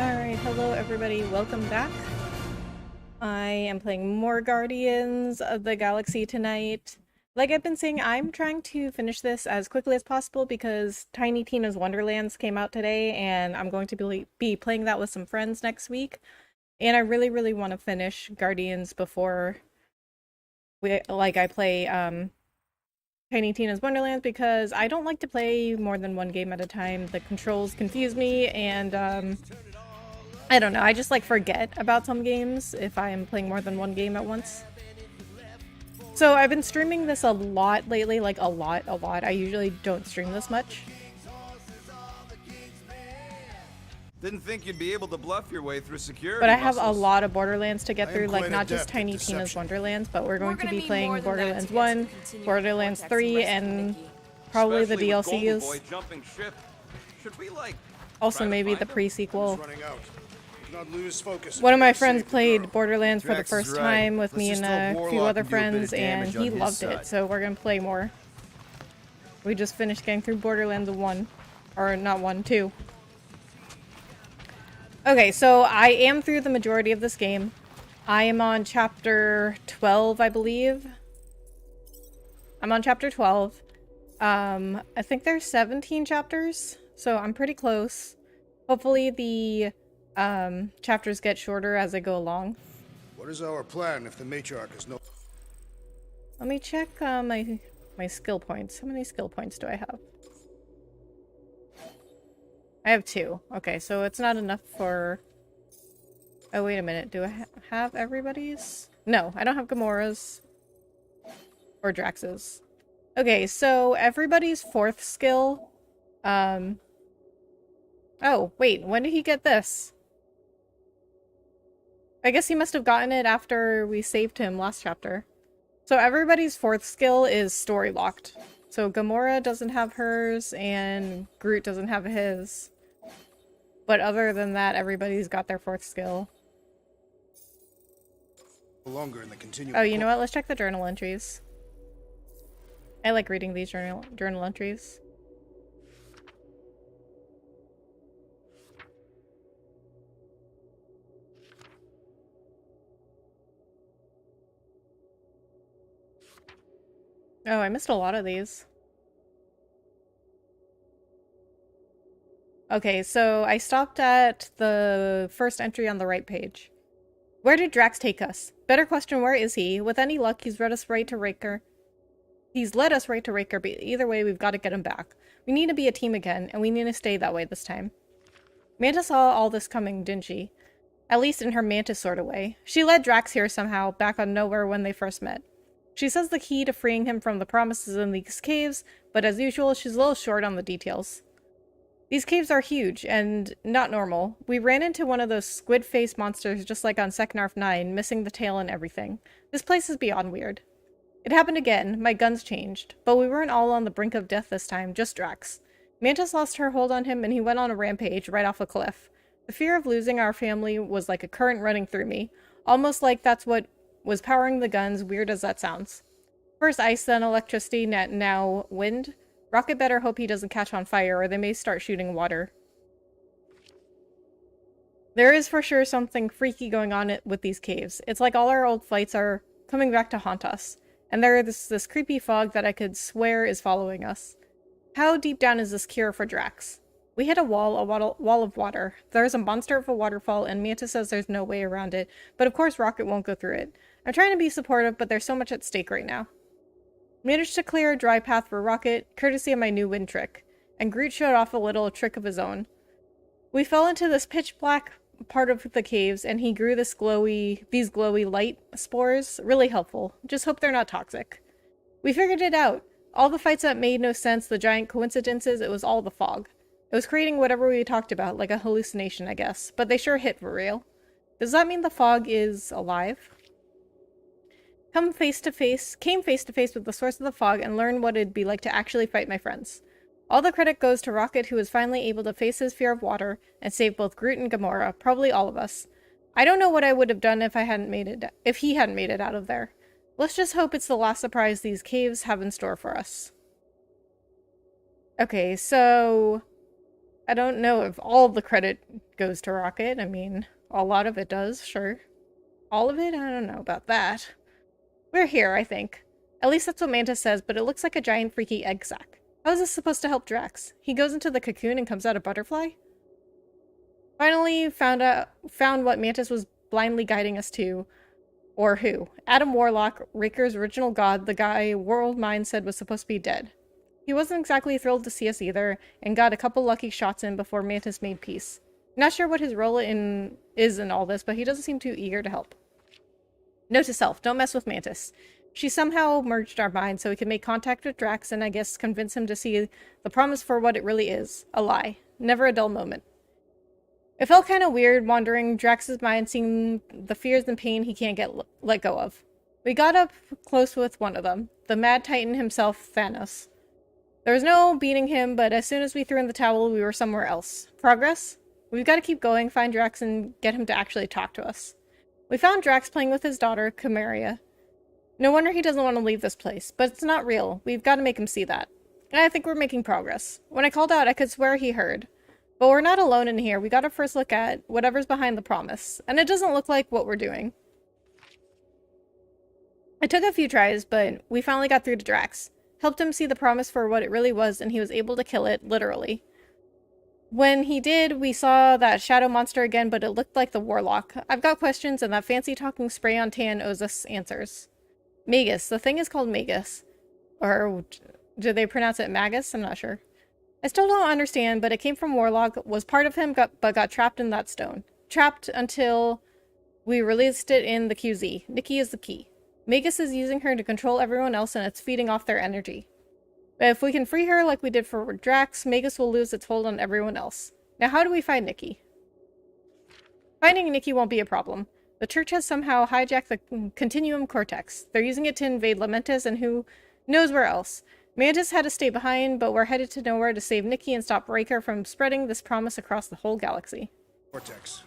Alright, hello everybody, welcome back. I am playing more Guardians of the Galaxy tonight. Like I've been saying, I'm trying to finish this as quickly as possible because Tiny Tina's Wonderlands came out today and I'm going to be playing that with some friends next week. And I really want to finish Guardians before I play Tiny Tina's Wonderlands because I don't like to play more than one game at a time. The controls confuse me and I don't know, I just like forget about some games if I am playing more than one game at once. So I've been streaming this a lot lately, like a lot. I usually don't stream this much. Didn't think you'd be able to bluff your way through security. But I have muscles. a lot of Borderlands to get through, like not just Tiny Tina's Wonderlands, but we're going to be playing Borderlands 1, Borderlands 3, and probably the DLCs. Also maybe the pre-sequel. One of my friends played Borderlands for the first time with me and a few other friends, and he loved it, so we're gonna play more. We just finished getting through Borderlands 1. Or not 1, 2. Okay, so I am through the majority of this game. I am on chapter 12, I believe. I'm on chapter 12. I think there's 17 chapters, so I'm pretty close. Hopefully the chapters get shorter as I go along. What is our plan if the matriarch is no... Let me check my skill points. How many skill points do I have? I have 2. Okay, so it's not enough for... Oh, wait a minute. Do I have everybody's? No, I don't have Gamora's. Or Drax's. Okay, so everybody's 4th skill... Oh, wait. When did he get this? I guess he must have gotten it after we saved him last chapter. So everybody's 4th skill is story locked. So Gamora doesn't have hers, and Groot doesn't have his. But other than that, everybody's got their 4th skill. longer in the continuum. Oh, you know what? Let's check the journal entries. I like reading these journal entries. Oh, I missed a lot of these. Okay, so I stopped at the first entry on the right page. Where did Drax take us? Better question, where is he? With any luck, he's led us right to Raker. But either way, we've got to get him back. We need to be a team again, and we need to stay that way this time. Manta saw all this coming, didn't she? At least in her Mantis sort of way. She led Drax here somehow, back on nowhere when they first met. She says the key to freeing him from the promises in these caves, but as usual, she's a little short on the details. These caves are huge, and not normal. We ran into one of those squid-faced monsters just like on Seknarf 9, missing the tail and everything. This place is beyond weird. It happened again, my guns changed, but we weren't all on the brink of death this time, just Drax. Mantis lost her hold on him and he went on a rampage right off a cliff. The fear of losing our family was like a current running through me, almost like that's what was powering the guns, weird as that sounds. First ice, then electricity, now wind. Rocket better hope he doesn't catch on fire, or they may start shooting water. There is for sure something freaky going on with these caves. It's like all our old fights are coming back to haunt us. And there is this creepy fog that I could swear is following us. How deep down is this cure for Drax? We hit a wall of water. There's a monster of a waterfall, and Mantis says there's no way around it, but of course Rocket won't go through it. I'm trying to be supportive, but there's so much at stake right now. Managed to clear a dry path for Rocket, courtesy of my new wind trick, and Groot showed off a little trick of his own. We fell into this pitch black part of the caves, and he grew these glowy light spores. Really helpful. Just hope they're not toxic. We figured it out. All the fights that made no sense, the giant coincidences, it was all the fog. It was creating whatever we talked about, like a hallucination, I guess, but they sure hit for real. Does that mean the fog is alive? Came face to face with the source of the fog and learned what it'd be like to actually fight my friends. All the credit goes to Rocket, who was finally able to face his fear of water and save both Groot and Gamora, probably all of us. I don't know what I would have done if he hadn't made it out of there. Let's just hope it's the last surprise these caves have in store for us. Okay, so I don't know if all the credit goes to Rocket. I mean, a lot of it does, sure. All of it? I don't know about that. We're here, I think. At least that's what Mantis says, but it looks like a giant freaky egg sac. How is this supposed to help Drax? He goes into the cocoon and comes out a butterfly? Finally found what Mantis was blindly guiding us to. Or who? Adam Warlock, Raker's original god, the guy World Mind said was supposed to be dead. He wasn't exactly thrilled to see us either, and got a couple lucky shots in before Mantis made peace. Not sure what his role is in all this, but he doesn't seem too eager to help. Note to self, don't mess with Mantis. She somehow merged our minds so we could make contact with Drax and I guess convince him to see the promise for what it really is. A lie. Never a dull moment. It felt kind of weird wandering Drax's mind, seeing the fears and pain he can't let go of. We got up close with one of them, the Mad Titan himself, Thanos. There was no beating him, but as soon as we threw in the towel, we were somewhere else. Progress? We've got to keep going, find Drax, and get him to actually talk to us. We found Drax playing with his daughter, Chimeria. No wonder he doesn't want to leave this place, but it's not real. We've got to make him see that. And I think we're making progress. When I called out, I could swear he heard. But we're not alone in here. We got to first look at whatever's behind the promise. And it doesn't look like what we're doing. It took a few tries, but we finally got through to Drax. Helped him see the promise for what it really was, and he was able to kill it, literally. When he did, we saw that shadow monster again, but it looked like the Warlock. I've got questions, and that fancy talking spray on tan owes us answers. Magus. The thing is called Magus. Or do they pronounce it Magus? I'm not sure. I still don't understand, but it came from Warlock, was part of him, but got trapped in that stone. Trapped until we released it in the QZ. Nikki is the key. Magus is using her to control everyone else, and it's feeding off their energy. But if we can free her like we did for Drax, Magus will lose its hold on everyone else. Now how do we find Nikki? Finding Nikki won't be a problem. The church has somehow hijacked the Continuum Cortex. They're using it to invade Lamentis and who knows where else. Mantis had to stay behind, but we're headed to nowhere to save Nikki and stop Raker from spreading this promise across the whole galaxy. Cortex.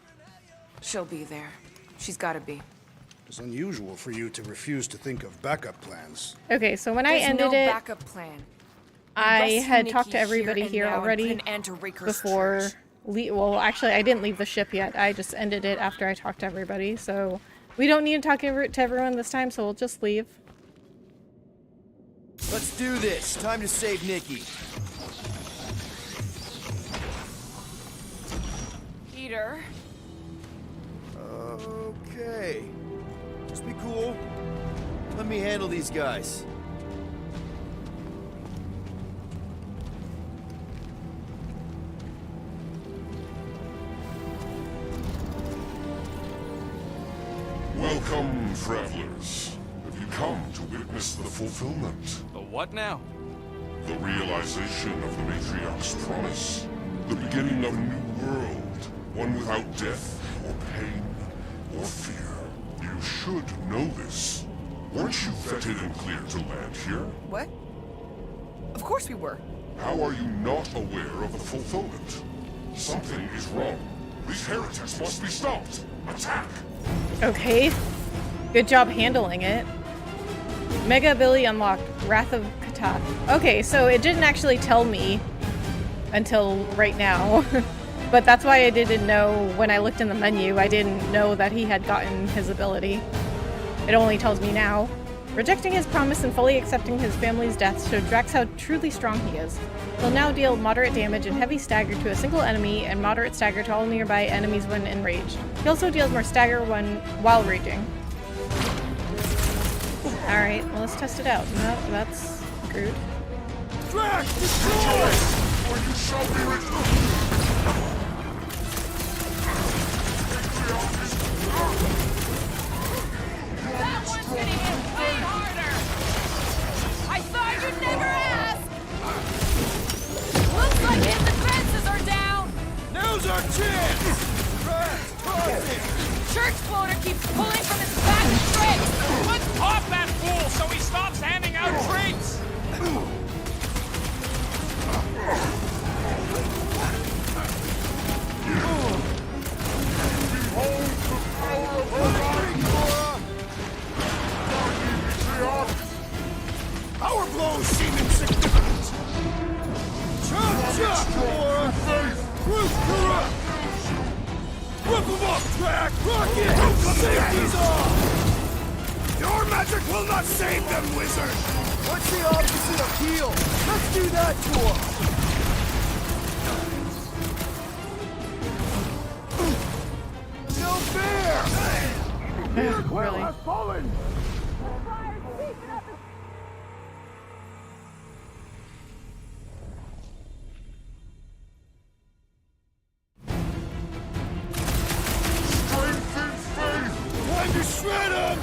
She'll be there. She's gotta be. It's unusual for you to refuse to think of backup plans. Okay, so when I There's ended no it, backup plan. I Rescue had Nikki talked to everybody and here now and already put an end to Raker's before... church. Well, actually, I didn't leave the ship yet. I just ended it after I talked to everybody, so... We don't need to talk to everyone this time, so we'll just leave. Let's do this. Time to save Nikki. Peter. Okay. Just be cool. Let me handle these guys. Welcome, travelers. Have you come to witness the fulfillment? The what now? The realization of the Matriarch's promise? The beginning of a new world, one without death, or pain, or fear. You should know this. Weren't you vetted and cleared to land here? What? Of course we were. How are you not aware of the fulfillment? Something is wrong. These heretics must be stopped. Attack! Okay. Good job handling it. Mega ability unlocked. Wrath of Katath. Okay, so it didn't actually tell me until right now. But that's why I didn't know when I looked in the menu. I didn't know that he had gotten his ability. It only tells me now. Rejecting his promise and fully accepting his family's death showed Drax how truly strong he is. He'll now deal moderate damage and heavy stagger to a single enemy and moderate stagger to all nearby enemies when enraged. He also deals more stagger while raging. Alright, well, let's test it out. No, that's rude. Drax, destroy! Or you shall be returned! That one's gonna hit way harder! I thought you'd never ask! Looks like his defenses are down! Now's our chance! Drax, cross it! Church floater keeps pulling from his back straight! Let's pop that fool so he stops handing out treats! Behold the power of Orion! Our blows seem insignificant. Chop, chop, Gamora! Faith! rocket! Safety's off! Your magic will not save them, wizard! What's the opposite of heal? Let's do that to him! No fair! Peter Quill has fallen! Time to shred him!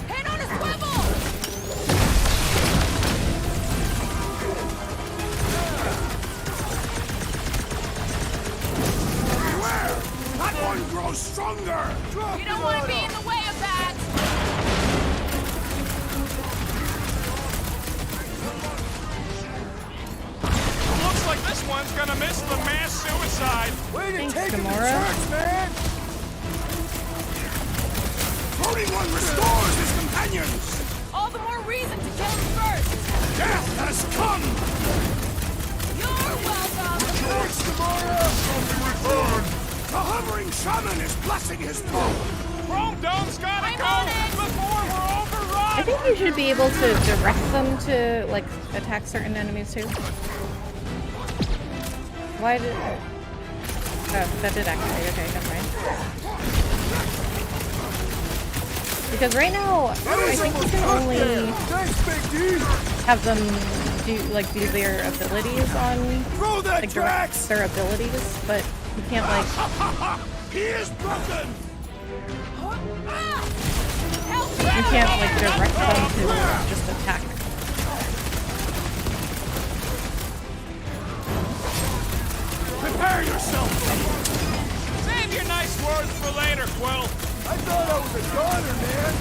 Head on a swivel! Beware! That one grows stronger! Drop You don't want to be in the way of that! Looks like this one's gonna miss the mass suicide. Way to Thanks, take him to Gamora. church, man! Floating one restores his companions! All the more reason to kill him first! Death has come! You're welcome! Thanks, Gamora! The hovering shaman is blessing his foe! Chrome Dome's gotta I'm go on it. before we're overrun. I think you should be able to direct them to, like, attack certain enemies too. Why did... Oh, that did activate. Okay, never mind. Because right now, I think you can only Thanks, Big D! have them do their abilities on, Throw that like, direct Drax! their abilities, but you can't, like, He is broken! Help me! you can't, like, direct them to just attack. Prepare yourself! Save your nice words for later, Quill. I thought I was a goner, man!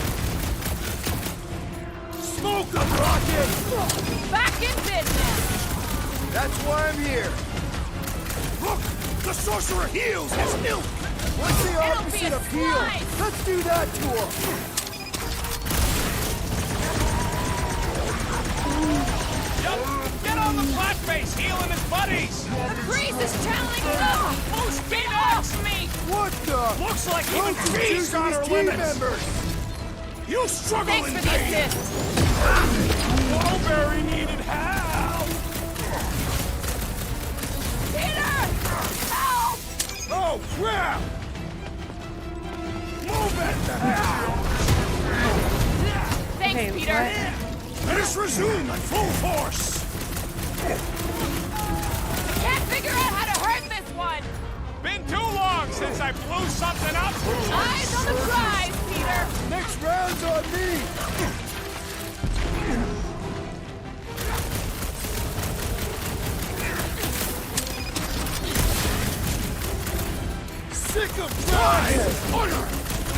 Smoke them, Rocket! Back in business! That's why I'm here! Look! The sorcerer heals his ilk! What's the It'll be opposite a of heal? slice. Let's do that to him! Yup. Get on the flatface, healing his buddies. The priest is channeling Who's get off me! What the? Looks like even Who's G's using got his our team limits. members? You struggle Thanks in for the vain! assist! Mulberry needed help. Peter! Help! Oh, crap! Move it! Thanks, Okay, Peter! what? Let us resume at full force! Can't figure out how to hurt this one! Been too long since I blew something up. Eyes on the prize, Peter! Next round's on me! Sick of trying! Order!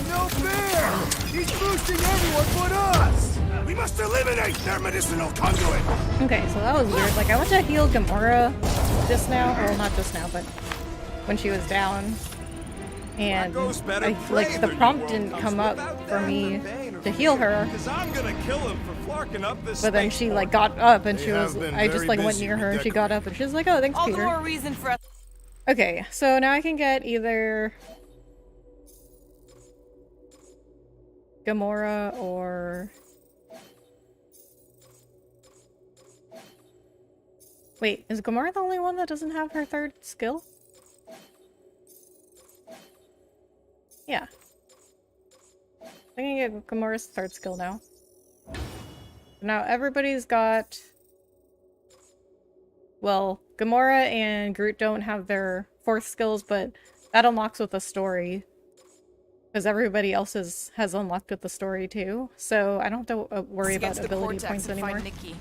No fair! He's boosting everyone but us! We must eliminate their medicinal conduit! Okay, so that was weird. Like, I went to heal Gamora just now. Well, not just now, but when she was down. And goes better like, pray the their new prompt world didn't comes come up without for them me in vain or to heal her. Because I'm gonna kill him for flarking up this But then she, spaceport. like, got up and They she was... have been I just, very like, went busy near her and she redecorating. got up and she was like, oh, thanks, All the Peter. more reason for us. Okay, so now I can get either Gamora or... Wait, is Gamora the only one that doesn't have her third skill? Yeah. I can get Gamora's third skill now. Now everybody's got... Well, Gamora and Groot don't have their fourth skills, but that unlocks with the story. Because everybody else has unlocked with the story too. So I don't have to worry about ability points anymore. Nikki.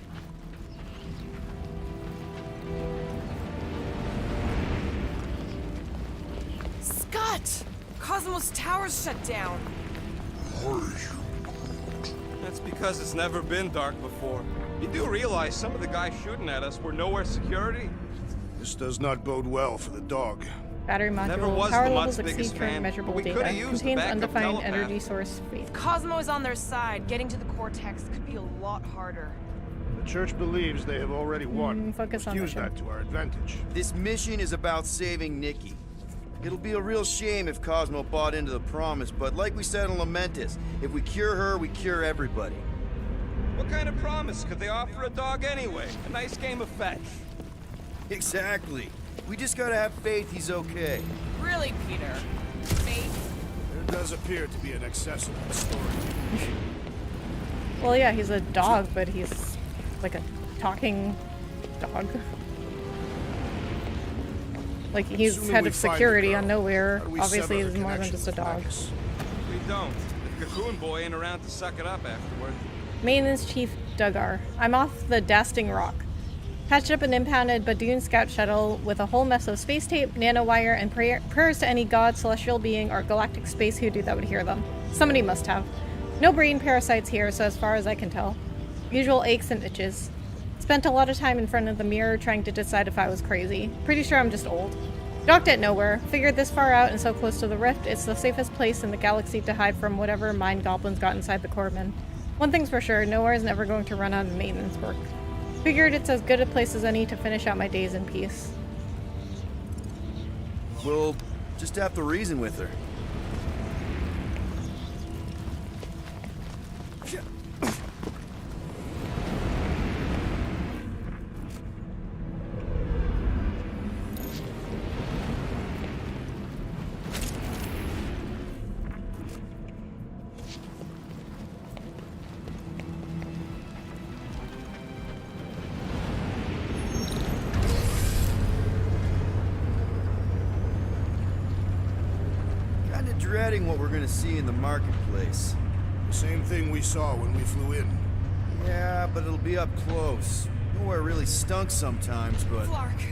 Scott! Cosmos Tower's shut down. That's because it's never been dark before. You do realize some of the guys shooting at us were nowhere security? This does not bode well for the dog. Battery Never module. was Power the levels Mutt's exceed biggest current fan, measurable but we data. coulda used the Contains backup undefined telepath. energy source feed. Cosmo is on their side. Getting to the Cortex could be a lot harder. The church believes they have already won. Focus Let's on use mission. that to our advantage. This mission is about saving Nikki. It'll be a real shame if Cosmo bought into the promise, but like we said on Lamentus, if we cure her, we cure everybody. What kind of promise could they offer a dog anyway? A nice game of fetch. Exactly. We just gotta have faith he's okay. Really, Peter? Faith? There does appear to be an excess of that story. Well, yeah, he's a dog, but he's like a talking dog. Like, he's Assuming head we of find the security girl, on Nowhere. how do we Obviously, sever he's her more than connection just a with dog. Bacchus? We don't. The Cocoon Boy ain't around to suck it up afterward. Maintenance Chief Dugar. I'm off the Dasting Rock. Patched up an impounded Badoon scout shuttle with a whole mess of space tape, nanowire, and prayers to any god, celestial being, or galactic space hoodoo that would hear them. Somebody must have. No brain parasites here, so as far as I can tell. Usual aches and itches. Spent a lot of time in front of the mirror trying to decide if I was crazy. Pretty sure I'm just old. Docked at Nowhere. Figured this far out and so close to the rift, it's the safest place in the galaxy to hide from whatever mind goblins got inside the Corpsman. One thing's for sure, Nowhere is never going to run out of maintenance work. Figured it's as good a place as any to finish out my days in peace. We'll just have to reason with her. Kinda dreading what we're gonna see in the marketplace. The same thing we saw when we flew in. Yeah, but it'll be up close. Nowhere really stunk sometimes, but... Flark!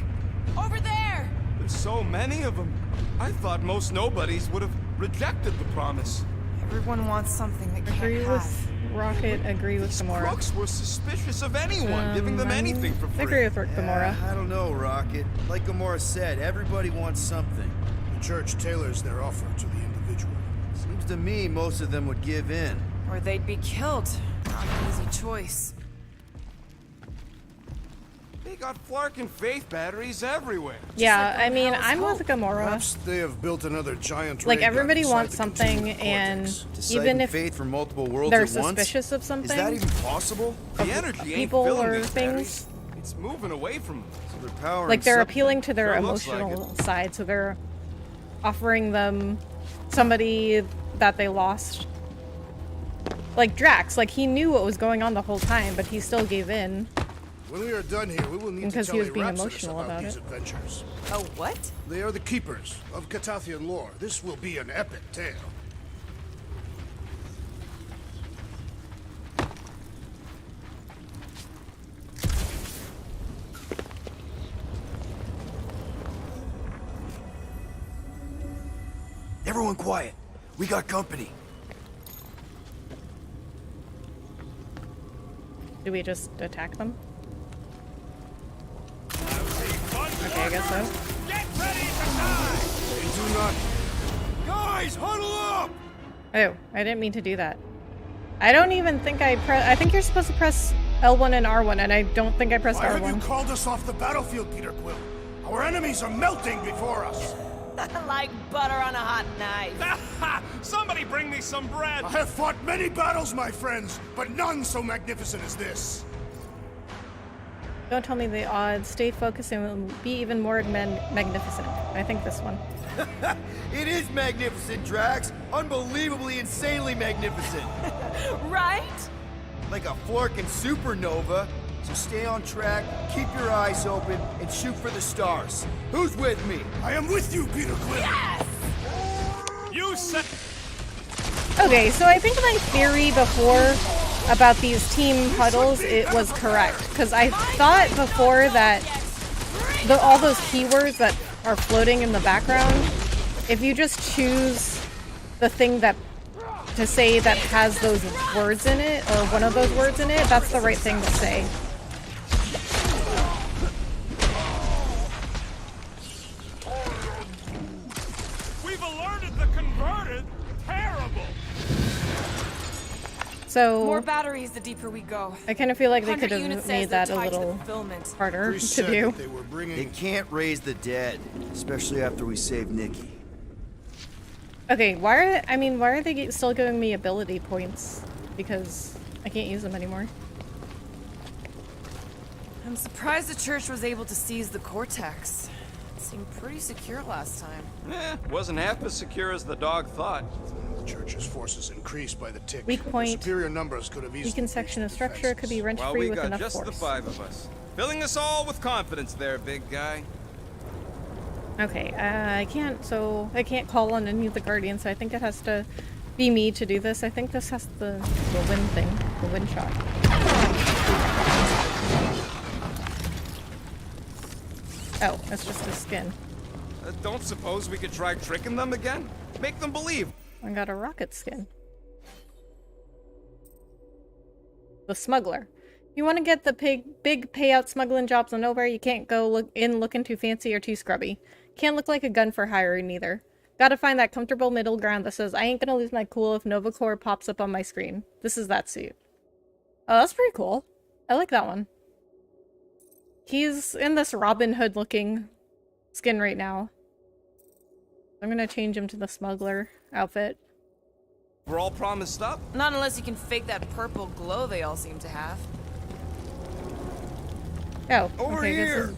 Over there! There's so many of them. I thought most nobodies would have rejected the promise. Everyone wants something they can't Agree have. with Rocket, agree with These Gamora. crooks were suspicious of anyone giving them anything for free. Agree with Gamora. I don't know, Rocket. Like Gamora said, everybody wants something. The church tailors their offer to the individual. Seems to me most of them would give in. Or they'd be killed. Not an easy choice. They got Flark and Faith batteries everywhere. Yeah, I mean, Hell's I'm with Hope. Gamora. Perhaps they have built another giant Like, ray gun everybody inside wants the something, continuum and cortex. Deciding even if fate for multiple worlds they're at once? suspicious of Is something, that even possible? The energy ain't people filling or these things, batteries. It's moving away from them. So they're powering like, they're something. appealing to their Sure looks like emotional side, so they're offering them somebody that they lost. Like Drax, like, he knew what was going on the whole time, but he still gave in. When we are done here, we will need Because to he tell was being Rhapsodus emotional about these it. adventures. Oh, what? They are the keepers of Catathian lore. This will be an epic tale. Everyone quiet. We got company. Do we just attack them? Okay, I guess so. Get ready to die! They do not. Guys, huddle up! Oh, I didn't mean to do that. I don't even think I think you're supposed to press L1 and R1, and I don't think I pressed Why have you R1. called us off the battlefield, Peter Quill? Our enemies are melting before us. Like butter on a hot knife. Ha! Somebody bring me some bread! I have fought many battles, my friends, but none so magnificent as this. Don't tell me the odds. Stay focused and will be even more magnificent. I think this one. It is magnificent, Drax. Unbelievably, insanely magnificent. Right? Like a Flarkin supernova. So stay on track, keep your eyes open, and shoot for the stars. Who's with me? I am with you, Peter Quill. Yes! You said... Okay, so I think my theory before about these team huddles, it was correct. Because I thought before that all those keywords that are floating in the background, if you just choose the thing that to say that has those words in it, or one of those words in it, that's the right thing to say. We've alerted the converted! Terrible! So More batteries the deeper we go. I kind of feel like they 100 could unit have says made they're that a tied to the little fulfillment. harder Priest to said do. that they were They bringing... can't raise the dead, especially after we save Nikki. Okay, why are they still giving me ability points? Because I can't use them anymore. I'm surprised the church was able to seize the Cortex. It seemed pretty secure last time. Wasn't half as secure as the dog thought. The church's forces increased by the tick. Weak point. Superior numbers could have easily Weakened section of structure could be wrenched Well, free we with got enough just force. the 5 of us. Filling us all with confidence there, big guy. Okay, I can't call on any of the guardians, so I think it has to be me to do this. I think this has the wind thing, the wind shot. Oh, that's just a skin. Don't suppose we could try tricking them again? Make them believe. I got a rocket skin. The smuggler. You want to get the big payout smuggling jobs on nowhere, you can't go looking too fancy or too scrubby. Can't look like a gun for hire neither. Gotta find that comfortable middle ground that says, I ain't gonna lose my cool if Nova Corps pops up on my screen. This is that suit. Oh, that's pretty cool. I like that one. He's in this Robin Hood looking skin right now. I'm gonna change him to the smuggler outfit. We're all promised up. Not unless you can fake that purple glow they all seem to have. Oh, Over okay, this here! is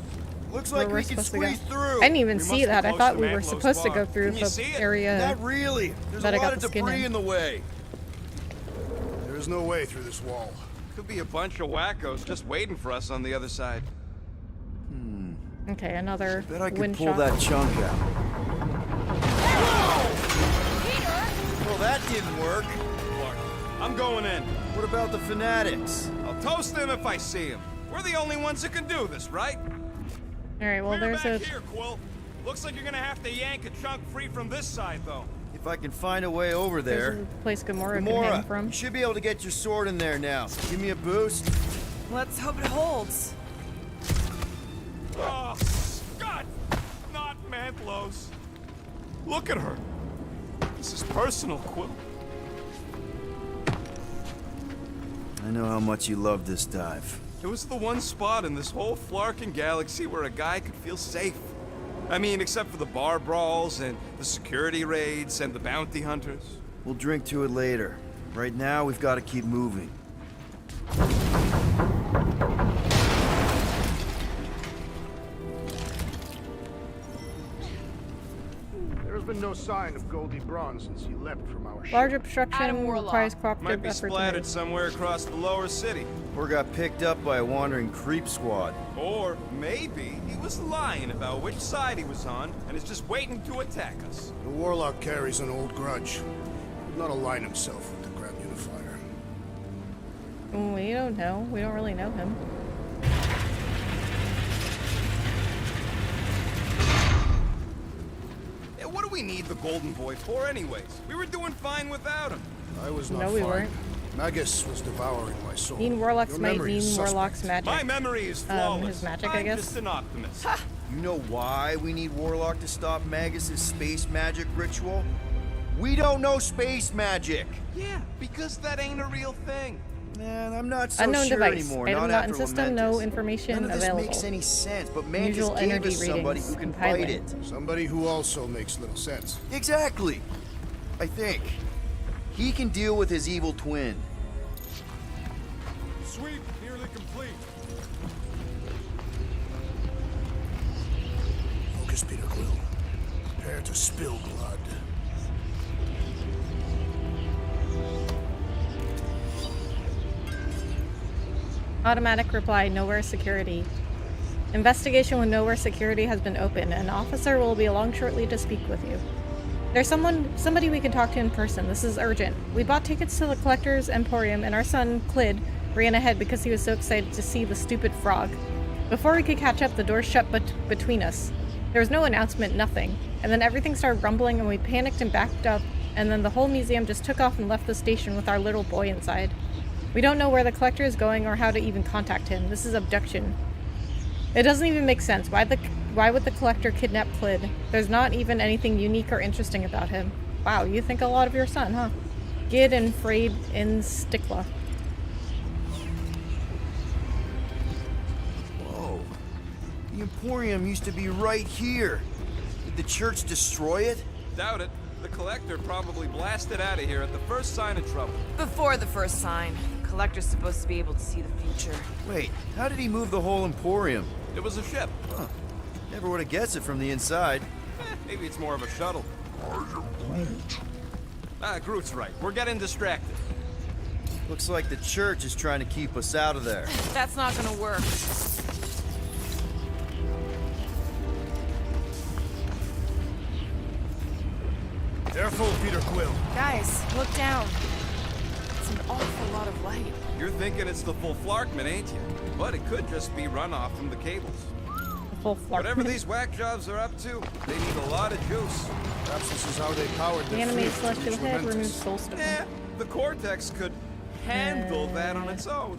Looks where like we're we can supposed to go. squeeze through. I didn't even We see must be that. I close thought to we were Mantlow's supposed to bar. go through Can you see the it? area. Not really. There's that a I got lot of the skin debris in. in the way. There is no way through this wall. Could be a bunch of wackos just waiting for us on the other side. Okay, another Bet I could wind pull shot. that chunk out. Well, that didn't work. Clark, I'm going in. What about the fanatics? I'll toast them if I see them. We're the only ones that can do this, right? Alright, well We're there's back a... here, Quill. Looks like you're gonna have to yank a chunk free from this side, though. If I can find a way over there. There's a place Gamora can hang Gamora, from. you should be able to get your sword in there now. Give me a boost. Let's hope it holds. Oh, Scott! Not Mantlow's. Look at her. This is personal, Quill. I know how much you love this dive. It was the one spot in this whole Flarkin galaxy where a guy could feel safe. I mean, except for the bar brawls and the security raids and the bounty hunters. We'll drink to it later. Right now, we've got to keep moving. There has been no sign of Goldie Braun since he left from our ship. Large Adam obstruction Warlock. requires cooperative Might be effort to splattered move. somewhere across the lower city. Or got picked up by a wandering creep squad. Or maybe he was lying about which side he was on and is just waiting to attack us. The Warlock carries an old grudge. He would not align himself with the Grand Unifier. We don't know. We don't really know him. Yeah, what do we need the Golden Boy for anyways? We were doing fine without him. I was not No, we fine. weren't. Magus was devouring my soul. Mean Warlock's Your might, memory mean is suspect. Warlock's magic. My memory is flawless. his magic, I I'm guess. just an optimist. You know why we need Warlock to stop Magus' space magic ritual? We don't know space magic! Yeah, because that ain't a real thing. Man, I'm not so Unknown sure device. anymore. Item Not not after in system. No Lamentus. information None of this available. makes any sense, but Mantis Usual gave energy us somebody readings. who can Compiling. fight it. Somebody who also makes little sense. Exactly. I think. He can deal with his evil twin. Sweep nearly complete. Focus, Peter Quill. Prepare to spill blood. Automatic reply, nowhere security. Investigation with nowhere security has been opened. An officer will be along shortly to speak with you. There's somebody we can talk to in person. This is urgent. We bought tickets to the Collector's Emporium and our son, Clid, ran ahead because he was so excited to see the stupid frog. Before we could catch up, the door shut between us. There was no announcement, nothing. And then everything started rumbling and we panicked and backed up, and then the whole museum just took off and left the station with our little boy inside. We don't know where the Collector is going or how to even contact him. This is abduction. It doesn't even make sense. Why would the Collector kidnap Clid? There's not even anything unique or interesting about him. Wow, you think a lot of your son, huh? Gid and Frayed in Stickla. Whoa. The Emporium used to be right here. Did the church destroy it? Doubt it. The Collector probably blasted out of here at the first sign of trouble. Before the first sign, Collector's supposed to be able to see the future. Wait, how did he move the whole Emporium? It was a ship. Huh. Never would have guessed it from the inside. Maybe it's more of a shuttle. Groot's right. We're getting distracted. Looks like the church is trying to keep us out of there. That's not gonna work. Careful, Peter Quill. Guys, look down. It's an awful lot of light. You're thinking it's the full Flarkman, ain't you? But it could just be runoff from the cables. The full Flarkman. Whatever these whack jobs are up to, they need a lot of juice. Perhaps this is how they powered The their animated fleet to celestial reach head Lamentus. removes soulstone. The Cortex could handle that on its own.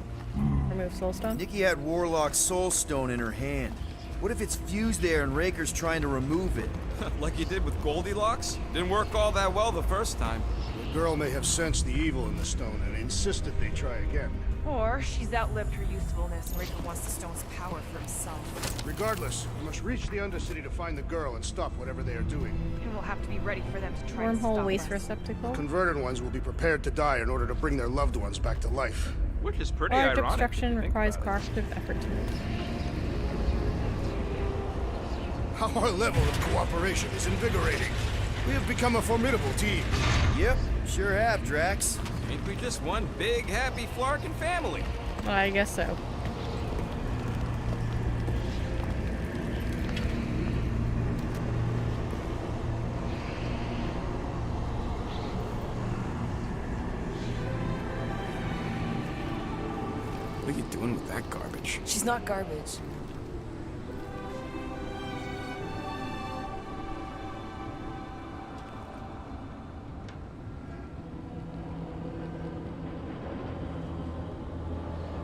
Remove soulstone. Nikki had Warlock's Soul Stone in her hand. What if it's fused there and Raker's trying to remove it? Like you did with Goldilocks? Didn't work all that well the first time. The girl may have sensed the evil in the stone and insisted they try again. Or she's outlived her usefulness and Raker wants the stone's power for himself. Regardless, we must reach the Undercity to find the girl and stop whatever they are doing. And we'll have to be ready for them to try to Wormhole stop waste us. receptacle. Converted ones will be prepared to die in order to bring their loved ones back to life. Which is pretty Large ironic. obstruction if you think requires about it. cooperative effort to move. Our level of cooperation is invigorating. We have become a formidable team. Yep, sure have, Drax. Ain't we just one big, happy Flarkin family? Well, I guess so. What are you doing with that garbage? She's not garbage.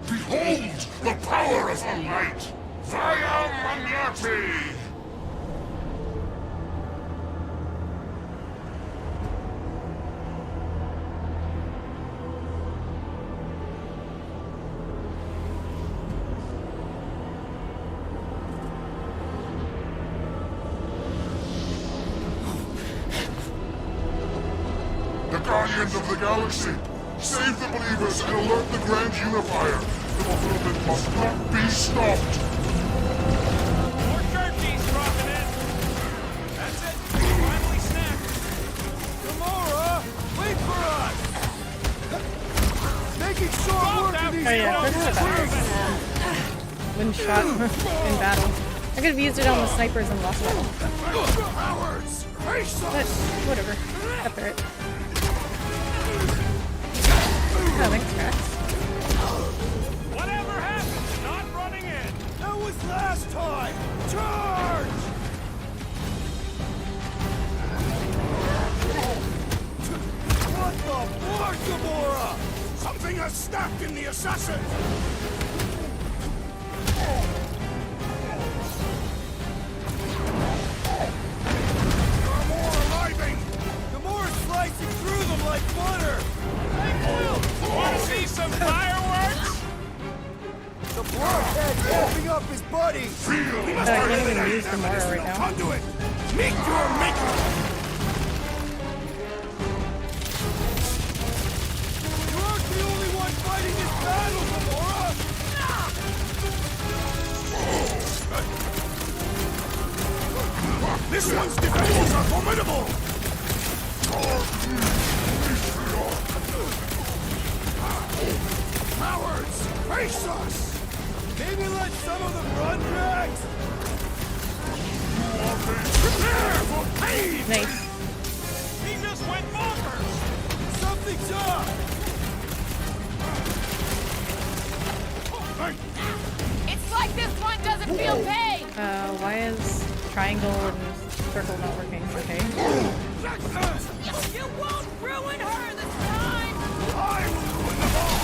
Behold the power of the light! Via Magnati! The Guardians of the Galaxy! Save the believers and alert the Grand Unifier! The fulfillment must not be stopped! More turkeys dropping in. That's it. Finally snapped. Gamora, wait for us! Making short work of these Oh yeah, I forgot about this. When shot in battle. I could have used it on the snipers and lost it. Cowards! Face But us! whatever. After it. Oh, thanks, Drax. Whatever happened? Not running in. That was last time! Charge! What the fuck, Gamora? Something has snapped in the assassin! You're more aliving! Gamora's slicing through them like butter! Want to see some fireworks? The blockhead's helping up his buddy! We must I can't even eliminate use their Gamora right medicinal now. conduit! Meet your maker! You aren't the only one fighting this battle, Gamora! This one's defenses are formidable! Cowards! Face us! Maybe let some of them run, Drax? Prepare for pain! Nice. He just went bonkers. Something's up! It's like this one doesn't feel pain! Why is triangle and circle not working? Okay. You won't ruin her this time! I will ruin them all!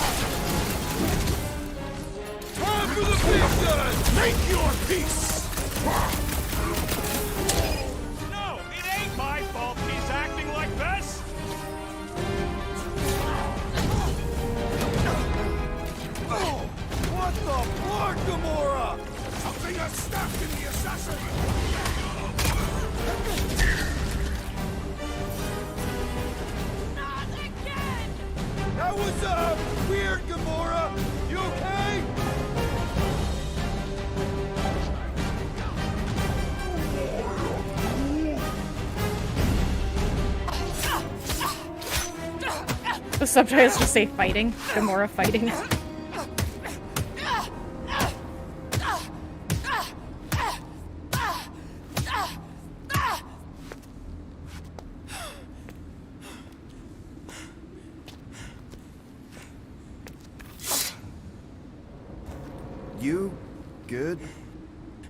Time for the big guns! Make your peace! No, it ain't my fault he's acting like this. Not again! That was, weird, Gamora! You okay? The subtitles just say fighting. Gamora fighting. You good?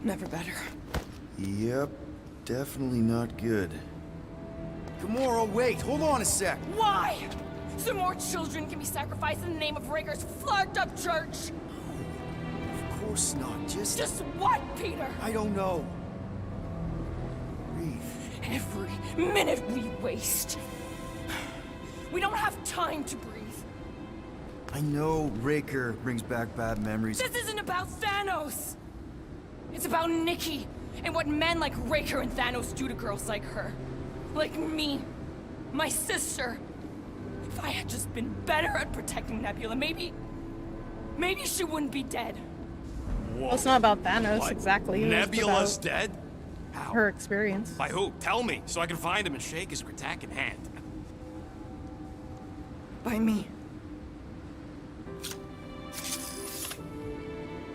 Never better. Yep, definitely not good. Gamora, wait, hold on a sec. Why? So more children can be sacrificed in the name of Raker's flarked up church? Of course not, Just what, Peter? I don't know. Breathe. Every minute we waste. We don't have time to breathe. I know Raker brings back bad memories. This isn't about Thanos. It's about Nikki and what men like Raker and Thanos do to girls like her. Like me. My sister. If I had just been better at protecting Nebula, maybe she wouldn't be dead. Well, it's not about Thanos, What? exactly. It was Nebula's about dead? How? her experience. By who? Tell me, so I can find him and shake his Kratak hand. By me.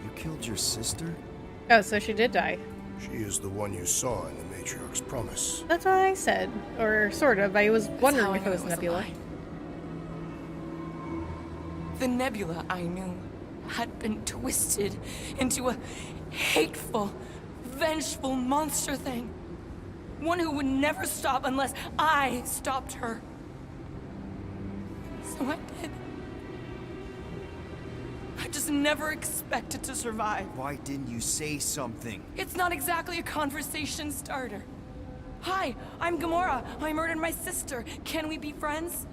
You killed your sister? Oh, so she did die. She is the one you saw in the Matriarch's promise. That's what I said. Or sort of. I was wondering how I if it knew was it was a Nebula. lie. The Nebula I knew had been twisted into a hateful, vengeful monster thing. One who would never stop unless I stopped her. So I did. I just never expected to survive. Why didn't you say something? It's not exactly a conversation starter. Hi, I'm Gamora. I murdered my sister. Can we be friends?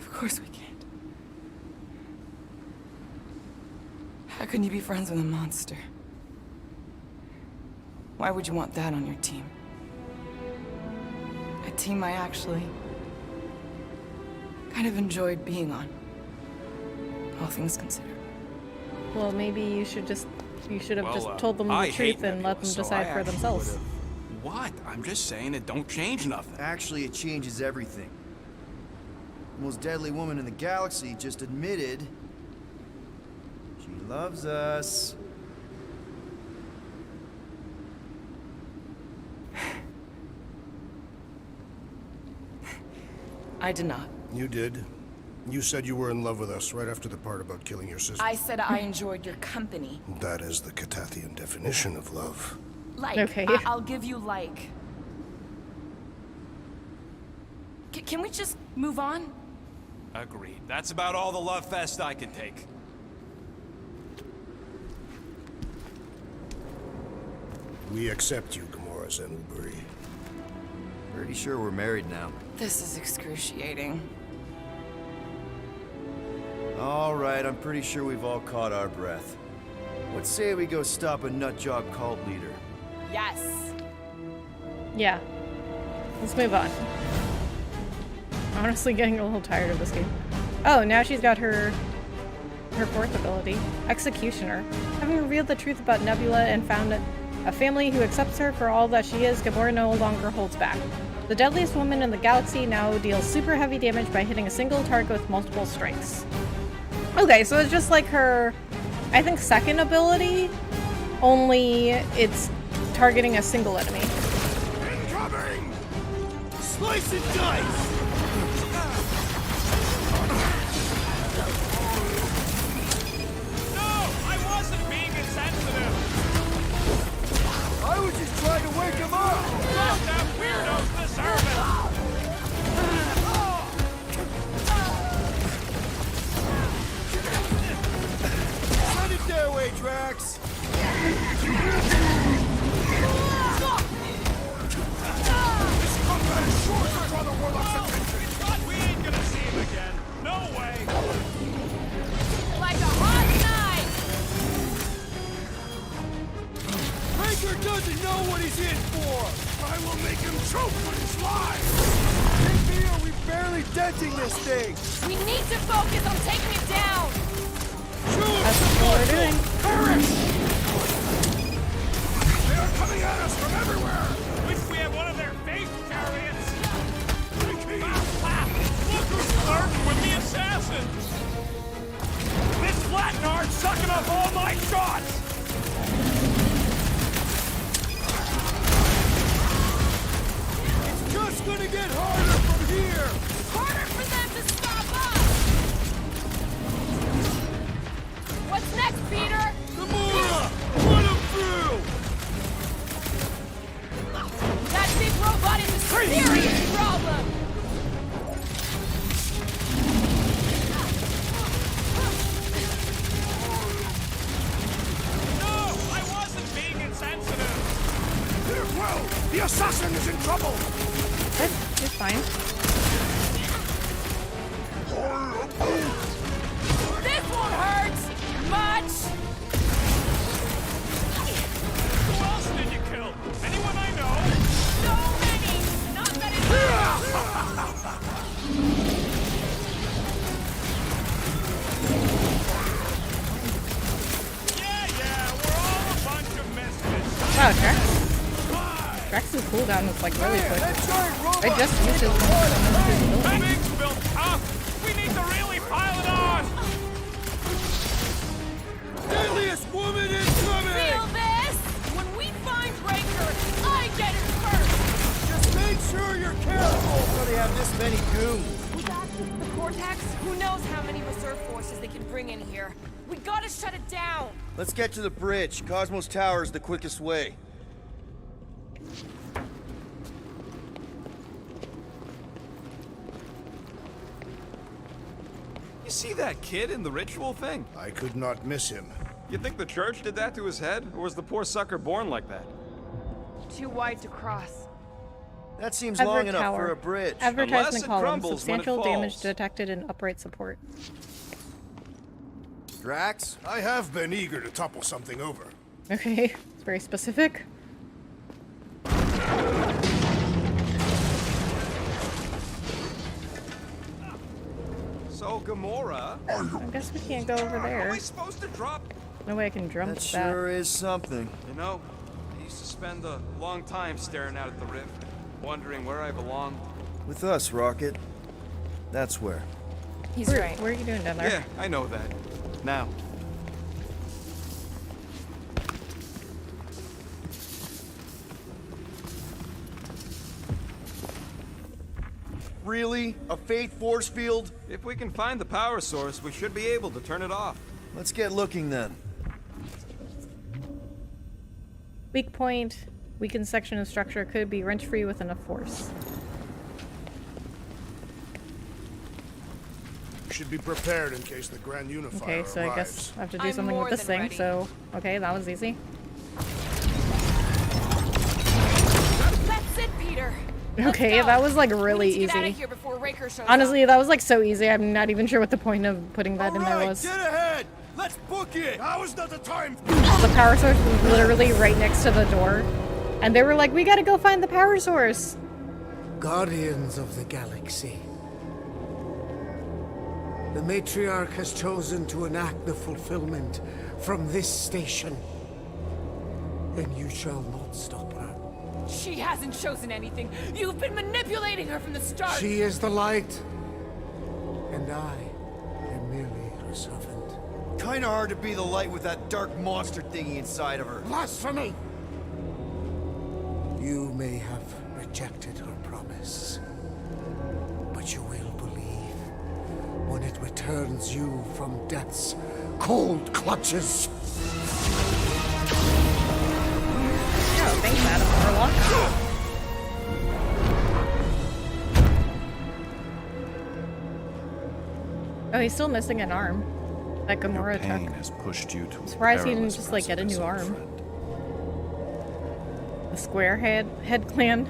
Of course we can't. How can you be friends with a monster? Why would you want that on your team? A team I actually kind of enjoyed being on. All things considered. Well, maybe you should have Well, just told them the I hate truth and let Nebula, them so decide I for actually themselves. would've- What? I'm just saying it don't change nothing. Actually, it changes everything. The most deadly woman in the galaxy just admitted she loves us. I did not. You did. You said you were in love with us right after the part about killing your sister. I said I enjoyed your company. That is the Catathian definition of love. Like, Okay. I'll give you like. Can we just move on? Agreed. That's about all the love fest I can take. We accept you, Gamora Zenuburi. Pretty sure we're married now. This is excruciating. All right, I'm pretty sure we've all caught our breath. What say we go stop a nutjob cult leader? Yes. Yeah. Let's move on. Honestly, getting a little tired of this game. Oh, now she's got her fourth ability, Executioner. Having revealed the truth about Nebula and found a family who accepts her for all that she is, Gamora no longer holds back. The deadliest woman in the galaxy now deals super heavy damage by hitting a single target with multiple strikes. Okay, so it's just like her, I think, second ability, only it's targeting a single enemy. Incoming! Slice and dice! No! I wasn't being insensitive! I was just trying to wake him up! Let them weirdos deserve it! Send it their way, Drax! But we ain't gonna see him again. No way! Like a hot knife! know what he's in for! I will make him choke with his lies! Maybe are we barely denting this thing? We need to focus on taking it down! That's what we're doing. They are coming at us from everywhere! Wish we had one of their face chariots. Look who's flirting with the assassins. This Flatnard's sucking up all my shots. It's just gonna get harder from here! Harder for them to stop us! What's next, Peter? Gamora! Run him through! That big robot is a serious problem! No, I wasn't being insensitive. Peter Quill! The assassin is in trouble! It's fine. This won't hurt much! Who else did you kill? Anyone I know? So many! Not that Yeah, we're all a bunch of misfits. Wow, Drax's cooldown was like really quick. That giant robot! I just used his invisibility. Things built up. We need to really pile it on. Deadliest woman incoming! Feel this? When we find Raker, I get it first! Just make sure you're careful! How do they have this many goons? With access to the Cortex, who knows how many reserve forces they can bring in here. We gotta shut it down! Let's get to the bridge. Cosmos Tower is the quickest way. You see that kid in the ritual thing? I could not miss him. You think the church did that to his head? Or was the poor sucker born like that? Too wide to cross. That seems long Everett enough Tower. for a bridge. Unless Advertisement it column. crumbles when it Substantial damage falls. detected in upright support. Drax? I have been eager to topple something over. Okay, it's very specific. So, Gamora, I guess we can't go over are there. we supposed to drop? No way I can jump That that. sure is something. You know, I used to spend a long time staring out at the rift, wondering where I belonged. With us, Rocket. That's where. He's Where, right. where are you doing down there? Yeah, I know that. Now. Really? A faith force field? If we can find the power source, we should be able to turn it off. Let's get looking then. Weak point. Weakened section of structure could be wrench-free with enough force. We should be prepared in case the Grand Unifier Okay, so I arrives. guess I have to do I'm something more with this than thing, ready. so... Okay, that was easy. That's it, Peter! Let's Okay, go. that was like We really need to get out easy. of here before Raker shows Honestly, up. that was like so easy. I'm not even sure what the point of putting that in there Alright, was. get ahead! Let's book it! Now is not the time. The power source was literally right next to the door. And they were like, we gotta go find the power source. Guardians of the Galaxy. The Matriarch has chosen to enact the fulfillment from this station. And you shall not stop her. She hasn't chosen anything. You've been manipulating her from the start. She is the light. And I am merely her servant. Kinda hard to be the light with that dark monster thingy inside of her. Blasphemy! You may have rejected her promise, but you will believe when it returns you from death's cold clutches. Oh, thanks, Adam Warlock. Oh, he's still missing an arm. That Gamora took. has pushed you to Surprised he didn't just like get a new arm. The square head clan.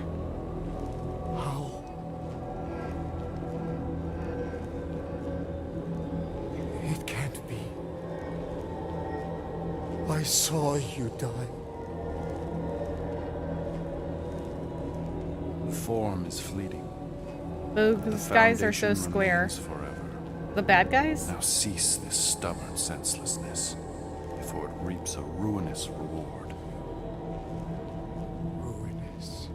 How? It can't be. I saw you die. Form is fleeting. Those guys are so Foundation square. remains forever. The bad guys? Now cease this stubborn senselessness, before it reaps a ruinous reward. Ruinous.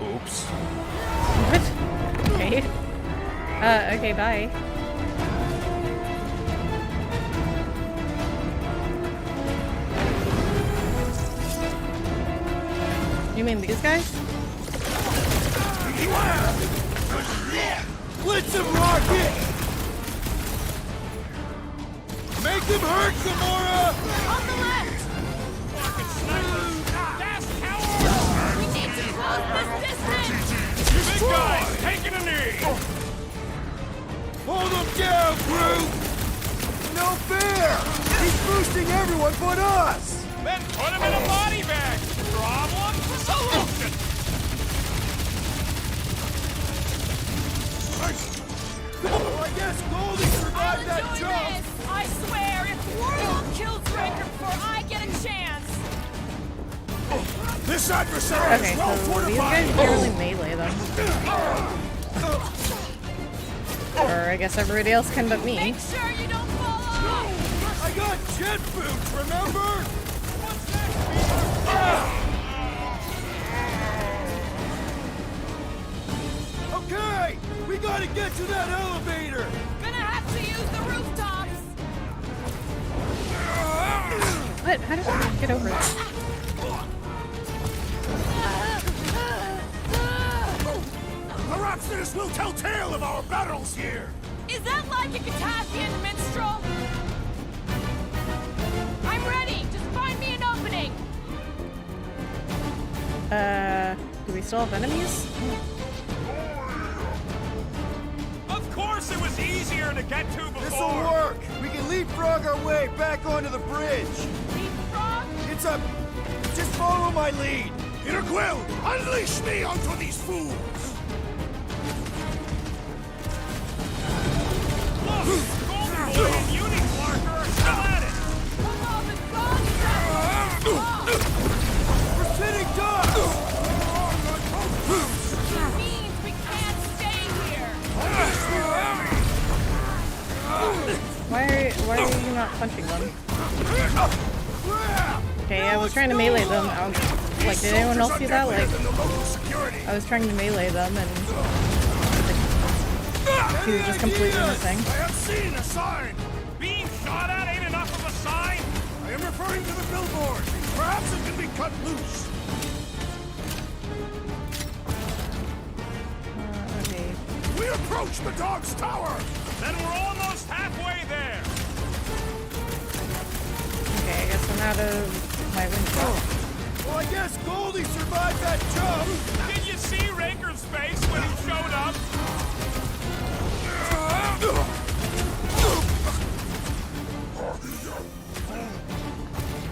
Oops. What? Okay. Okay, bye. You mean these guys? Blitz him, Rocket! Make him hurt, Gamora! On the left! Fucking snipers! Gas tower! We need to close this distance! Big guy, taking a knee! Hold him down, Groot! No fair! He's boosting everyone but us! Then put him in a body bag! Problem? Solution! Oh, I guess Goldie survived that I'm doing jump! this! I swear, if Warlock kills Raker before I get a chance! This adversary Okay, is well so these fortified! guys barely melee them. Or I guess everybody else can but me. Make sure you don't fall off! I got jet boots, remember? Okay, we gotta get to that elevator! Gonna have to use the rooftops! What? How did I get over it? Perhaps will tell tale of our battles here! Is that like a Katafian minstrel? I'm ready! Just find me an opening! Do we still have enemies? Of course it was easier to get to before! This'll work! We can leapfrog our way back onto the bridge! Leapfrog? It's a... just follow my lead! Peter Quill, unleash me onto these fools! Look! Golden Boy and Unicorn are still at it! Come on, the gods! We're sitting ducks! It means we can't stay here! Why are you not punching them? Okay, I was trying to melee them. Like, did anyone else see that? Like, I was trying to melee them and she was just completely missing. I have seen a sign! Being shot at ain't enough of a sign! I am referring to the billboard! Perhaps it can be cut loose! Okay. We approach the dog's tower! Then we're almost halfway there! Okay, I guess I'm out of my window. Well, I guess Goldie survived that jump! Did you see Raker's face when he showed up?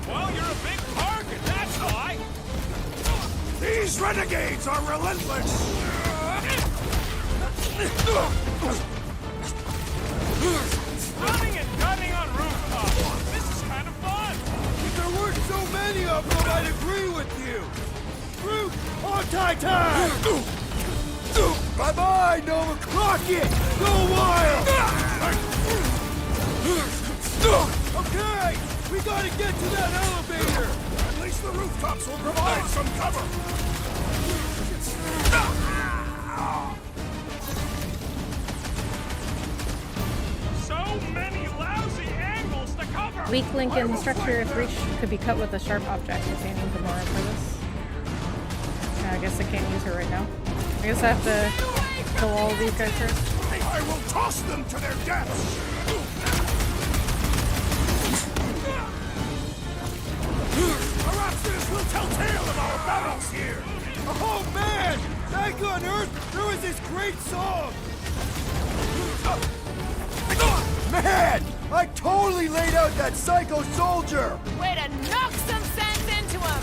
Well, you're a big target, that's why! These renegades are relentless! Running and gunning on rooftops! This is kind of fun! If there weren't so many of them, I'd agree with you! Groot, on Titan! Bye-bye, Nova Rocket! Go wild! Okay, we gotta get to that elevator! At least the rooftops will provide some cover! So many lousy angles to cover! Weak link in the structure if reach could be cut with a sharp object. Okay, I need Gamora for this. I guess I can't use her right now. I guess I have to kill all of these guys first. I will toss them to their deaths! Perhaps this will tell tale of our battles here! Oh man! Back on Earth, there was this great song! Man! I totally laid out that psycho soldier! Way to knock some sense into him!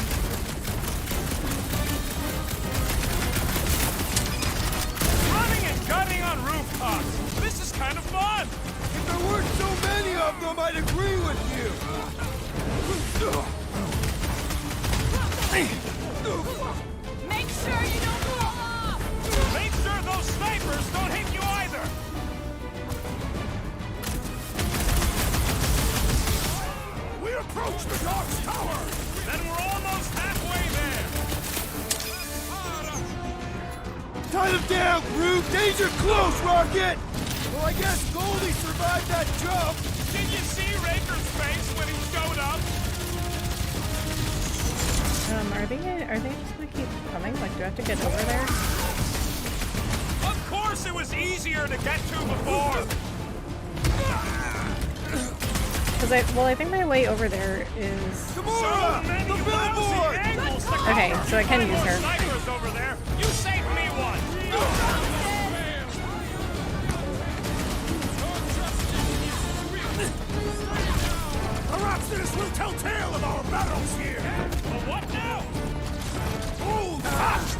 Running and gunning on rooftops! I'd agree with you! Make sure you don't fall off! Make sure those snipers don't hit you either! We approach the dog's tower! Then we're almost halfway there! Tie them down, Groot! Danger close, Rocket! Well, I guess Goldie survived that jump! Did you see Raker's face when he showed up? Are they just gonna keep coming? Like, do I have to get over there? Of course it was easier to get to before! Because I think my way over there is... Gamora! The billboard! Okay, so I can use her. Snipers over there! You saved me one! Aropsis will tell tale of our battles here! But what now? Hold fast!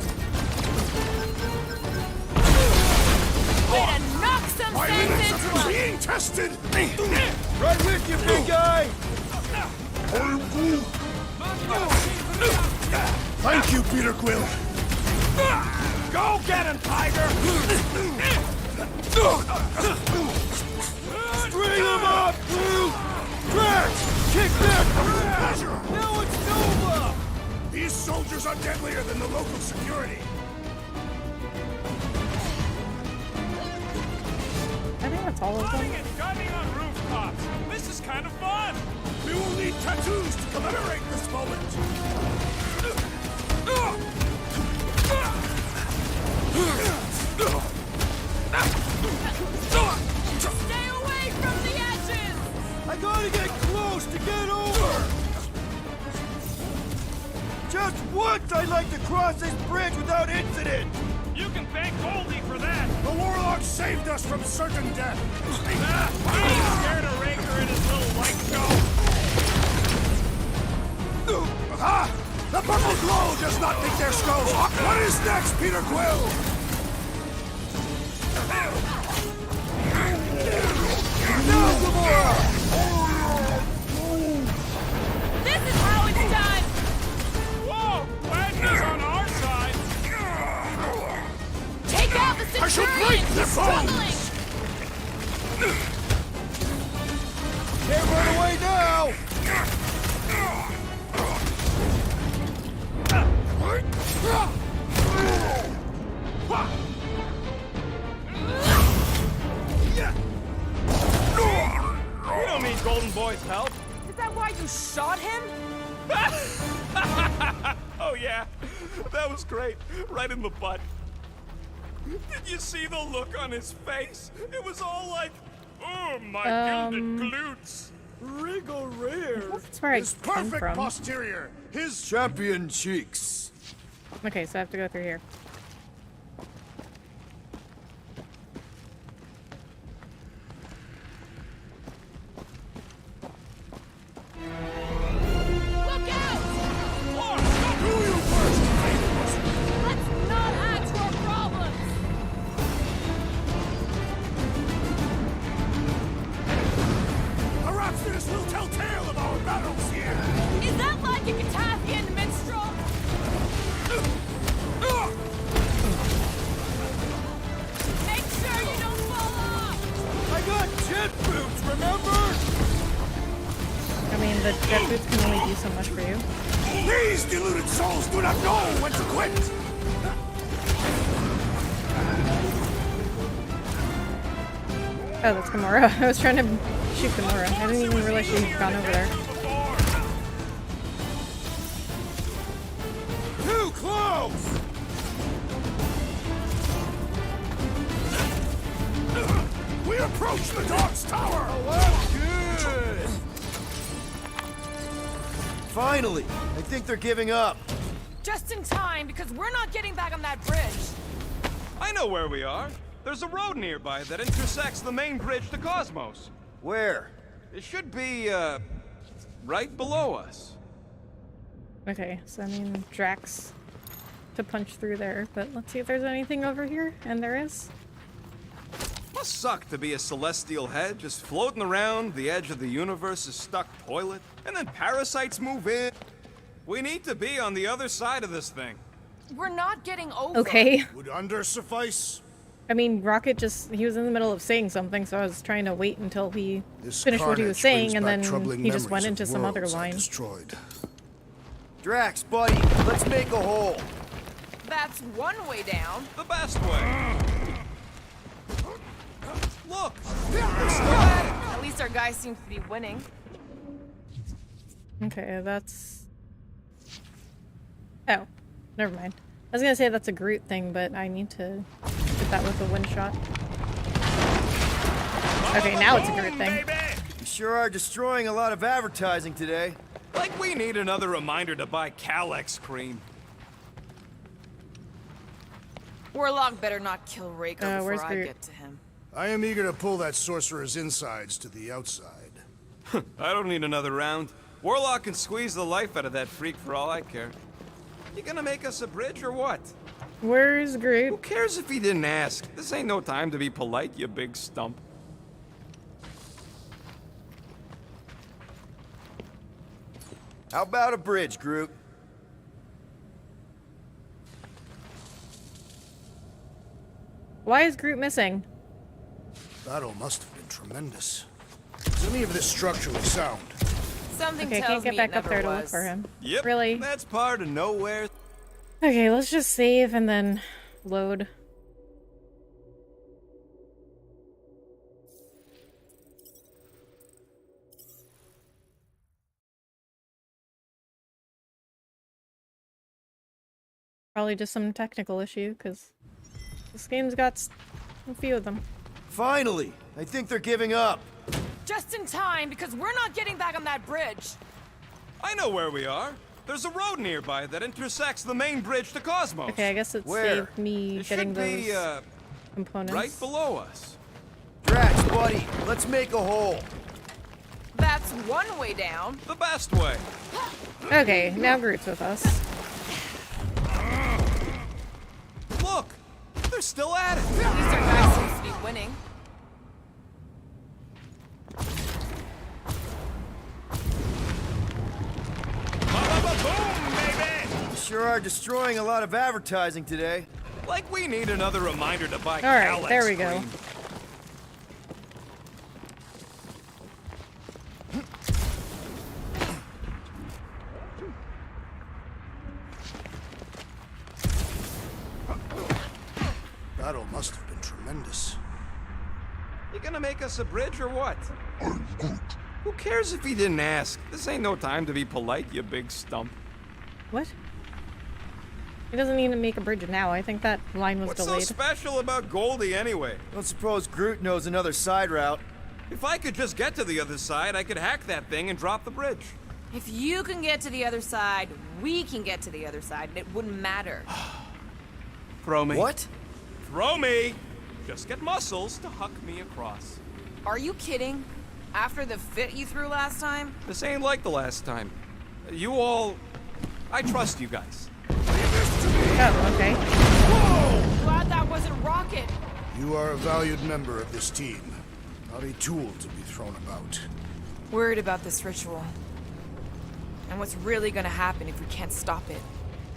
Way to knock some My sense limits into are us! being tested! Right with you, big guy! Thank you, Peter Quill! Go get him, Tiger! String him up, Groot! Drax! Kick that! Now it's Nova! These soldiers are deadlier than the local security. I think that's all of Running them. and gunning on rooftops! This is kind of fun! We will need tattoos to commemorate this moment. Stay away from the edges! I gotta get close to get over! Just once I'd like to cross this bridge without incident! You can thank Goldie for that! The Warlock saved us from certain death! I ain't scared of Raker and his little light show! Ah! The purple glow does not think their skulls! What is next, Peter Quill? Now, Gamora! This is how it's done! Whoa! Wagner's on our side! Take out the I shall Centurion! break their He's struggling! Can't run away now! We don't need Golden Boy's help! Is that why you shot him? Oh yeah, that was great. Right in the butt. Did you see the look on his face? It was all like, oh, my gilded glutes. Wriggle rear. That's where I His came perfect from. posterior. His champion cheeks. Okay, so I have to go through here. Look out! Do you first, Thanos? Let's not add to our problems! Aropsis will tell tale of our battles here. Is that like a Cataphian minstrel? Make sure you don't fall off! I got jet boots, remember? I mean, the jet boots can only do so much for you. These deluded souls do not know when to quit. Oh, that's Gamora. I was trying to shoot Gamora. I didn't even realize she'd gone over there. Too close! We approach the dog's tower! Oh, that's good! Finally! I think they're giving up. Just in time, because we're not getting back on that bridge. I know where we are. There's a road nearby that intersects the main bridge to Cosmos. Where? It should be, right below us. Okay, so I mean, Drax to punch through there, but let's see if there's anything over here. And there is. Must suck to be a celestial head, just floating around the edge of the universe's stuck toilet, and then parasites move in. We need to be on the other side of this thing. We're not getting over. Okay. Would under suffice? I mean, Rocket he was in the middle of saying something, so I was trying to wait until he This finished what he was carnage saying, brings and back then troubling he just went memories into of some other worlds I line. destroyed. Drax, buddy, let's make a hole. That's one way down. The best way. Look! They're still at it! At least our guy seems to be winning. Okay, that's... Oh, never mind. I was gonna say that's a Groot thing, but I need to get that with a wind shot. Okay, now it's a Groot thing. You sure are destroying a lot of advertising today. Like we need another reminder to buy Calyx cream. Warlock better not kill Raker where's before I Groot? get to him. I am eager to pull that sorcerer's insides to the outside. I don't need another round. Warlock can squeeze the life out of that freak for all I care. You gonna make us a bridge or what? Where's Who Groot? cares if he didn't ask? This ain't no time to be polite, you big stump. How about a bridge, Groot? Why is Groot missing? Battle must have been tremendous. Is any of this structurally sound? Something Okay, I tells can't get me back it up there never to look was. for him. Yep. Really? That's part of nowhere. Okay, let's just save and then load. Probably just some technical issue, because this game's got a few of them. Finally! I think they're giving up. Just in time, because we're not getting back on that bridge. I know where we are. There's a road nearby that intersects the main bridge to Cosmos. Okay, I guess it Where? saved me It getting should those be, components. right below us. Drax, buddy, let's make a hole. That's one way down. The best way. Okay, now Groot's with us. Look! They're still at it! At least our guy seems to be winning. Boom, baby! You sure are destroying a lot of advertising today. Like we need another reminder to buy All right, Calyx there we go. cream. Battle must have been tremendous. You gonna make us a bridge or what? I'm Groot. Who cares if he didn't ask? This ain't no time to be polite, you big stump. What? He doesn't need to make a bridge now. I think that line was What's delayed. so special about Goldie anyway? Don't suppose Groot knows another side route. If I could just get to the other side, I could hack that thing and drop the bridge. If you can get to the other side, we can get to the other side, and it wouldn't matter. Throw me. What? Throw me! Just get muscles to huck me across. Are you kidding? After the fit you threw last time? This ain't like the last time. You all... I trust you guys. Oh, okay. Glad that wasn't Rocket. You are a valued member of this team. Not a tool to be thrown about. Worried about this ritual. And what's really gonna happen if we can't stop it.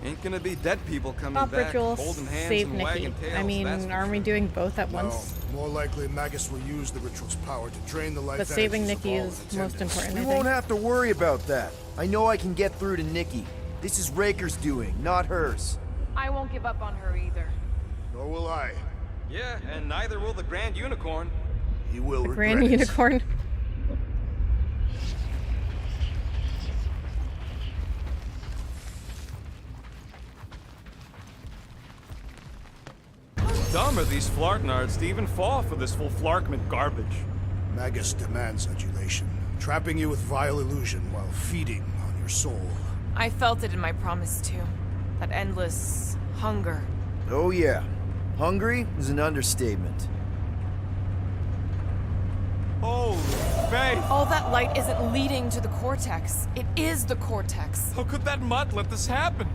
Ain't gonna be dead people coming Pop back, ritual, holding hands save and Nikki. wagging tails. I mean, that's for aren't we sure. doing both at No, once? more likely Magus will use the ritual's power to drain the life But saving energies of Nikki all is in most attendance. important, We I won't think. have to worry about that. I know I can get through to Nikki. This is Raker's doing, not hers. I won't give up on her either. Nor will I. Yeah, and neither will the Grand Unicorn. He will regret Grand it. Unicorn. Dumb are these Flarknards to even fall for this full Flarkment garbage. Magus demands adulation, trapping you with vile illusion while feeding on your soul. I felt it in my promise too. That endless hunger. Oh yeah. Hungry is an understatement. Holy faith! All that light isn't leading to the cortex. It is the cortex. How could that mutt let this happen?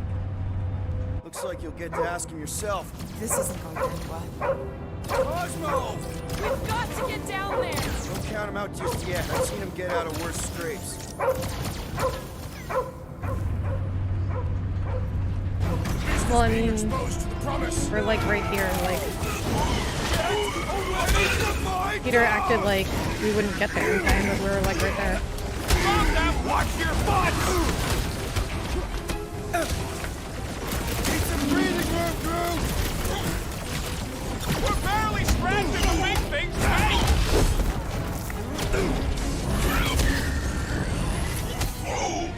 Looks like you'll get to ask him yourself. This isn't going to end well. Cosmo! We've got to get down there! Don't count him out just yet. I've seen him get out of worse scrapes. Well, I mean, Exposed to the promise. we're like right here, like Peter acted like we wouldn't get there in time, but we were like right there. Calm down, watch your butt! Need some breathing room, Drew! We're barely scratching the big thing's face!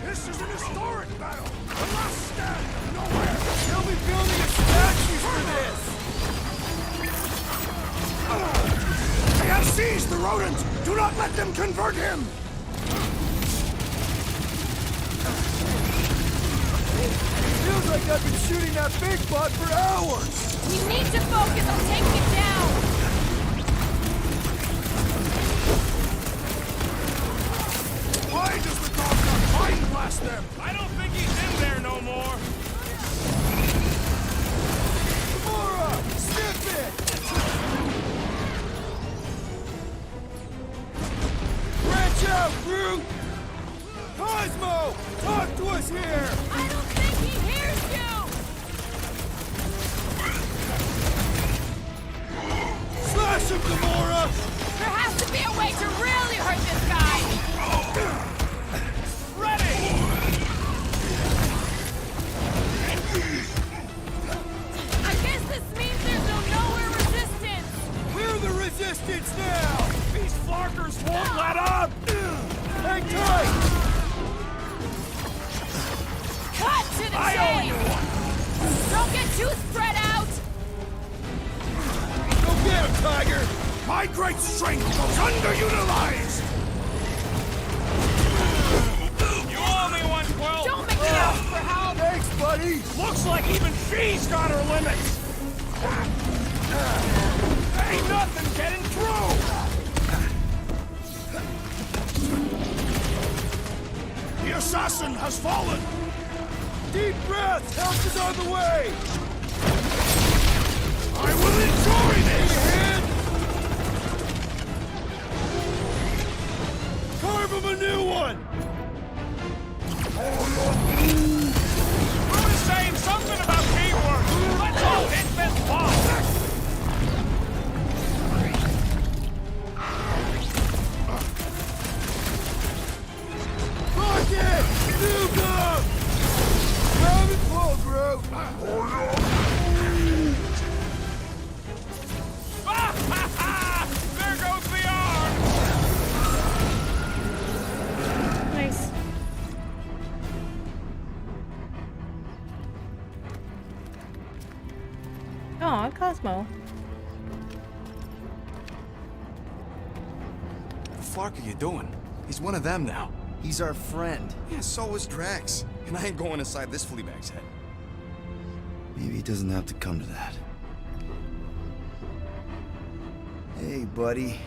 This is an historic battle! The last stand of nowhere! They'll be building a statue for this! They have seized the rodent! Do not let them convert him! Feels like I've been shooting that big bot for hours! You need to focus on taking it down! Why does the dog not mind blast them? I don't think he's in there no more. Gamora! Snip it! Branch out, Groot! Cosmo! Talk to us here! I don't think he hears you! Slash him, Gamora! There has to be a way to really hurt this guy! Ready! I guess this means there's no nowhere resistance! We're the resistance now! These flarkers won't let up! Hang tight! Cut to the I owe you chase! one! Don't get too spread out! Go get him, Tiger! My great strength goes underutilized! You owe me one, Quill! Don't make me ask for help! Thanks, buddy! Looks like even she's got her limits! Ain't nothing getting through! The assassin has fallen! Deep breath! Help is on the way! I will enjoy this! Carve him a new one! Bruce is saying something about teamwork! Let's all hit this ball! Rocket! Nuka! Grab and pull, Groot! Ah, ha, ha! There goes the arm! Nice. Aw, Cosmo. What the fuck are you doing? He's one of them now. He's our friend. Yeah, so is Drax. And I ain't going inside this flea bag's head. Maybe it doesn't have to come to that. Hey, buddy.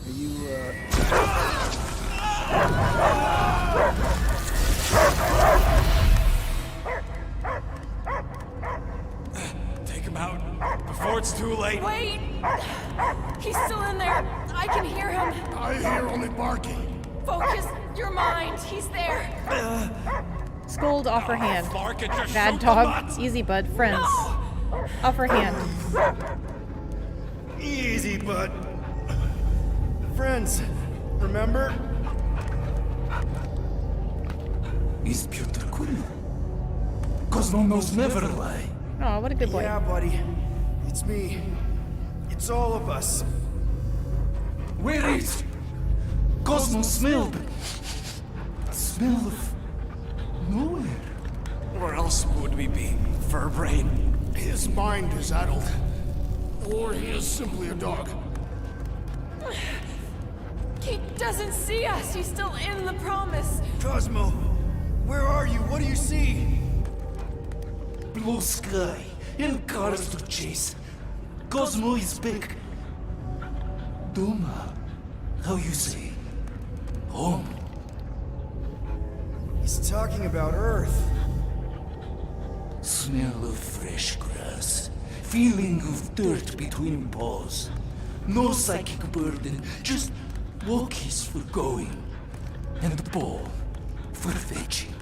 Are you, Take him out before it's too late. Wait! He's still in there! I can hear him! I hear only barking. Focus your mind! He's there! Scold, offer hand. Flark it, just Bad shoot the dog. nuts. Easy, bud. Friends. Offer hand. Easy, bud. Friends, remember? Is Peter Quill? Cosmo knows never lie. Oh, what a good boy. Yeah, buddy. It's me. It's all of us. Where is Cosmo smelled? Smell of nowhere. Where else would we be? Furbrain. His mind is addled. Or he is simply a dog. He doesn't see us! He's still in the promise! Cosmo, where are you? What do you see? Blue sky and cars to chase. Cosmo is back. Doma, how you say? Home. He's talking about Earth. Smell of fresh grass, feeling of dirt between paws. No psychic burden, just walkies for going, and the ball for fetching.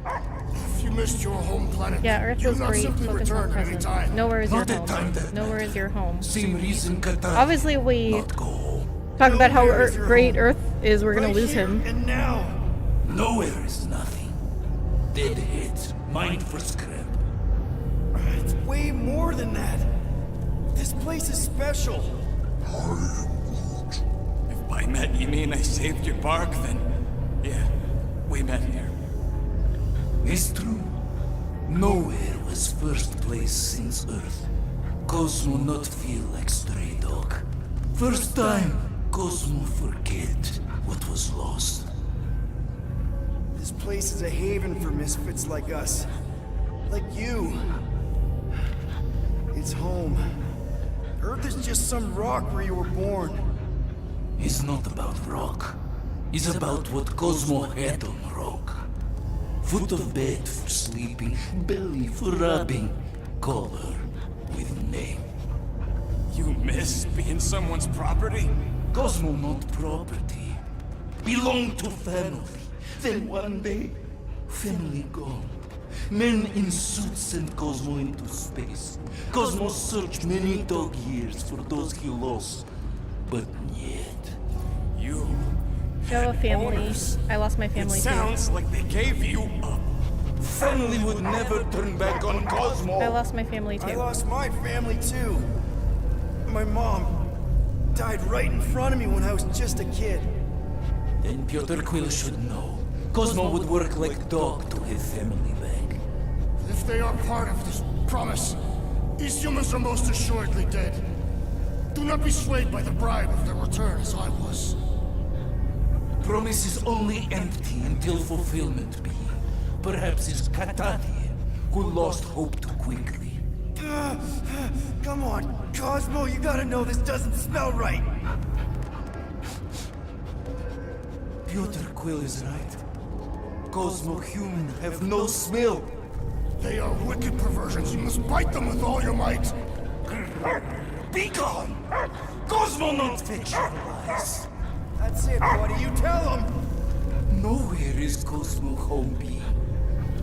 If you missed your home planet, Yeah, Earth you was not great. simply Focus on return at any present. time. Nowhere is your Not at time home. that Nowhere is your home. Same reason Qatar Obviously, we not go home. talk about how Nowhere is your great home. Earth is. We're gonna Right lose here him. And now. Nowhere is nothing. Dead heads, mind for scrap. It's way more than that. This place is special. If by met you mean I saved your bark, then yeah, we met here. It's true. Nowhere was first place since Earth. Cosmo not feel like stray dog. First time, Cosmo forget what was lost. This place is a haven for misfits like us. Like you. It's home. Earth is just some rock where you were born. It's not about rock. It's about what Cosmo had on rock. Foot of bed for sleeping, belly for rubbing, color with name. You miss being someone's property? Cosmo not property. Belong to family. Then one day, family gone. Men in suits sent Cosmo into space. Cosmo searched many dog years for those he lost. But yet... You... You have a family. Owners. I lost my family It too. sounds like they gave you up. Family would never turn back on Cosmo. I lost my family I too. lost my family too. My mom died right in front of me when I was just a kid. Then Piotr Quill should know. Cosmo would work like dog to have family back. If they are part of this promise, these humans are most assuredly dead. Do not be swayed by the bribe of their return as I was. Promise is only empty until fulfillment be. Perhaps it's Katatian who lost hope too quickly. Come on, Cosmo, you gotta know this doesn't smell right. Piotr Quill is right. Cosmo human have no smell. They are wicked perversions. You must bite them with all your might. Be gone! Cosmo not fetch your lies. That's it, buddy. You tell him. Nowhere is Cosmo home be.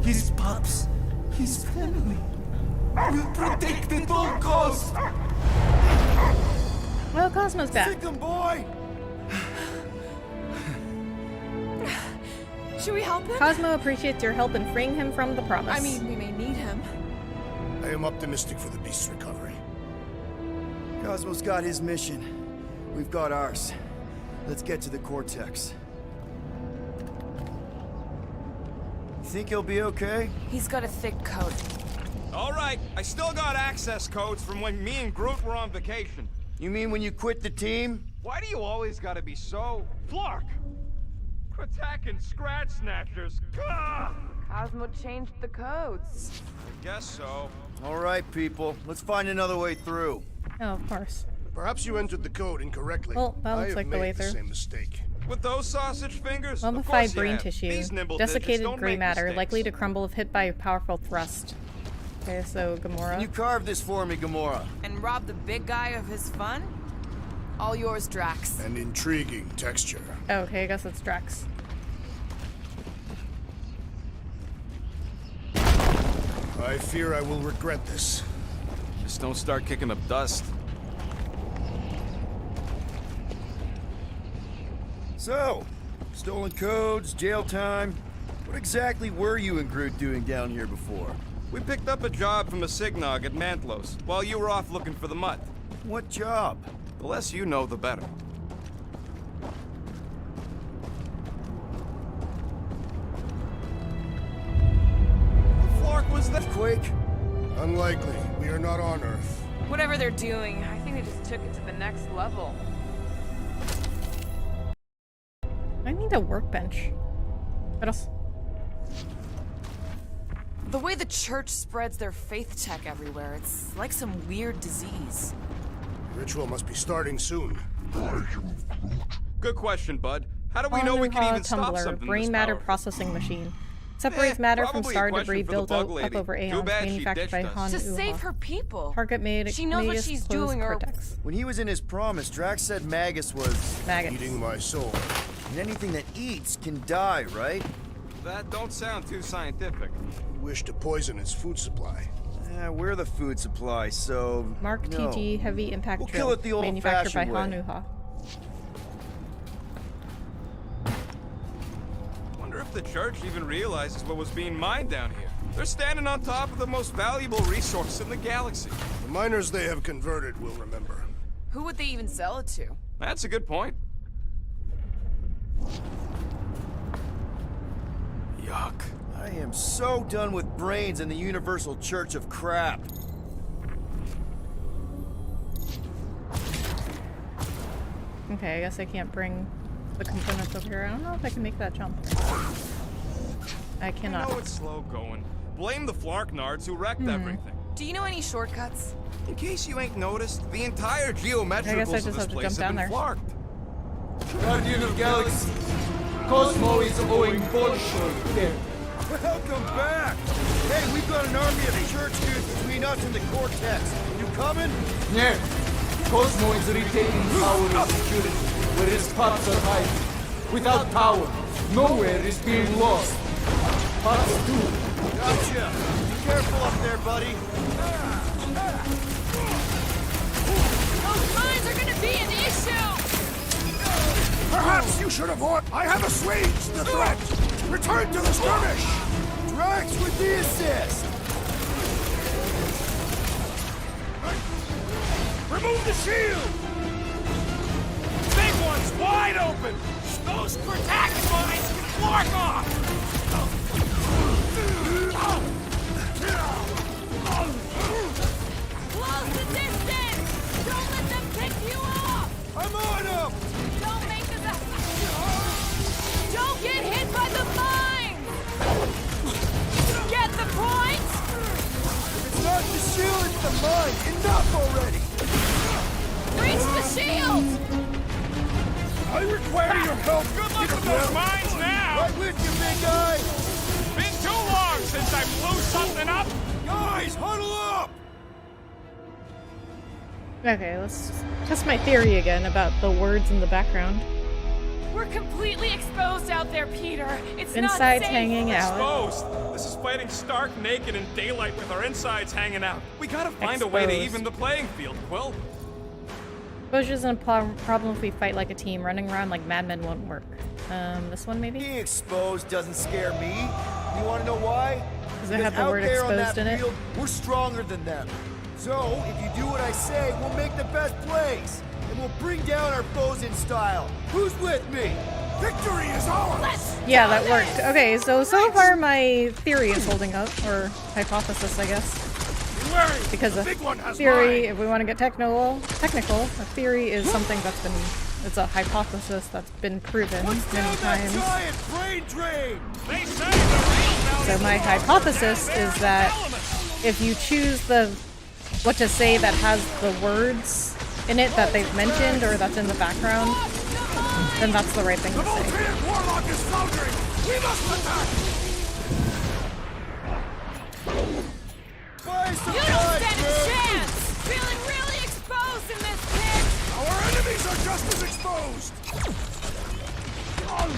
His pups, his family, will protect at all costs. Well, Cosmo's back. Sick 'em, boy. Should we help him? Cosmo appreciates your help in freeing him from the promise. I mean, we may need him. I am optimistic for the beast's recovery. Cosmo's got his mission. We've got ours. Let's get to the Cortex. You think he'll be okay? He's got a thick coat. All right, I still got access codes from when me and Groot were on vacation. You mean when you quit the team? Why do you always gotta be so... Flark! Attacking Scratch Snatchers. Gah! Cosmo changed the codes. I guess so. All right, people. Let's find another way through. Oh, of course. Perhaps you entered the code incorrectly. Well, that looks I have like the made way the through. same mistake. With those sausage fingers? Of Mummified course you brain have. tissue. These nimble digits Desiccated don't gray make matter, mistakes. likely to crumble if hit by a powerful thrust. Okay, so Gamora. You carved this for me, Gamora. And rob the big guy of his fun? All yours, Drax. An intriguing texture. Oh, okay, I guess it's Drax. I fear I will regret this. Just don't start kicking up dust. So, stolen codes, jail time. What exactly were you and Groot doing down here before? We picked up a job from a Signog at Mantlos, while you were off looking for the mutt. What job? The less you know, the better. Flark was that Quake? Unlikely. We are not on Earth. Whatever they're doing, I think they just took it to the next level. I need a workbench. What else? The way the church spreads their faith tech everywhere, it's like some weird disease. Ritual must be starting soon. Good question, bud. How do we know we can even stop Tumbler, something brain this matter powerful? processing machine. Separates matter from probably a star question debris for the built bug up lady. over Too aeons, bad she manufactured by ditched us. Han To Uha. save her people. Target made She knows what Magus she's closed doing, or cortex. When he was in his promise, Drax said Magus was Maggots. Eating my soul. and anything that eats can die, right? That don't sound too scientific. You wish to poison its food supply. We're the food supply, so Mark no. TG Heavy Impact We'll Drill, kill it the manufactured by old-fashioned Han way. Uha. Wonder if the church even realizes what was being mined down here. They're standing on top of the most valuable resource in the galaxy. The miners they have converted will remember. Who would they even sell it to? That's a good point. Yuck. I am so done with brains and the Universal Church of Crap. Okay, I guess I can't bring the components over here. I don't know if I can make that jump. I I cannot. know it's slow going. Blame the Flarknards who wrecked everything. Do you know any shortcuts? In case you ain't noticed, the entire geometricals I guess I of just this have to place jump down have been there. flarked. Guardian of Galaxy, Cosmo is owing Bolshoi debt. Welcome back! Hey, we've got an army of church dudes between us and the Cortex. You coming? Yeah, Cosmo is retaining power and security where his pups are hiding. Without power, nowhere is being lost. Pups too. Gotcha! Be careful up there, buddy. Those mines are gonna be an issue! Perhaps you should avoid. I have assuaged the threat. Return to the skirmish. Drax with the assist! Remove the shield. Big one's wide open! Those protect mines can flark off! Close the distance! Don't let them pick you off! I'm on him! Don't make this a... Don't get hit by the mine! Get the point? It's not the shield, it's the mine! Enough already! Reach the shield! I require your help. Good luck with those mines now! Right with you, big guy! Been too long since I blew something up! Guys, huddle up. Okay, let's test my theory again about the words in the background. We're completely exposed out there, Peter. It's Insides not safe. hanging out. Exposed! This is fighting stark naked in daylight with our insides hanging out. We gotta find a way to Exposed. even the playing field, Quill. Exposure isn't a problem if we fight like a team. Running around like madmen won't work. This one maybe? Being exposed doesn't scare me. You want to know why? Does it have the out word there on exposed that in it? field, we're stronger than them. So, if you do what I say, we'll make the best plays. And we'll bring down our foes in style. Who's with me? Victory is ours. Yeah, that worked. Okay, so far my theory is holding up, or hypothesis, I guess. Because a big one has theory, mine. if we want to get technical, a theory is something that's been, it's a hypothesis that's been proven What's many down that times. giant brain drain? They say the real value So my of the hypothesis down is there that the elements. if you choose what to say that has the words in it that they've mentioned or that's in the background, then that's the right thing The to say. Voltaic Warlock is foundering. We must attack. Buy some You don't time, stand a bro. chance! Feeling really exposed in this pit! Our enemies are just as exposed. Come,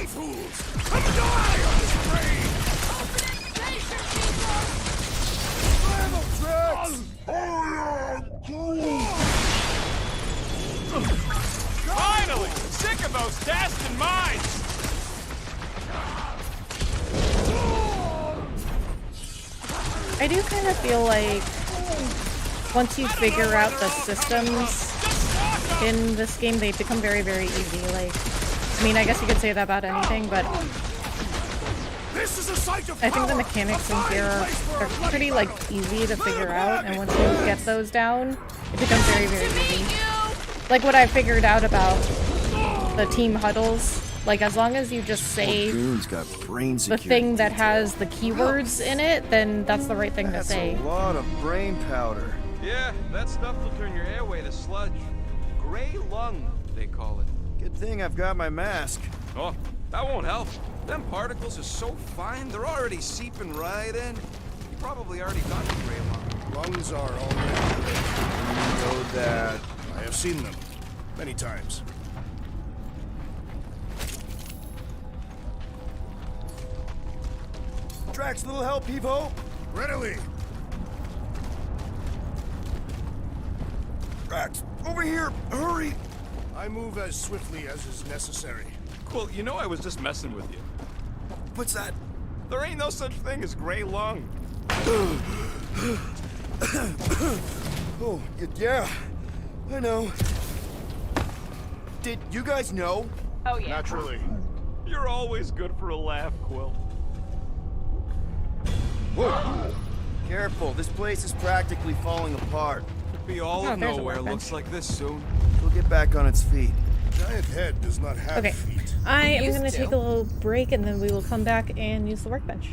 fools! Come die on this train! Level Drax! Finally! Sick of those Dastan mines! I do kind of feel like once you figure out the systems in this game, they become very, very easy. Like, I mean, I guess you could say that about anything, but This is a sight of I think the power. mechanics A in fine here place for are a bloody pretty, like, battle. easy to figure Move out, back. and once you get those down, it becomes very, very To meet easy. you! Like what I figured out about the team huddles, like as long as you just say Goon's got brain the security thing that detail. has the keywords in it, then that's the right thing to That's say. a lot of brain powder. Yeah, that stuff will turn your airway to sludge. Gray lung, they call it. Good thing I've got my mask. Oh, that won't help. Them particles are so fine, they're already seeping right in. You probably already got the gray lung. Lungs are already. You know that. I have seen them many times. Drax, little help, Heave-Ho? Readily. Drax, over here, hurry! I move as swiftly as is necessary. Cool, you know I was just messing with you. What's that? There ain't no such thing as gray lung. Oh, yeah, I know. Did you guys know? Oh, yeah. Naturally. You're always good for a laugh, Quill. Whoa! Careful, this place is practically falling apart. Could be all Oh, of there's a nowhere workbench. looks like this soon. We'll get back on its feet. Giant head does not have Okay, feet. I am Used going to to. take a little break and then we will come back and use the workbench.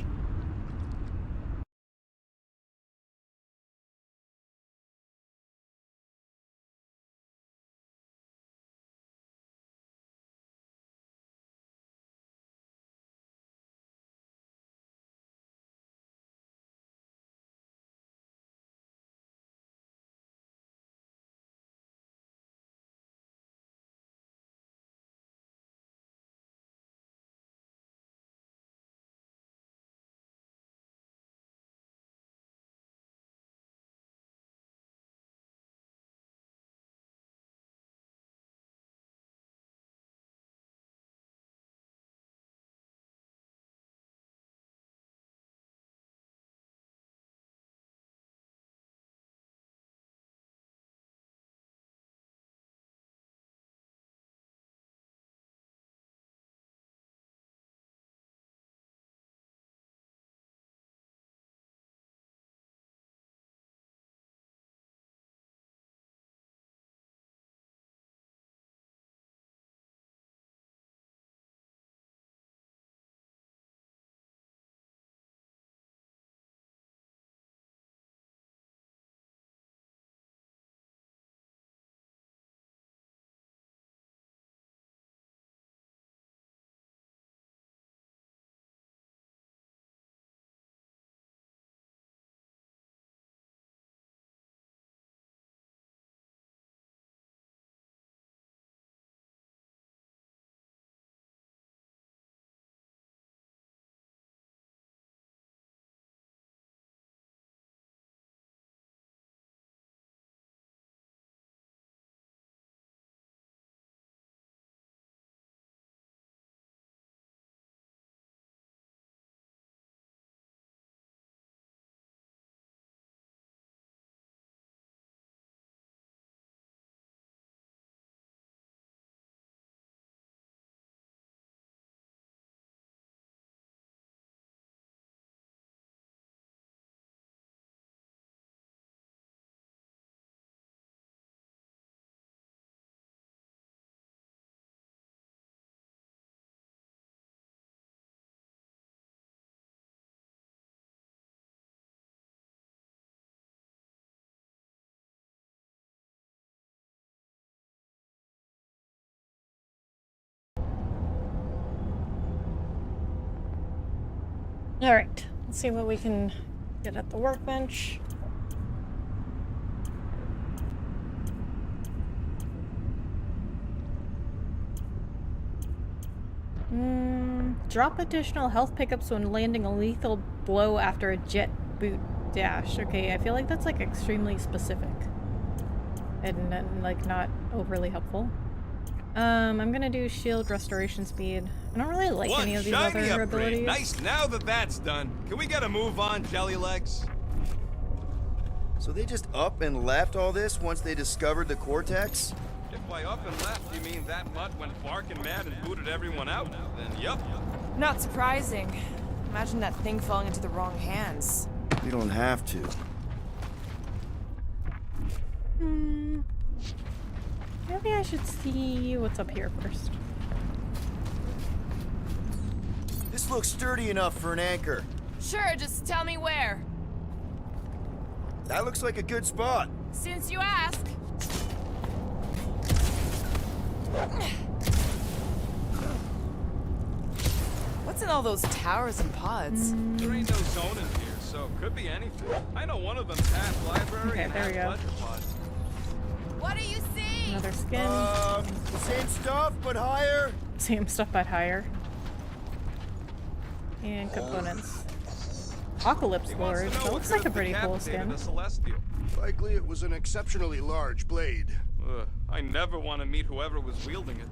Alright, let's see what we can get at the workbench. Drop additional health pickups when landing a lethal blow after a jet boot dash. Okay, I feel like that's like extremely specific. And like not overly helpful. I'm gonna do shield restoration speed. I don't really like any of these other upgrade. abilities. Nice, now that that's done. Can we get a move on, Jelly Legs? So they just up and left all this once they discovered the Cortex? If by up and left you mean that mutt went barking mad and booted everyone out, then yup. Not surprising. Imagine that thing falling into the wrong hands. We don't have to. Maybe I should see what's up here first. This looks sturdy enough for an anchor. Sure, just tell me where. That looks like a good spot. Since you ask. What's in all those towers and pods? There ain't no zoning here, so it could be anything. I know one of them's half library Okay, and there half we go. pleasure pod. What do you see? Another skin. Same stuff, but higher. Same stuff but higher. And components. Apocalypse He wants to Lord. know That what looks could like a have pretty cool decapitated skin. a Celestial. Likely it was an exceptionally large blade. I never want to meet whoever was wielding it.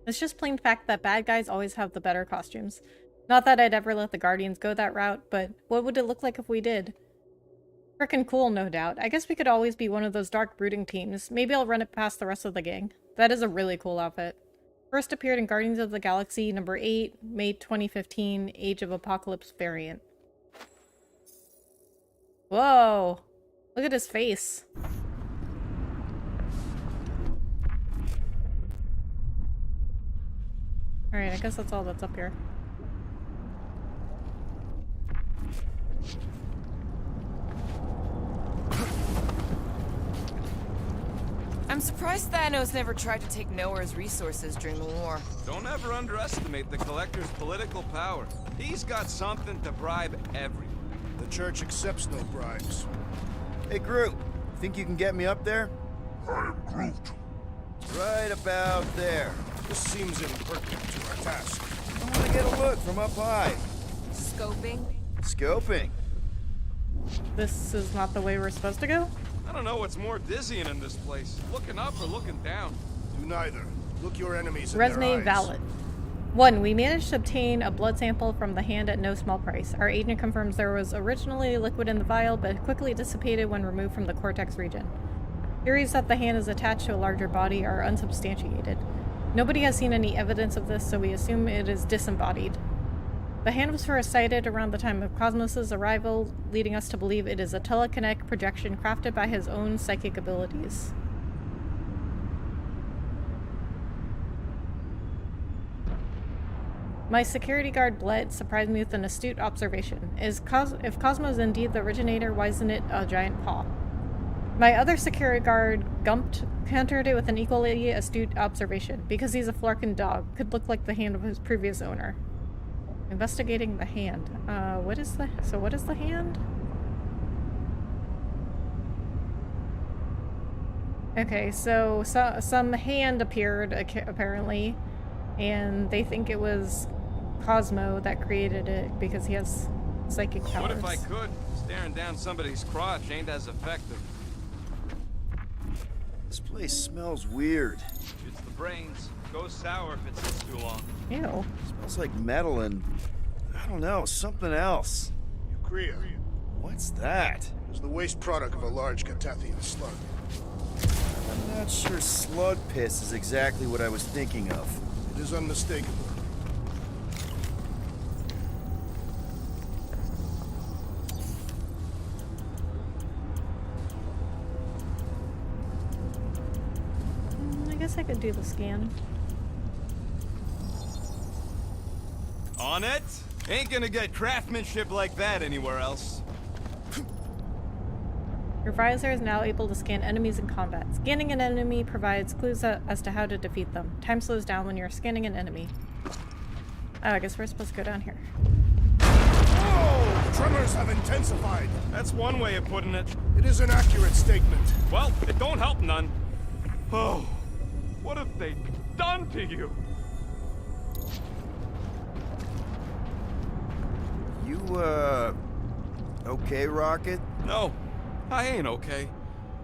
It's just plain fact that bad guys always have the better costumes. Not that I'd ever let the Guardians go that route, but what would it look like if we did? Frickin' cool, no doubt. I guess we could always be one of those dark brooding teams. Maybe I'll run it past the rest of the gang. That is a really cool outfit. First appeared in Guardians of the Galaxy number 8, May 2015, Age of Apocalypse variant. Whoa! Look at his face. Alright, I guess that's all that's up here. I'm surprised Thanos never tried to take Nowhere's resources during the war. Don't ever underestimate the Collector's political power. He's got something to bribe everyone. The church accepts no bribes. Hey, Groot. Think you can get me up there? I am Groot. Right about there. This seems impertinent to our task. I want to get a look from up high. Scoping? Scoping. This is not the way we're supposed to go? I don't know what's more dizzying in this place. Looking up or looking down. Do neither. Look your enemies in their Resume eyes. valid. 1. We managed to obtain a blood sample from the hand at no small price. Our agent confirms there was originally liquid in the vial, but quickly dissipated when removed from the cortex region. Theories that the hand is attached to a larger body are unsubstantiated. Nobody has seen any evidence of this, so we assume it is disembodied. The hand was first sighted around the time of Cosmos' arrival, leading us to believe it is a telekinetic projection crafted by his own psychic abilities. My security guard Bled surprised me with an astute observation. If Cosmo is indeed the originator, why isn't it a giant paw? My other security guard, Gumped, countered it with an equally astute observation. Because he's a Flarkin dog, could look like the hand of his previous owner. Investigating the hand. What is the hand? Okay, so some hand appeared, apparently, and they think it was Cosmo that created it because he has psychic powers. What if I could? Staring down somebody's crotch ain't as effective. This place smells weird. It's the brains. Goes sour if it sits too long. Ew. Smells like metal and, I don't know, something else. Urea. What's that? Is the waste product of a large Catathian slug. I'm not sure slug piss is exactly what I was thinking of. It is unmistakable. I guess I could do the scan. On it? Ain't gonna get craftsmanship like that anywhere else. Your visor is now able to scan enemies in combat. Scanning an enemy provides clues as to how to defeat them. Time slows down when you're scanning an enemy. Oh, I guess we're supposed to go down here. Oh! Tremors have intensified. That's one way of putting it. It is an accurate statement. Well, it don't help none. Oh, what have they done to you? You, okay, Rocket? No, I ain't okay.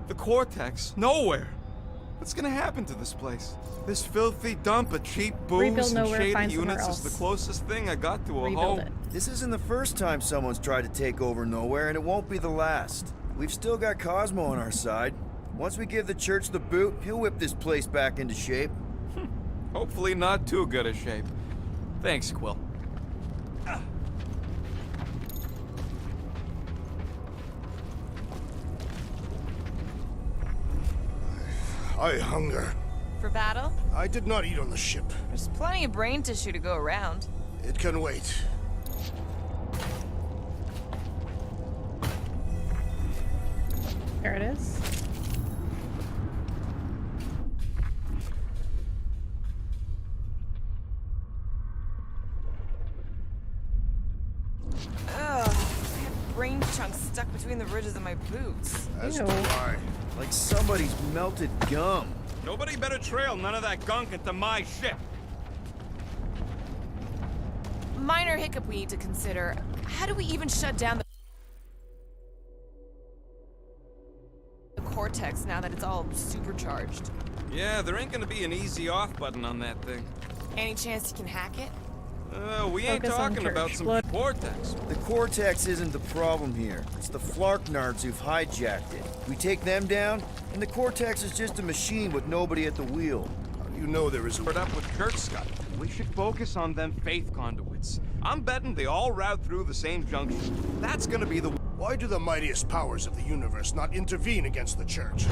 The Cortex, nowhere. What's gonna happen to this place? This filthy dump of cheap booze Rebuild and nowhere, shady find somewhere units is else. the closest thing I got to a Rebuild home. it. This isn't the first time someone's tried to take over Nowhere, and it won't be the last. We've still got Cosmo on our side. Once we give the church the boot, he'll whip this place back into shape. Hopefully not too good a shape. Thanks, Quill. I hunger. For battle? I did not eat on the ship. There's plenty of brain tissue to go around. It can wait. There it is. brain chunks stuck between the ridges of my boots. That's Ew. dry. Like somebody's melted gum. Nobody better trail none of that gunk into my ship. Minor hiccup we need to consider. How do we even shut down the cortex now that it's all supercharged? Yeah, there ain't gonna be an easy off button on that thing. Any chance you can hack it? We ain't Focus on talking about church. some Blood. vortex. The Cortex isn't the problem here. It's the Flarknards who've hijacked it. We take them down, and the Cortex is just a machine with nobody at the wheel. You know there is a... Put up with Kurt Scott. We should focus on them faith conduits. I'm betting they all route through the same junction. That's gonna be the... Why do the mightiest powers of the universe not intervene against the church? A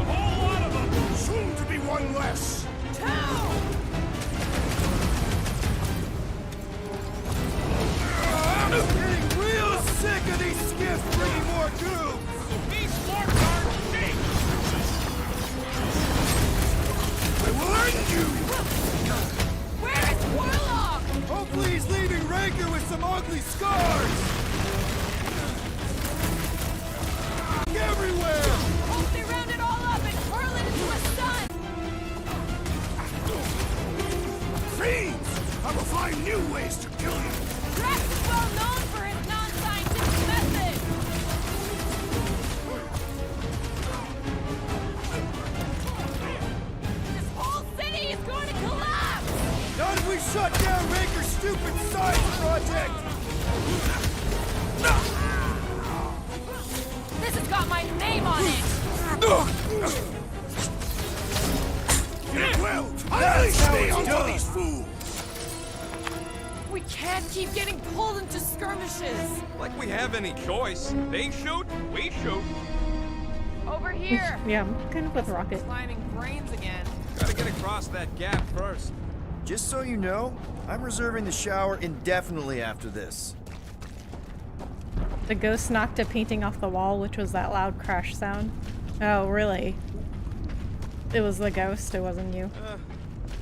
whole lot of them! Soon to be one less! I'm getting real sick of these skiffs bringing more goons! These forks aren't cheap! I will end you! Where is Warlock? Hopefully he's leaving Raker with some ugly scars! Everywhere! Hope they round it all up and hurl it into a sun! Fiends! I will find new ways to kill you! Drax is well known for his non-scientific method! This whole city is going to collapse! Not if we shut down Raker's stupid science project! This has got my name on it! It will! Unleash me onto these fools! We can't keep getting pulled into skirmishes. Like we have any choice. They shoot, we shoot. Over here. Yeah, I'm kind of with Rocket. Climbing brains again. Gotta get across that gap first. Just so you know, I'm reserving the shower indefinitely after this. The ghost knocked a painting off the wall, which was that loud crash sound. Oh, really? It was the ghost, it wasn't you.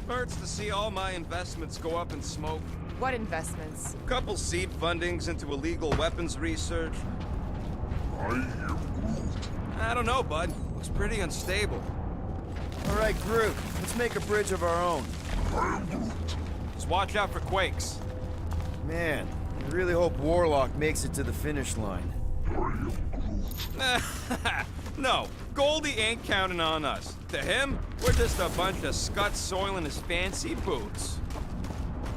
Hurts to see all my investments go up in smoke. What investments? Couple seed fundings into illegal weapons research. I don't know, bud. Looks pretty unstable. All right, Groot, let's make a bridge of our own. Just watch out for quakes. Man, I really hope Warlock makes it to the finish line. No, Goldie ain't counting on us. To him, we're just a bunch of scuts soiling his fancy boots.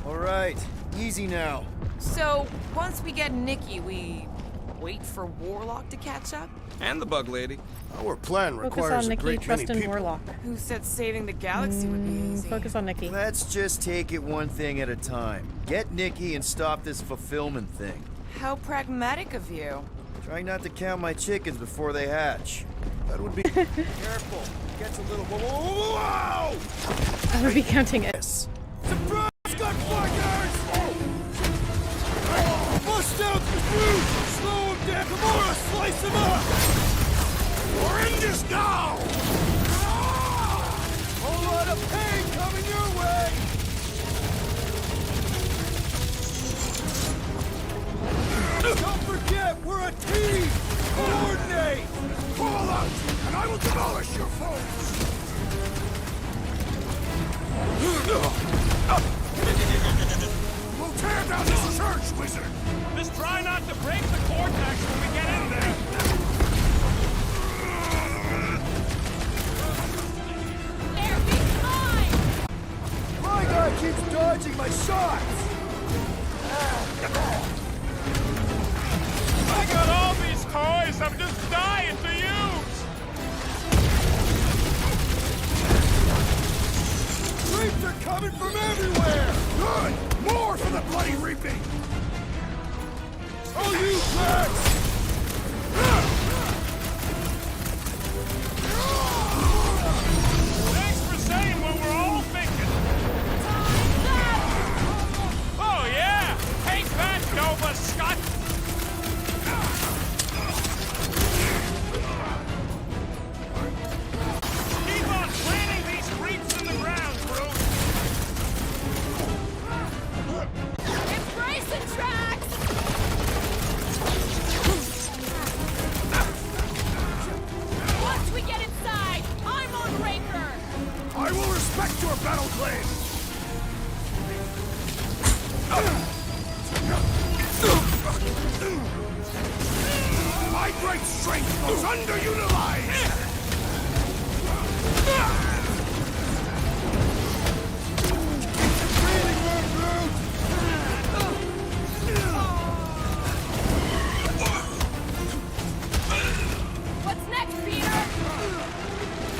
All right, easy now. So, once we get Nikki, we wait for Warlock to catch up? And the bug lady. Our plan Focus requires on a Nikki, great trust many in people. Warlock. Who said saving the galaxy would be easy? Focus on Nikki. Let's just take it one thing at a time. Get Nikki and stop this fulfillment thing. How pragmatic of you. Trying not to count my chickens before they hatch. That would be... Careful, it gets a little... Whoa! I would be counting it. Surprise, Gunfighters! Bust out the food! Slow him down! Gamora, slice him up! We're in this now! Whole lot of pain coming your way! Don't forget, we're a team! Coordinate! Fall out, and I will demolish your foes! We'll tear down this church, wizard! Just try not to break the cortex when we get in there! There, be mine! My guy keeps dodging my shots! I got all these toys I'm just dying to use! Creeps are coming from everywhere! Good! More for the bloody reaping! Oh, you Drax! Thanks for saying what we're all thinking! Oh yeah! Take that, Nova Scott! Keep on planting these creeps in the ground, Groot! It's Bryson Drax! strength goes underutilized! What's next, Peter?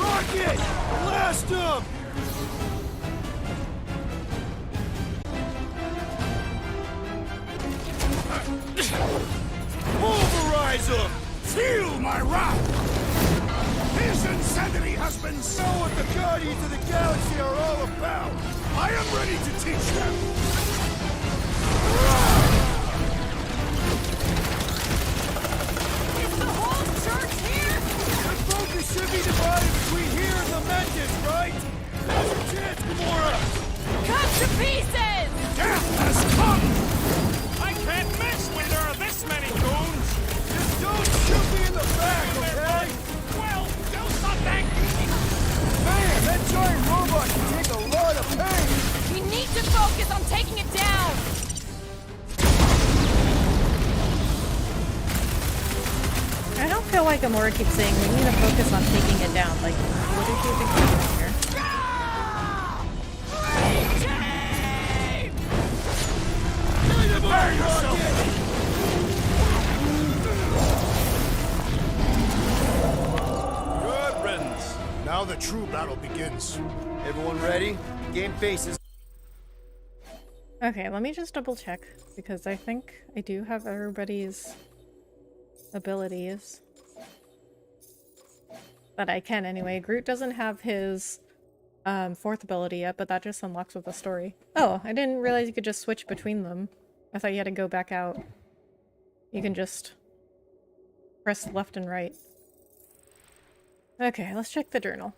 Rocket! Blast him! Pulverize him! Feel my wrath! His insanity has been so Know what the Guardians of the Galaxy are all about! I am ready to teach them! Is the whole church here? The focus should be divided between here and the Mentis, right? Now's your chance, Gamora! Cut to pieces! Death has come! I can't miss when there are this many goons! Just don't shoot me in the back, okay? Well, do something! Man, that giant robot can take a lot of pain! We need to focus on taking it down! I don't feel like Gamora keeps saying we need to focus on taking it down. Like, what is she even doing here? Prepare yourself! Good riddance. Now the true battle begins. Everyone ready? Game faces. Okay, let me just double check because I think I do have everybody's abilities. That I can anyway. Groot doesn't have his fourth ability yet, but that just unlocks with the story. Oh, I didn't realize you could just switch between them. I thought you had to go back out. You can just press left and right. Okay, let's check the journal.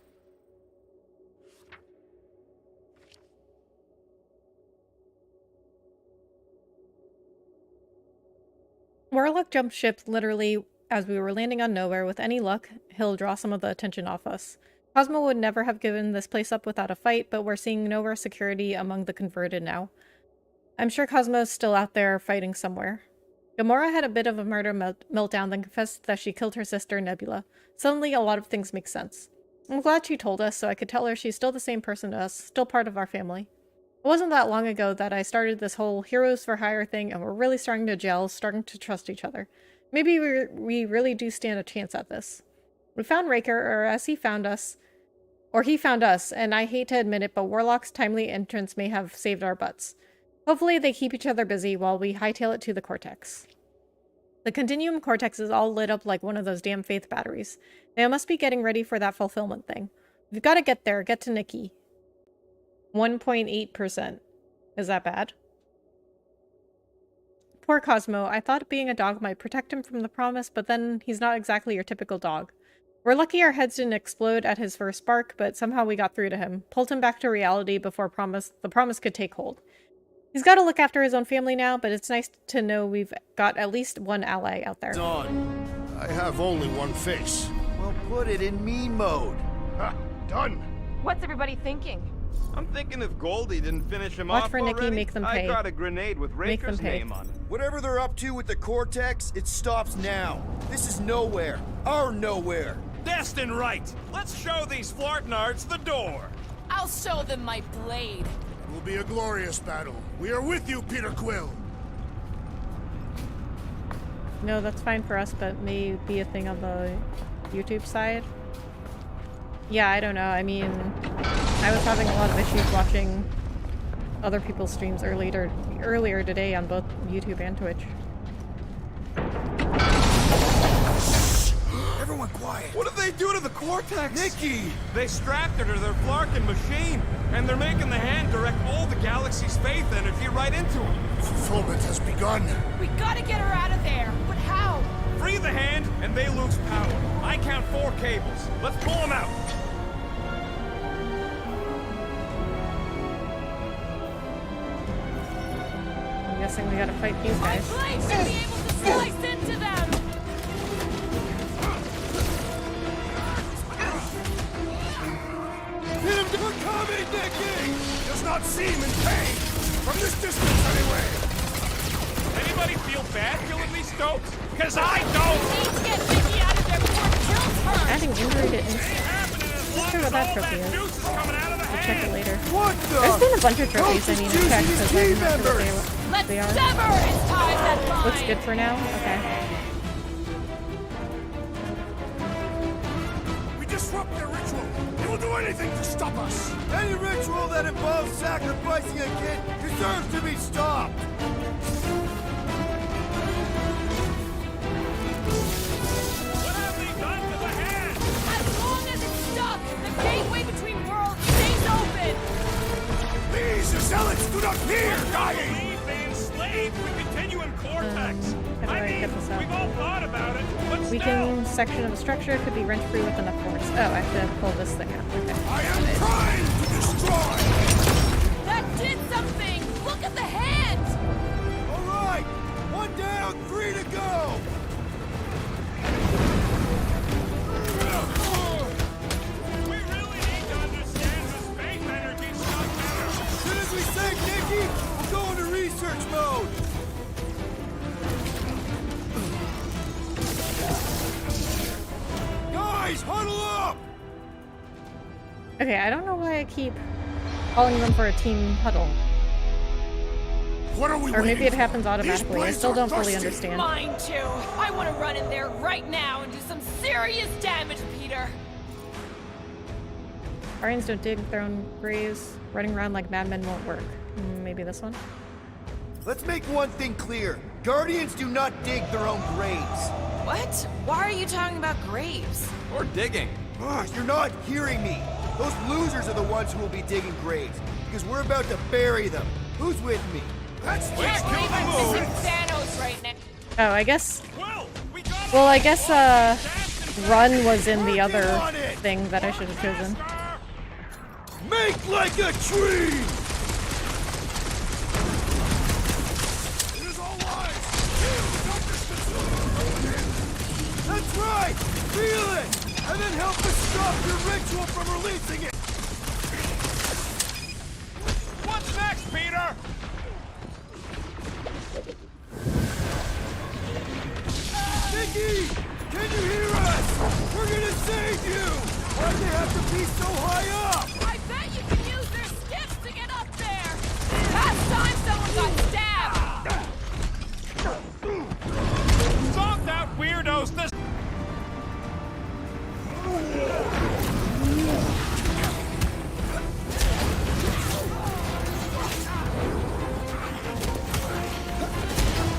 Warlock jumped ship literally as we were landing on nowhere. With any luck, he'll draw some of the attention off us. Cosmo would never have given this place up without a fight, but we're seeing nowhere security among the converted now. I'm sure Cosmo's still out there fighting somewhere. Gamora had a bit of a murder meltdown, then confessed that she killed her sister, Nebula. Suddenly, a lot of things make sense. I'm glad she told us, so I could tell her she's still the same person to us, still part of our family. It wasn't that long ago that I started this whole heroes for hire thing, and we're really starting to gel, starting to trust each other. Maybe we really do stand a chance at this. We found Raker, or as he found us, and I hate to admit it, but Warlock's timely entrance may have saved our butts. Hopefully they keep each other busy while we hightail it to the Cortex. The Continuum Cortex is all lit up like one of those damn faith batteries. They must be getting ready for that fulfillment thing. We've got to get there, get to Nikki. 1.8%. Is that bad? Poor Cosmo. I thought being a dog might protect him from the promise, but then he's not exactly your typical dog. We're lucky our heads didn't explode at his first bark, but somehow we got through to him, pulled him back to reality before the promise could take hold. He's got to look after his own family now, but it's nice to know we've got at least one ally out there. Done. I have only one face. Well, put it in me mode. Ha! Done! What's everybody thinking? I'm thinking if Goldie didn't finish him Watch off for Nikki, already, make them I pay. got a grenade with Make them Raker's pay. name on it. Whatever they're up to with the Cortex, it stops now. This is nowhere. Our nowhere. Destined right! Let's show these Flartnards the door! I'll show them my blade. It will be a glorious battle. We are with you, Peter Quill. No, that's fine for us, but may be a thing on the YouTube side. Yeah, I don't know. I mean, I was having a lot of issues watching other people's streams earlier today on both YouTube and Twitch. Everyone quiet. What did they do to the Cortex? Nikki! They strapped her to their Flarkin machine, and they're making the hand direct all the galaxy's faith energy right into him. Fulfillment has begun. We gotta get her out of there. But how? Free the hand, and they lose power. I count 4 cables. Let's pull them out. I'm guessing we gotta fight these My guys. blade should be able to slice into them. Hit him to coming, Nikki! Does not seem in pain. From this distance, anyway. Anybody feel bad killing these Stokes? Cause I don't! Please get Nikki out of Adding injury to instinct. Not sure what that trophy is. We'll check it later. There's been a bunch of trophies I need to check because I'm not sure what they are. Looks good for now? Okay. We disrupt their ritual. They will do anything to stop us. Any ritual that involves sacrificing a kid deserves to be stopped. As long as it's stuck, the gateway between worlds stays open! These zealots do not fear dying! They enslaved, we continue in Cortex. How do I get this up? We've all thought about it, but Weaken section of the structure could be wrenched free with enough force. Oh, I have to pull this thing out. Okay. I am trying to destroy! That did something! Look at the hand! All right, 1 down, 3 to go. we really need to understand the space energy stuff better. As soon as we save Nikki, we'll go into research mode. Guys, huddle up! Okay, I don't know why I keep calling them for a team huddle. What are we Or maybe waiting it happens for? automatically. I These still blades don't are fully thirsty. understand. Mine too! I want to run in there right now and do some serious damage, Peter! Guardians don't dig their own graves. Running around like madmen won't work. Maybe this one? Let's make one thing clear. Guardians do not dig their own graves. What? Why are you talking about graves? Or digging. You're not hearing me. Those losers are the ones who will be digging graves, because we're about to bury them. Who's with me? Let's Can't kill believe I'm them missing all! Thanos right now! Oh, I guess... We got Well, I guess, Run was in the other thing that I should have chosen. Make like a tree! It is all lies! Feel the darkness consume! That's right! Feel it! And then help us stop your ritual from releasing it! What's next, Peter? Nikki! Can you hear us? We're gonna save you! Why'd they have to be so high up? I bet you can use their skiffs to get up there! Last time someone got stabbed! Zonked out weirdos this...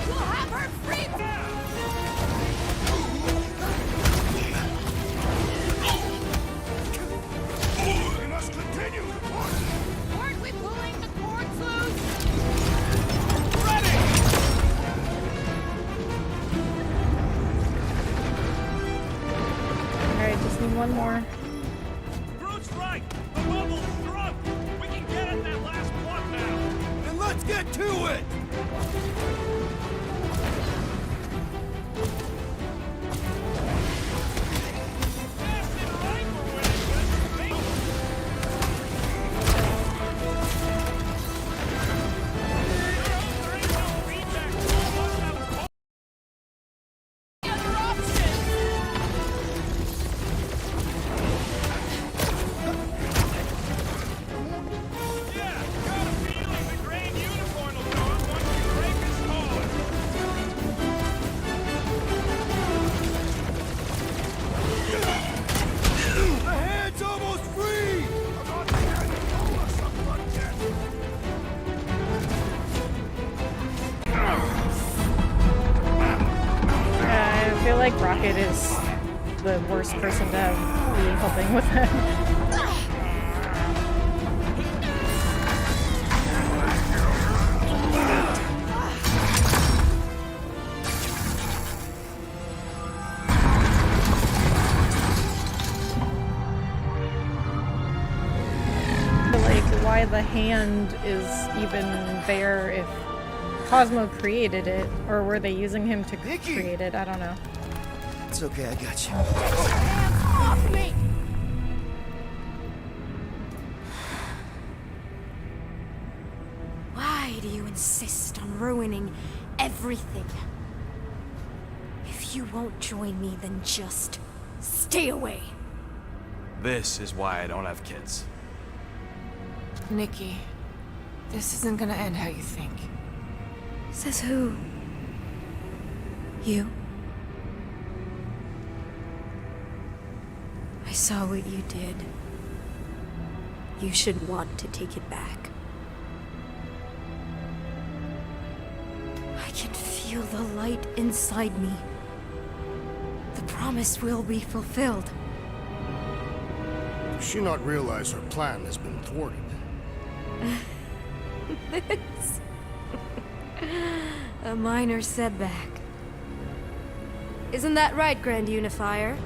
We'll have her free! We must continue the march! Weren't we pulling the cords loose? Alright, just need one more. Groot's right! The bubble's shrunk! We can get at that last plug now! Then let's get to it! The hand's almost free! I feel like Rocket is the worst person to be helping with that. Like, why the hand is even there if Cosmo created it, or were they using him to create it? I don't know. It's okay, I got you. Hands off me! Why do you insist on ruining everything? If If you won't join me, then just stay away. This is why I don't have kids. Nikki, this isn't gonna end how you think. Says who? You? I saw what you did. You should want to take it back. I can feel the light inside me. The promise will be fulfilled. Does she not realize her plan has been thwarted? This... a minor setback. Isn't that right, Grand Unifier?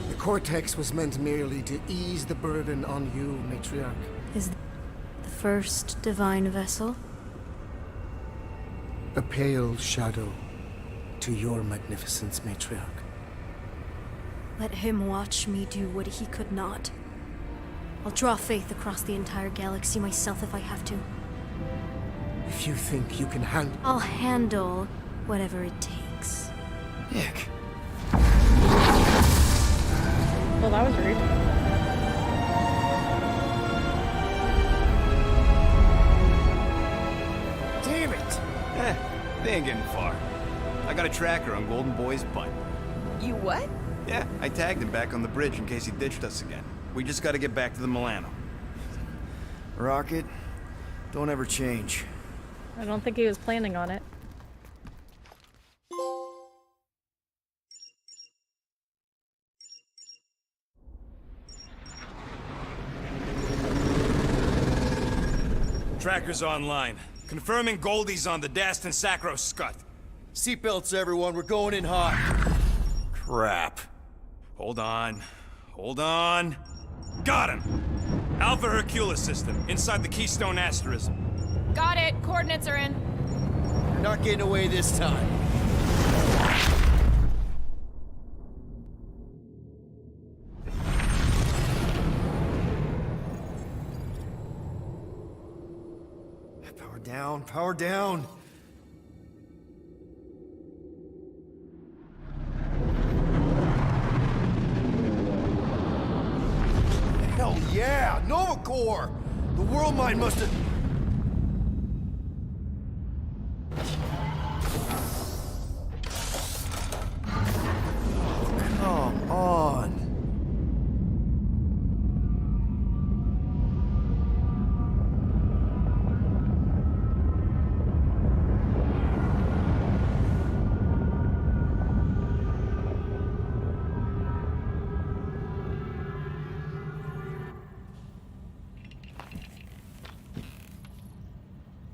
The Cortex was meant merely to ease the burden on you, Matriarch. Is the first divine vessel? A pale shadow to your magnificence, Matriarch. Let him watch me do what he could not. I'll draw faith across the entire galaxy myself if I have to. If you think you can handle... I'll handle whatever it takes. Nick. Well, that was rude. Damn it! They ain't getting far. I got a tracker on Golden Boy's butt. You what? Yeah, I tagged him back on the bridge in case he ditched us again. We just gotta get back to the Milano. Rocket, don't ever change. I don't think he was planning on it. Tracker's online. Confirming Goldie's on the Dastan Sacro Scut. Seatbelts, everyone. We're going in hot. Crap. Hold on. Hold on. Got him! Alpha Hercules system, inside the Keystone Asterism. Got it. Coordinates are in. You're not getting away this time. Power down, power down. Hell yeah! Nova Corps! The World Mine must have... Come on.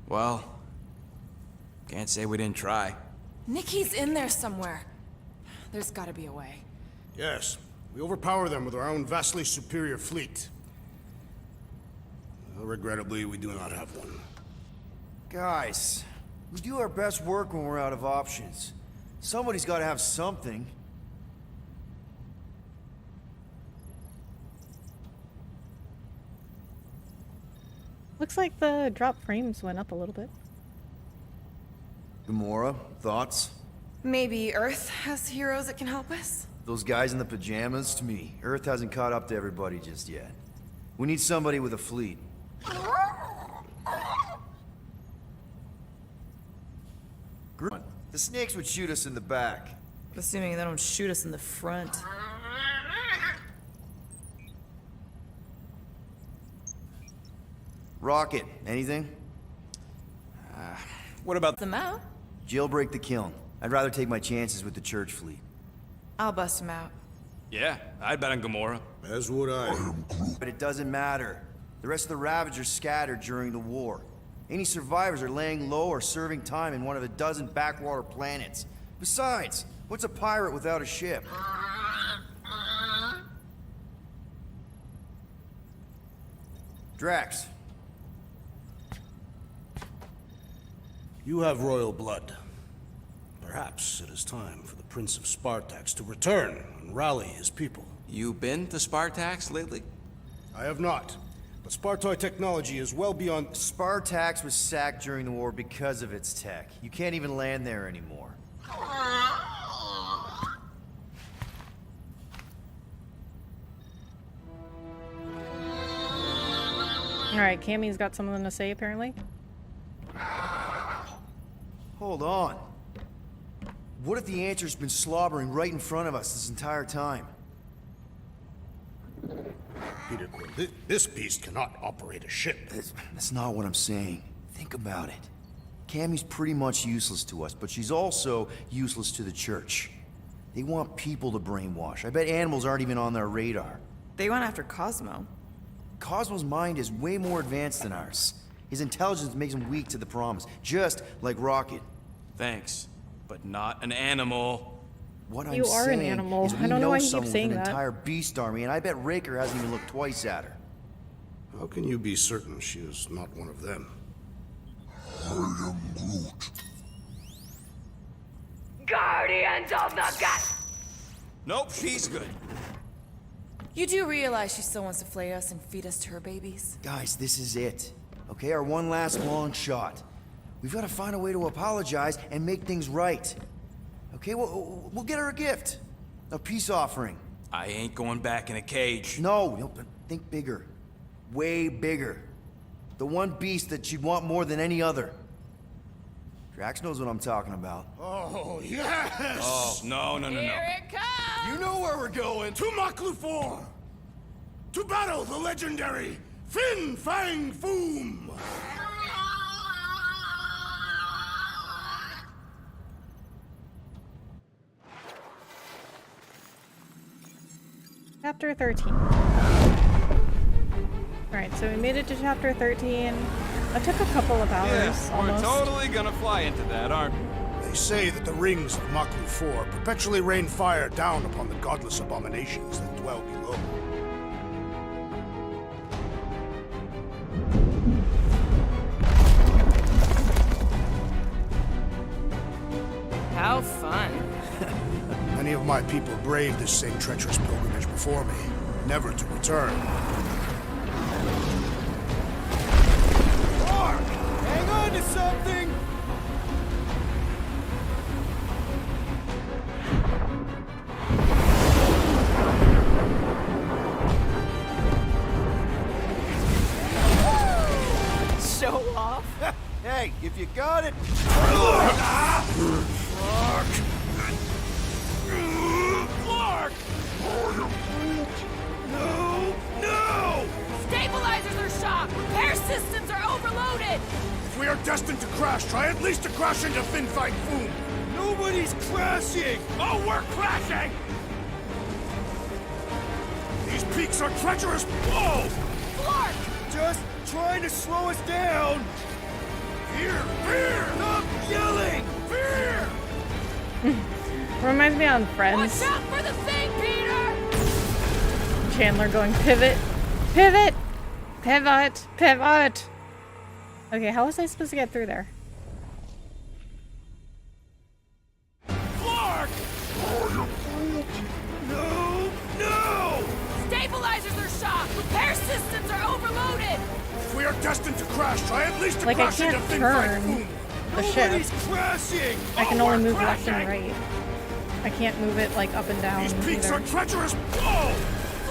Well, can't say we didn't try. Nikki's in there somewhere. There's gotta be a way. Yes. We overpower them with our own vastly superior fleet. Well, regrettably, we do not have one. Guys, we do our best work when we're out of options. Somebody's got to have something. Looks like the drop frames went up a little bit. Gamora, thoughts? Maybe Earth has heroes that can help us? Those guys in the pajamas, to me, Earth hasn't caught up to everybody just yet. We need somebody with a fleet. The snakes would shoot us in the back. Assuming they don't shoot us in the front. Rocket, anything? What about them out? Jailbreak the kiln. I'd rather take my chances with the church fleet. I'll bust them out. Yeah, I'd bet on Gamora. As would I. But it doesn't matter. The rest of the Ravagers scattered during the war. Any survivors are laying low or serving time in one of a dozen backwater planets. Besides, what's a pirate without a ship? Drax. You have royal blood. Perhaps it is time for the Prince of Spartax to return and rally his people. You been to Spartax lately? I have not, but But Spartoid technology is well beyond... Spartax was sacked during the war because of its tech. You can't even land there anymore. Alright, Cammy's got something to say, apparently. Hold on. What if the Answer's been slobbering right in front of us this entire time? Peter Quill, this beast cannot operate a ship. That's not what I'm saying. Think about it. Cammy's pretty much useless to us, but she's also useless to the Church. They want people to brainwash. I bet animals aren't even on their radar. They went after Cosmo. Cosmo's mind is way more advanced than ours. His intelligence makes him weak to the promise, just like Rocket. Thanks, but not an animal. What You I'm are an saying animal. is we I don't know why you keep someone with saying an that. entire beast army, and I bet Raker hasn't even looked twice at her. How can you be certain she is not one of them? I am Groot. Guardians of the Gut! Nope, she's good. You do realize she still wants to flay us and feed us to her babies? Guys, this is it. Okay, our one last long shot. We've got to find a way to apologize and make things right. Okay, we'll get her a gift. A peace offering. I ain't going back in a cage. No, but think bigger. Way bigger. The one beast that she'd want more than any other. Drax knows what I'm talking about. Oh, yes! Oh, no. Here it comes! You know where we're going. To Maklu-4! To battle the legendary Fin Fang Foom! Chapter 13. Alright, so we made it to chapter 13. That took a couple of hours, Yeah, almost. we're totally gonna fly into that, aren't we? They say that the rings of Maklu-4 perpetually rain fire down upon the godless abominations that dwell below. How fun. Many of my people braved this same treacherous pilgrimage before me, never to return. Mark! Hang on to something! Show off. Hey, if you got it... Clark! No! Stabilizers are shot! Repair systems are overloaded! If we are destined to crash, try at least to crash into Fin Fang Foom! Nobody's crashing! Oh, we're crashing! These peaks are treacherous! Whoa! Clark! Just trying to slow us down! Fear! Fear! Stop yelling! Fear! Reminds me on Friends. Watch out for the thing, Peter! Chandler going pivot. Pivot! Pivot! Pivot! Okay, how was I supposed to get through there? Clark! No! No! Stabilizers are shot! Repair systems are overloaded! If we are destined to crash, try at least to Like, I crash into can't Fin Fang turn Foom! the ship. Nobody's crashing! I can Oh, only we're move left and crashing! right. I can't move it, like, up and down These peaks either. are treacherous! Whoa!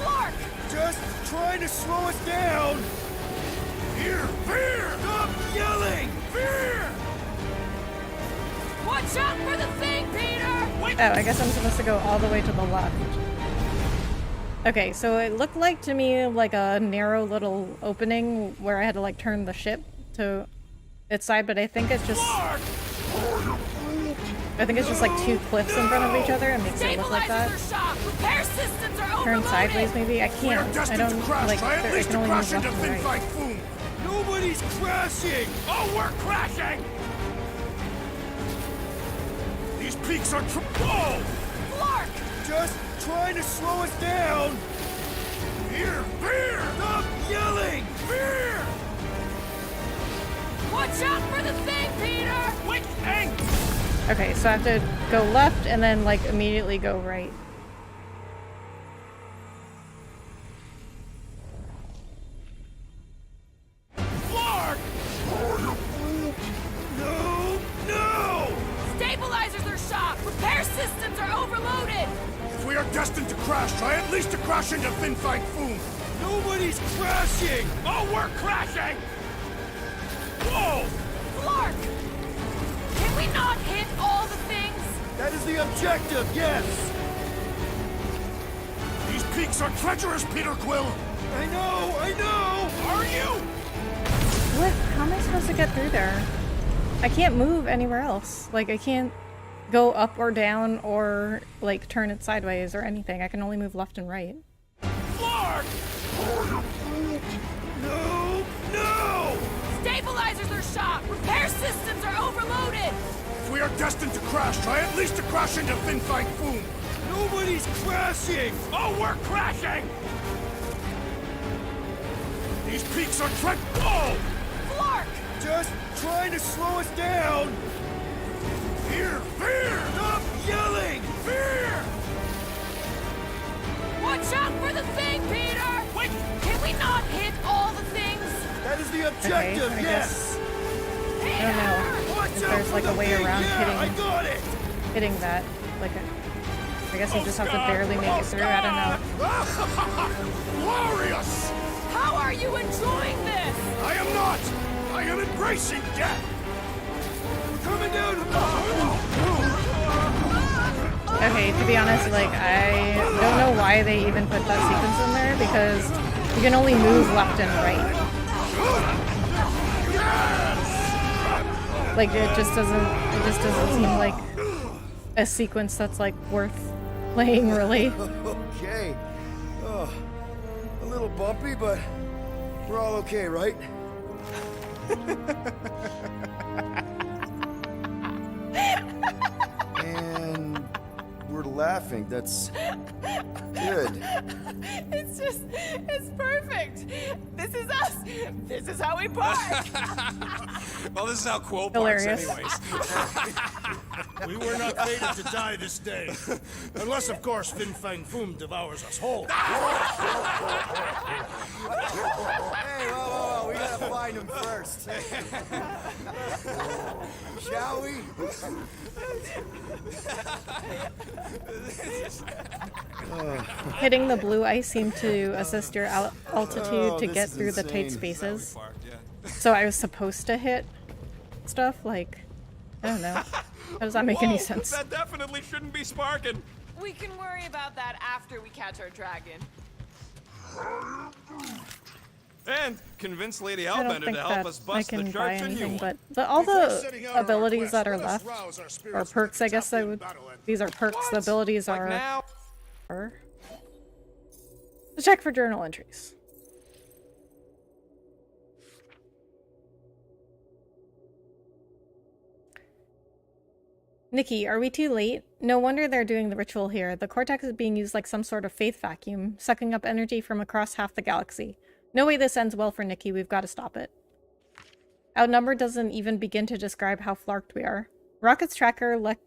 Clark! Just trying to slow us down! Fear! Fear! Stop yelling! Fear! Watch out for the thing, Peter! Oh, I guess I'm supposed to go all the way to the left. Okay, so it looked like to me like a narrow little opening where I had to like turn the ship to its side, but I think it's just... I think it's just like two cliffs in front of each other and makes it look like that. Stabilizers are shot! Repair systems are Turn overloaded! sideways maybe? I We are can't. I destined don't to crash. like... Try at I least can to only move crash left into and Fin right. Fang Foom! Nobody's crashing! Oh, we're crashing! These peaks are whoa! Clark! Just trying to slow us down! Fear! Fear! Stop yelling! Fear! Watch out for the thing, Peter! Which thing? Okay, so I have to go left and then like immediately go right. destined to crash, try at least to crash into Fin Fang Foom. Nobody's crashing! Oh, we're crashing! Whoa! Flark! Can we not hit all the things? That is the objective, yes! These peaks are treacherous, Peter Quill! I know! Are you? What? How am I supposed to get through there? I can't move anywhere else. Like, I can't go up or down or, like, turn it sideways or anything. I can only move left and right. Flark! No! Stabilizers are shot! Repair systems are overloaded! If we are destined to crash, try at least to crash into Fin Fang Foom. Nobody's crashing! Oh, we're crashing! These peaks are Whoa! Flark! Just trying to slow us down! Fear! Stop yelling! Fear! Watch out for the thing, Peter! Wait! Can we not hit all the things? That is the Okay, objective, I yes! guess. I don't know Watch if out there's for like the a way thing. around Yeah, I got it! hitting that. Like, I guess I just have to barely make it through. I don't know. Glorious! How are you enjoying this? I am not! I am embracing death! We're coming down! Okay, to be honest, like, I don't know why they even put that sequence in there, because you can only move left and right. Like, it just doesn't seem like a sequence that's, like, worth playing, really. Okay. Oh, a little bumpy, but we're all okay, right? And we're laughing. That's good. It's perfect. This is us. This is how we park. Well, this is how Quill Hilarious. parks anyways. We were not fated to die this day. Unless, of course, Fin Fang Foom devours us whole. Hey, whoa, we gotta find him first. Shall we? Hitting the blue ice seemed to assist your altitude to this get is through the tight insane. spaces. Park, yeah. So I was supposed to hit stuff, like, I don't know. How does that make any Whoa, sense? That definitely shouldn't be sparking. We can worry about that after we catch our dragon. And convince Lady I don't Hellbender think to help that us I bust the can buy church a new anything, one. but all Before setting the out on our abilities quest, that are let us left, rouse our or spirits perks, I guess I in would. battle and These are perks. The abilities Like are. now? To check for journal entries. Nikki, are we too late? No wonder they're doing the ritual here. The Cortex is being used like some sort of faith vacuum, sucking up energy from across half the galaxy. No way this ends well for Nikki. We've got to stop it. Outnumbered doesn't even begin to describe how flarked we are. Rocket's tracker led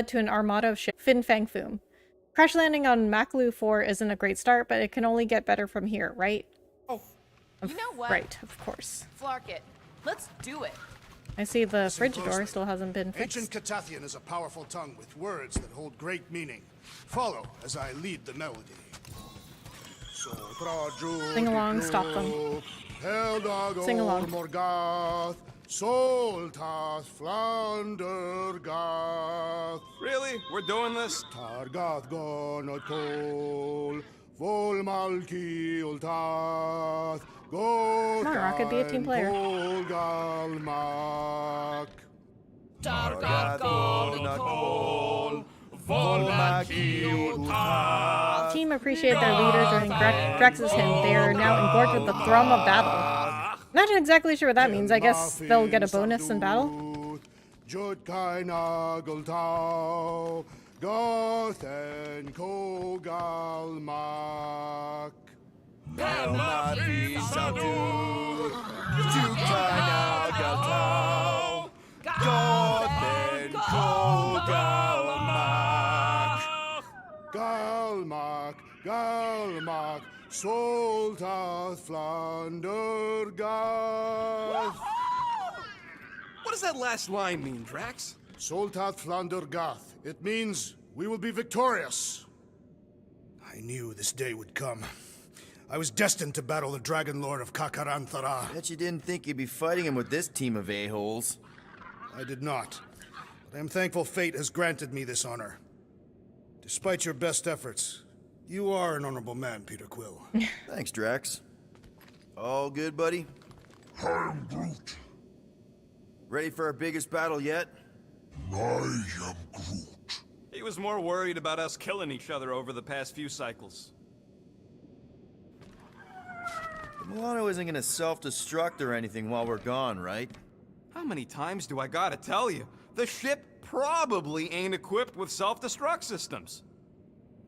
to an armada of ship Fin Fang Foom. Crash landing on Makalu 4 isn't a great start, but it can only get better from here, right? Oh, you know what? Right, of course. Flark it. Let's do it. I see the Listen fridge closely. door still hasn't been fixed. Ancient Catathian is a powerful tongue with words that hold great meaning. Follow as I lead the melody. Sing along, stop them. Sing along. Morgath, Soltath, Flandergath. Really? We're doing this? Targath Gonotol, Volmalki Ultath, Come on, Rocket, be a team player. Golgalmak. Team appreciated their leader during Drex's hymn. They are now engorged with the thrum of battle. Not exactly sure what that means. I guess they'll get a bonus in battle. Jutkai Nageltau, Gothen Kogalmak. Galmak, Galmak, Soltath Flandergath. What does that last line mean, Drax? Soltath Flandergath. It means we will be victorious. I knew this day would come. I was destined to battle the Dragon Lord of Kakaranthara. Bet you didn't think you'd be fighting him with this team of a-holes. I did not. But I am thankful fate has granted me this honor. Despite your best efforts, you are an honorable man, Peter Quill. Thanks, Drax. All good, buddy? I am Groot. Ready for our biggest battle yet? I am Groot. He was more worried about us killing each other over the past few cycles. The Milano isn't gonna self-destruct or anything while we're gone, right? How many times do I gotta tell you? The ship probably ain't equipped with self-destruct systems.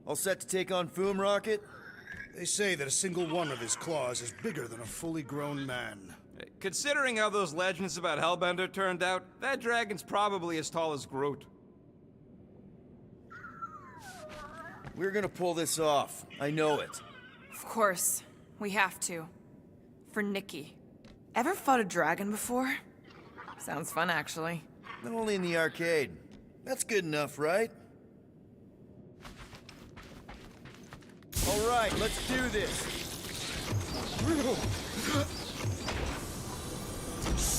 All set to take on Foom Rocket? They say that a single one of his claws is bigger than a fully grown man. Considering how those legends about Hellbender turned out, that dragon's probably as tall as Groot. We're gonna pull this off. I know it. Of course. We have to. For Nikki. Ever fought a dragon before? Sounds fun, actually. Not only in the arcade. That's good enough, right? All right, let's do this.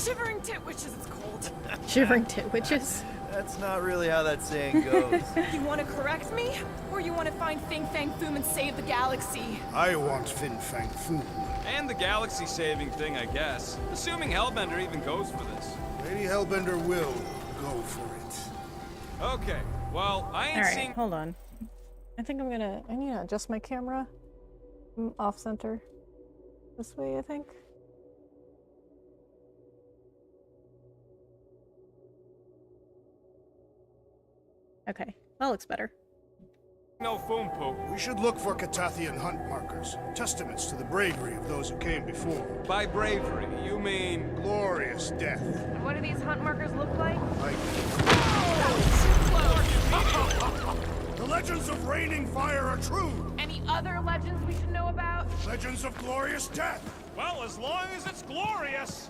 Shivering tit witches, it's cold. Shivering tit witches? That's not really how that saying goes. You want to correct me? Or you want to find Fin Fang Foom and save the galaxy? I want Fin Fang Foom. And the galaxy-saving thing, I guess. Assuming Hellbender even goes for this. Lady Hellbender will go for it. Okay, well, I ain't Alright, seeing... hold on. I think I need to adjust my camera. Off-center. This way, I think. Okay, that looks better. No Foom Poop. We should look for Catathian hunt markers, testaments to the bravery of those who came before. By bravery, you mean... Glorious death. What do these hunt markers look like? The legends of raining fire are true. Any other legends we should know about? Legends of glorious death. Well, as long as it's glorious.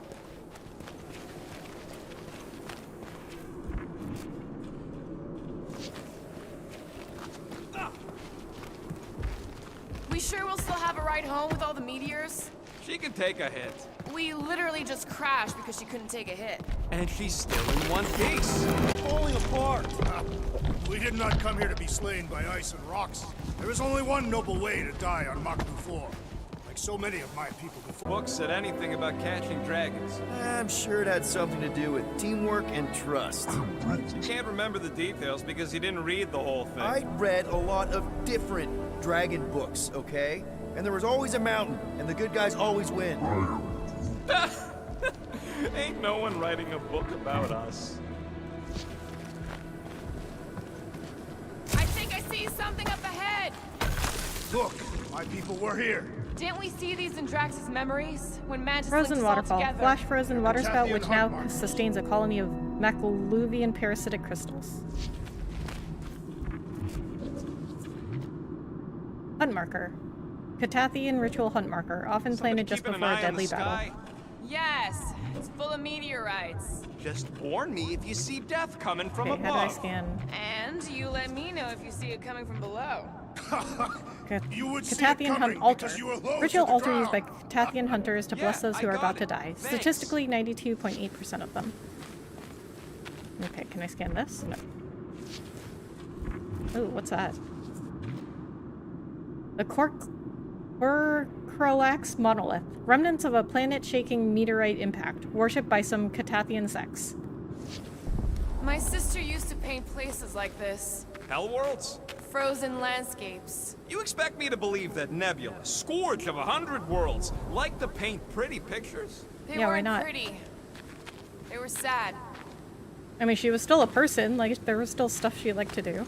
We sure will still have a ride home with all the meteors? She can take a hit. We literally just crashed because she couldn't take a hit. And she's still in one piece. Falling apart. We did not come here to be slain by ice and rocks. There is only one noble way to die on Mach 4. Like so many of my people before. Book said anything about catching dragons. I'm sure it had something to do with teamwork and trust. You can't remember the details because you didn't read the whole thing. I read a lot of different dragon books, okay? And there was always a mountain, and the good guys always win. Ain't no one writing a book about us. I think I see something up ahead! Look, my people were here. Didn't we see these in Drax's memories? When Mantis Frozen linked us all waterfall. together? Flash frozen water spout, Catathian which hunt now markers. sustains a colony of Macluvian parasitic crystals. Hunt marker. Catathian ritual hunt marker, often planted just Keeping an before a eye on the deadly battle. sky? Yes, it's full of meteorites. Just warn me if you see death coming from Okay, how do I above. scan? And you let me know if you see it coming from below. You would see it Catathian hunt coming altar. because you were low Ritual to the altar used by ground. Catathian hunters to bless Yeah, those who I are got about it. to die. Thanks. Statistically, 92.8% of them. Okay, can I scan this? No. Ooh, what's that? The Korkrolax monolith. Remnants of a planet-shaking meteorite impact, worshipped by some Catathian sects. My sister used to paint places like this. Hellworlds? Frozen landscapes. You expect me to believe that Nebula, scourge of 100 worlds, like to paint pretty pictures? They Yeah, why weren't not? pretty. They were sad. I mean, she was still a person, like, there was still stuff she liked to do.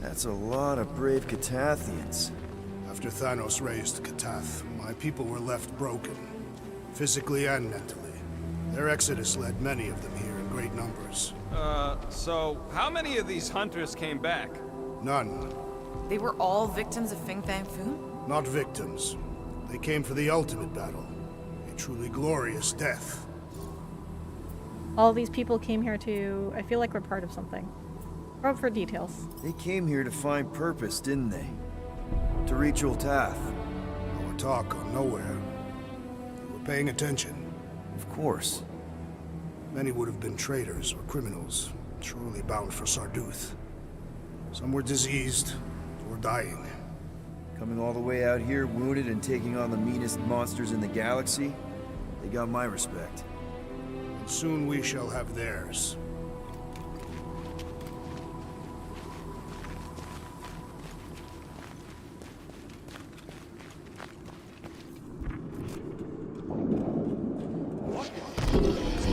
That's a lot of brave Catathians. After Thanos raised Katath, my people were left broken, physically and mentally. Their exodus led many of them here in great numbers. So how many of these hunters came back? None. They were all victims of Fin Fang Foom? Not victims. They came for the ultimate battle. A truly glorious death. All these people came here to... I feel like we're part of something. Probe for details. They came here to find purpose, didn't they? To reach Ultath. Our talk on nowhere. You were paying attention. Of course. Many would have been traitors or criminals, surely bound for Sarduth. Some were diseased or dying. Coming all the way out here, wounded and taking on the meanest monsters in the galaxy, they got my respect. And soon we shall have theirs.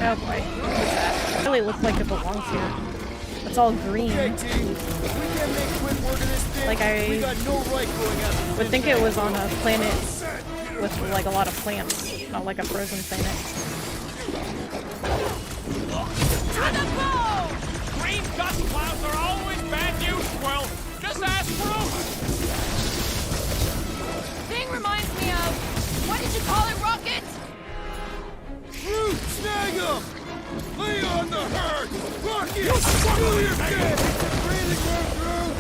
Oh boy. It really looks like it belongs here. It's all green. Like I would think it was on a planet with like a lot of plants, not like a frozen planet. To the bow! Green dust clouds are always bad news, Quill. Just ask Fruit. Thing reminds me of, what did you call it, Rocket? Fruit, snag him! Lay on the herd! Rocket! Do your bit! Really go through!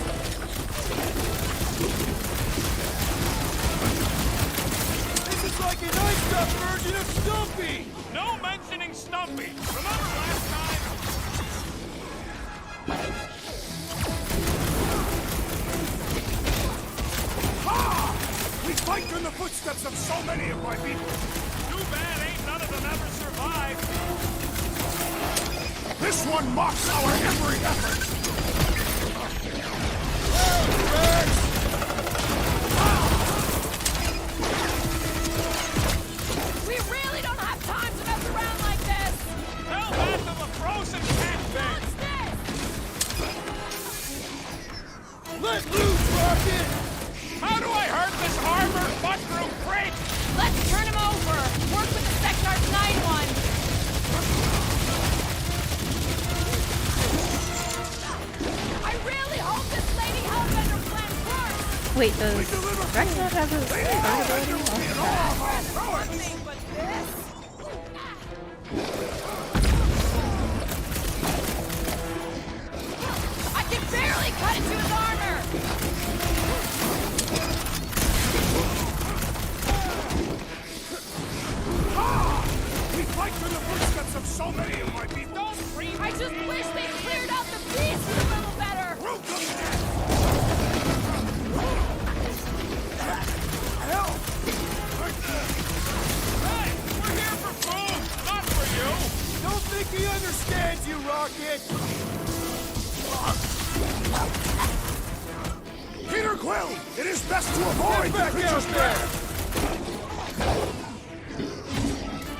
This is like an iced up version of Stumpy! No mentioning Stumpy. Remember last time? Ha! We fight in the footsteps of so many of my people. Too bad ain't none of them ever survived. This one mocks our every effort! We really don't have time to mess around like this! Tell that to the frozen cat thing. Let loose, Rocket! How do I hurt this armored mushroom freak? Let's turn him over! Work with the Sectar's 9-1! I really hope this Lady Hellbender plan works! Wait, does Rex not have his ability? I can barely cut into his armor! We fight in the footsteps of so many of my people! Don't scream! I just wish they cleared out the beast a little better! Hey, we're here for food, not for you. Don't think he understands you, Rocket! Peter Quill! It is best to avoid the creature's breath!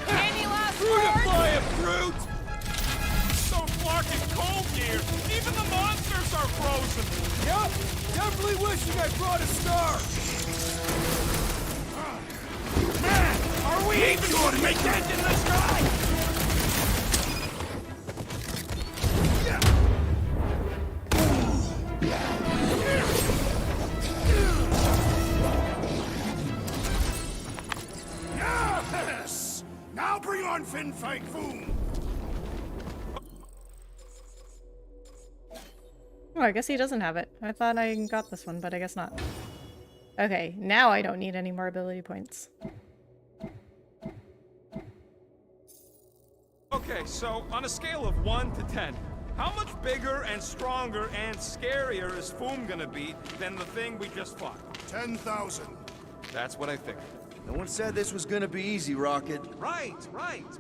Any last Fruitify words? him, Fruit! So flarking cold here. Even the monsters are frozen. Yup! Definitely wishing I brought a star! Man, are we even going to make dent in the sky? Yes! Now bring on Fin Fang Foom! Oh, I guess he doesn't have it. I thought I got this one, but I guess not. Okay, now I don't need any more ability points. Okay, so on a scale of 1 to 10, how much bigger and stronger and scarier is Foom gonna be than the thing we just fought? 10,000. That's what I figured. No one said this was gonna be easy, Rocket. Right,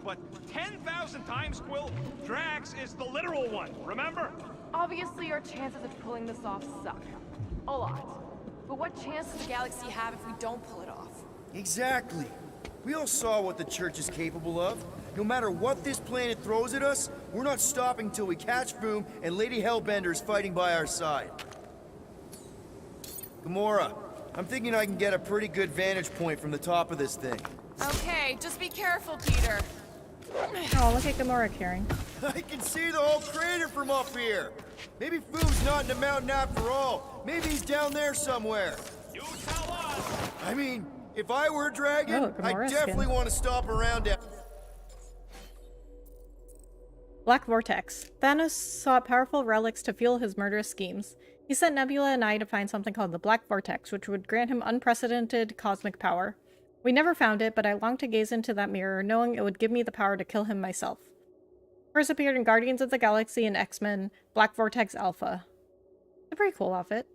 but 10,000 times, Quill, Drax is the literal one, remember? Obviously, our chances of pulling this off suck. A lot. But what chance does the galaxy have if we don't pull it off? Exactly. We all saw what the Church is capable of. No matter what this planet throws at us, we're not stopping till we catch Foom and Lady Hellbender is fighting by our side. Gamora, I'm thinking I can get a pretty good vantage point from the top of this thing. Okay, just be careful, Peter. Oh, look at Gamora carrying. I can see the whole crater from up here. Maybe Foom's not in the mountain after all. Maybe he's down there somewhere. You tell us! I mean, if I were a dragon, Oh, I Gamora's definitely skin. want to stop around it. Black Vortex. Thanos sought powerful relics to fuel his murderous schemes. He sent Nebula and I to find something called the Black Vortex, which would grant him unprecedented cosmic power. We never found it, but I longed to gaze into that mirror, knowing it would give me the power to kill him myself. First appeared in Guardians of the Galaxy and X-Men Black Vortex Alpha. A pretty cool outfit.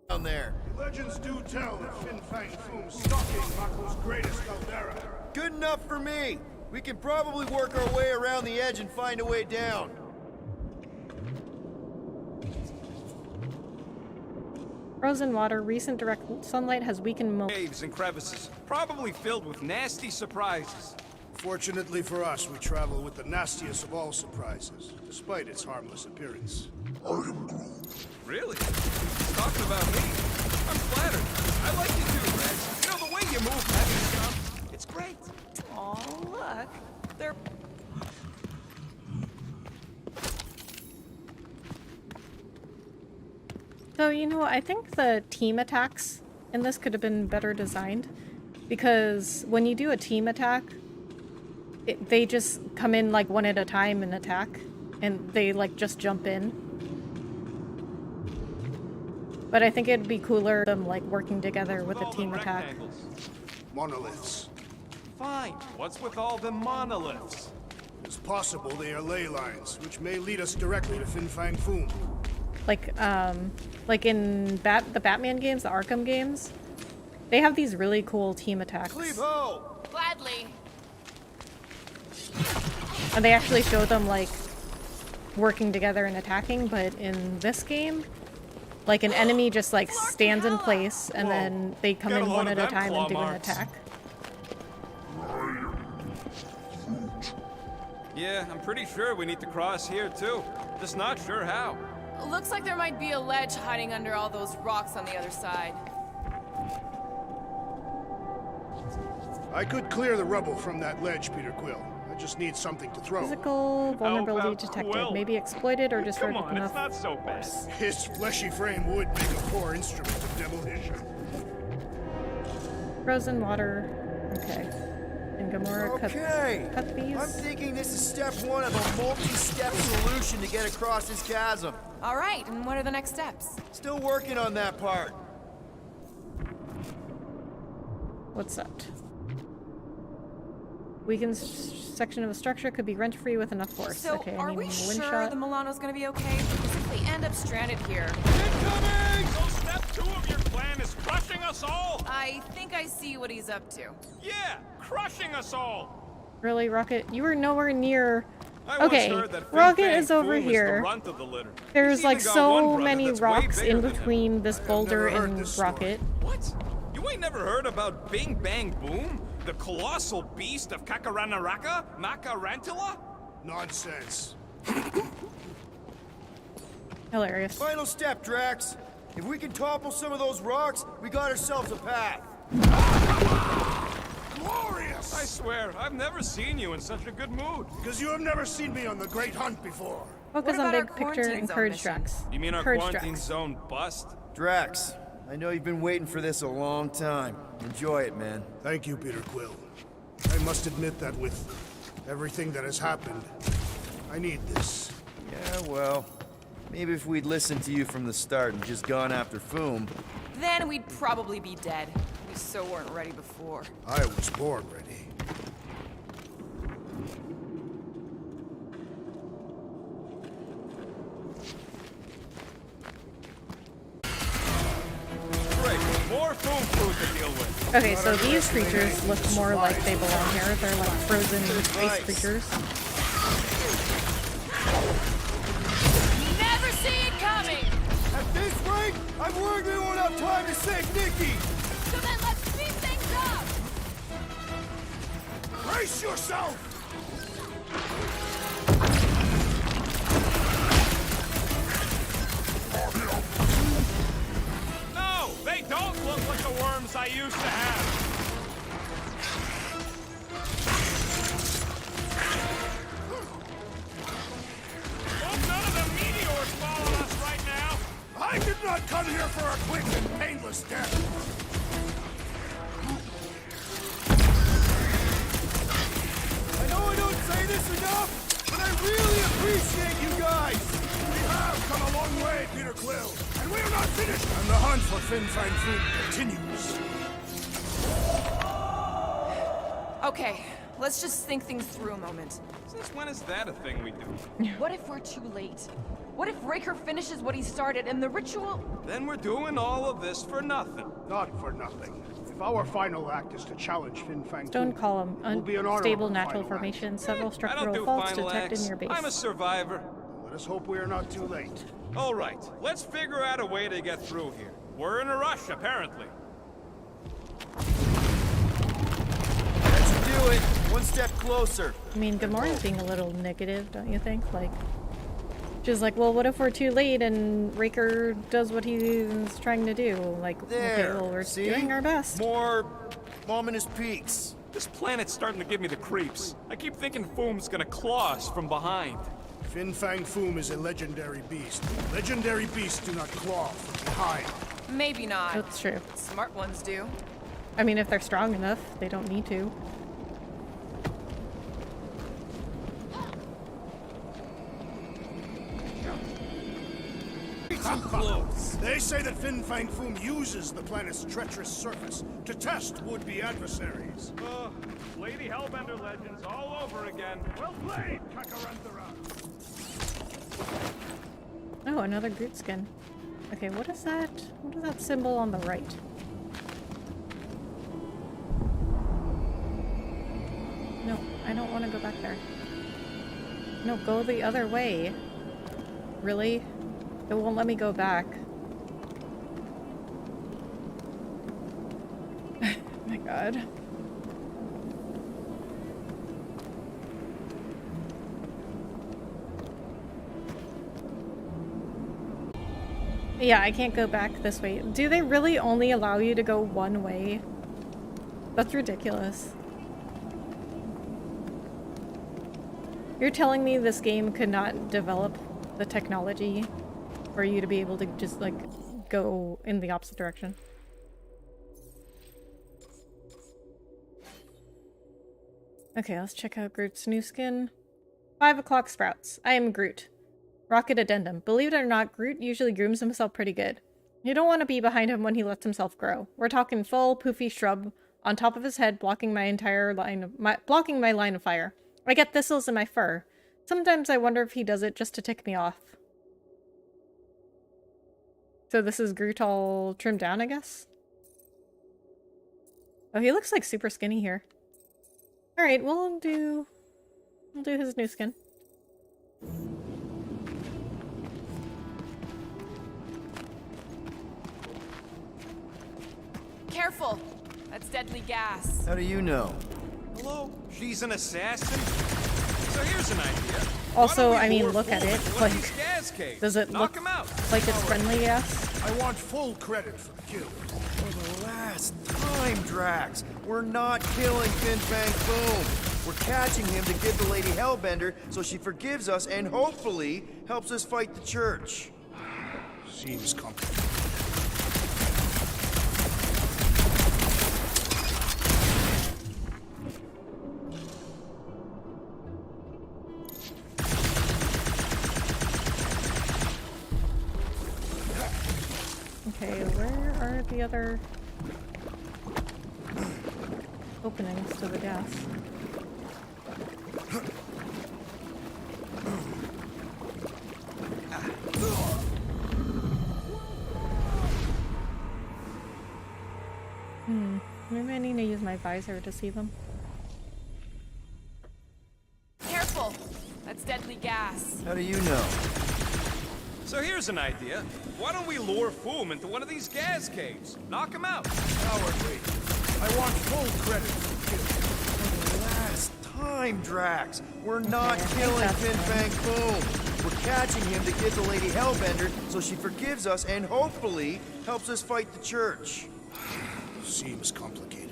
Down there. Legends do tell of Fin Fang Foom stalking Mako's greatest caldera. Good enough for me. We can probably work our way around the edge and find a way down. Frozen water, recent direct sunlight has weakened Caves and crevices, probably filled with nasty surprises. Fortunately for us, we travel with the nastiest of all surprises, despite its harmless appearance. Really? Talking about me? I'm flattered. I like you too, Rex. You know, the way you move heavy stuff, it's great. Oh, look. They're... So, you know, I think the team attacks in this could have been better designed. Because when you do a team attack, they just come in like one at a time and attack. And they like just jump in. But I think it'd be cooler them like working together with a team attack. Monoliths. Fine. What's with all the monoliths? It's possible they are ley lines, which may lead us directly to Fin Fang Foom. Like in the Batman games, the Arkham games, they have these really cool team attacks. Gladly. And they actually show them like working together and attacking, but in this game, like an enemy just like stands in place and then they come in one at a time and do an attack. Yeah, I'm pretty sure we need to cross here too. Just not sure how. Looks like there might be a ledge hiding under all those rocks on the other side. I could clear the rubble from that ledge, Peter Quill. I just need something to throw. Physical vulnerability detected. Quill? Maybe exploited or destroyed Come on, enough it's not so bad. His fleshy frame would make a poor instrument of demolition. Frozen water. Okay. And Gamora cut these. I'm thinking this is step one of a multi-step solution to get across this chasm. All right, and what are the next steps? Still working on that part. What's that? Weakened section of a structure could be rent-free with enough force. So, okay, are I we mean, sure wind shot. the Milano's gonna be okay? Because if we end up stranded here... Incoming! So step 2 of your plan is crushing us all? I think I see what he's up to. Yeah, crushing us all! Really, Rocket? You were nowhere near... I once Okay, heard that Fin Rocket Fang is over Foom the here. runt of the litter. There's He's like even got so one brother many that's way rocks in bigger than him. between this boulder and Rocket. What? You ain't never heard about Bing Bang Boom? The colossal beast of Kakaranaraka? Makarantula? Nonsense. Hilarious. Final step, Drax. If we can topple some of those rocks, we got ourselves a path. Glorious! I swear, I've never seen you in such a good mood. Because you have never seen me on the Great Hunt before. Focus What on about big our picture, quarantine zone encourage mission? Drax. You mean our Encourage quarantine Drax. zone bust? Drax, I know you've been waiting for this a long time. Enjoy it, man. Thank you, Peter Quill. I must admit that with everything that has happened, I need this. Yeah, well, maybe if we'd listened to you from the start and just gone after Foom. Then we'd probably be dead. We so weren't ready before. I was born ready. Great, more Foom food to deal with. Okay, so these creatures look more like they belong here. They're like frozen ice creatures. Never see it coming! At this rate, I'm worried we won't have time to save Nikki! So then let's speed things up! Brace yourself! No, they don't look like the worms I used to have. Hope none of the meteors fall on us right now. I did not come here for a quick and painless death. I know I don't say this enough, but I really appreciate you guys! We have come a long way, Peter Quill, and we're not finished! And the hunt for Fin Fang Foom continues. Okay, let's just think things through a moment. Since when is that a thing we do? What if we're too late? What if Raker finishes what he started and the ritual... Then we're doing all of this for nothing. Not for nothing. If our final act is to challenge Fin Fang Stone Foom, column. it will be an honorable Unstable natural final act. formation. Several I don't structural do faults final detected acts. in your base. I'm a survivor. Let us hope we are not too late. All right, let's figure out a way to get through here. We're in a rush, apparently. Let's do it. One step closer. I mean, Gamora's being a little negative, don't you think? Like, she's like, well, what if we're too late and Raker does what he's trying to do? Like, okay, There. well, we're See? doing our best. More ominous peaks. This planet's starting to give me the creeps. I keep thinking Foom's gonna claw us from behind. Fin Fang Foom is a legendary beast. Legendary beasts do not claw from behind. Maybe not. That's true. Smart ones do. I mean, if they're strong enough, they don't need to. Close. They say that Fin Fang Foom uses the planet's treacherous surface to test would-be adversaries. Lady Hellbender legends all over again. Well played, Kakarandara. Oh, another Groot skin. Okay, what is that? What is that symbol on the right? No, I don't want to go back there. No, go the other way. Really? It won't let me go back. Oh my god. Yeah, I can't go back this way. Do they really only allow you to go one way? That's ridiculous. You're telling me this game could not develop the technology for you to be able to just, like, go in the opposite direction? Okay, let's check out Groot's new skin. 5 o'clock sprouts. I am Groot. Rocket addendum. Believe it or not, Groot usually grooms himself pretty good. You don't want to be behind him when he lets himself grow. We're talking full poofy shrub on top of his head, blocking my line of fire. I get thistles in my fur. Sometimes I wonder if he does it just to tick me off. So this is Groot all trimmed down, I guess? Oh, he looks like super skinny here. Alright, we'll do his new skin. Careful! That's deadly gas. How do you know? Hello? She's an assassin? So here's an idea. Also, I mean, look at it. One Like, of these gas caves. does it Knock look 'em out. like it's friendly, yes? I want full credit for the kill. For the last time, Drax. We're not killing Fin Fang Foom. We're catching him to give the Lady Hellbender so she forgives us and hopefully helps us fight the church. Seems complicated. Okay, where are the other openings to the gas? Maybe I need to use my visor to see them. Careful! That's deadly gas. How do you know? So here's an idea. Why don't we lure Foom into one of these gas caves? Knock him out. Cowardly. I want full credit for the kill. For the last time, Drax. We're not killing Fin Fang Foom. We're catching him to give the Lady Hellbender so she forgives us and hopefully helps us fight the church. Seems complicated.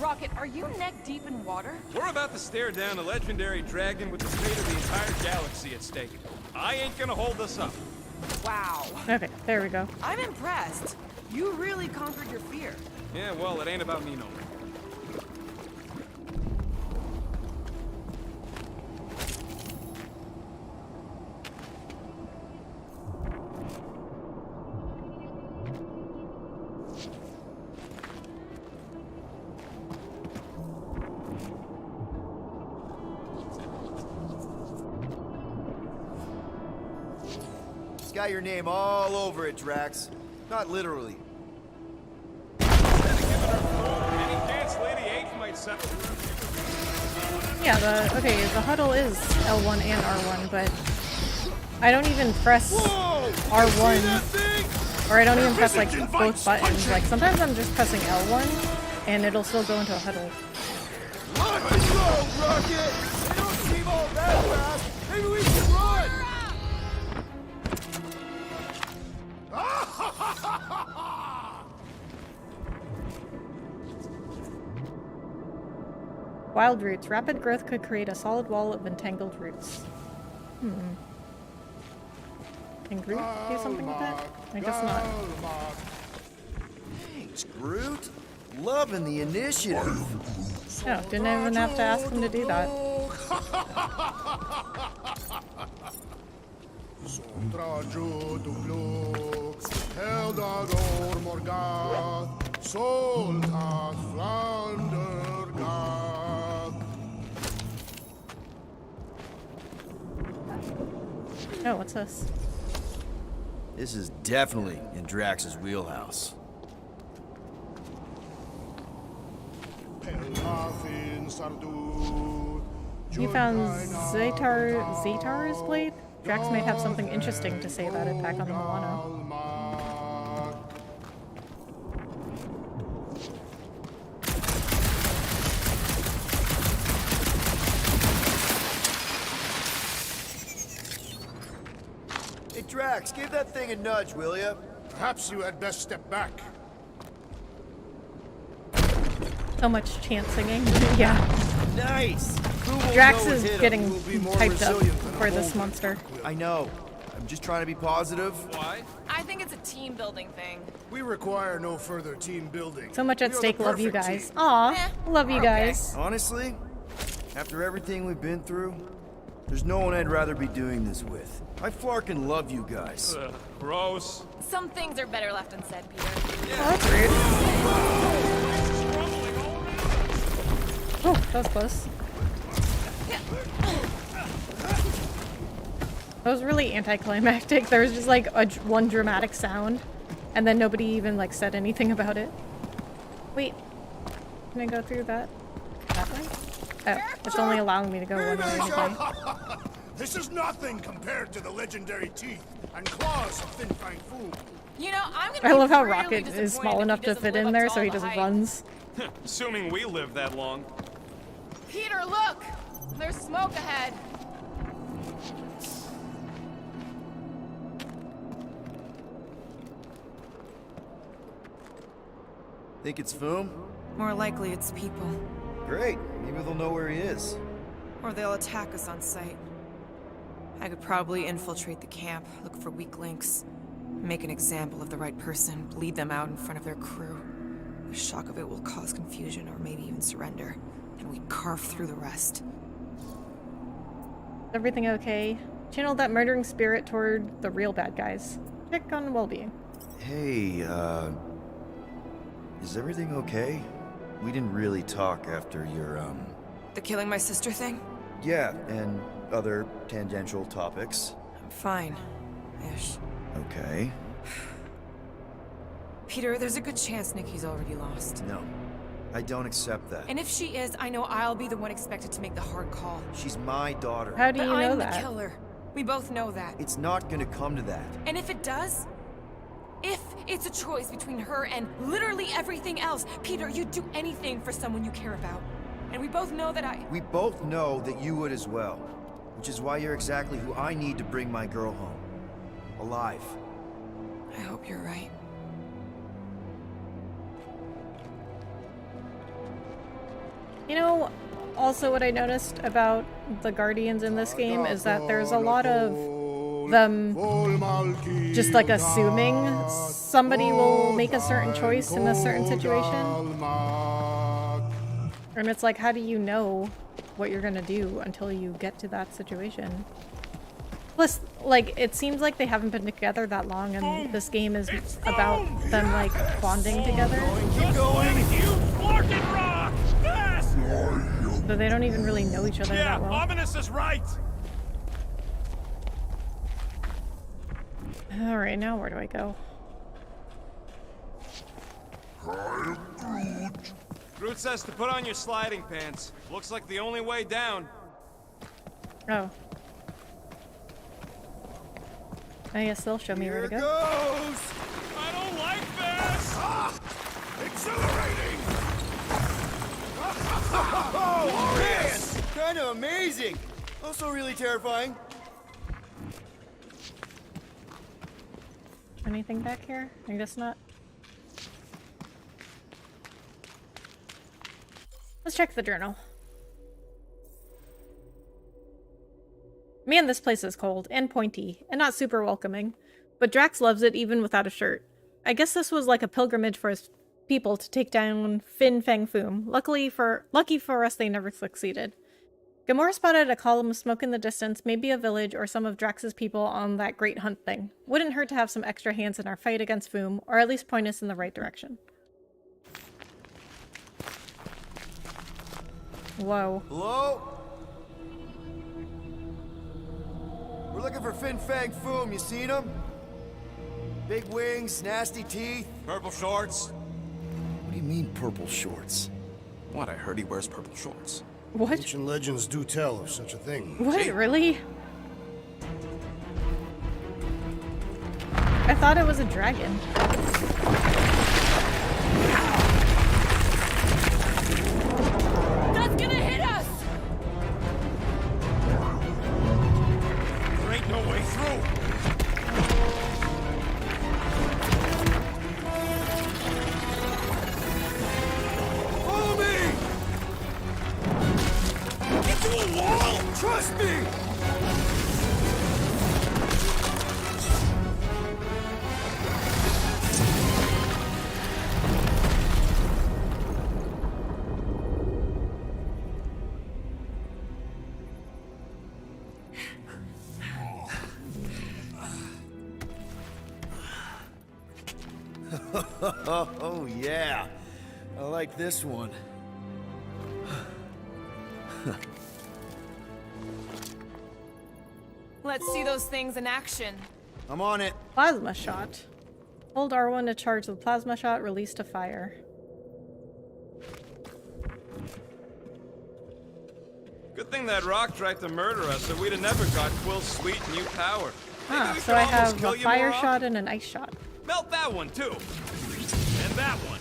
Rocket, are you you neck deep in water? We're about to stare down a legendary dragon with the fate of the entire galaxy at stake. I ain't gonna hold us up. Wow. Okay, there we go. I'm impressed. You really conquered your fear. Yeah, well, it ain't about me no more. It's got your name all over it, Drax. Not literally. Any chance Lady H might settle? Yeah, the huddle is L1 and R1, but I don't even press R1, or I don't even press like both buttons. Like sometimes I'm just pressing L1, and it'll still go into a huddle. Let's go, Rocket! They don't seem all that fast. Maybe we should run! Wild roots. Rapid growth could create a solid wall of entangled roots. Can Groot do something with that? I guess not. Thanks, Groot. Loving the initiative. Oh, didn't even have to ask him to do that. Oh, what's this? This is definitely in Drax's wheelhouse. You found Zetar's blade? Drax might have something interesting to say about it back on the Milano. Hey, Drax, give that thing a nudge, will ya? Perhaps you had best step back. So much chant singing. Yeah. Nice! Drax is getting hyped up for this monster. I know. I'm just trying to be positive. Why? I think it's a team building thing. We require no further team building. So much at We are stake, the love you perfect guys. team. Aw, love you guys. Honestly, after everything we've been through, there's no one I'd rather be doing this with. I flarkin' love you guys. Gross. Some things are better left unsaid, Peter. Oh, that's rude. Oh, that was close. That was really anticlimactic. There was just like one dramatic sound, and then nobody even like said anything about it. Wait, can I go through that way? Oh, it's only allowing me to go one way. Okay. This is nothing compared to the legendary teeth and claws of Fin Fang Foom. You know, I'm gonna I love how really Rocket is small disappointed enough if he to doesn't fit live in up there, to so all he the just hype. runs. Assuming we live that long. Peter, look! There's smoke ahead. Think it's Foom? More likely it's people. Great. Maybe they'll know where he is. Or they'll attack us on sight. I could probably infiltrate the camp, look for weak links, make an example of the right person, lead them out in front of their crew. The shock of it will cause confusion or maybe even surrender, and we carve through the rest. Everything okay? Channel that murdering spirit toward the real bad guys. Check on well-being. Hey, is everything okay? We didn't really talk after your, The killing my sister thing? Yeah, and other tangential topics. I'm fine. Ish. Okay. Peter, there's a good chance Nikki's already lost. No, I don't accept that. And if she is, I know I'll be the one expected to make the hard call. She's my daughter. How do you But know I'm that? the killer. We both know that. It's not gonna come to that. And if it does, if it's a choice between her and literally everything else, Peter, you'd do anything for someone you care about. And we both know that We both know that you would as well. Which is why you're exactly who I need to bring my girl home. Alive. I hope you're right. You know, also what I noticed about the Guardians in this game is that there's a lot of them just like assuming somebody will make a certain choice in a certain situation. And it's like, how do you know what you're gonna do until you get to that situation? Plus, like, it seems like they haven't been together that long, and this game is about them, like, bonding together. Keep going! You Flarkin rock! Fast! So they don't even really know each other that well. Ominous is right! Alright, now where do I go? Groot says to put on your sliding pants. Looks like the only way down. Oh. I guess they'll show me where to go. Goes! I don't like this! Exhilarating! Oh, man! Kind of amazing! Also really terrifying. Anything back here? I guess not. Let's check the journal. Man, this place is cold and pointy and not super welcoming, but Drax loves it even without a shirt. I guess this was like a pilgrimage for his people to take down Fin Fang Foom. Lucky for us, they never succeeded. Gamora spotted a column of smoke in the distance, maybe a village or some of Drax's people on that great hunt thing. Wouldn't hurt to have some extra hands in our fight against Foom, or at least point us in the right direction. Whoa. Hello? We're looking for Fin Fang Foom. You seen him? Big wings, nasty teeth. Purple shorts. What do you mean, purple shorts? What? I heard he wears purple shorts. What? Ancient legends do tell of such a thing. What? Really? I thought it was a dragon. That's gonna hit us! There ain't no way through! Follow me! Into a wall! Trust me! Oh, yeah. I like this one. Let's see those things in action. I'm on it. Plasma shot. Hold R1 to charge the plasma shot, release to fire. Good thing that rock tried to murder us, so we'd have never got Quill's sweet new power. Ah, Maybe we so could I almost have kill a you, fire Morok? shot and an ice shot. Melt that one, too. And that one.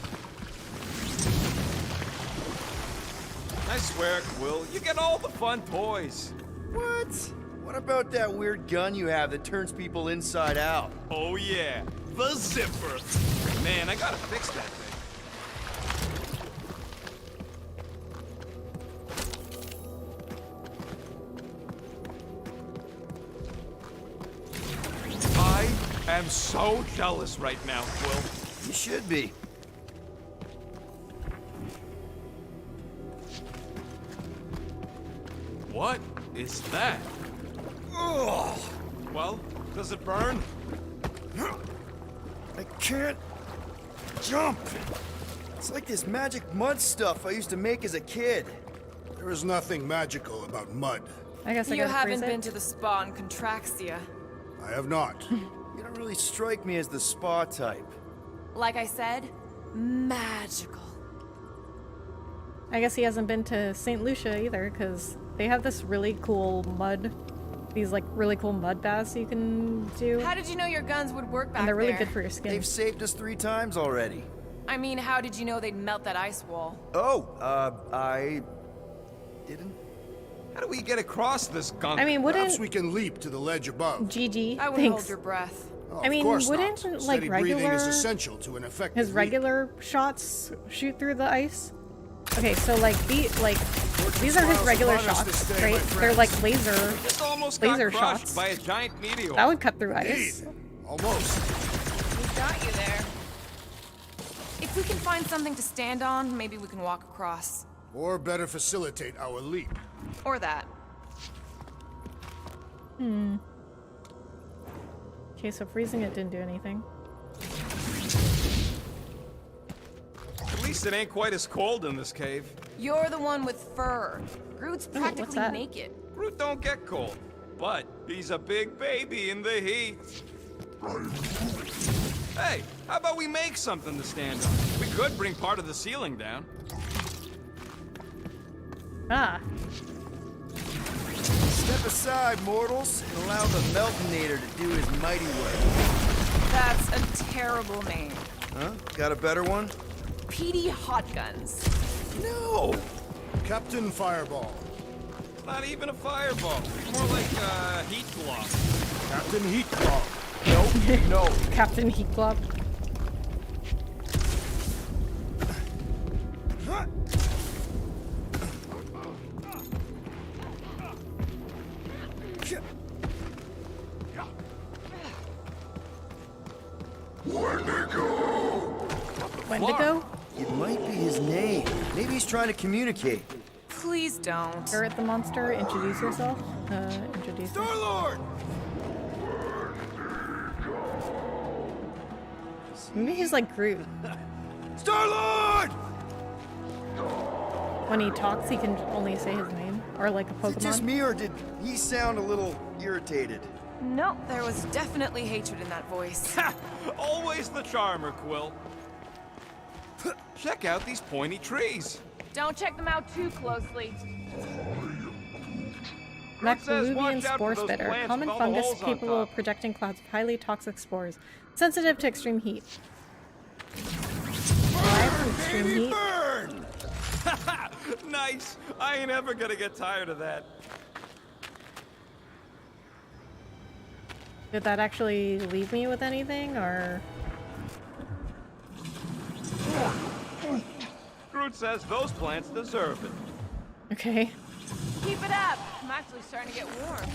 I swear, Quill, you get all the fun toys. What? What about that weird gun you have that turns people inside out? Oh, yeah. The zipper. Man, I gotta fix that thing. I am so jealous right now, Quill. You should be. What is that? Ugh. Well, does it burn? I can't jump. It's like this magic mud stuff I used to make as a kid. There is nothing magical about mud. I guess I You gotta haven't freeze been it. to the spa in Contraxia. I have not. You don't really strike me as the spa type. Like I said, magical. I guess he hasn't been to St. Lucia either, because they have this really cool mud, these like really cool mud baths you can do. How did you know your guns would work back And they're really there? good for your skin. They've saved us 3 times already. I mean, how did you know they'd melt that ice wall? Oh, I didn't. How do we get across this gunk? I mean, Perhaps wouldn't we can leap to the ledge above. GG, I wouldn't thanks. hold your breath. Oh, I mean, of course wouldn't not. like Steady breathing is regular essential to an effective his leap. regular shots shoot through the ice? Okay, so like these are his regular shots, right? They're like laser Just almost laser got crushed shots. by a giant meteor. That would cut through ice. Indeed. Almost. We got you there. If we can find something to stand on, maybe we can walk across. Or better facilitate our leap. Or that. Okay, so freezing it didn't do anything. At least it ain't quite as cold in this cave. You're the one with fur. Groot's what's practically that? naked. Groot don't get cold, but he's a big baby in the heat. Hey, how about we make something to stand on? We could bring part of the ceiling down. Ah. Step aside, mortals, and allow the Meltonator to do his mighty work. That's a terrible name. Huh? Got a better one? Petey Hotguns. No! Captain Fireball. It's not even a fireball. More like a heat glove. Captain Heatclaw. Nope, no. Captain Heat Glove. Wendigo? It might be his name. Maybe he's trying to communicate. Please don't. Garrett the monster, introduce yourself. Introduce yourself. Star-Lord! Maybe he's like Groot. Star-Lord! When he talks, he can only say his name. Or like a Is it just Pokemon. me, or did he sound a little irritated? No, there was definitely hatred in that voice. Ha! Always the charmer, Quill. Check out these pointy trees. Don't check them out too closely. Macrolubian spore those spitter. plants Common with all the fungus holes on capable top. of projecting clouds of highly toxic spores. Sensitive to extreme heat. Alive from extreme heat. Burn! Nice. I ain't ever gonna get tired of that. Did that actually leave me with anything, or? Groot says those plants deserve it. Okay. Keep it up. I'm actually starting to get warm.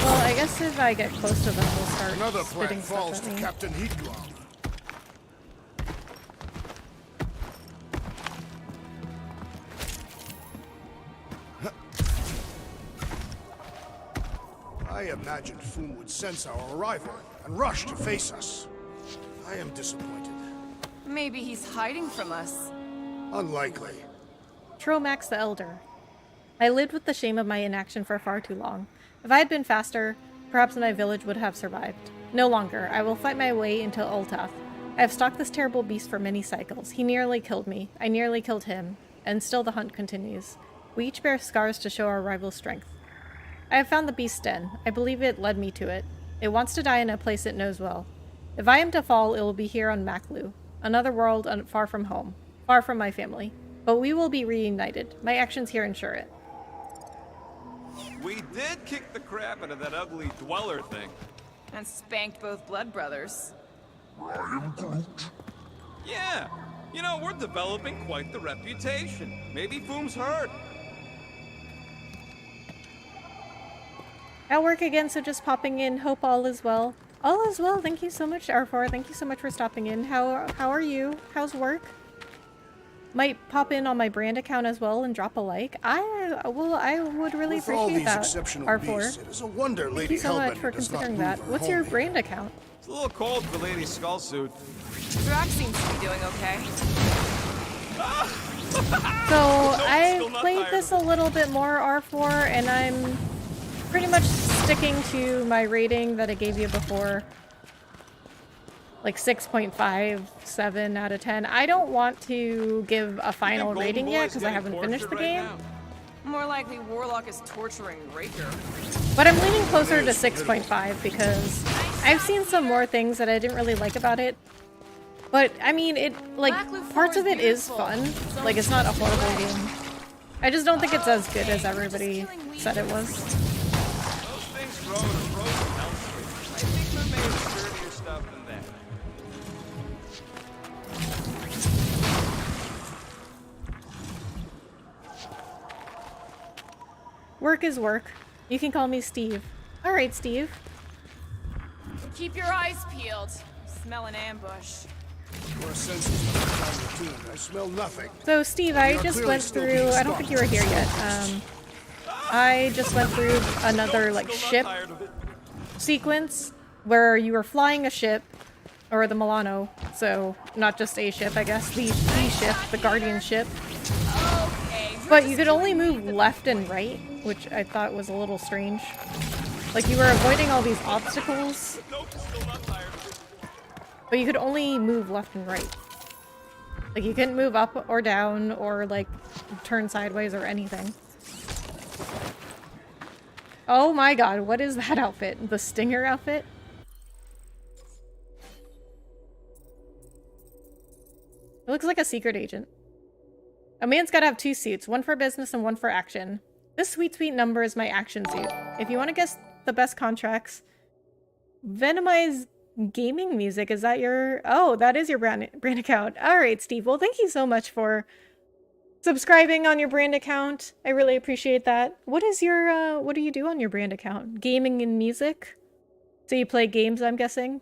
Well, I guess if I get close to them, we'll start Another spitting plant falls stuff to at me. Captain Heatclaw. I imagined Foom would sense our arrival and rush to face us. I am disappointed. Maybe he's hiding from us. Unlikely. Tromax the Elder. I lived with the shame of my inaction for far too long. If I had been faster, perhaps my village would have survived. No longer. I will fight my way into Ultath. I have stalked this terrible beast for many cycles. He nearly killed me. I nearly killed him. And still the hunt continues. We each bear scars to show our rival's strength. I have found the beast's den. I believe it led me to it. It wants to die in a place it knows well. If I am to fall, it will be here on Maklu, another world far from home, far from my family. But we will be reunited. My actions here ensure it. We did kick the crap out of that ugly dweller thing. And spanked both blood brothers. Yeah. You know, we're developing quite the reputation. Maybe Foom's hurt. At work again, so just popping in. Hope all is well. All is well. Thank you so much, R4. Thank you so much for stopping in. How are you? How's work? Might pop in on my brand account as well and drop a like. I would really With all appreciate these that. exceptional R4. beasts, it is a wonder Thank Lady you so much Hellbender for does not considering move that. her What's your homely. brand account? It's a little cold for Lady Skullsuit. Drax seems to be doing okay. So I still not played tired this of a little bit more, R4, and I'm pretty much sticking to my rating that I gave you before. Like 6.57 out of 10. I don't want to give a final Golden rating yet Boy's because I getting haven't finished the tortured right game. now. More likely Warlock is torturing Raker. But I'm leaning closer to 6.5 because I've seen some more things that I didn't really like about it. But I mean, it like parts of it is fun. Like it's not a horrible game. I just don't think it's as good as everybody said it was. Those things grow in a frozen Hell Street. I think they're made of sturdier stuff than that. Work is work. You can call me Steve. Alright, Steve. Keep your eyes peeled. Smell an ambush. Your senses are fine-tuned. I smell nothing. So, Steve, I just went through... I don't think you were here yet. I just went through another, like, ship sequence where you were flying a ship, or the Milano, so not just a ship, I guess, the ship, the Guardian ship. But you could only move left and right, which I thought was a little strange. Like, you were avoiding all these obstacles, but you could only move left and right. Like, you couldn't move up or down, or, like, turn sideways or anything. Oh my god, what is that outfit? The Stinger outfit? It looks like a secret agent. A man's gotta have 2 suits, one for business and one for action. This sweet, sweet number is my action suit. If you want to guess the best contracts, Venomize Gaming Music, is that your... Oh, that is your brand account. Alright, Steve. Well, thank you so much for subscribing on your brand account. I really appreciate that. What is your, what do you do on your brand account? Gaming and music? So you play games, I'm guessing?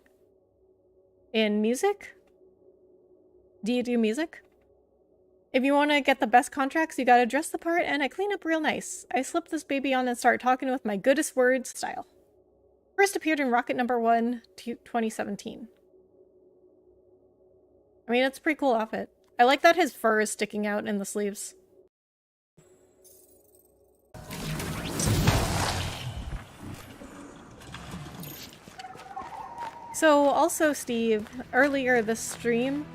And music? Do you do music? If you want to get the best contracts, you gotta dress the part, and I clean up real nice. I slip this baby on and start talking with my goodest words style. First appeared in Rocket No. 1, 2017. I mean, it's a pretty cool outfit. I like that his fur is sticking out in the sleeves. So, also, Steve, earlier this stream,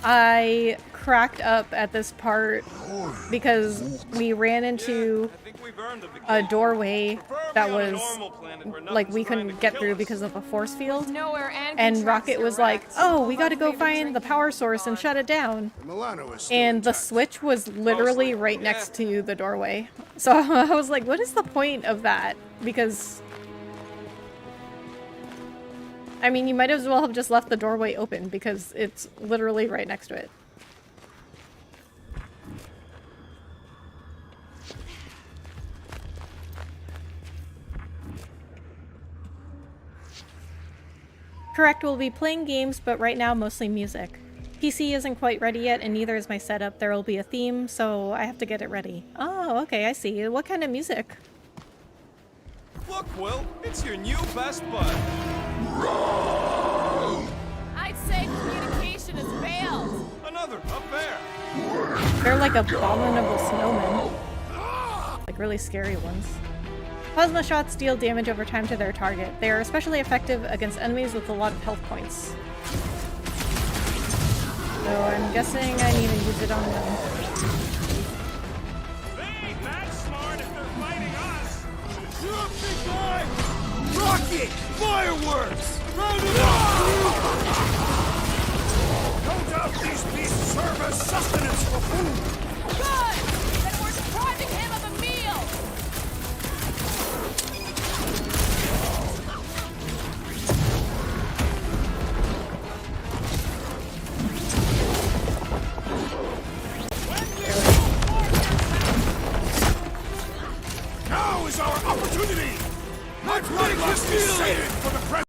I cracked up at this part because we ran into a doorway that was, like, we couldn't get through because of a force field. And Rocket was like, oh, we gotta go find the power source and shut it down. And the switch was literally right next to the doorway. So I was like, what is the point of that? Because... I mean, you might as well have just left the doorway open because it's literally right next to it. Correct, we'll be playing games, but right now mostly music. PC isn't quite ready yet, and neither is my setup. There will be a theme, so I have to get it ready. Oh, okay, I see. What kind of music? Look, Will, it's your new best bud. I'd say communication is failed. Another up there. They're like abominable snowmen. Like really scary ones. Plasma shots deal damage over time to their target. They are especially effective against enemies with a lot of health points. So I'm guessing I need to use it on them. They ain't that smart if they're fighting us. You're a big guy! Rocket! Fireworks! Round it up! No doubt these beasts serve as sustenance for food! Good! Then we're depriving him of a meal! Now is our opportunity! My bloodlust is sated for the present!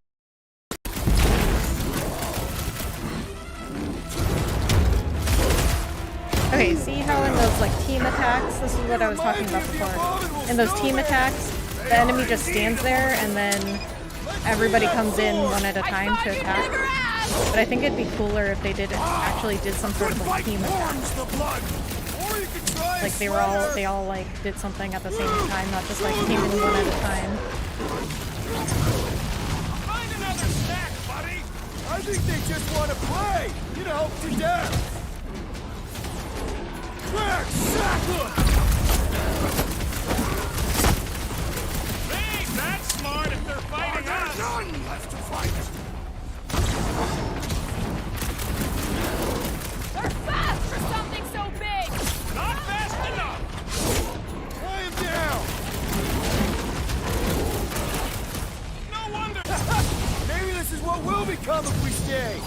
Okay, see how in those like team attacks, this is what I was talking about before. In those team attacks, the enemy just stands there and then everybody comes in one at a time to attack. But I think it'd be cooler if they actually did some sort of a team attack. Like they all like did something at the same time, not just like came in one at a time. Find another snack, buddy. I think they just want to play! You know, to death! Crack! Sackler! They ain't that smart if they're fighting us. None left to fight! They're fast for something so big! Not fast enough. Lay him down! No wonder. Maybe this is what will become if we stay!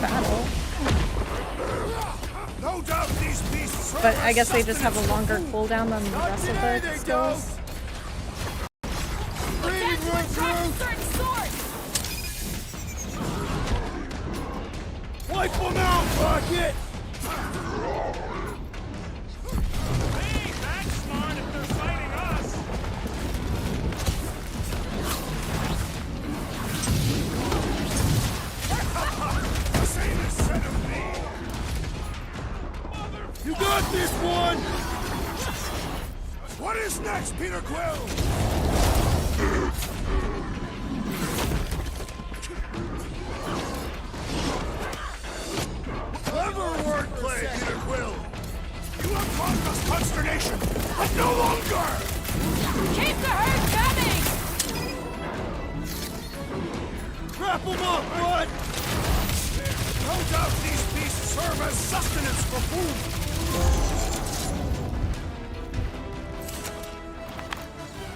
Battle. But I guess they just have a longer cooldown than the rest of the skills. Wipe them out, Rocket! Hey, that's smart if they're fighting us. You got this one! What is next, Peter Quill? Clever wordplay, Peter Quill! You have caused us consternation, but no longer! Keep the herd coming! Wrap them up, bud! No doubt these beasts serve as sustenance for food!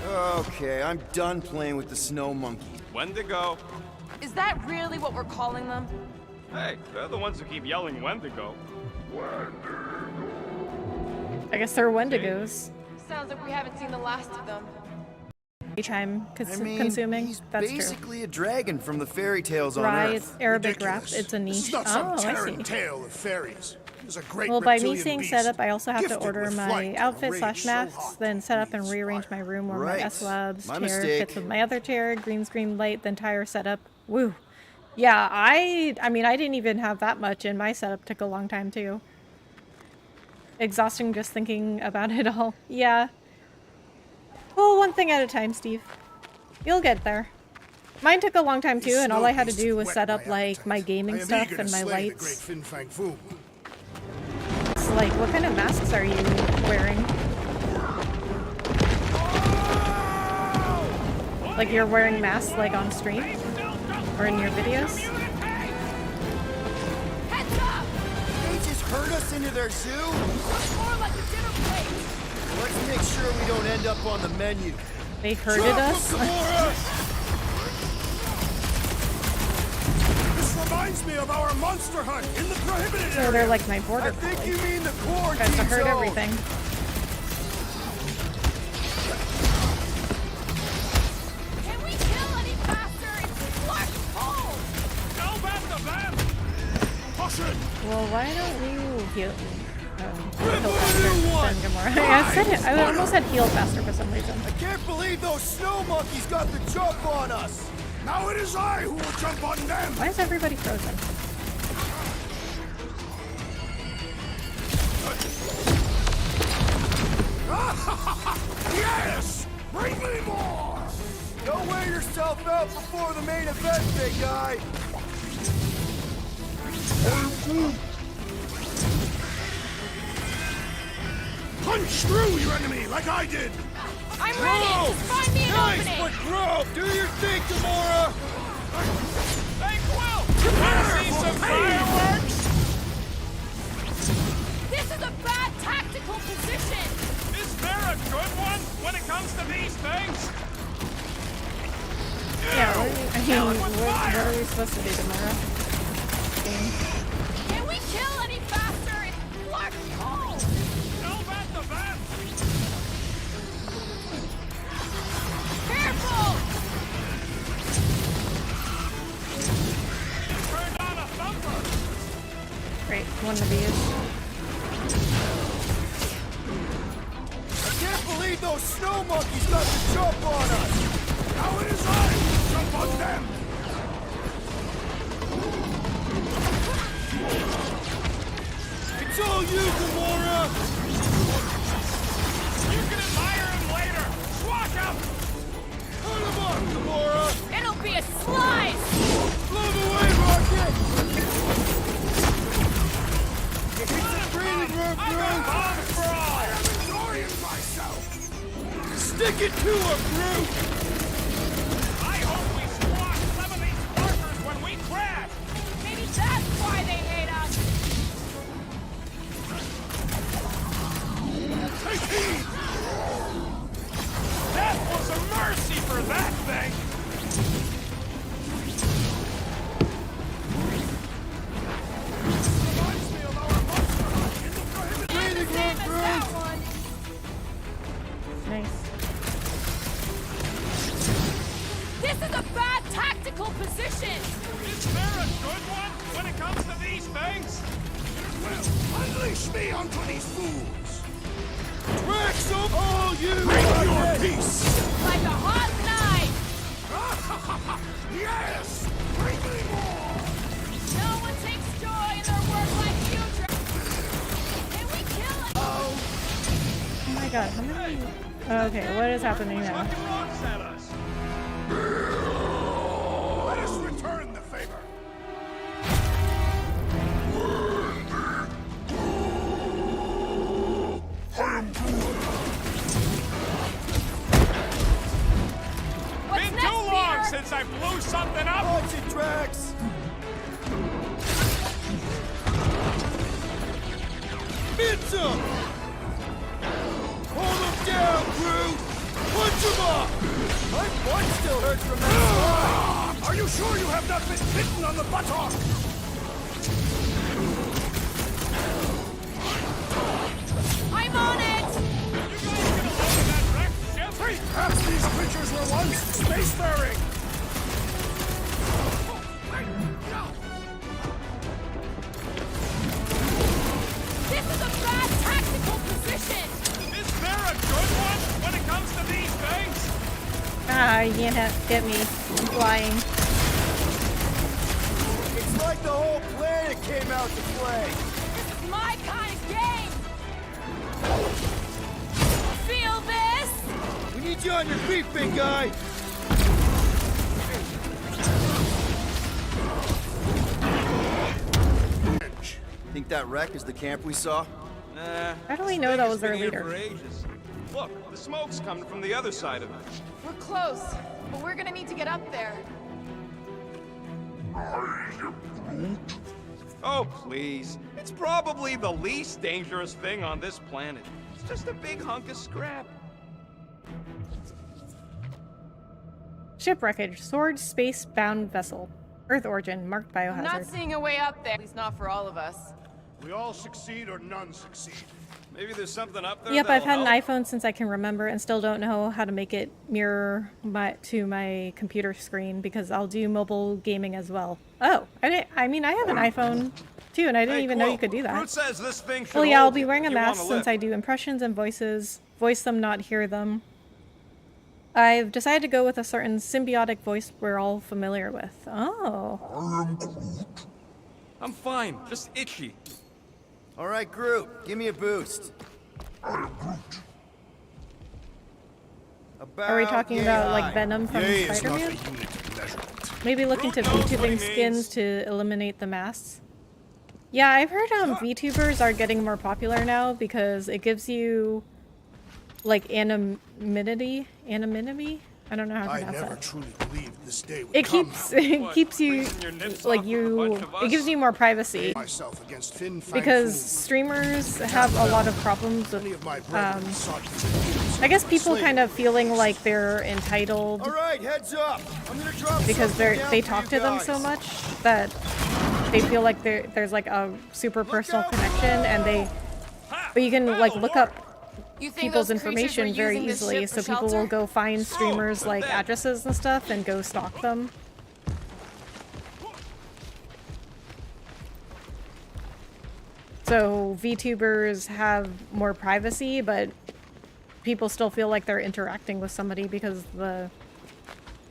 Okay, I'm done playing with the snow monkey. Wendigo. Is that really what we're calling them? Hey, they're the ones who keep yelling Wendigo. I guess they're Wendigos. Sounds like we haven't seen the last of them. Each time I mean, consuming. he's That's basically a dragon from the fairy tales on Rye, Earth. it's Arabic Ridiculous. rap. It's a This niche. is not some Oh, I Terran see. tale of fairies. There's a great Well, by me reptilian seeing beast, setup, I also have to gifted order with my flight and a outfit rage slash so masks, hot then set up and you rearrange my inspire. room where Right. my S-Labs My chair mistake. fits with my other chair, green screen light, the entire setup. Woo. Yeah, I mean, I didn't even have that much, and my setup took a long time too. Exhausting just thinking about it all. Yeah. Well, one thing at a time, Steve. You'll get there. Mine took a long time too, and all I had to do was set up like my gaming stuff and my lights. It's like, what kind of masks are you wearing? Like you're wearing masks like on stream? Or in your videos? Heads up! They just herd us into their zoo? Looks more like a dinner plate! Let's make sure we don't end up on the menu. They herded us? This reminds me of our monster hunt in the prohibited So area. they're like my border I think collie. you mean the core Tries to herd zone. everything. Can we kill any faster? It's Clark cold! Go back to them! Push it! Well, why don't you heal? Heal faster than Gamora. I said it. I almost said heal faster for some reason. I can't believe those snow monkeys got the jump on us. Now it is I who will jump on them! Why is everybody frozen? Yes! Bring me more! Don't wear yourself out before the main event, big guy. Punch through your enemy like I did! I'm ready! Just find me an opening! but Grove, do your thing, Gamora. Hey, Quill! Wanna see some fireworks? This is a bad tactical position! Is there a good one when it comes to these things? Yeah, what are we supposed to do, Gamora? Can we kill any faster? It's Clark cold! Go back to them! Careful! Turned on a thumper! Great, one of these. I can't believe those snow monkeys got the jump on us. Now it is I who will jump on them! It's all you, Gamora. You can admire him later! Swat him! Put him up, Gamora. It'll be a slice! Blow the way, Rocket. It's a breathing room, Groot. Bomb for all! I am enjoying myself! Stick it to him, Groot. I hope we squash some of these fuckers when we crash! Maybe that's why they hate us! Take heed! That was a mercy for that thing! Reminds me of our monster hunt in the prohibited Breathing room, Unleash me onto these fools! Drax of all you! Bring your peace! Like a hot knife! Yes! Bring me more! No one takes joy in their work like you, Can we kill it? Oh my god, how many? Okay, what is happening now? Let us return the favor! Been too long since I blew something up! Watch it, Drax! Hit him! Hold him down, Groot! Punch him up! My butt still hurts from that slide! Are you sure you have not been bitten on the buttock? I'm on it! Perhaps these creatures were once spacefaring! This is a bad tactical position! Is there a good one when it comes to these things? Ah, you can't get me. I'm flying. It's like the whole planet came out to play! This is my kind of game! Feel this? We need you on your feet, big guy! Think that wreck is the camp we saw? Nah. How do we this know thing that has was our been here leader? for ages. Look, the smoke's coming from the other side of it. We're close, but we're gonna need to get up there. Oh, please. It's probably the least dangerous thing on this planet. It's just a big hunk of scrap. Ship wreckage. Sword space-bound vessel. Earth origin. Marked I'm not biohazard. seeing a way up there. At least not for all of us. We all succeed or none succeed. Maybe there's something up there. Yep, I've that'll had an help. iPhone since I can remember and still don't know how to make it mirror to my computer screen because I'll do mobile gaming as well. Oh, I mean, I have an iPhone too, and I didn't even know you could do that. Groot says this thing should Well, yeah, I'll hold be you wearing a if you wanna mask since live. I do impressions and voices. Voice them, not hear them. I've decided to go with a certain symbiotic voice we're all familiar with. Oh. I'm fine, just itchy. All right, Groot, give me a boost. Are we talking about like Venom from Yay is not a Spider-Man? unit of measurement. Maybe look into Groot knows what he VTubing means. skins to eliminate the masks. Yeah, I've heard VTubers are getting more popular now because it gives you like anonymity. Anonymity? I don't know how to I pronounce never that. truly believed this day would It come. keeps you like it gives you more privacy Myself against Fin Fang because Foom. streamers have a lot of problems Many with of my brethren sought to I guess people kind of feeling like they're entitled All right, heads up! I'm gonna drop because something down they for talk you to them guys. so much that they feel like there's like a super personal connection but you can like look up You think people's those creatures information were very using this easily ship so for people will shelter? go find streamers like addresses and stuff and go stalk them. So VTubers have more privacy, but people still feel like they're interacting with somebody because the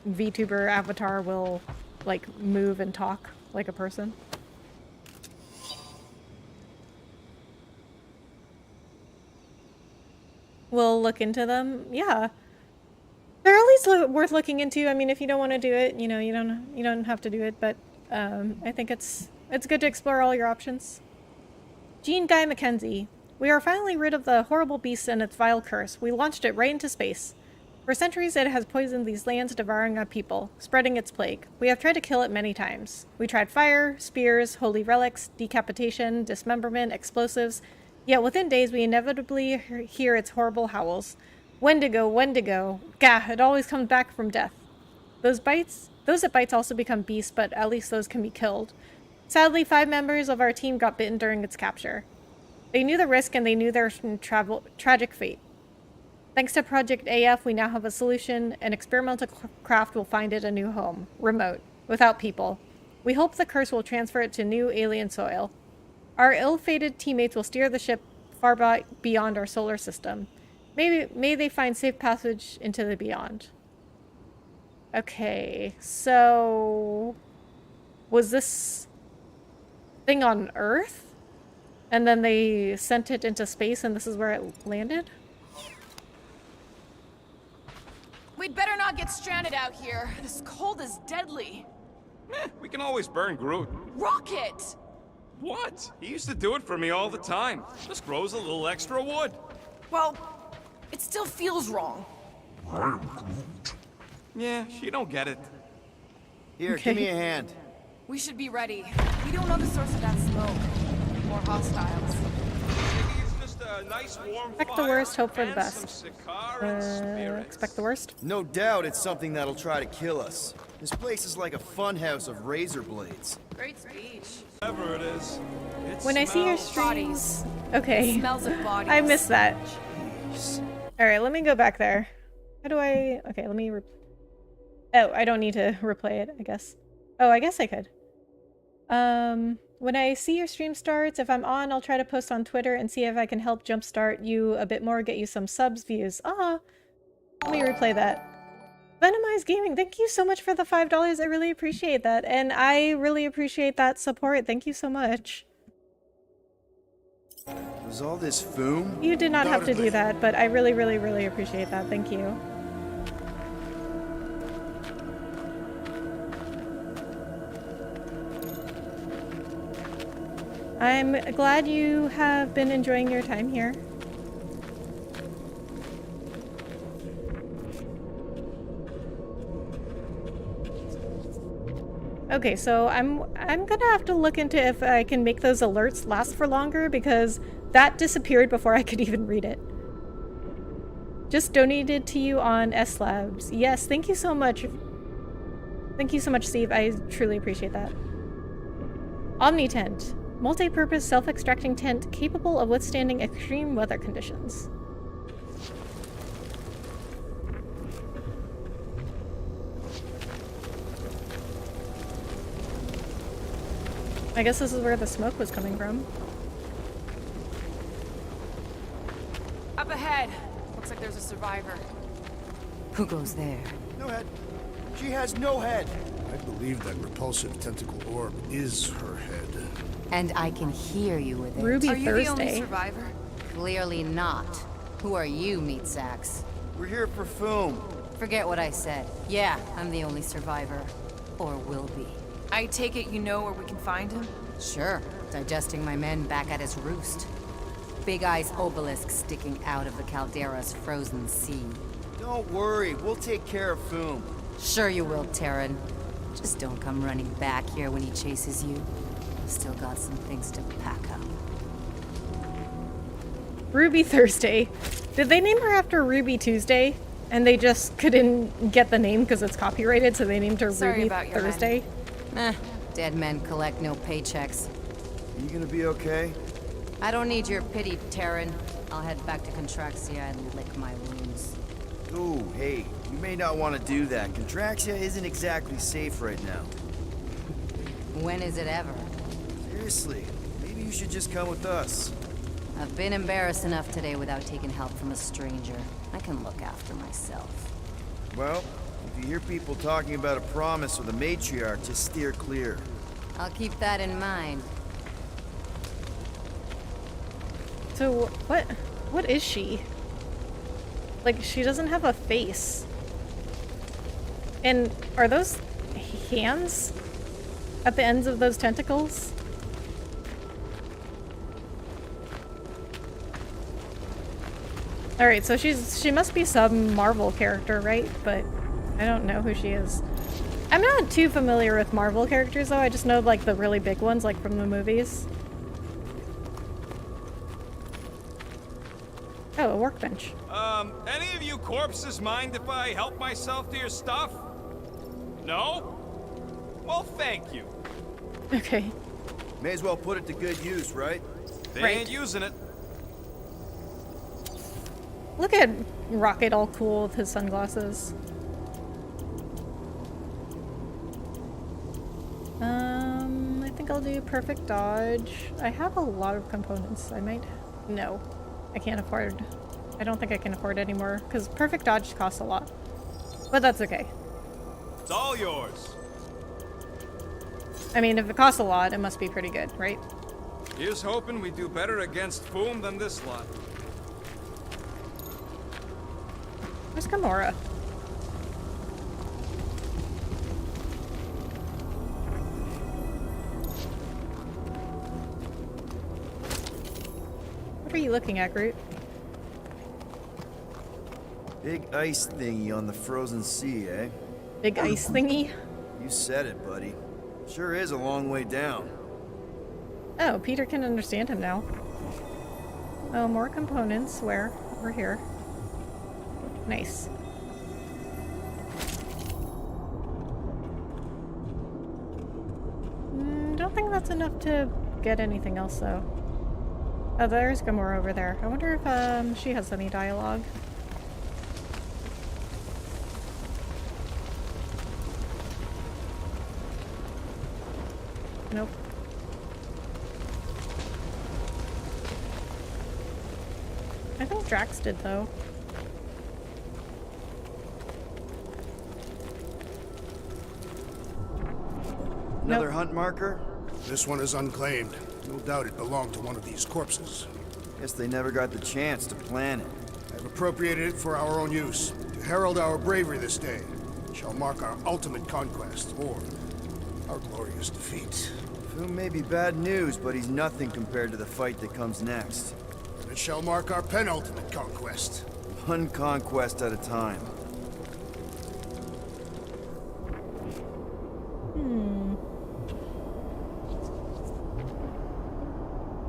VTuber avatar will like move and talk like a person. We'll look into them. Yeah. They're at least worth looking into. I mean, if you don't want to do it, you know, you don't have to do it, but I think it's good to explore all your options. Jean Guy Mackenzie. We are finally rid of the horrible beast and its vile curse. We launched it right into space. For centuries it has poisoned these lands, devouring our people, spreading its plague. We have tried to kill it many times. We tried fire, spears, holy relics, decapitation, dismemberment, explosives. Yet within days we inevitably hear its horrible howls. Wendigo, Wendigo. Gah, it always comes back from death. Those it bites also become beasts, but at least those can be killed. Sadly, 5 members of our team got bitten during its capture. They knew the risk and they knew their tragic fate. Thanks to Project AF, we now have a solution. An experimental craft will find it a new home. Remote. Without people. We hope the curse will transfer it to new alien soil. Our ill-fated teammates will steer the ship far beyond our solar system. May they find safe passage into the beyond. Okay, so was this thing on Earth? And then they sent it into space and this is where it landed? We'd better not get stranded out here. This cold is deadly. We can always burn Groot. Rocket! What? He used to do it for me all the time. Just grows a little extra wood. Well, it still feels wrong. Yeah, she don't get it. Here, give me a hand. We should be ready. We don't know the source of that smoke. More hostiles. Nice warm Expect the worst, hope for the best. Expect the worst? No doubt it's something that'll try to kill us. This place is like a funhouse of razor blades. Great speech. Whatever it is. When I see your streams... Okay. It smells of bodies. I missed that. Alright, let me go back there. How do I... Okay, let me... Oh, I don't need to replay it, I guess. Oh, I guess I could. When I see your stream starts, if I'm on, I'll try to post on Twitter and see if I can help jumpstart you a bit more, get you some subs views. Ah, let me replay that. Venomized Gaming, thank you so much for the $5. I really appreciate that. And I really appreciate that support. Thank you so much. Was all this Foom? You did not have to do that, but I really, really, really appreciate that. Thank you. I'm glad you have been enjoying your time here. Okay, so I'm gonna have to look into if I can make those alerts last for longer because that disappeared before I could even read it. Just donated to you on S-Labs. Yes, thank you so much. Thank you so much, Steve. I truly appreciate that. Omni Tent. Multi-purpose self-extracting tent capable of withstanding extreme weather conditions. I guess this is where the smoke was coming from. Up ahead. Looks like there's a survivor. Who goes there? No head. She has no head. I believe that repulsive tentacle orb is her head. And I can hear you with it. Ruby Are you Thursday. the only survivor? Clearly not. Who are you, meat sacks? We're here for Foom. Forget what I said. Yeah, I'm the only survivor. Or will be. I take it you know where we can find him? Sure. Digesting my men back at his roost. Big Eye's obelisk sticking out of the Caldera's frozen sea. Don't worry, we'll take care of Foom. Sure you will, Terran. Just don't come running back here when he chases you. Still got some things to pack up. Ruby Thursday. Did they name her after Ruby Tuesday? And they just couldn't get the name because it's copyrighted, so they named her Sorry Ruby about your Thursday? Dead men collect no paychecks. Are you gonna be okay? I don't need your pity, Terran. I'll head back to Contraxia and lick my wounds. Ooh, hey, you may not want to do that. Contraxia isn't exactly safe right now. When is it ever? Seriously, maybe you should just come with us. I've been embarrassed enough today without taking help from a stranger. I can look after myself. Well, if you hear people talking about a promise with a matriarch, just steer clear. I'll keep that in mind. So, what is she? Like, she doesn't have a face. And are those hands at the ends of those tentacles? Alright, so she must be some Marvel character, right? But I don't know who she is. I'm not too familiar with Marvel characters though, I just know like the really big ones, like from the movies. Oh, a workbench. Any of you corpses mind if I help myself to your stuff? No? Well, thank you. Okay. May as well put it to good use, right? They Right. ain't using it. Look at Rocket all cool with his sunglasses. I think think I'll do perfect dodge. I have a lot of components. I might... No. I can't afford... I don't think I can afford anymore, because perfect dodge costs a lot. But that's okay. It's all yours. I mean, if it costs a lot, it must be pretty good, right? Here's hoping we do better against Foom than this lot. Where's Gamora? What are you looking at, Groot? Big ice thingy on the frozen sea, eh? Big ice thingy? You said it, buddy. Sure is a long way down. Oh, Peter can understand him now. Oh, more components. Where? Over here. Nice. Don't think that's enough to get anything else, though. Oh, there's Gamora over there. I wonder if she has any dialogue. Nope. I think Drax did, though. Another hunt marker? This one is unclaimed. No doubt it belonged to one of these corpses. Guess they never got the chance to plan it. I've appropriated it for our own use, to herald our bravery this day. It shall mark our ultimate conquest, or our glorious defeat. Foom may be bad news, but he's nothing compared to the fight that comes next. And it shall mark our penultimate conquest. One conquest at a time.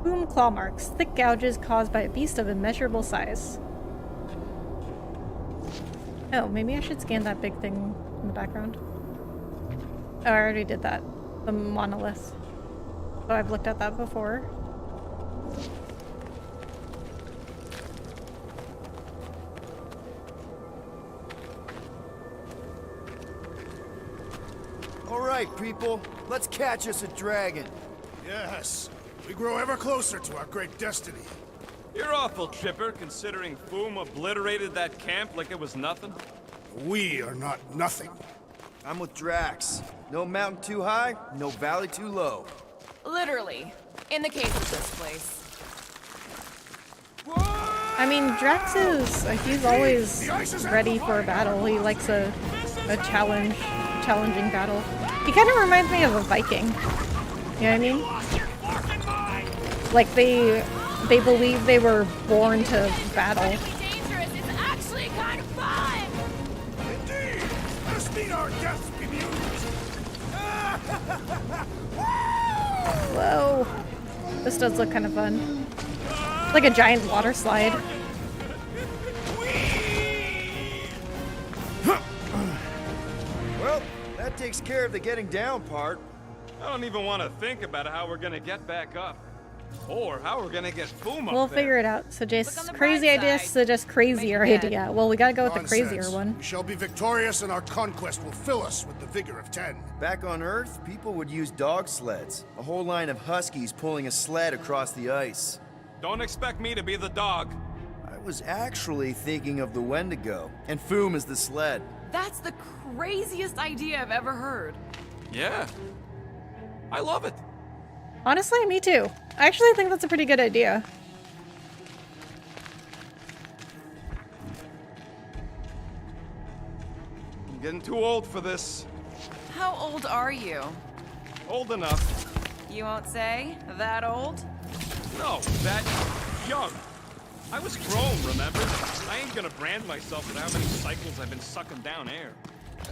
Boom claw marks. Thick gouges caused by a beast of immeasurable size. Oh, maybe I should scan that big thing in the background. Oh, I already did that. The monolith. Oh, I've looked at that before. All right, people. Let's catch us a dragon. Yes. We grow ever closer to our great destiny. You're awful chipper, considering Foom obliterated that camp like it was nothing. We are not nothing. I'm with Drax. No mountain too high, no valley too low. Literally. In the case of this place. I mean, Drax is, he's always ready for a battle. He likes a challenging battle. He kind of reminds me of a Viking. You know what I mean? Like they believe they were born to battle. Dangerous. It's actually kind of fun. Indeed. Let us meet our deaths bemused. Whoa. This does look kind of fun. It's like a giant water slide. Well, that takes care of the getting down part. I don't even want to think about how we're gonna get back up. Or how we're gonna get Foom up We'll there. figure it out. So Jace, crazy idea suggests crazier idea. Well, we gotta go with the crazier one. We shall be victorious and our conquest will fill us with the vigor of 10. Back on Earth, people would use dog sleds. A whole line of huskies pulling a sled across the ice. Don't expect me to be the dog. I was actually thinking of the Wendigo, and Foom is the sled. That's the craziest idea I've ever heard. Yeah. I love it. Honestly, me too. I actually think that's a pretty good idea. I'm getting too old for this. How old are you? Old enough. You won't say? That old? No, that young. I was grown, remember? I ain't gonna brand myself with how many cycles I've been sucking down air.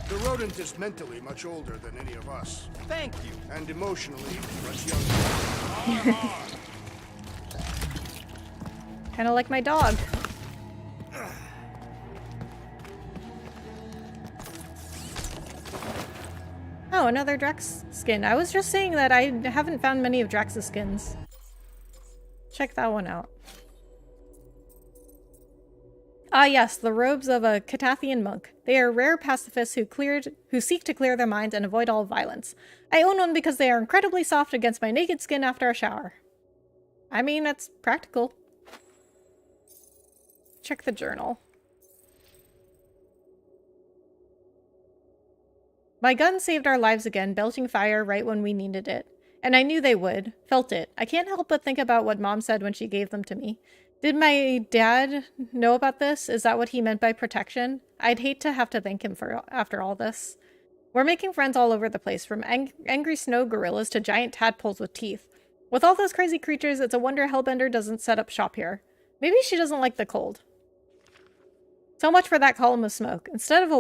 The rodent is mentally much older than any of us. Thank you. And emotionally much younger. Kind of like my dog. Oh, another Drax skin. I was just saying that I haven't found many of Drax's skins. Check that one out. Ah yes, the robes of a Catathian monk. They are rare pacifists who seek to clear their minds and avoid all violence. I own one because they are incredibly soft against my naked skin after a shower. I mean, that's practical. Check the journal. My gun saved our lives again, belching fire right when we needed it. And I knew they would. Felt it. I can't help but think about what Mom said when she gave them to me. Did my dad know about this? Is that what he meant by protection? I'd hate to have to thank him for after all this. We're making friends all over the place, from angry snow gorillas to giant tadpoles with teeth. With all those crazy creatures, it's a wonder Hellbender doesn't set up shop here. Maybe she doesn't like the cold. So much for that column of smoke. Instead of a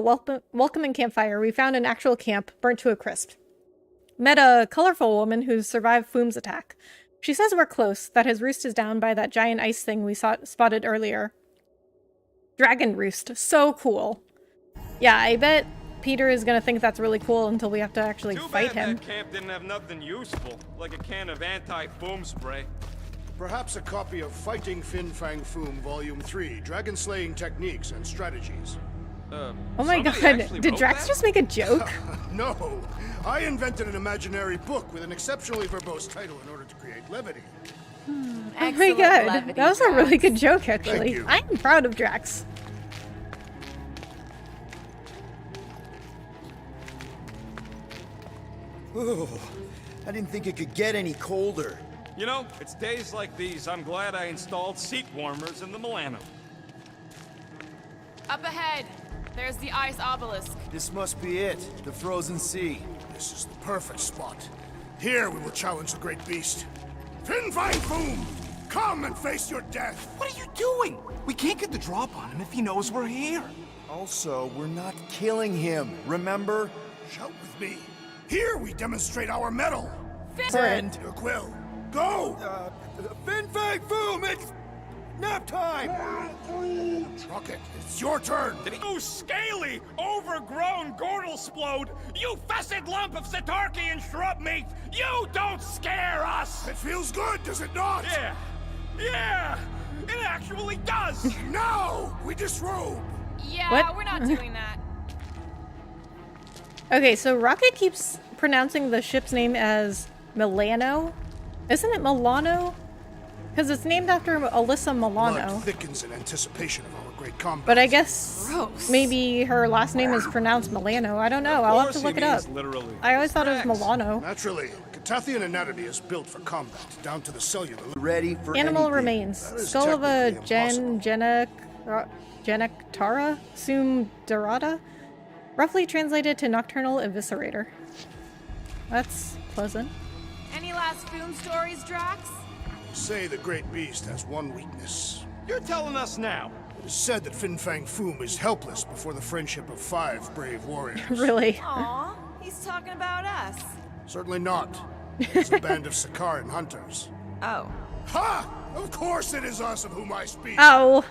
welcoming campfire, we found an actual camp, burnt to a crisp. Met a colorful woman who survived Foom's attack. She says we're close, that his roost is down by that giant ice thing we spotted earlier. Dragon roost. So cool. Yeah, I bet Peter is gonna think that's really cool until we have to actually fight him. That camp didn't have nothing useful, like a can of anti-foam spray. Perhaps a copy of Fighting Fin Fang Foom Volume 3, Dragon Slaying Techniques and Strategies. Oh my god, did Drax just make a joke? No, I invented an imaginary book with an exceptionally verbose title in order to create levity. Oh my god, that was a really good joke actually. I'm proud of Drax. Ooh, I didn't think it could get any colder. You know, it's days like these I'm glad I installed seat warmers in the Milano. Up ahead, there's the ice obelisk. This must be it, the frozen sea. This is the perfect spot. Here we will challenge the great beast. Fin Fang Foom, come and face your death. What are you doing? We can't get the drop on him if he knows we're here. Also, we're not killing him, remember? Shout with me. Here we demonstrate our mettle. Friend. Your quill. Go! Fin Fang Foom, it's nap time! Rocket, it's your turn! You scaly, overgrown Gordlesplode! You fessed lump of Satarkian shrub meat! You don't scare us! It feels good, does it not? Yeah! It actually does! No! We disrobe! Yeah, What? we're not doing that. Okay, so Rocket keeps pronouncing the ship's name as Milano. Isn't it Milano? Because it's named after Alyssa Milano. Blood thickens in anticipation of our great combat. But I guess maybe her last name is pronounced Milano. I don't know. I'll have to look it up. Literally. I always thought it was Milano. Naturally, Catathian anatomy is built for combat, down to the cellular. Ready for Animal anything. remains. That is Skull of a technically Genectara Sum Dorada. Roughly translated to Nocturnal Eviscerator. That's pleasant. Any last Foom stories, Drax? Say the great beast has one weakness. You're telling us now. It is said that Fin Fang Foom is helpless before the friendship of 5 brave warriors. Really? Aw, he's talking about us. Certainly not. It's a band of Sakaran hunters. Oh. Ha! Of course it is us of whom I speak. Oh.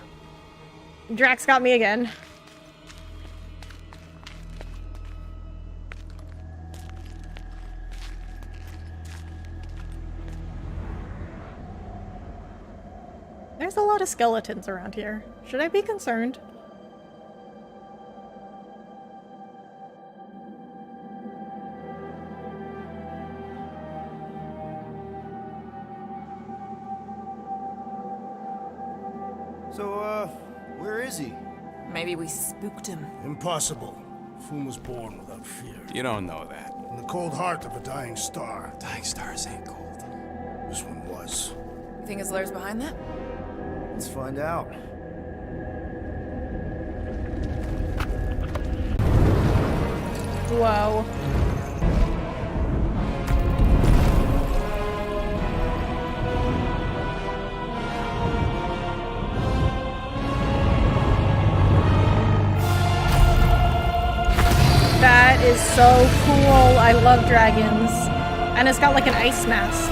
Drax got me again. There's a lot of skeletons around here. Should I be concerned? So, where is he? Maybe we spooked him. Impossible. Foom was born without fear. You don't know that. In the cold heart of a dying star. Dying stars ain't cold. This one was. You think his lair's behind that? Let's find out. Whoa. That is so cool. I love dragons. And it's got like an ice mask.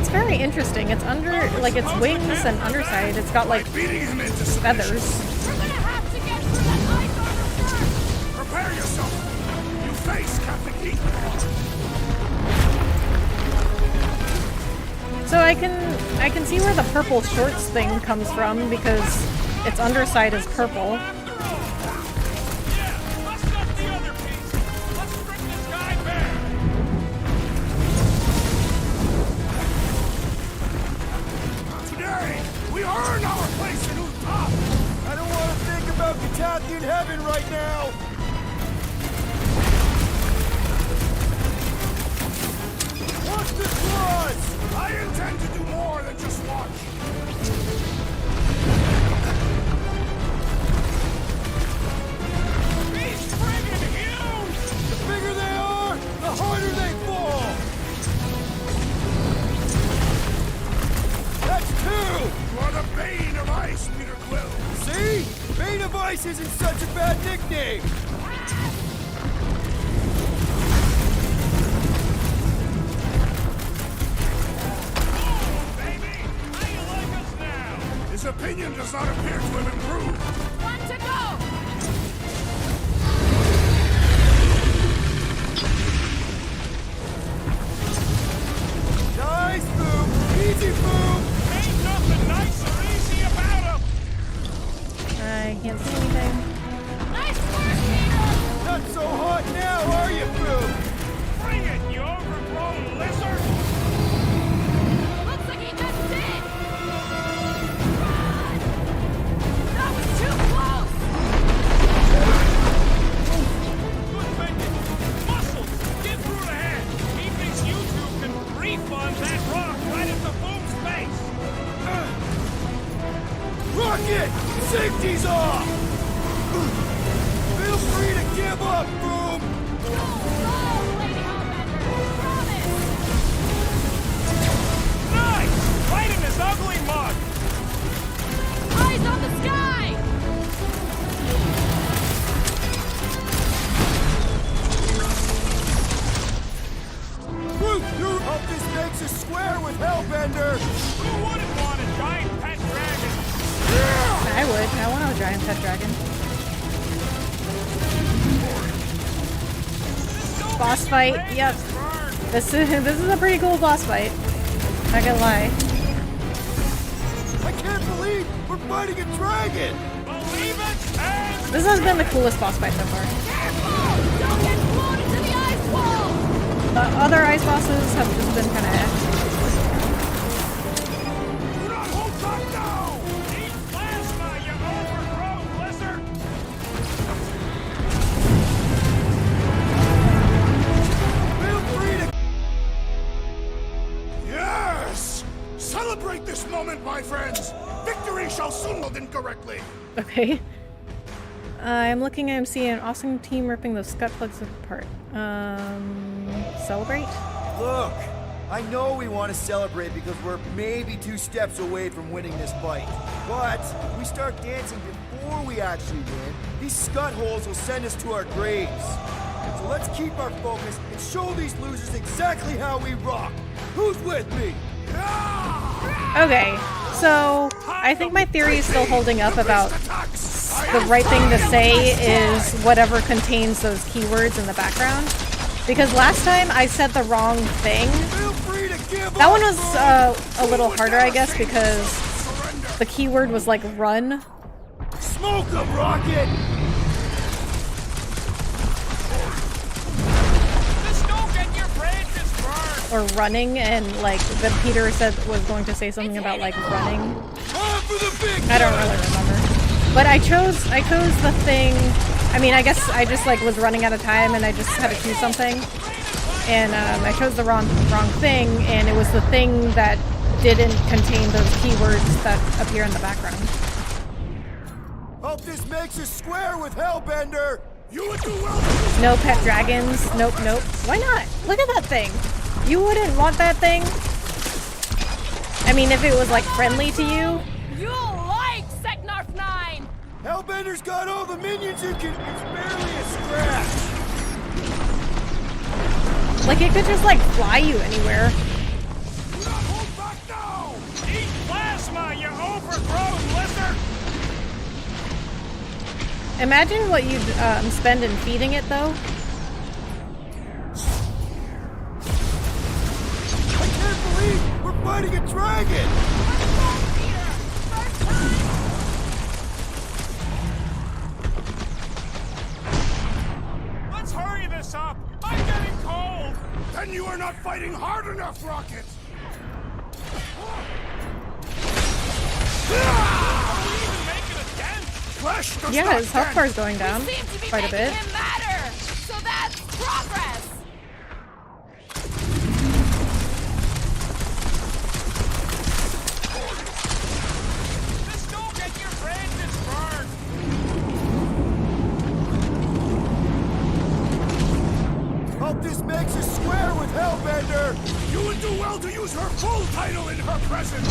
It's very interesting. It's under, like, its wings and underside. It's got, like, feathers. Prepare yourself! You face Captain Heat! So I can see where the purple shorts thing comes from because its underside is purple. Today, we earn our place in Utah! I don't want to think about Katathian heaven right now! What's this was? I intend to do more than just watch. He's friggin' huge! The bigger they are, the harder they fall! That's two! You are the Bane of Ice, Peter Quill! See? Bane of Ice isn't such a bad nickname! His opinion does not appear to have improved. One to go! Nice, Boom! Easy, Boom! Ain't nothing nice or easy about him! I can't see anything. Nice work, Peter! Not so hot now, are you, Boom? Bring it, you overgrown lizard! Looks like he just did! Run! That was too close! Good thinking. Muscles, get through the head. He thinks you two can refund that rock right at the Boom's face. Rocket! Safety's off! Feel free to give up, Boom! Nice! Right in his ugly mug. Eyes on the sky! Groot, you hope this makes a square with Hellbender! Who wouldn't want a giant pet dragon? I would. I want a giant pet dragon. Boss fight. Yep. This is a pretty cool boss fight. Not gonna lie. I can't believe we're fighting a dragon! Believe it and This has been the coolest boss fight so far. Don't get blown into the ice wall! The other ice bosses have just been kind of Do not hold back now! eat plasma, you overgrown lizard! Feel free to... Yes! Celebrate this moment, my friends! Victory shall soon look incorrectly! Okay. I'm looking at MC, an awesome team ripping those scut plugs apart. Celebrate? Look, I know we want to celebrate because we're maybe 2 steps away from winning this fight. But if we start dancing before we actually win, these scut holes will send us to our graves. So let's keep our focus and show these losers exactly how we rock. Who's with me? Okay, so I think my theory is still holding up about the right thing to say is whatever contains those keywords in the background. Because last time I said the wrong thing. That one was a little harder, I guess, because the keyword was like run. Smoke 'em, Rocket! Just don't get your branches burned! Or running, and like the Peter said was going to say something about like running. I don't really remember. But I chose the thing. I mean, I guess I just like was running out of time and I just had to choose something. And I chose the wrong thing, and it was the thing that didn't contain those keywords that appear in the background. Hope this makes a square with Hellbender! You would do well! No pet dragons. Nope, nope. Why not? Look at that thing. You wouldn't want that thing? I mean, if it was like friendly to you. You'll like Seknarf 9! Hellbender's got all the minions who can... It's barely a scratch! Like, it could just like fly you anywhere. Do not hold We're growing, Lester! Imagine what you'd spend in feeding it, though. I can't believe we're fighting a dragon! Let's hurry this up! I'm getting cold! Then you are not fighting hard enough, Rocket! Yeah, his health bar is going down quite a bit. Him matter, so that's progress. Just don't get your branches burned! Hope this makes us square with Hellbender! You would do well to use her full title in her presence!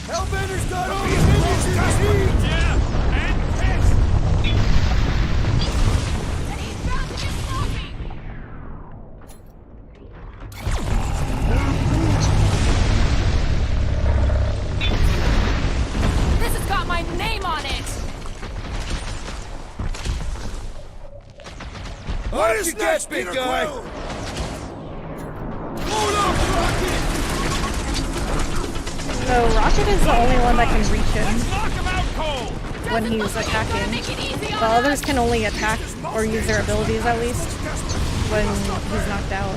Hellbender's got all the minions in his heat! Yeah, and pissed! And he's bound to get sloppy! This has got my name on it! What is next, big guy? Hold up, Rocket! So Rocket is the only one that can reach him Knock him out cold! when he's attacking. The others can only attack or use their abilities at least when he's knocked out.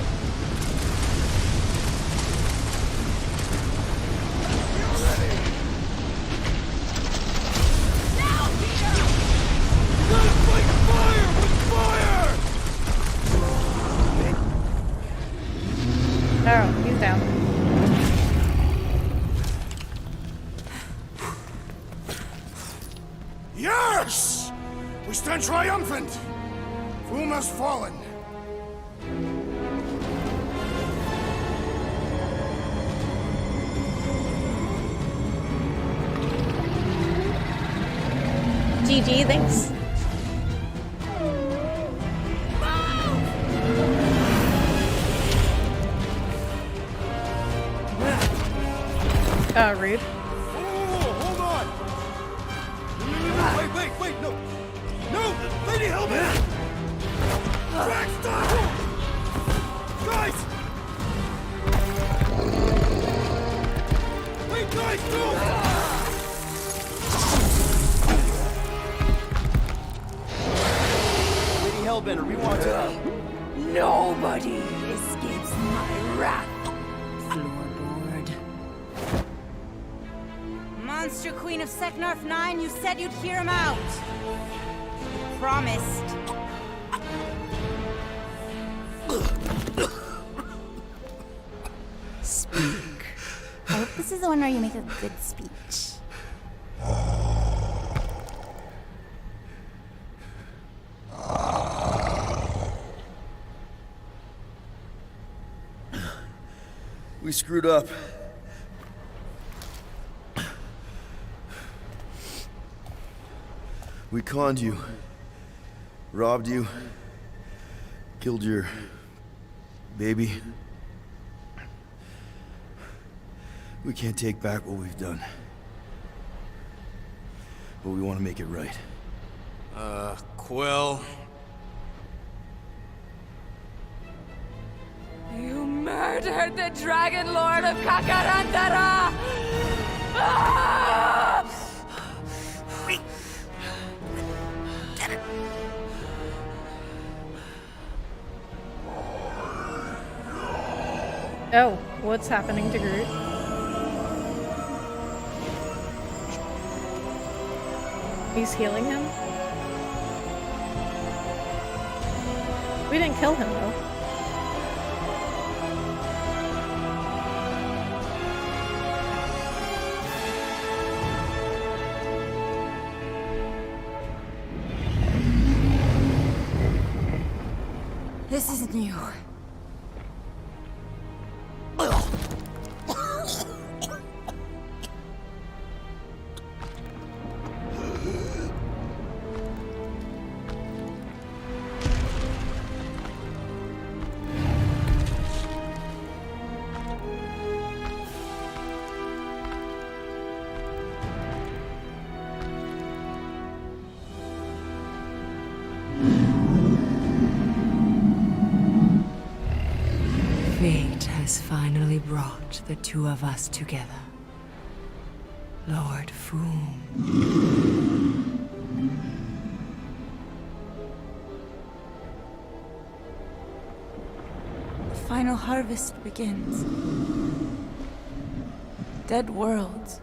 Now, Peter! You gotta fight fire with fire! Oh, he's down. Yes! We stand triumphant! Foom has fallen. GG, thanks. Rude. Hold on! No, wait, no! No! Lady Hellman! Drax, stop! Guys! Wait, guys, no! Lady Hellbender, we want to... Nobody escapes my wrath. Monster Queen of Seknarf 9, you said you'd hear him out. You promised. Speak. I hope this is the one where you make a good speech. We screwed up. We conned you, robbed you, killed your baby. We can't take back what we've done, but we want to make it right. Quill. You murdered the Dragon Lord of Kakarandara! Ah! Oh, what's happening to Groot? He's healing him? We didn't kill him, though. This isn't you. has finally brought the two of us together. Lord Foom. The final harvest begins. Dead worlds,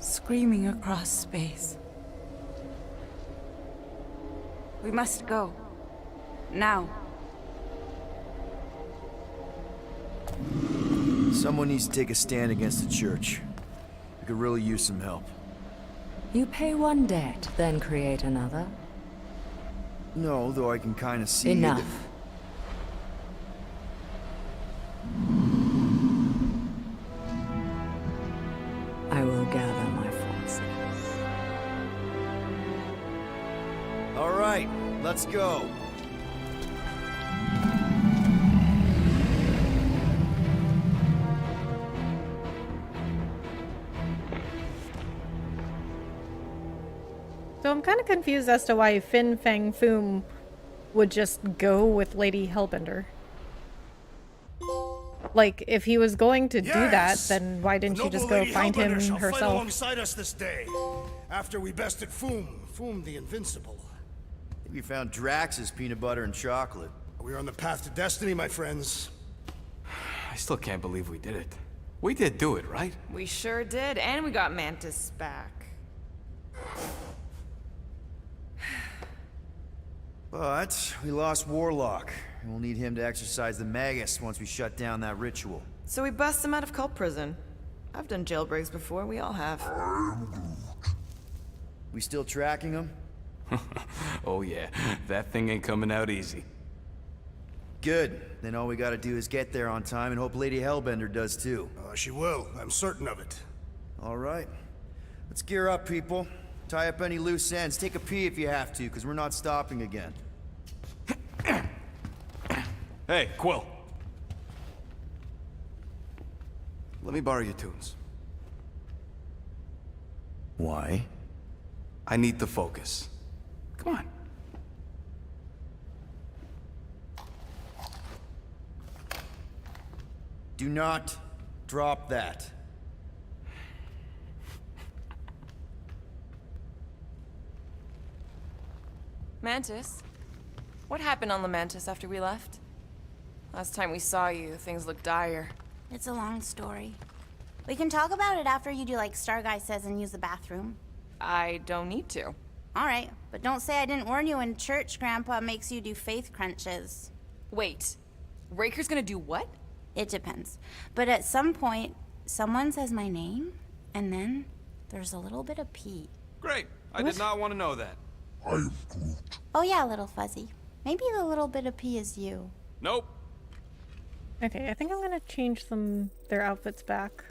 screaming across space. We must go. Now. Someone needs to take a stand against the church. We could really use some help. You pay one debt, then create another. No, though I can kind of see Enough. I will gather my forces. All right, let's go. So I'm kind of confused as to why Fin Fang Foom would just go with Lady Hellbender. Like, if he was going to do that, then why didn't she just go find him Fight herself? alongside us this day. After we bested Foom the Invincible. I think we found Drax's peanut butter and chocolate. We're on the path to destiny, my friends. I still can't believe we did it. We did do it, right? We sure did, and we got Mantis back. But we lost Warlock, and we'll need him to exercise the Magus once we shut down that ritual. So we bust him out of cult prison. I've done jailbreaks before, we all have. We still tracking him? Oh yeah, that thing ain't coming out easy. Good. Then all we gotta do is get there on time and hope Lady Hellbender does too. She will. I'm certain of it. All right. Let's gear up, people. Tie up any loose ends. Take a pee if you have to, because we're not stopping again. Hey, Quill. Let me borrow your tunes. Why? I need to focus. Come on. Do not drop that. Mantis? What happened on the Mantis after we left? Last time we saw you, things looked dire. It's a long story. We can talk about it after you do like Starguy says and use the bathroom. I don't need to. Alright, but don't say I didn't warn you in church Grandpa makes you do faith crunches. Wait, Raker's gonna do what? It depends. But at some point, someone says my name, and then there's a little bit of pee. Great. I did not want to know that. Oh yeah, little fuzzy. Maybe the little bit of pee is you. Nope. Okay, I think I'm gonna change their outfits back.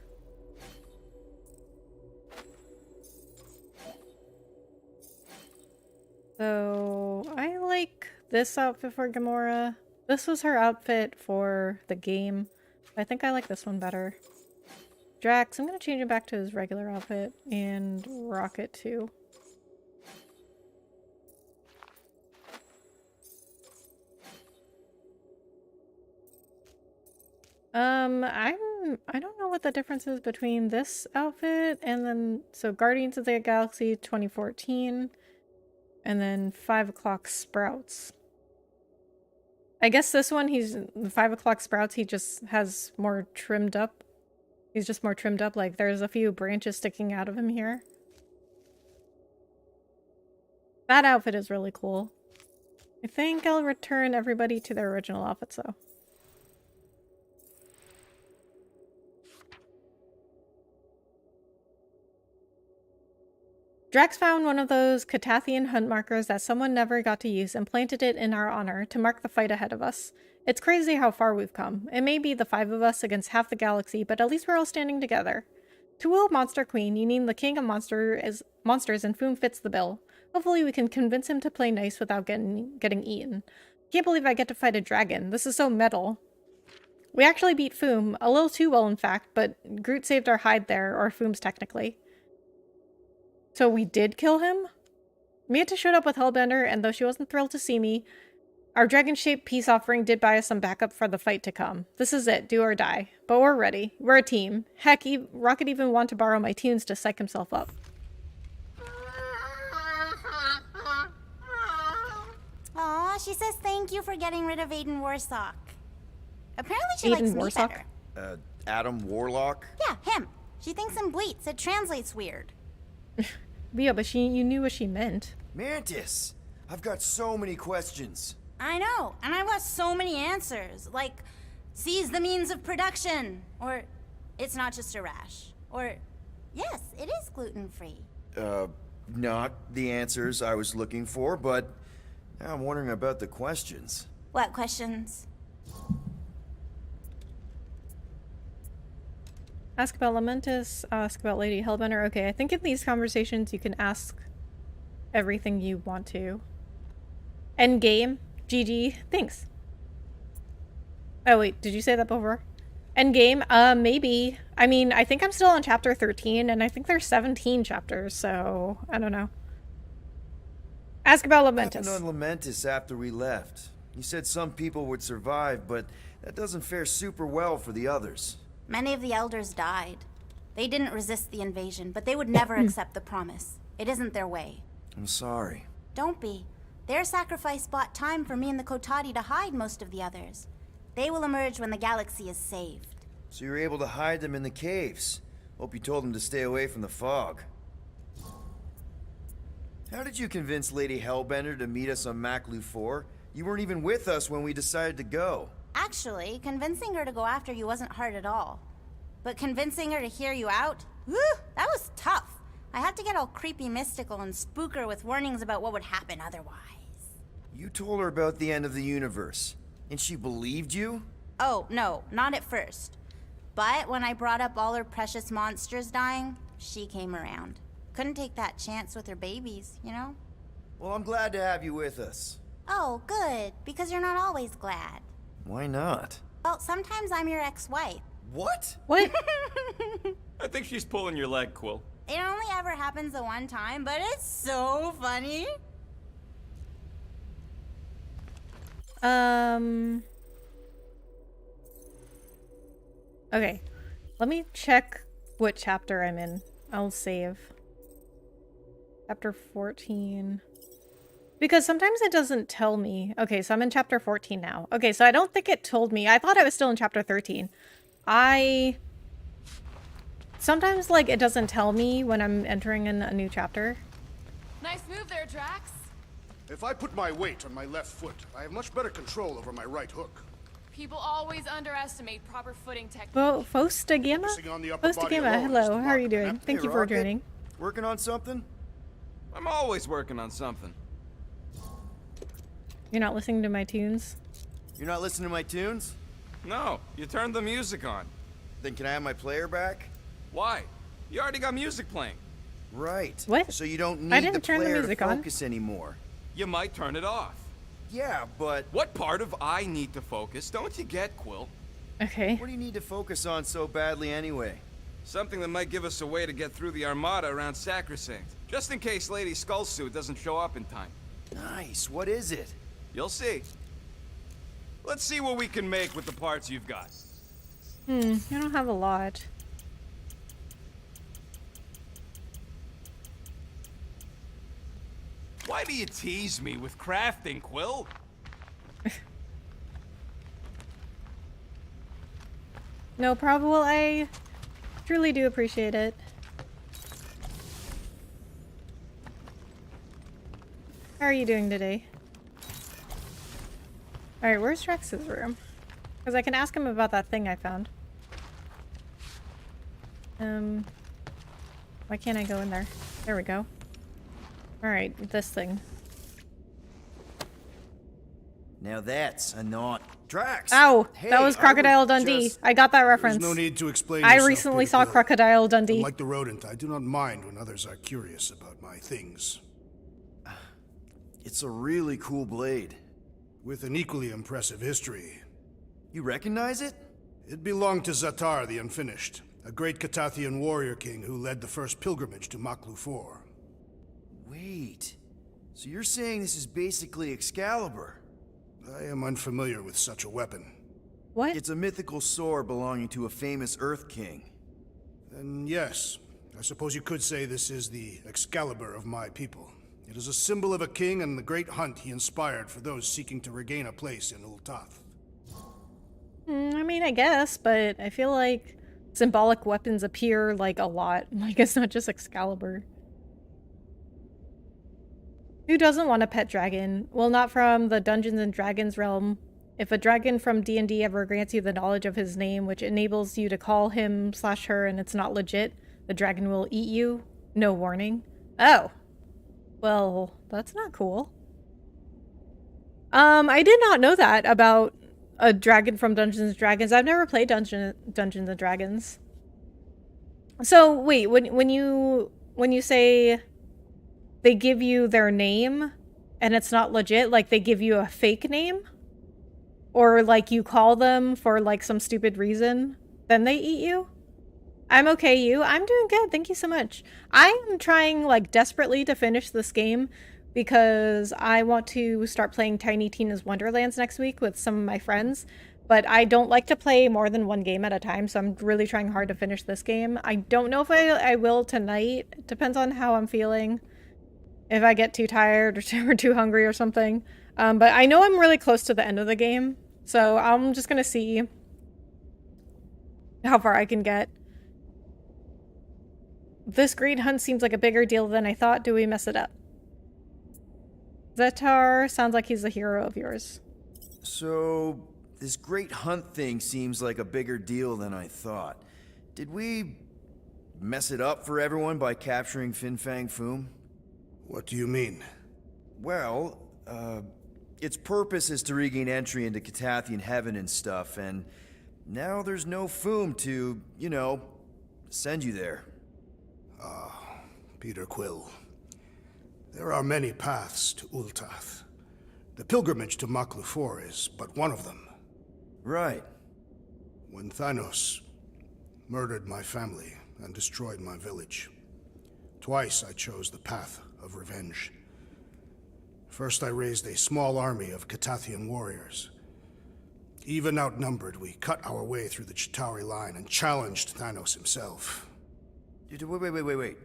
So, I like this outfit for Gamora. This was her outfit for the game. I think I like this one better. Drax, I'm gonna change him back to his regular outfit, and Rocket too. I don't know what the difference is between this outfit and then, so Guardians of the Galaxy 2014 and then 5 o'clock Sprouts. I guess this one, he's 5 o'clock Sprouts, he just has more trimmed up. He's just more trimmed up, like there's a few branches sticking out of him here. That outfit is really cool. I think I'll return everybody to their original outfits though. Drax found one of those Catathian hunt markers that someone never got to use and planted it in our honor to mark the fight ahead of us. It's crazy how far we've come. It may be the 5 of us against half the galaxy, but at least we're all standing together. To will Monster Queen, you need the king of monsters and Foom fits the bill. Hopefully we can convince him to play nice without getting eaten. Can't believe I get to fight a dragon. This is so metal. We actually beat Foom, a little too well in fact, but Groot saved our hide there, or Foom's technically. So we did kill him? Manta showed up with Hellbender, and though she wasn't thrilled to see me, Our dragon-shaped peace offering did buy us some backup for the fight to come. This is it, do or die. But we're ready. We're a team. Heck, Rocket even wanted to borrow my tunes to psych himself up. Aw, she says thank you for getting rid of Aiden Warsock. Apparently she Aiden likes Warsock? me better. Adam Warlock? Yeah, him. She thinks him bleats. It translates weird. Yeah, but you knew what she meant. Mantis! I've got so many questions. I know, and I want so many answers. Like, seize the means of production. Or, it's not just a rash. Or, yes, it is gluten-free. Not the answers I was looking for, but now I'm wondering about the questions. What questions? Ask about Lamentis, ask about Lady Hellbender. Okay, I think in these conversations you can ask everything you want to. Endgame. GG. Thanks. Oh wait, did you say that before? Endgame? Maybe. I mean, I think I'm still on chapter 13, and I think there's 17 chapters, so I don't know. Ask about Lamentis. What happened on Lamentis after we left? You said some people would survive, but that doesn't fare super well for the others. Many of the elders died. They didn't resist the invasion, but they would never accept the promise. It isn't their way. I'm sorry. Don't be. Their sacrifice bought time for me and the Kotati to hide most of the others. They will emerge when the galaxy is saved. So you were able to hide them in the caves. Hope you told them to stay away from the fog. How did you convince Lady Hellbender to meet us on Maklu 4? You weren't even with us when we decided to go. Actually, convincing her to go after you wasn't hard at all. But convincing her to hear you out? Whew, that was tough. I had to get all creepy mystical and spook her with warnings about what would happen otherwise. You told her about the end of the universe, and she believed you? Oh, no, not at first. But when I brought up all her precious monsters dying, she came around. Couldn't take that chance with her babies, you know? Well, I'm glad to have you with us. Oh, good, because you're not always glad. Why not? Well, sometimes I'm your ex-wife. What? What? I think she's pulling your leg, Quill. It only ever happens the one time, but it's so funny. Okay. Let me check what chapter I'm in. I'll save. Chapter 14. Because sometimes it doesn't tell me. Okay, so I'm in chapter 14 now. Okay, so I don't think it told me. I thought I was still in chapter 13. Sometimes, like, it doesn't tell me when I'm entering in a new chapter. Nice move there, Drax. If I put my weight on my left foot, I have much better control over my right hook. People always underestimate proper footing technique. Fostagama? Focusing on the upper body Fostagama, alone is hello. the How are you mark. doing? Thank you for Rocket. joining. Working on something? I'm always working on something. You're not listening to my tunes? You're not listening to my tunes? No, you turned the music on. Then can I have my player back? Why? You already got music playing. Right. What? So you don't I need the didn't turn the player music to on. focus anymore. You might turn it off. Yeah, but... What part of I need to focus don't you get, Quill? Okay. What do you need to focus on so badly anyway? Something that might give us a way to get through the Armada around Sacrosanct. Just in case Lady Skullsuit doesn't show up in time. Nice. What is it? You'll see. Let's see what we can make with the parts you've got. You don't have a lot. Why do you tease me with crafting, Quill? No problem. Well, I truly do appreciate it. How are you doing today? Alright, where's Rex's room? Because I can ask him about that thing I found. Why can't I go in there? There we go. Alright, this thing. Now that's a not... Drax! Ow! Hey, that was Crocodile Dundee. I got that reference. There's no need to explain I yourself, recently Peter saw Quill. Crocodile Dundee. Unlike the rodent, I do not mind when others are curious about my things. It's a really cool blade. With an equally impressive history. You recognize it? It belonged to Zatar the Unfinished, a great Catathian warrior king who led the first pilgrimage to Maklu 4. Wait. So you're saying this is basically Excalibur? I am unfamiliar with such a weapon. What? It's a mythical sword belonging to a famous Earth King. Then yes, I suppose you could say this is the Excalibur of my people. It is a symbol of a king and the great hunt he inspired for those seeking to regain a place in Ultath. I mean, I guess, but I feel like symbolic weapons appear, like, a lot. Like, it's not just Excalibur. Who doesn't want a pet dragon? Well, not from the Dungeons and Dragons realm. If a dragon from D&D ever grants you the knowledge of his name, which enables you to call him/her and it's not legit, the dragon will eat you. No warning. Oh. Well, that's not cool. I did not know that about a dragon from Dungeons and Dragons. I've never played Dungeons and Dragons. So, wait, when you say they give you their name and it's not legit, like they give you a fake name? Or like you call them for like some stupid reason, then they eat you? I'm okay, you. I'm doing good. Thank you so much. I am trying like desperately to finish this game because I want to start playing Tiny Tina's Wonderlands next week with some of my friends. But I don't like to play more than one game at a time, so I'm really trying hard to finish this game. I don't know if I will tonight. It depends on how I'm feeling. If I get too tired or too hungry or something. But I know I'm really close to the end of the game, so I'm just gonna see how far I can get. This great hunt seems like a bigger deal than I thought. Do we mess it up? Zetar sounds like he's a hero of yours. So, this great hunt thing seems like a bigger deal than I thought. Did we mess it up for everyone by capturing Fin Fang Foom? What do you mean? Well, its purpose is to regain entry into Catathian heaven and stuff, and now there's no Foom to, you know, send you there. Peter Quill. There are many paths to Ultath. The pilgrimage to Maklufor is but one of them. Right. When Thanos murdered my family and destroyed my village, twice I chose the path of revenge. First, I raised a small army of Catathian warriors. Even outnumbered, we cut our way through the Chitauri line and challenged Thanos himself. Wait.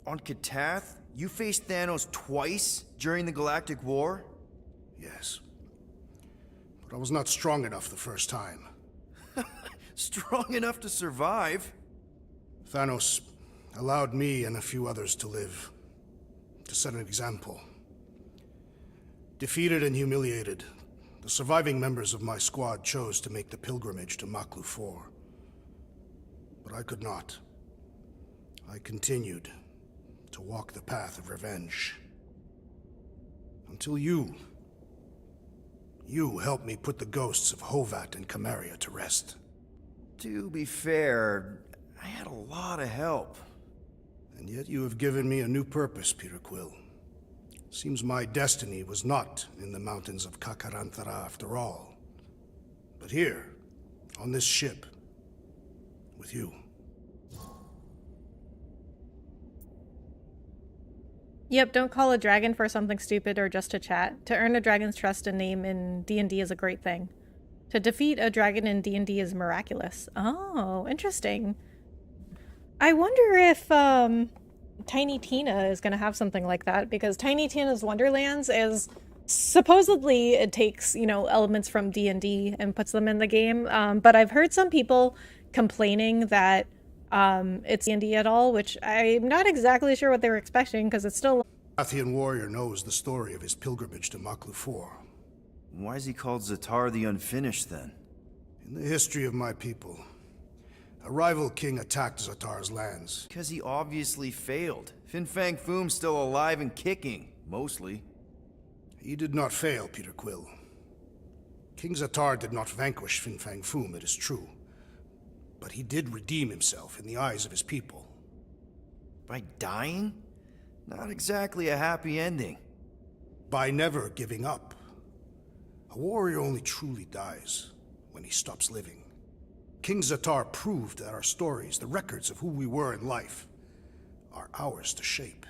On Katath, you faced Thanos twice during the Galactic War? Yes. But I was not strong enough the first time. Strong enough to survive? Thanos allowed me and a few others to live, to set an example. Defeated and humiliated, the surviving members of my squad chose to make the pilgrimage to Maklufor. But I could not. I continued to walk the path of revenge. Until you helped me put the ghosts of Hovat and Kamaria to rest. To be fair, I had a lot of help. And yet you have given me a new purpose, Peter Quill. Seems my destiny was not in the mountains of Kakarantara after all, but here, on this ship, with you. Yep, don't call a dragon for something stupid or just to chat. To earn a dragon's trust and name in D&D is a great thing. To defeat a dragon in D&D is miraculous. Oh, interesting. I wonder if Tiny Tina is going to have something like that, because Tiny Tina's Wonderlands is supposedly it takes, you know, elements from D&D and puts them in the game. But I've heard some people complaining that it's D&D at all, which I'm not exactly sure what they were expecting, because it's still... Catathian warrior knows the story of his pilgrimage to Maklufor. Why is he called Zetar the Unfinished, then? In the history of my people, a rival king attacked Zetar's lands. Because he obviously failed. Fin Fang Foom's still alive and kicking, mostly. He did not fail, Peter Quill. King Zetar did not vanquish Fin Fang Foom, it is true. But he did redeem himself in the eyes of his people. By dying? Not exactly a happy ending. By never giving up. A warrior only truly dies when he stops living. King Zetar proved that our stories, the records of who we were in life, are ours to shape.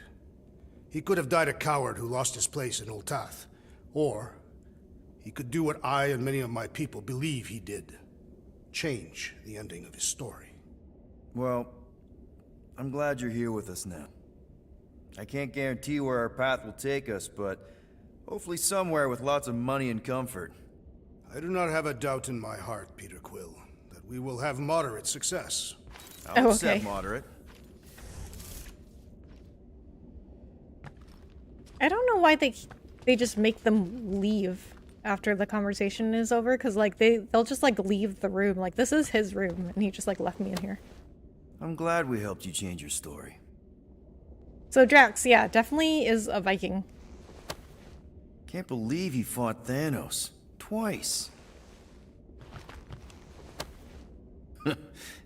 He could have died a coward who lost his place in Ultath, or He could do what I and many of my people believe he did. Change the ending of his story. Well, I'm glad you're here with us now. I can't guarantee where our path will take us, but hopefully somewhere with lots of money and comfort. I do not have a doubt in my heart, Peter Quill, that we will have moderate success. I'll accept moderate. I don't know why they just make them leave after the conversation is over, because like they'll just like leave the room. Like, this is his room and he just like left me in here. I'm glad we helped you change your story. So Drax, yeah, definitely is a Viking. Can't believe he fought Thanos twice.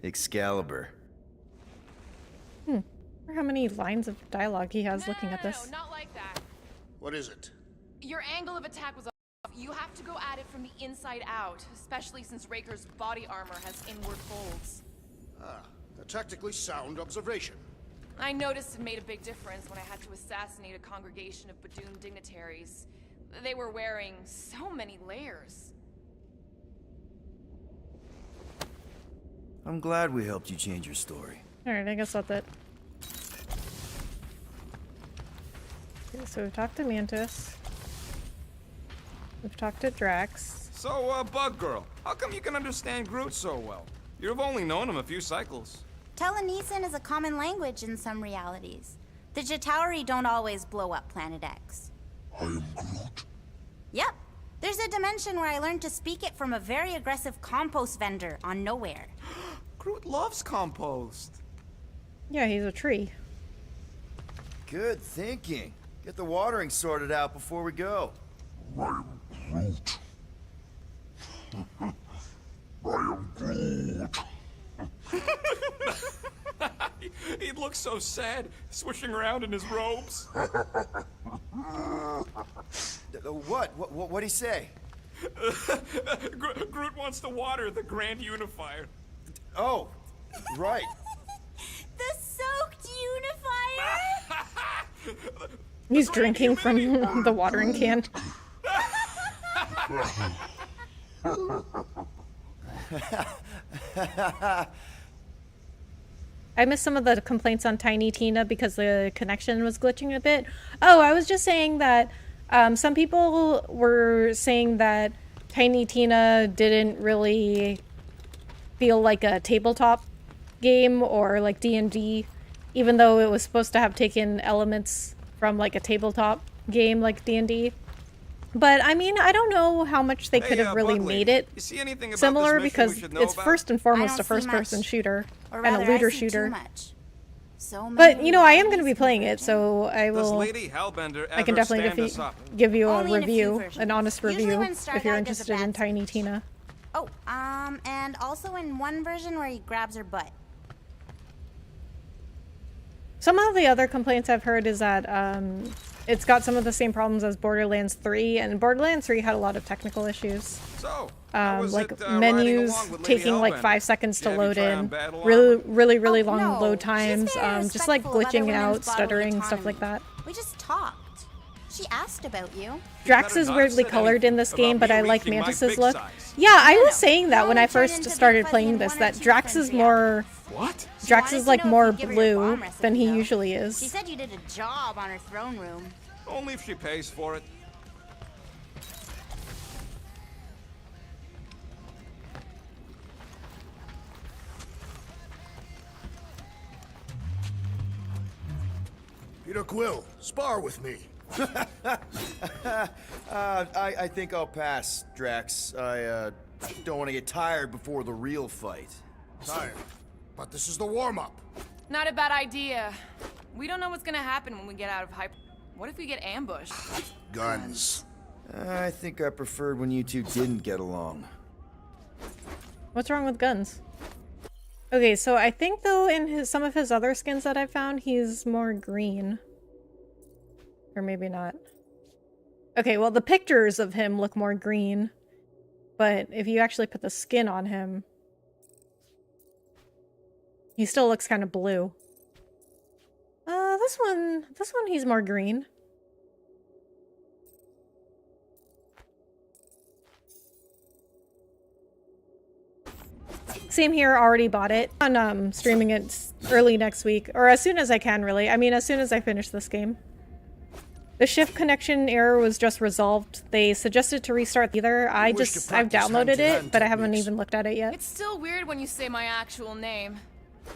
Excalibur. Or how many lines of dialogue he has looking at this. No, not like that. What is it? Your angle of attack was off. You have to go at it from the inside out, especially since Raker's body armor has inward folds. Ah, a tactically sound observation. I noticed it made a big difference when I had to assassinate a congregation of Badoon dignitaries. They were wearing so many layers. I'm glad we helped you change your story. Alright, I guess that's it. Okay, so we've talked to Mantis. We've talked to Drax. So, Bug Girl, how come you can understand Groot so well? You've only known him a few cycles. Telenesin is a common language in some realities. The Chitauri don't always blow up Planet X. I am Groot. Yep. There's a dimension where I learned to speak it from a very aggressive compost vendor on Nowhere. Groot loves compost. Yeah, he's a tree. Good thinking. Get the watering sorted out before we go. I am Groot. I am Groot. He looks so sad, swishing around in his robes. What'd he say? Groot wants to water the Grand Unifier. Oh, right. The soaked unifier? He's drinking from the watering can. I missed some of the complaints on Tiny Tina because the connection was glitching a bit. Oh, I was just saying that some people were saying that Tiny Tina didn't really feel like a tabletop game or like D&D, even though it was supposed to have taken elements from like a tabletop game like D&D. But I mean, I don't know how much they could have really made it similar, because it's first and foremost a first-person shooter and a looter shooter. But you know, I am going to be playing it, so I will. I can definitely give you a review, an honest review, if you're interested in Tiny Tina. Oh, and also in one version where he grabs her butt. Some of the other complaints I've heard is that it's got some of the same problems as Borderlands 3, and Borderlands 3 had a lot of technical issues. So, like menus taking like 5 seconds to load in, really long load times, just like glitching out, stuttering, stuff like that. We just talked. She asked about you. Drax is weirdly colored in this game, but I like Mantis's look. Yeah, I was saying that when I first started playing this, that Drax is more... What? Drax is like more blue than he usually She is. said you did a job on her throne room. Only if she pays for it. Peter Quill, spar with me. I think I'll pass, Drax. I don't want to get tired before the real fight. Tired? But this is the warm-up. Not a bad idea. We don't know what's gonna happen when we get out of hyper. What if we get ambushed? Guns. I think I preferred when you two didn't get along. What's wrong with guns? Okay, so I think though in some of his other skins that I found, he's more green. Or maybe not. Okay, well the pictures of him look more green. But if you actually put the skin on him, he still looks kind of blue. This one he's more green. Same here, already bought it. On streaming it early next week, or as soon as I can, really. I mean, as soon as I finish this game. The shift connection error was just resolved. They suggested to restart either. I've downloaded it, but I haven't even looked at it yet. It's still weird when you say my actual name.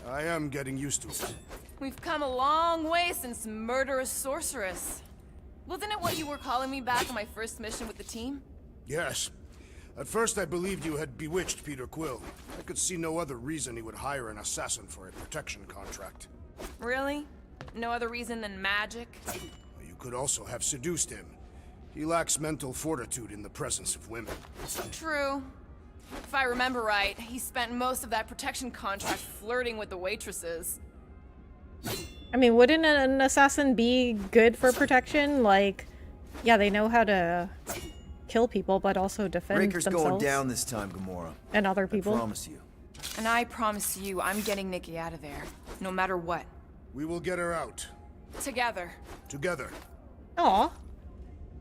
I am getting used to it. We've come a long way since Murderous Sorceress. Wasn't it what you were calling me back on my first mission with the team? Yes. At first I believed you had bewitched Peter Quill. I could see no other reason he would hire an assassin for a protection contract. Really? No other reason than magic? You could also have seduced him. He lacks mental fortitude in the presence of women. True. If I remember right, he spent most of that protection contract flirting with the waitresses. I mean, wouldn't an assassin be good for protection? Like, yeah, they know how to kill people, but also defend Raker's themselves. going down this time, Gamora. And other people. I promise you. And I promise you, I'm getting Nikki out of there, no matter what. We will get her out. Together. Together. Aw.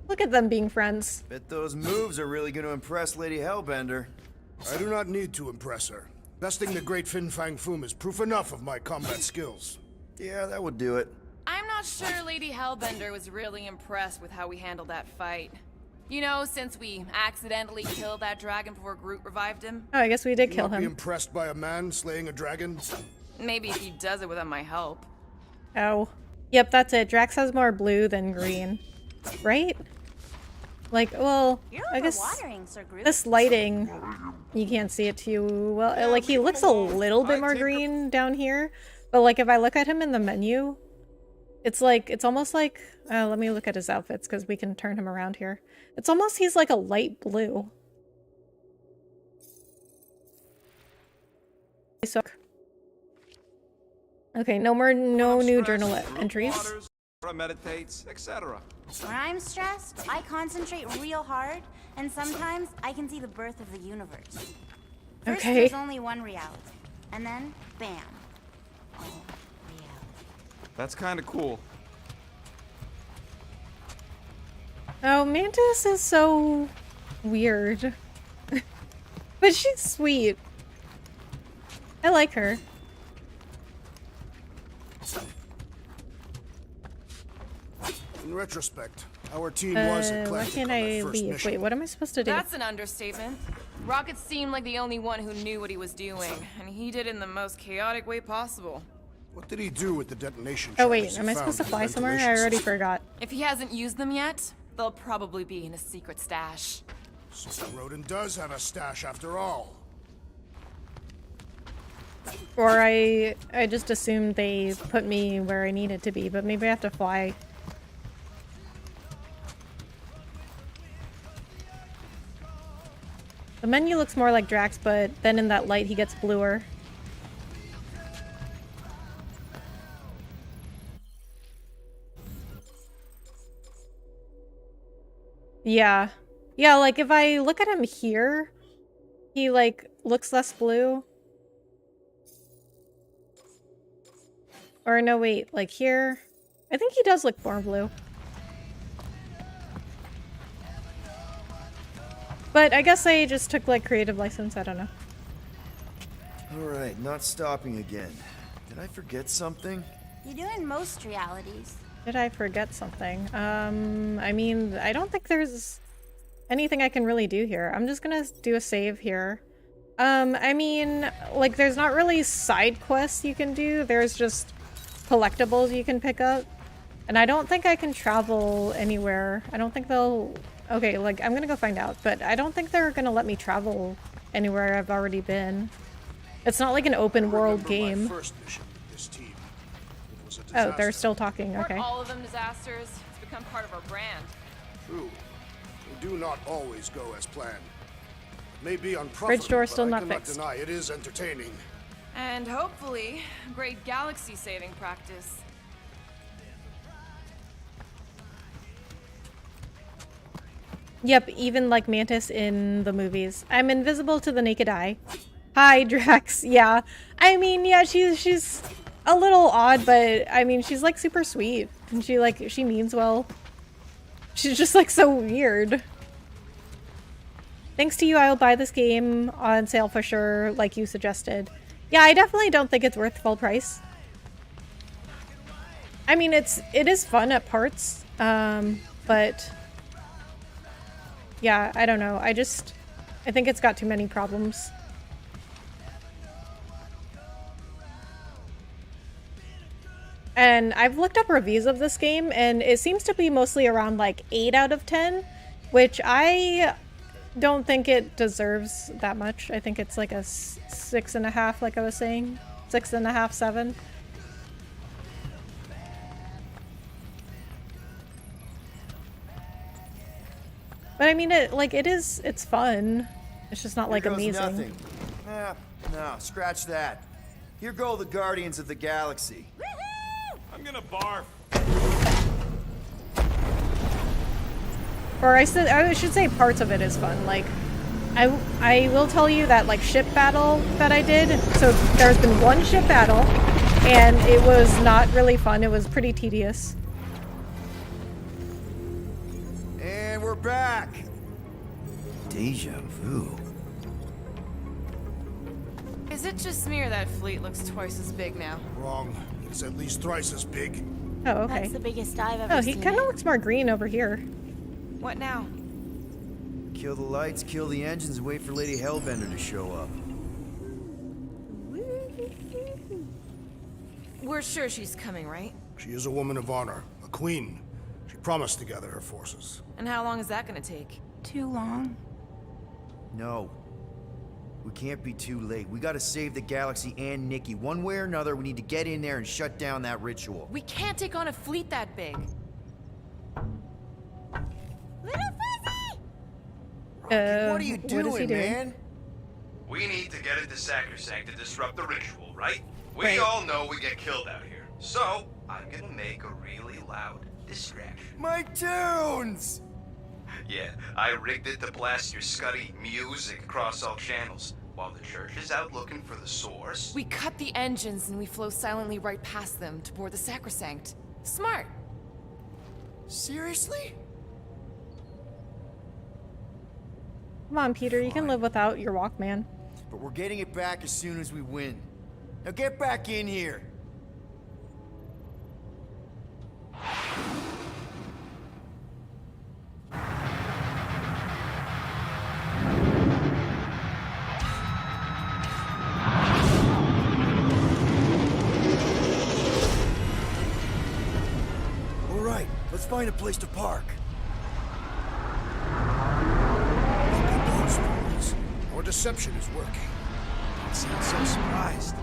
Look at them being friends. Bet those moves are really going to impress Lady Hellbender. I do not need to impress her. Besting the great Fin Fang Foom is proof enough of my combat skills. Yeah, that would do it. I'm not sure Lady Hellbender was really impressed with how we handled that fight. You know, since we accidentally killed that dragon before Groot revived him. Oh, I guess we did kill him. Be impressed by a man slaying a dragon? Maybe if he does it without my help. Oh. Yep, that's it. Drax has more blue than green. Right? Like, well, I guess Sir Groot. this lighting, you can't see it too well. Like, he looks a little bit more green down here. But, like, if I look at him in the menu, it's like, it's almost like, let me look at his outfits because we can turn him around here. It's almost, he's like a light blue. Okay, no new journal entries. Meditates, etc. When I'm stressed, I concentrate real hard, and sometimes I can see the birth of the universe. First, Okay. there's only one reality, and then, bam. That's kind of cool. Oh, Mantis is so weird. But she's sweet. I like her. In retrospect, our team was Why eclectic can't on I that first leave? mission. Wait, what am I supposed to do? That's an understatement. Rocket seemed like the only one who knew what he was doing, and he did it in the most chaotic way possible. What did he do with the detonation Oh wait, charges am he I found supposed to in the fly somewhere? I ventilation already system? forgot. If he hasn't used them yet, they'll probably be in a secret stash. So Rodin does have a stash after all. Or I just assumed they put me where I needed to be, but maybe I have to fly. The menu looks more like Drax, but then in that light he gets bluer. Yeah. Yeah, like if I look at him here, he like looks less blue. Or no, wait, like here. I think he does look more blue. But I guess I just took like creative license, I don't know. Alright, not stopping again. Did I forget something? You do in most realities. Did I forget something? I mean, I don't think there's anything I can really do here. I'm just gonna do a save here. I mean, like, there's not really side quests you can do. There's just collectibles you can pick up. And I don't think I can travel anywhere. I don't think they'll... Okay, like, I'm gonna go find out. But I don't think they're gonna let me travel anywhere I've already been. It's not like an open world game. First mission with this team. It was a Oh, they're disaster. still talking, okay. Weren't all of them disasters? It's become part of our brand. True. They do not always go as planned. It may be unprofitable, Bridge door still but I not cannot fixed. deny it is entertaining. And hopefully, great galaxy saving practice. Yep, even like Mantis in the movies. I'm invisible to the naked eye. Hi, Drax. Yeah. I mean, yeah, she's a little odd, but I mean, she's like super sweet. And she means well. She's just like so weird. Thanks to you, I will buy this game on sale for sure, like you suggested. Yeah, I definitely don't think it's worth full price. I mean, it is fun at parts, but yeah, I don't know. I think it's got too many problems. And I've looked up reviews of this game, and it seems to be mostly around like 8 out of 10, which I don't think it deserves that much. I think it's like a 6.5, like I was saying. 6.5, 7. But I mean, it's fun. It's just not like amazing. Nothing. No, scratch that. Here go the Guardians of the Galaxy. I'm gonna barf. Or I should say parts of it is fun. Like, I will tell you that like ship battle that I did. So there's been one ship battle, and it was not really fun. It was pretty tedious. And we're back. Deja vu. Is it just me or that fleet looks twice as big now? Wrong. It's at least thrice as big. Oh, okay. That's the biggest I've ever seen. Oh, he kind of looks more green over here. What now? Kill the lights, kill the engines, and wait for Lady Hellbender to show up. We're sure she's coming, right? She is a woman of honor, a queen. She promised to gather her forces. And how long is that gonna take? Too long. No. We can't be too late. We gotta save the galaxy and Nikki. One way or another, we need to get in there and shut down that ritual. We can't take on a fleet that big. Little Fuzzy! What are you doing, what is he doing? man? We need to get into Sacrosanct to disrupt the ritual, right? We Right. all know we get killed out here. So, I'm gonna make a really loud distraction. My tunes! Yeah, I rigged it to blast your scuddy music across all channels, while the church is out looking for the source. We cut the engines and we flow silently right past them to board the Sacrosanct. Smart. Seriously? Come on, Peter, you can live without your Walkman. But we're getting it back as soon as we win. Now get back in here. All right, let's find a place to park. Look at those boys. Our deception is working. Don't sound so surprised.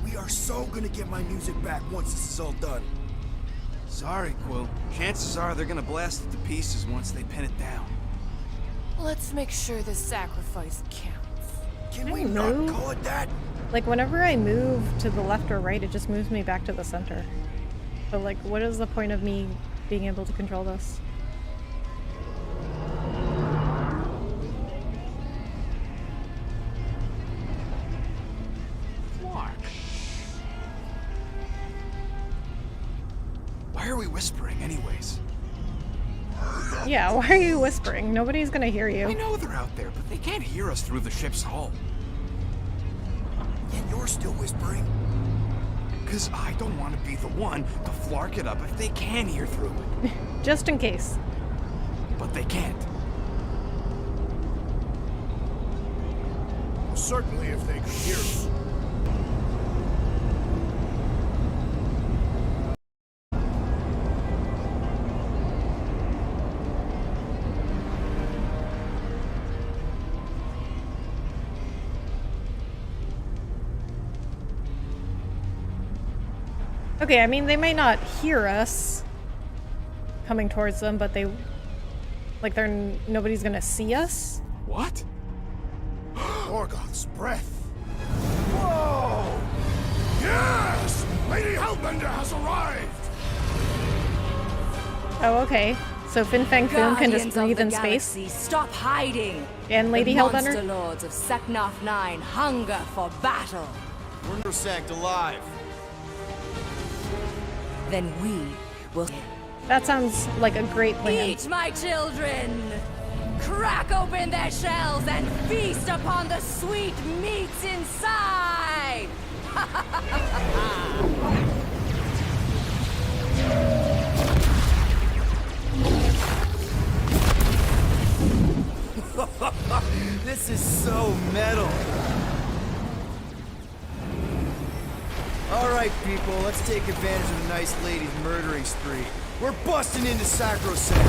We are so gonna get my music back once this is all done. Sorry, Quill. Chances are they're gonna blast it to pieces once they pin it down. Let's make sure this sacrifice counts. Can we not call it that? Like, whenever I move to the left or right, it just moves me back to the center. So, like, what is the point of me being able to control this? Why are we whispering anyways? Yeah, why are you whispering? Nobody's gonna hear you. I know they're out there, but they can't hear us through the ship's hull. Yet you're still whispering. Because I don't want to be the one to flark it up if they can hear through it. Just in case. But they can't. Certainly if they could hear us. Okay, I mean, they might not hear us coming towards them, but nobody's gonna see us? What? Morgoth's breath. Whoa! Yes! Lady Hellbender has arrived! Oh, okay. So Fin Fang Foom can just Guardians of breathe the in space? Galaxy, stop hiding! And Lady the Hellbender? Monster Lords of Seknarf 9 hunger for battle. Sacrosanct alive. Then we will... That sounds like a great plan. Eat, my children! Crack open their shells and feast upon the sweet meats inside! This is so metal. Alright, people, let's take advantage of the nice lady's murdering spree. We're busting into Sacrosanct.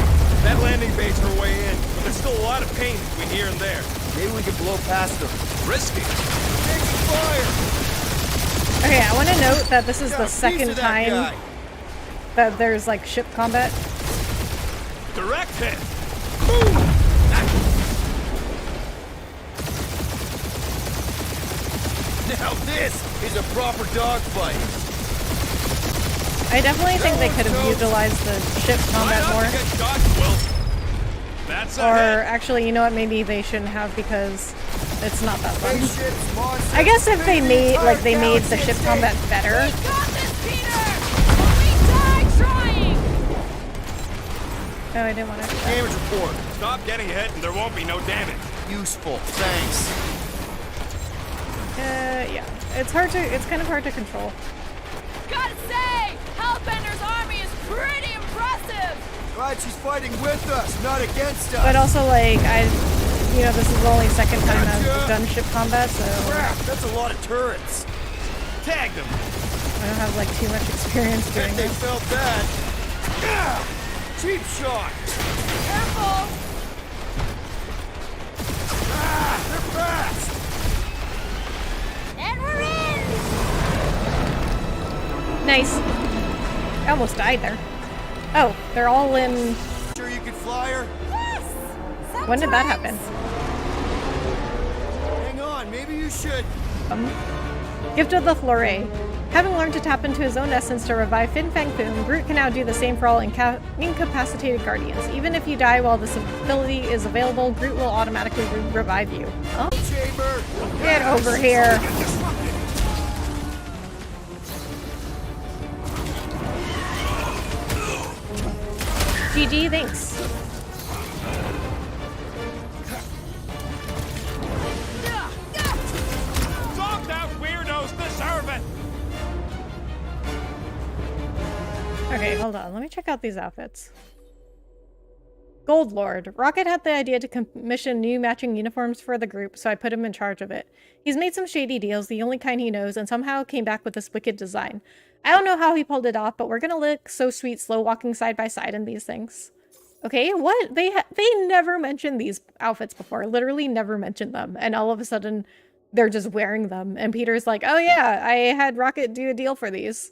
That landing bay's her way in, but there's still a lot of pain between here and there. Maybe we can blow past them. Risky. Taking fire! Okay, I want to note that this is Got the a piece second of that time guy. that there's like ship combat. Direct hit. Boom! Now this is a proper dogfight. I definitely think they could have utilized the ship combat more. That's Or actually, you know what? Maybe they shouldn't have because it's not that fun. I guess if they made the ship combat better. Oh, I didn't want to. Damage report. Stop getting hit and there won't be no damage. Useful. Thanks. Yeah. It's kind of hard to control. Gotta say, Hellbender's army is pretty impressive! Glad she's fighting with us, not against us. But also, like, this is the only second time I've done ship combat, so... Crap, that's a lot of turrets. Tag them. I don't have, like, too much experience doing They this. felt that. Ah! Cheap shot. Careful! Ah, they're fast. And we're in! Nice. I almost died there. Oh, they're all in... Sure you could fly her? Yes! When did that happen? Hang on, maybe you should. Gift of the Flore. Having learned to tap into his own essence to revive Fin Fang Foom, Groot can now do the same for all incapacitated guardians. Even if you die while this ability is available, Groot will automatically revive you. Oh. Chamber. Get over here. GG, thanks. Dogged out weirdos deserve it. Okay, hold on. Let me check out these outfits. Gold Lord. Rocket had the idea to commission new matching uniforms for the group, so I put him in charge of it. He's made some shady deals, the only kind he knows, and somehow came back with this wicked design. I don't know how he pulled it off, but we're gonna look so sweet slow walking side by side in these things. Okay, what? They never mentioned these outfits before. Literally never mentioned them. And all of a sudden, they're just wearing them. And Peter's like, oh yeah, I had Rocket do a deal for these.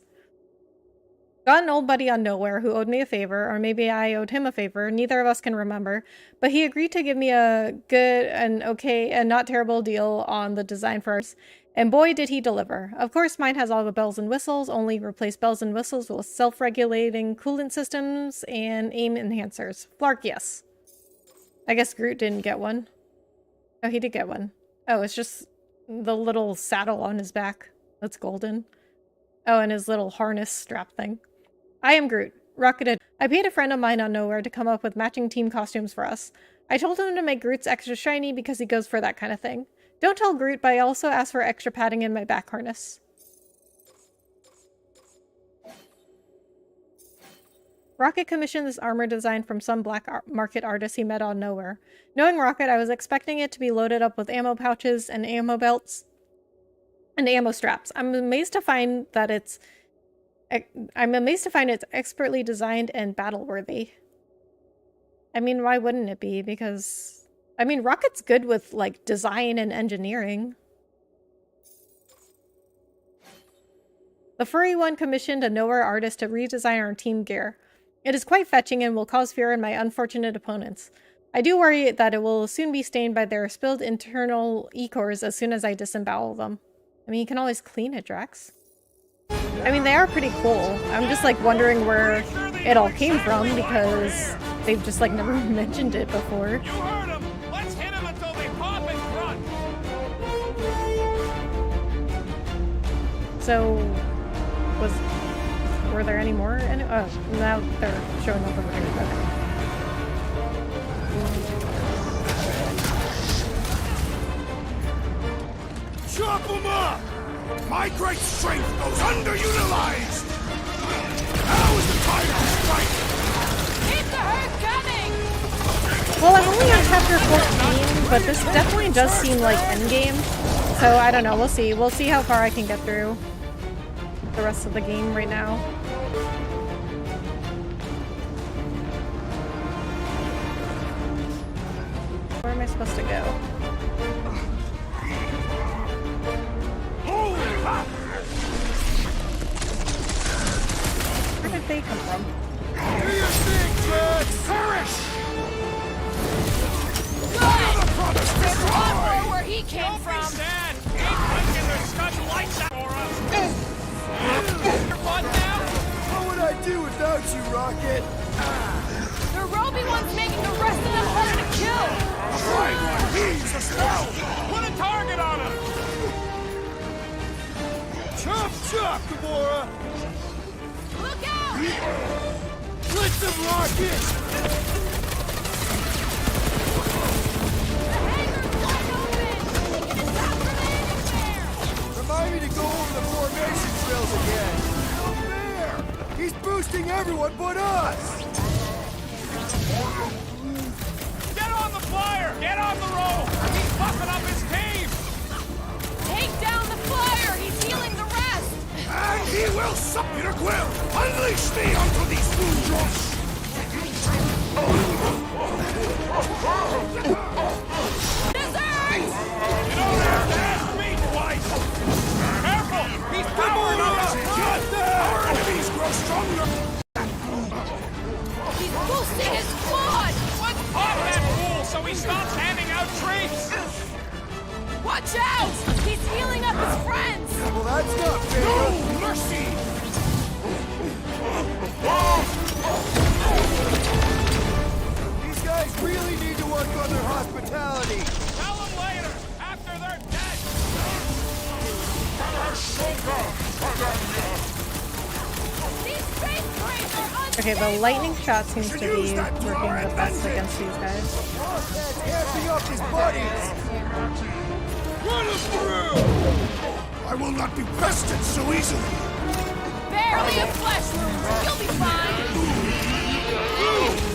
Got an old buddy on Nowhere who owed me a favor, or maybe I owed him a favor, neither of us can remember, but he agreed to give me a good and okay and not terrible deal on the design for ours, and boy did he deliver. Of course mine has all the bells and whistles, only replace bells and whistles with self-regulating coolant systems and aim enhancers. Flark, yes. I guess Groot didn't get one. Oh, he did get one. Oh, it's just the little saddle on his back that's golden. Oh, and his little harness strap thing. I am Groot. Rocketed. I paid a friend of mine on Nowhere to come up with matching team costumes for us. I told him to make Groot's extra shiny because he goes for that kind of thing. Don't tell Groot, but I also asked for extra padding in my back harness. Rocket commissioned this armor design from some black market artist he met on Nowhere. Knowing Rocket, I was expecting it to be loaded up with ammo pouches and ammo belts and ammo straps. I'm amazed to find it's expertly designed and battle-worthy. I mean, why wouldn't it be? Because, I mean, Rocket's good with, like, design and engineering. The furry one commissioned a Nowhere artist to redesign our team gear. It is quite fetching and will cause fear in my unfortunate opponents. I do worry that it will soon be stained by their spilled internal E-cores as soon as I disembowel them. I mean, you can always clean it, Drax. I mean, they are pretty cool. I'm just, like, wondering where it all came from because they've just, like, never mentioned it before. You heard them. Let's hit them until they pop and run. So, Were there any more? Oh, now they're showing up over here. Okay. Chop them up! My great strength goes underutilized! Now is the time to strike! Keep the herd coming! Well, I'm only on chapter 14, but this definitely does seem like endgame. So I don't know, we'll see. We'll see how far I can get through the rest of the game right now. Where am I supposed to go? Where did they come from? Do your thing, Drax! Perish! Good! There's one more where he came from! Sad! Ain't blinking their scud lights out for us! Your butt now? What would I do without you, Rocket? The Roby one's making the rest of them harder to kill! Right one! He's the spell! Put a target on him! Chop, chop, Gamora! Look out! Blitz him, Rocket! Remind me to go over the formation drills again. No fair! He's boosting everyone but us! Get on the flyer! Get on the roll! He's buffing up his team! Take down the flyer! He's healing the rest! And he will sup Peter Quill! Unleash me onto these moondrops! You don't have to ask me twice! Careful! He's powering up! Get there! Our enemies grow stronger! He's boosting his squad! Let's pop that fool so he stops handing out treats! Watch out! He's healing up his friends! Well, that's not fair! No mercy! These guys really need to work on their hospitality! Tell them later, after they're dead! These space marines are Okay, the lightning shot seems to be working the best against these guys. Amping up his buddies! Run him through! I will not be bested so easily! barely a flesh wound. You'll be fine.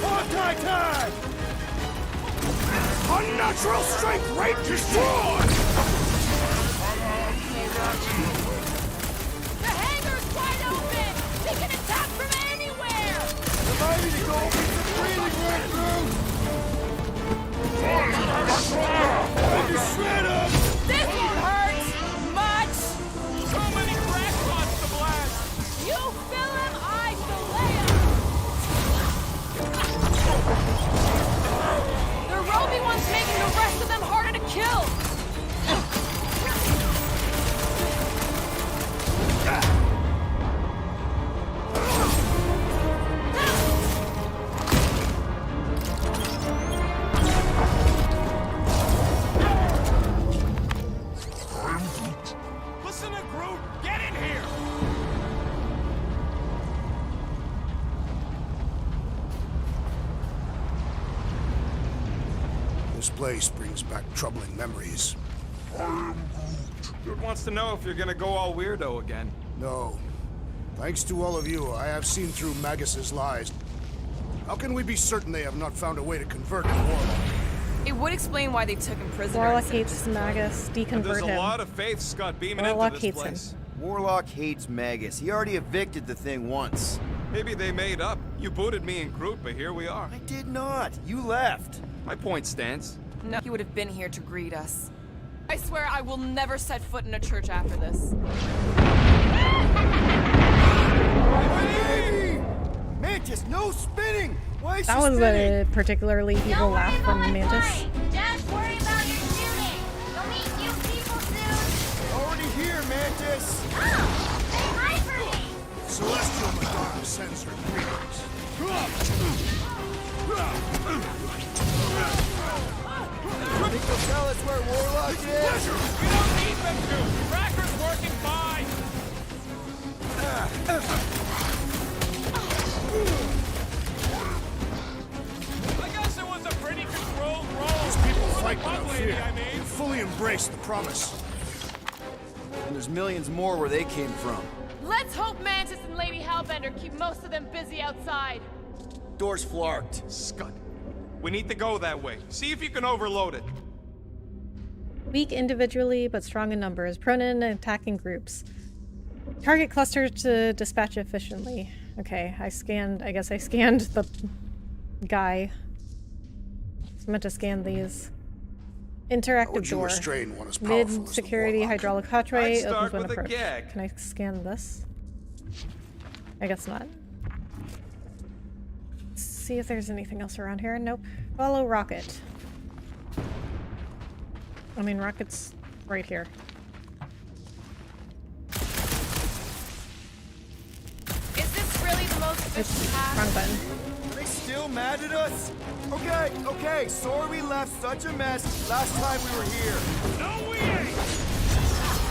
Hawkeye time! Unnatural strength rate destroyed! The hangar's wide open! We can attack from anywhere! Remind me to go over some breathing right through! Time to shred him! This won't hurt much! So many crack spots to blast! You fill him, I fillet him! The Roby one's making the rest of them harder to kill! Listen to Groot! Get in here! This place brings back troubling memories. Groot wants to know if you're gonna go all weirdo again. No. Thanks to all of you, I have seen through Magus's lies. How can we be certain they have not found a way to convert Warlock? It would explain why they took him prisoner. Warlock instead of hates just- Magus. And Deconvert there's a him. lot of faith Scott beaming Warlock into hates this him. place. Warlock hates Magus. He already evicted the thing once. Maybe they made up. You booted me and Groot, but here we are. I did not. You left. My point stands. No, he would have been here to greet us. I swear I will never set foot in a church after this. Hey! Mantis, no spinning! Why is That she was spinning? a particularly evil laugh from Mantis. Just worry about your shooting. You'll meet new people soon. Already here, Mantis! Oh, say hi for me. Celestial Madonna sends her greetings. Think they'll tell us where Warlock is? We don't need them to! Cracker's working fine! I guess it was a pretty controlled roll. These people For the fight bug without lady, fear. I mean. They fully embrace the promise. And there's millions more where they came from. Let's hope Mantis and Lady Hellbender keep most of them busy outside. Door's flarked. Scud. We need to go that way. See if you can overload it. Weak individually, but strong in numbers. Prone in attacking groups. Target cluster to dispatch efficiently. Okay, I guess I scanned the guy. I was meant to scan these. Interactive door. Mid security hydraulic hatchway opens when approached. Can I scan this? I guess not. Let's see if there's anything else around here. Nope. Follow rocket. I mean, rocket's right here. Is this really the most efficient path? Wrong button. Are they still mad at us? Okay, sorry we left such a mess last time we were here. No, we ain't!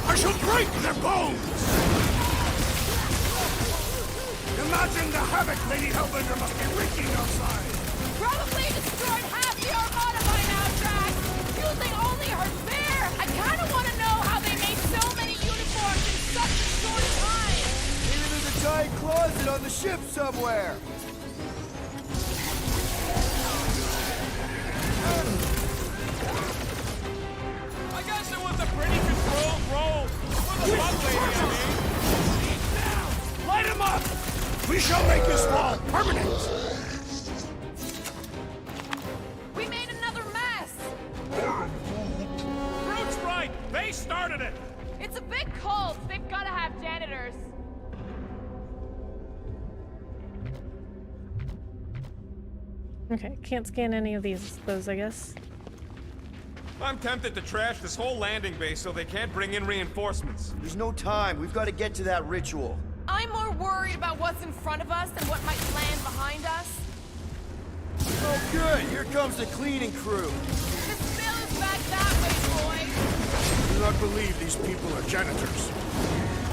I shall break their bones! Imagine the havoc Lady Hellbender must be wreaking outside! Probably destroyed half the Armada by now, Jack! Using only her bear! I kinda wanna know how they made so many uniforms in such a short time! Maybe there's a giant closet on the ship somewhere. I guess it was a pretty controlled roll. For the bug lady, I mean. Now! Light him up! We shall make this wall permanent! We made another mess! Groot's right. They started it. It's a big cult. They've gotta have janitors. Okay, can't scan any of those, I guess. I'm tempted to trash this whole landing base so they can't bring in reinforcements. There's no time. We've got to get to that ritual. I'm more worried about what's in front of us than what might land behind us. Oh, good. Here comes the cleaning crew. The spill is back that way, boys. I do not believe these people are janitors.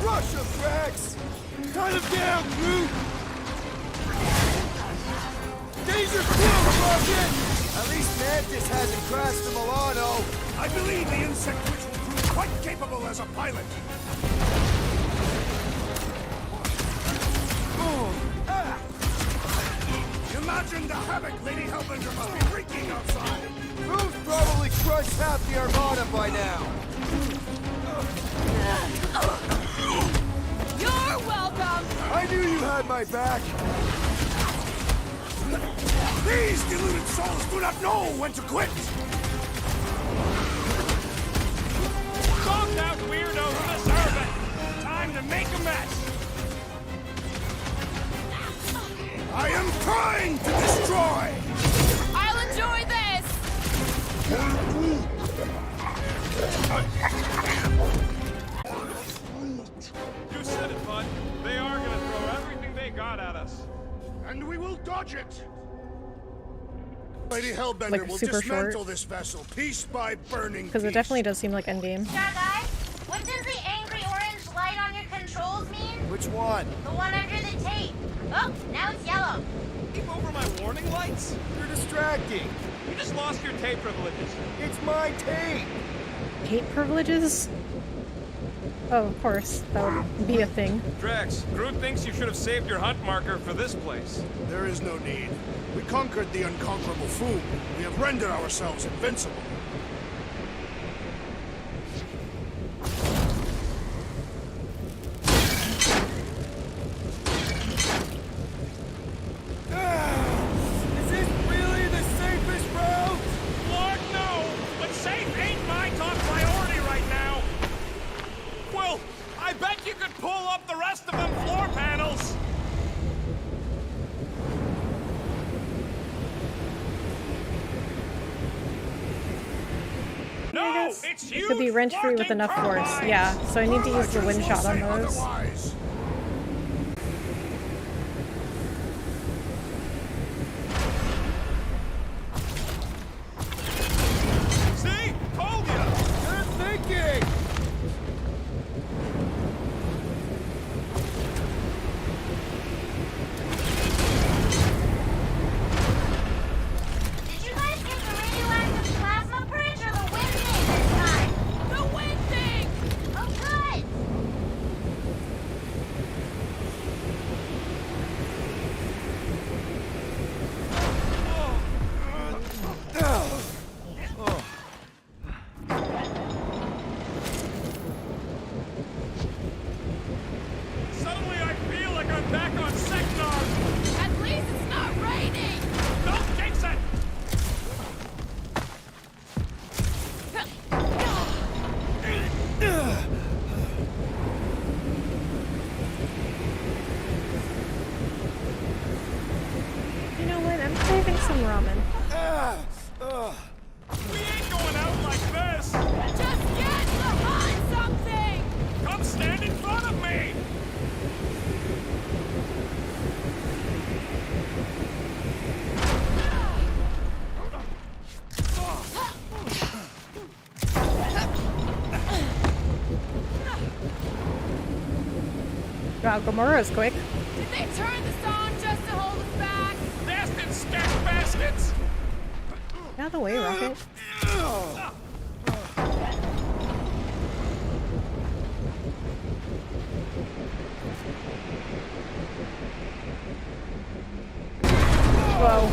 Rush them, Drax! Cut them down, Groot! Danger close, Rocket! At least Mantis hasn't crashed the Milano. I believe the insect witch will prove quite capable as a pilot. Imagine the havoc Lady Hellbender must be wreaking outside. Groot's probably crushed half the Armada by now. You're welcome! I knew you had my back. These deluded souls do not know when to quit. Dogged out weirdos deserve it. Time to make a mess. I am trying to destroy! I'll enjoy this! You said it, bud. They are gonna throw everything they got at us. And we will dodge it! Lady Hellbender Like will super dismantle short. this vessel piece by burning Because it piece. definitely does seem like Endgame. Guy, what does the angry orange light on your controls mean? Which one? The one under the tape. Oh, now it's yellow. Keep over my warning lights? You're distracting. You just lost your tape privileges. It's my tape. Tape privileges? Oh, of course. That would be a thing. Drax, Groot thinks you should have saved your hunt marker for this place. There is no need. We conquered the unconquerable food. We have rendered ourselves invincible. Is this really the safest route? Lord, no! But safe ain't my top priority right now. Well, I bet you could pull up the rest of them floor panels. No, it's It could be wrench free with enough force. Yeah, so I need to use the wind shot on those. Otherwise. See? Told ya! Good thinking! some ramen. We ain't going out like this! Just get behind something! Come stand in front of me! Wow, Gamera's quick. Did they turn this on just to hold us back? Bastard stack baskets! Get out of the way, Rocket. Whoa.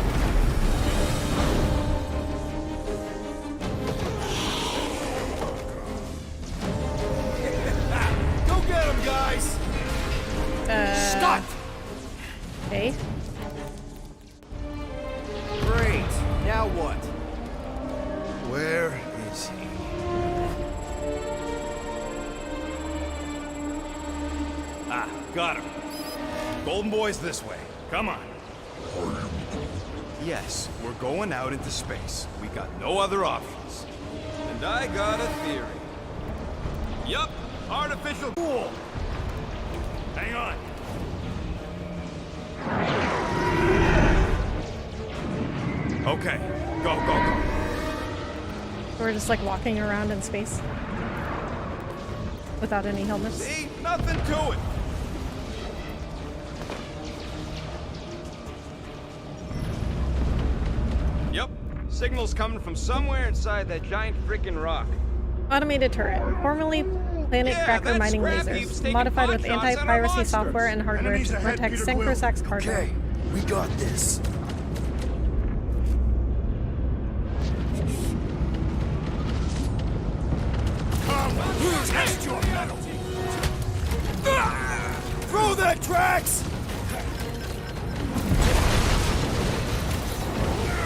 Go get him, guys! Stop! Okay. Great. Now what? Where is he? Ah, got him. Golden Boy's this way. Come on. Yes, we're going out into space. We got no other options. And I got a theory. Yup, artificial cool. Hang on. Okay, go. We're just like walking around in space. Without any helmets. See? Nothing to it. Yep, signal's coming from somewhere inside that giant freaking rock. Automated turret. Formerly Planet Cracker that mining scrap lasers. heap's taking Modified with pot shots at our anti-piracy monsters. software and hardware Enemies to ahead, protect Peter Syncrosax Quill. cargo. Okay, we got this. Test your metal! Throw that, Drax!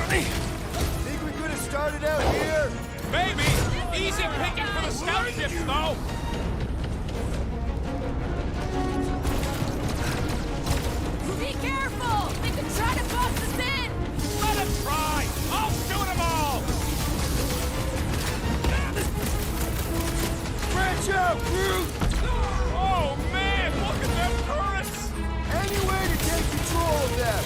Think we could have started out here? Maybe! Easy picking for the scout ships, though! Be careful! They could try to bust us in! Let them try! I'll shoot them all! Branch out, Groot! Oh, man! Look at them turrets! Any way to take control of them!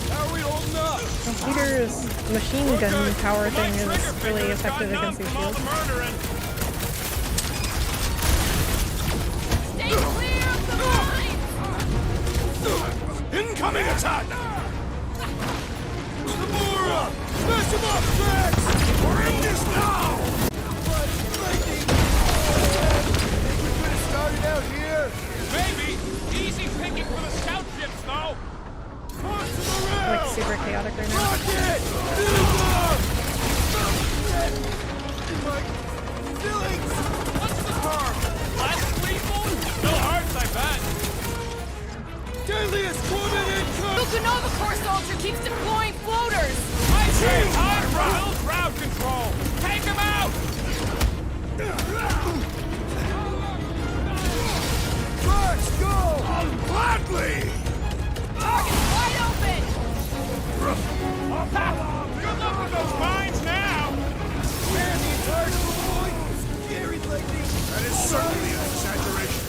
How are we holding up? Peter's machine gun power thing is really effective against these shields. Stay clear of the mine! Incoming attack! Gamora! Smash him up, Drax! We're in this now! Lightning! Think we could have started out here? Maybe! Easy picking for the scout ships, though! Like super chaotic right now. Rocket! Nuclear! My feelings! What's the term? Less lethal? No hearts, I bet! Deadliest woman in Lucanova Corps soldier keeps deploying floaters! I say hard build crowd control! Take him out! Drax, go! Gladly! Target's wide open! Good luck with those mines now! Man, the entire boy! Scary lightning! That is certainly an exaggeration.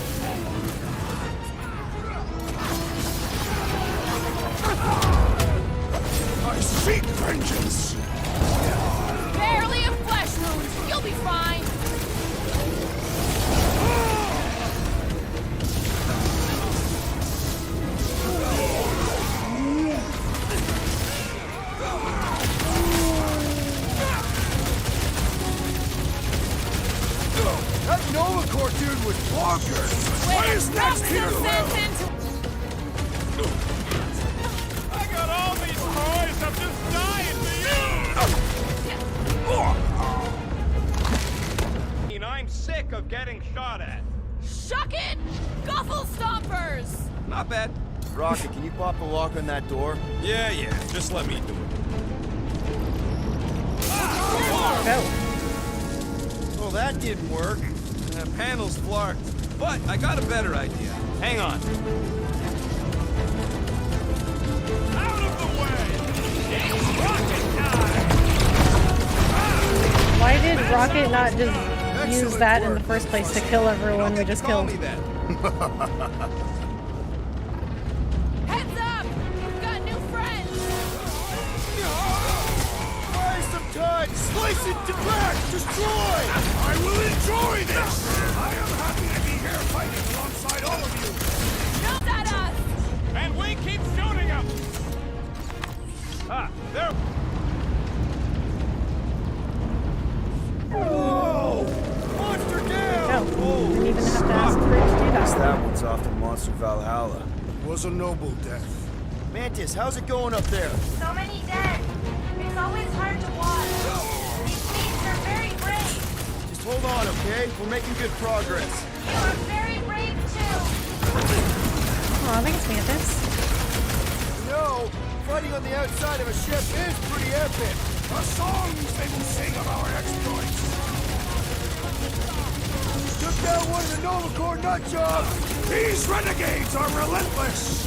I seek vengeance! Barely a flesh wound! You'll be fine! That Nova Corps dude was bonkers! What is next here, Lil? I got all these toys, I'm just dying for you! I'm sick of getting shot at. Shuck it! Guffle stompers! Not bad. Rocket, can you pop the lock on that door? Yeah, just let me do it. Go. Well, that didn't work. Panel's flarked. But I got a better idea. Hang on. Rocket not just use that in the first place to kill everyone we just killed? Heads up! We've got new friends! Buy some time! Slice it to back! Destroy! I will enjoy this! I am happy to be here fighting alongside all of you! Shoot at us! And we keep shooting them! Ah, there! Whoa! Monster down! Oh, didn't even have to ask for it to do that. That one's off to Monster Valhalla. It was a noble death. Mantis, how's it going up there? So many dead. It's always hard to watch. These beasts are very brave. Just hold on, okay? We're making good progress. You are very brave too. Aw, thanks, Mantis. You know, fighting on the outside of a ship is pretty epic. The songs they will sing of our exploits! Took down one of the Novacore nutjobs! These renegades are relentless!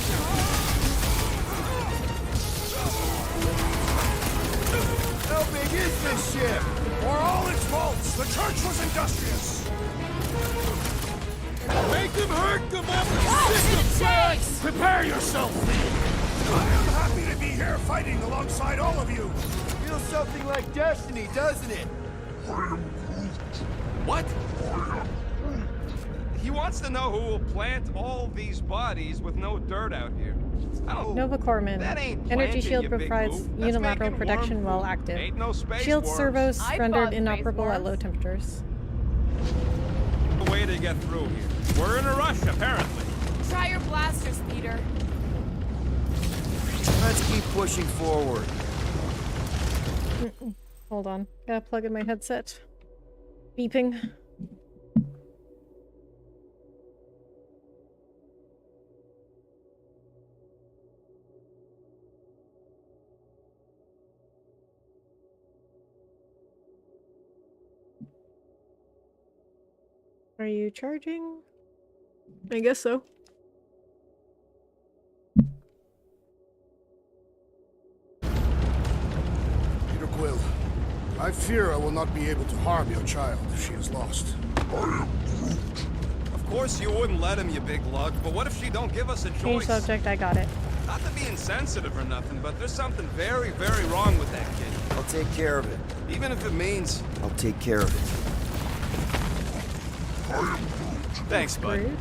How big is this ship? For all its faults, the church was industrious! Make them hurt them up! Prepare yourself! I am happy to be here fighting alongside all of you! Feels something like destiny, doesn't it? What? He wants to know who will plant all these bodies with no dirt out here. Nova Corpsman. That ain't Energy planting, shield you big provides goof. That's unilateral making protection worm while food. active. Ain't no space Shield worms. servos I rendered bought inoperable space at low temperatures. The way to get through here. We're in a rush, apparently. Try your blasters, Peter. Let's keep pushing forward. Hold on. Gotta plug in my headset. Beeping. Are you charging? I guess so. Peter Quill, I fear I will not be able to harm your child if she is lost. Of course you wouldn't let him, you big lug, but what if she don't give us a Change choice? subject, I got it. Not to be insensitive or nothing, but there's something very, very wrong with that kid. I'll take care of it. Even if it means... I'll take care of it. Thanks, bud. Rude.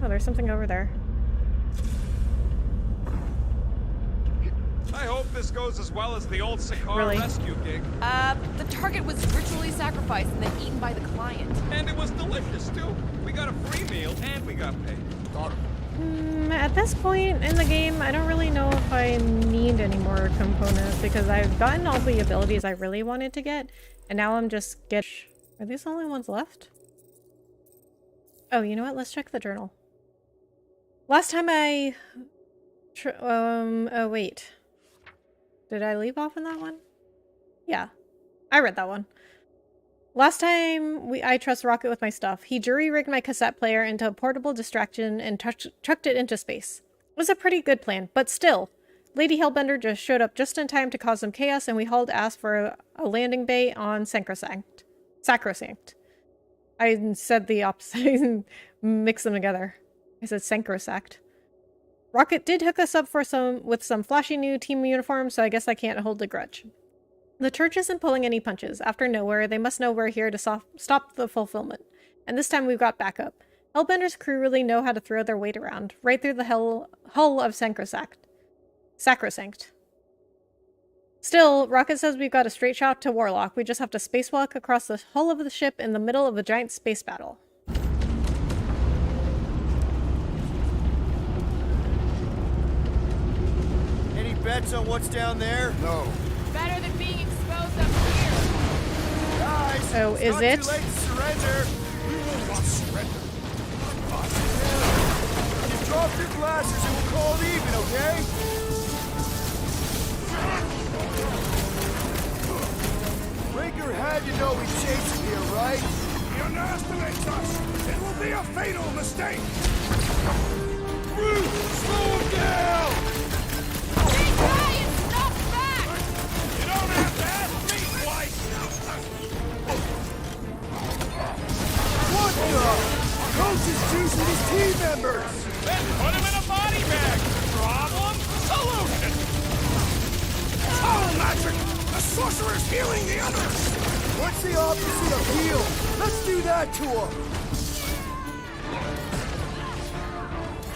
Oh, there's something over there. I hope this goes as well as the old Sakaar rescue gig. The target was ritually sacrificed and then eaten by the client. And it was delicious, too. We got a free meal, and we got paid. At this point in the game, I don't really know if I need any more components because I've gotten all the abilities I really wanted to get, and now I'm just Are these the only ones left? Oh, you know what? Let's check the journal. Last time I... oh, wait. Did I leave off in that one? Yeah. I read that one. Last time I trust Rocket with my stuff. He jury-rigged my cassette player into a portable distraction and chucked it into space. It was a pretty good plan, but still. Lady Hellbender just showed up just in time to cause some chaos, and we hauled ass for a landing bay on Sacrosanct. I said the opposite. I mixed them together. I said Sacrosanct. Rocket did hook us up with some flashy new team uniforms, so I guess I can't hold a grudge. The church isn't pulling any punches. After Nowhere, they must know we're here to stop the fulfillment. And this time we've got backup. Hellbender's crew really know how to throw their weight around, right through the hull of Sacrosanct. Still, Rocket says we've got a straight shot to Warlock. We just have to spacewalk across the hull of the ship in the middle of a giant space battle. Any bets on what's down there? No. Better than being exposed up here. Guys, So, is not it? Too late to surrender. We will not surrender. You drop your blasters and we'll call it even, okay? Raker had to know we chased him here, right? He underestimates us! It will be a fatal mistake! Bruce, slow him down! Big guy, it's not back! You don't have to Coach is juicing his team members! Then put him in a body bag! Problem? Solution! Oh, magic! The sorcerer's healing the others! What's the opposite of heal? Let's do that to him!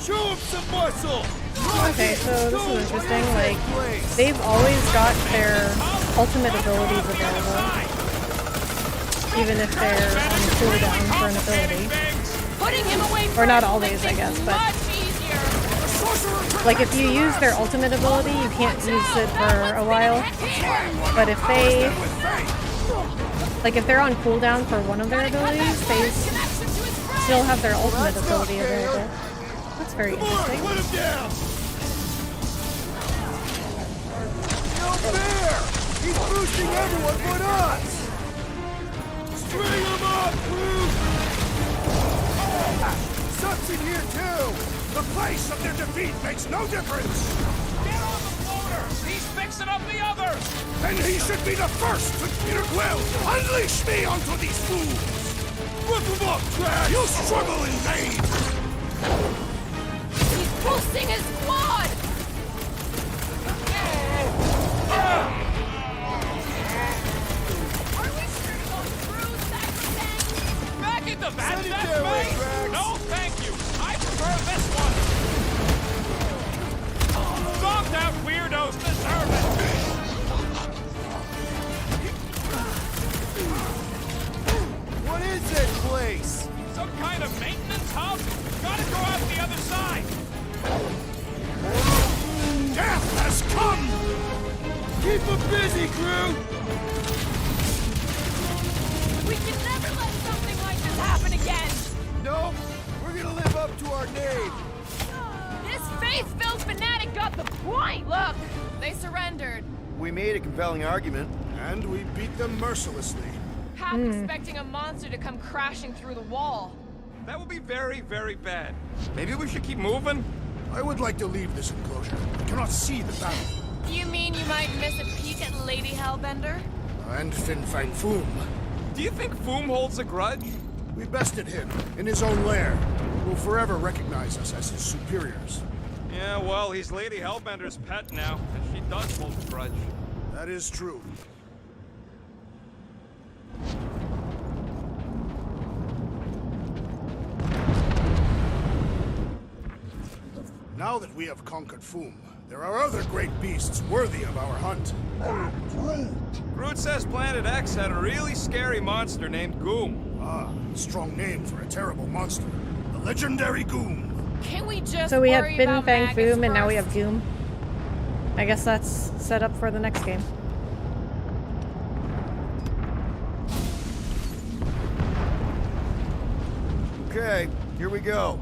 Show him some muscle! Okay, so this is interesting. Like, they've always got their ultimate abilities available, even if they're on cooldown for an ability. Putting him away Or not always, I guess, but like if you use their ultimate ability, you can't use it for a while. But if they, like if they're on cooldown for one of their abilities, they still have their ultimate ability available. That's very interesting. Put him down! No fair! He's boosting everyone but us! String him up, crew! Sucks in here too! The place of their defeat makes no difference! Get on the floater! He's fixing up the others! Then he should be the first to Peter Quill! Unleash me onto these fools! Rip them up, Trash! You'll struggle in vain! He's boosting his squad! Back into that mate! No, thank you! I prefer this one! Zonked out weirdos deserve it! What is this place? Some kind of maintenance hub? Gotta go out the other side! Death has come! Keep them busy, crew! We can never let something like this happen again! Nope, we're gonna live up to our name. This faith-filled fanatic got the point! Look, they surrendered. We made a compelling argument. And we beat them mercilessly. Half expecting a monster to come crashing through the wall. That would be very, very bad. Maybe we should keep moving? I would like to leave this enclosure. I cannot see the battle. You mean you might miss a peek at Lady Hellbender? And Fin Fang Foom. Do you think Foom holds a grudge? We bested him in his own lair. He will forever recognize us as his superiors. Yeah, well, he's Lady Hellbender's pet now, and she does hold a grudge. That is true. Now that we have conquered Foom, there are other great beasts worthy of our hunt. Groot says Planet X had a really scary monster named Goom. Ah, a strong name for a terrible monster. The legendary Goom. Can we just So we had worry Fin about Fang maggots Foom, and now we first? have Goom. I guess that's set up for the next game. Okay, here we go.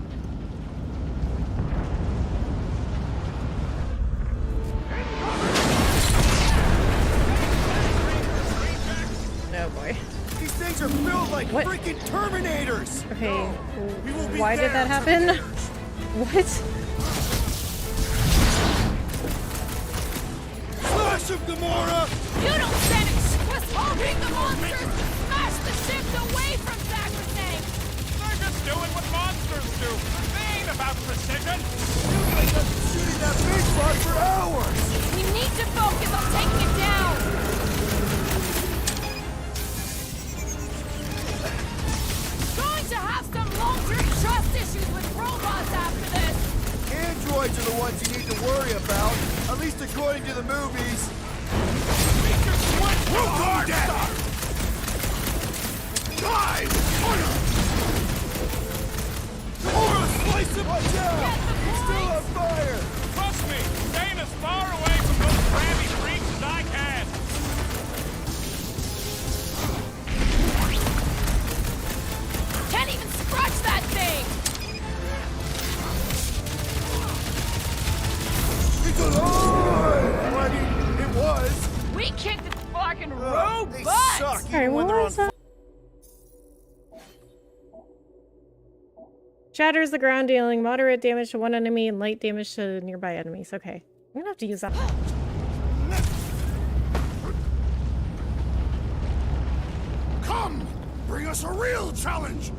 Oh boy. These things are built like What? freaking Terminators! Okay, We will be why did there, that happen? What? Slash him, Gamora! You don't stand exquisite the monsters! Smash the ships away from Sacrosanct! They're just doing what monsters do! They ain't about precision! You guys have been shooting that big bug for hours! We need to focus on taking it down! Going to have some long-term trust issues with robots after this! Androids are the ones you need to worry about, at least according to the movies. We'll go down! Dive! Gamora, slice him down! He's still on fire! Trust me, staying as far away from those crabby freaks as I can! Can't even scratch that thing! It's alive! I mean, it was. We kicked its fucking They robots! suck Sorry, even when what they're was on that? Shatters the ground, dealing moderate damage to one enemy and light damage to nearby enemies. Okay. I'm gonna have to use that. Come! Bring us a real challenge!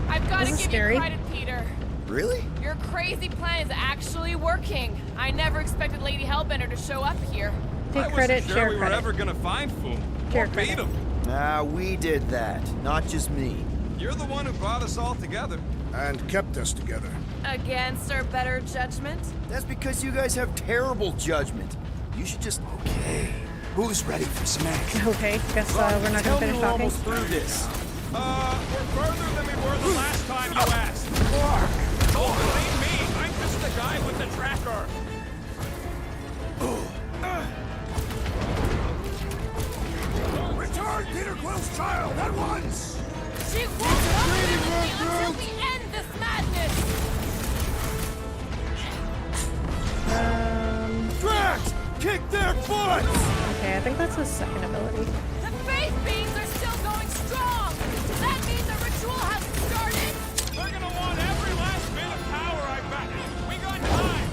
I've got to This is give scary. you credit, Peter. Really? Your crazy plan is actually working. I never expected Lady Hellbender to show up here. Take I credit, wasn't sure share we were credit. ever gonna find Foom. Share Or beat credit. him. Nah, we did that, not just me. You're the one who brought us all together. And kept us together. Against our better judgment? That's because you guys have terrible judgment. You should just... Okay. Who's ready for some action? Okay, guess we're not Tell gonna me finish we're talking. almost through this. We're further than we were the last time you asked. Don't blame me. I'm just the guy with the tracker. Return Peter Quill's child at once! She won't come with me until we end this madness! Drax! Kick their butts! Okay, I think that's his second ability. The faith beams are still going strong! Does that mean the ritual has started? They're gonna want every last bit of power, I bet. We got time.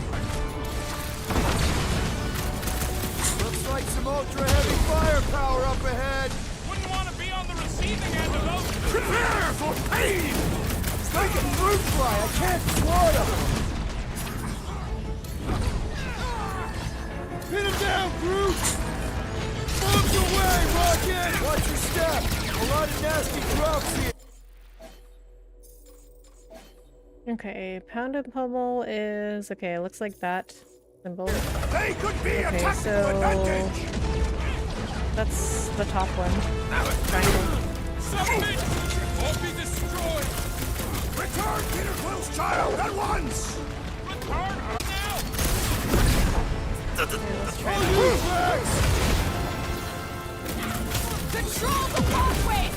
Looks like some ultra-heavy firepower up ahead. Wouldn't want to be on the receiving end of those. Prepare for pain! It's like a fruit fly. I can't swat him. Hit him down, Groot! Bombs away, Rocket! Watch your step. A lot of nasty drops here. Okay, pound and pummel is okay. It looks like that symbol. They could be a Okay, tactical so advantage! that's the top one. Triangle. Something will be destroyed. Return Peter Quill's child at once! Return her now. Control the walkways!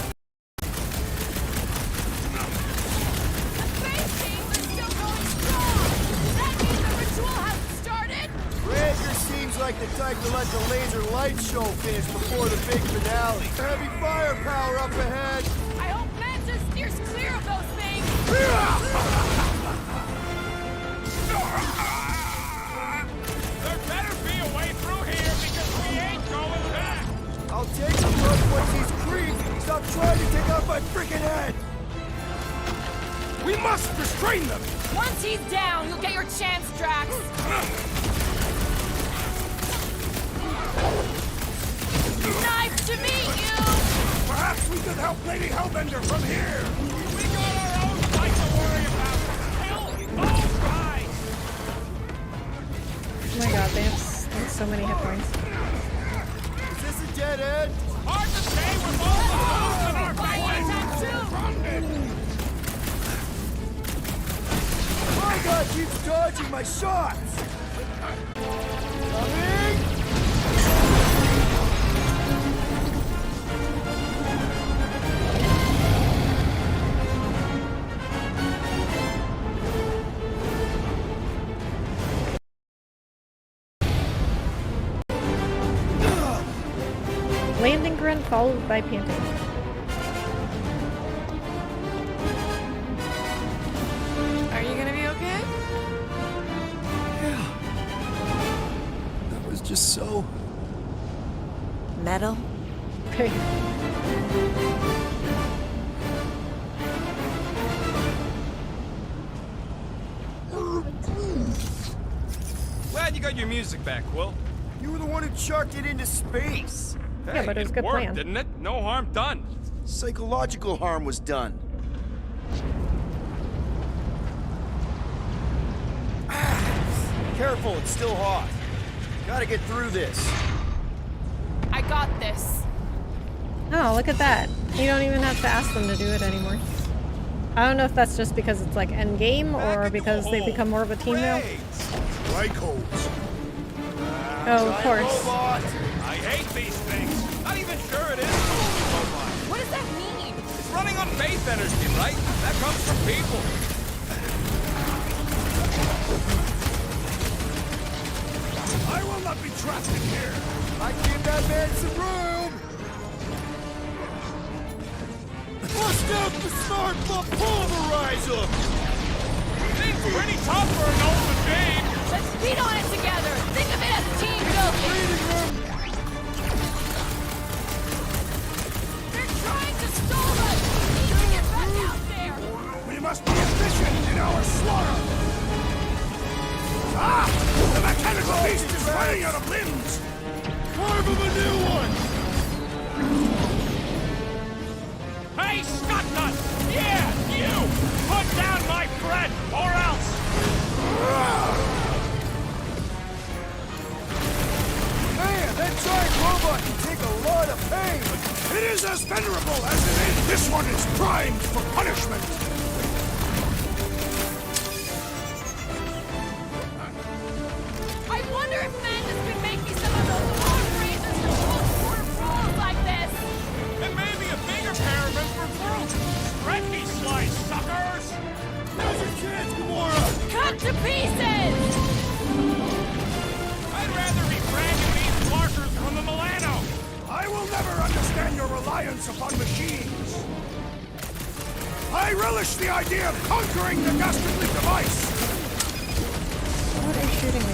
The faith beams are still going strong! Does that mean the ritual hasn't started? Rager seems like the type to let the laser light show finish before the big finale. Heavy firepower up ahead. I hope Mantis steers clear of those things! There better be a way through here because we ain't going back. I'll take a look once these creeps stop trying to take off my freaking head. We must restrain them! Once he's down, you'll get your chance, Drax! Nice to meet you! Perhaps we could help Lady Hellbender from here! We got our own fight to worry about. Hell, those guys. Oh my god, they have so many hit points. Is this a dead end? Hard to say with all the holes in our My God keeps dodging my shots! Coming! Landing grunt followed by panting. Are you gonna be okay? That was just so... Metal? Okay. Glad you got your music back, Quill. You were the one who chucked it into space. Yeah, but it was a good worked, plan. didn't it? No harm done. Psychological harm was done. Careful, it's still hot. Gotta get through this. I got this. Oh, look at that. You don't even have to ask them to do it anymore. I don't know if that's just because it's like end game or because they become more of a team now. Strikeholds. Oh, of course. I hate these things. Not even sure it is a robot. What does that mean? It's running on faith energy, right? That comes from people. I will not be trapped in here! I give that man some room! Bust out the smart pulverizer! Things pretty tough for an old babe. Let's beat on it together! Think of it as team building! They're trying to stall us! We need to get back out there! We must be efficient in our slaughter! Ah! The mechanical beast is running out of limbs! Carve him a new one! Hey, Stuntnut! Yeah, you! Put down my friend, or else! Man, that giant robot can take a lot of pain! It is as venerable as it is! This one is primed for punishment! I wonder if Magnus can make me some of those arm raises for close-quarter brawls like this! And maybe a bigger pair of them for Groot! Stretchy slice, suckers! Now's your chance, Gamora! Cut to pieces! I'd rather be dragging these markers from the Milano! I will never understand your reliance upon machines! I relish the idea of conquering the dastardly device! What is shooting me?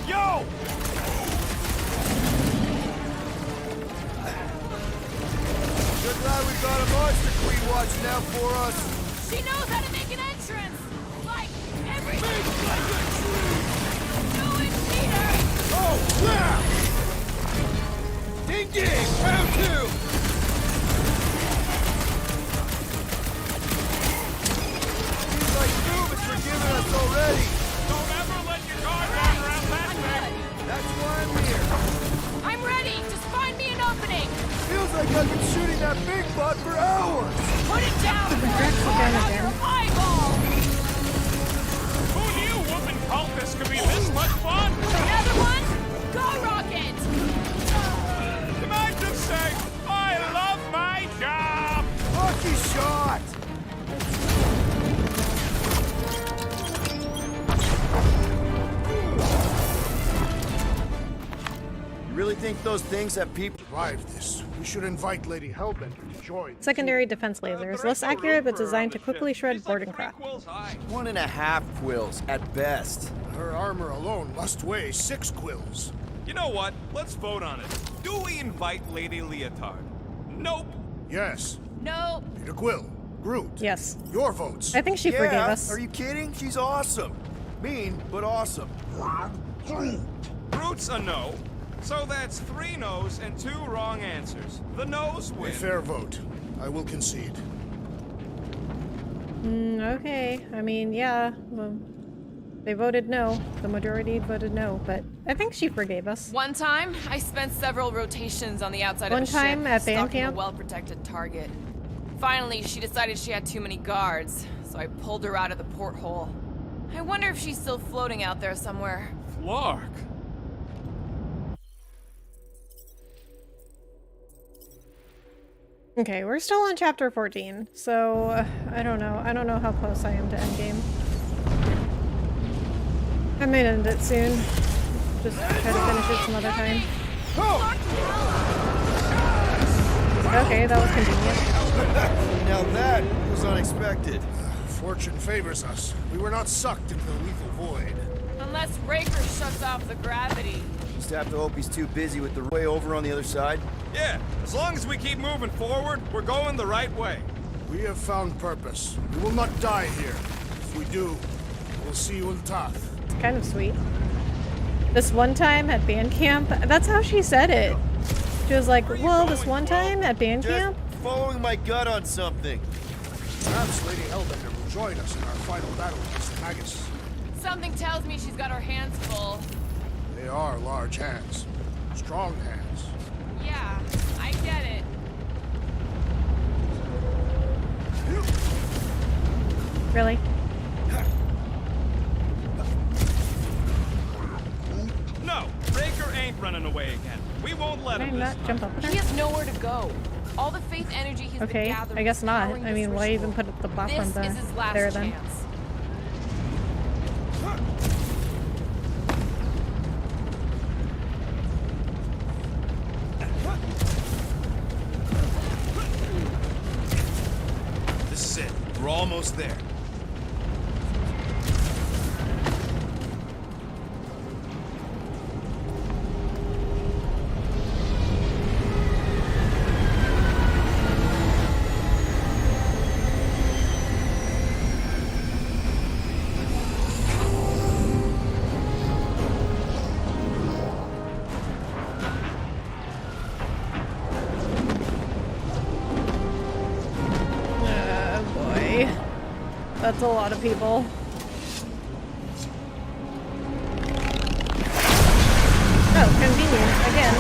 Yo! Good glad we got a monster queen watching out for us. She knows how to make an entrance! Like, everything! Do it, Peter! Oh, yeah! Ding ding! Round two! Seems like Doom is forgiving us already. Don't ever let your guard down around that thing! That's why I'm here. I'm ready! Just find me an opening! Feels like I've been shooting that big butt for hours. Put it down! Carve out your eyeball! Who knew whooping cultists could be this much fun? Another one? Go, Rocket! Can I just say, I love my job! Lucky shot! You really think those things have people? Survive this. We should invite Lady Hellbender to join. Secondary defense lasers. Less accurate, but designed to quickly shred boarding craft. 1.5 quills at best. Her armor alone must weigh 6 quills. You know what? Let's vote on it. Do we invite Lady Leotard? Nope. Yes. No. Peter Quill. Groot. Yes. Your votes. I think she forgave us. Are you kidding? She's awesome. Mean, but awesome. Groot's a no. So that's 3 no's and 2 wrong answers. The no's A win. fair vote. I will concede. Okay. I mean, yeah. Well, they voted no. The majority voted no, but I think she forgave us. One time, I spent several rotations on the outside One of a ship, time at band stalking camp? a well-protected target. Finally, she decided she had too many guards, so I pulled her out of the porthole. I wonder if she's still floating out there somewhere. Flark. Okay, we're still on chapter 14, so I don't know. I don't know how close I am to endgame. I may end it soon. Just try to finish it some other time. Okay, that was convenient. Now that was unexpected. Fortune favors us. We were not sucked into the lethal void. Unless Raker shuts off the gravity. Just have to hope he's too busy with the way over on the other side. Yeah, as long as we keep moving forward, we're going the right way. We have found purpose. We will not die here. If we do, we'll see you in Toth. It's kind of sweet. This one time at band camp, that's how she said it. She was like, well, this one time at band camp? Following my gut on something. Perhaps Lady Hellbender will join us in our final battle against Magus. Something tells me she's got her hands full. They are large hands. Strong hands. Yeah, I get it. Really? No, Raker ain't running away again. We won't let Can I him this not time. jump up with He her? has nowhere to go. All the faith energy he's been Okay, gathering I guess is not. powering I this mean, why ritual. even put the platform This is his last there then? chance. This is it. We're almost there. That's a lot of people. Oh, convenient, again.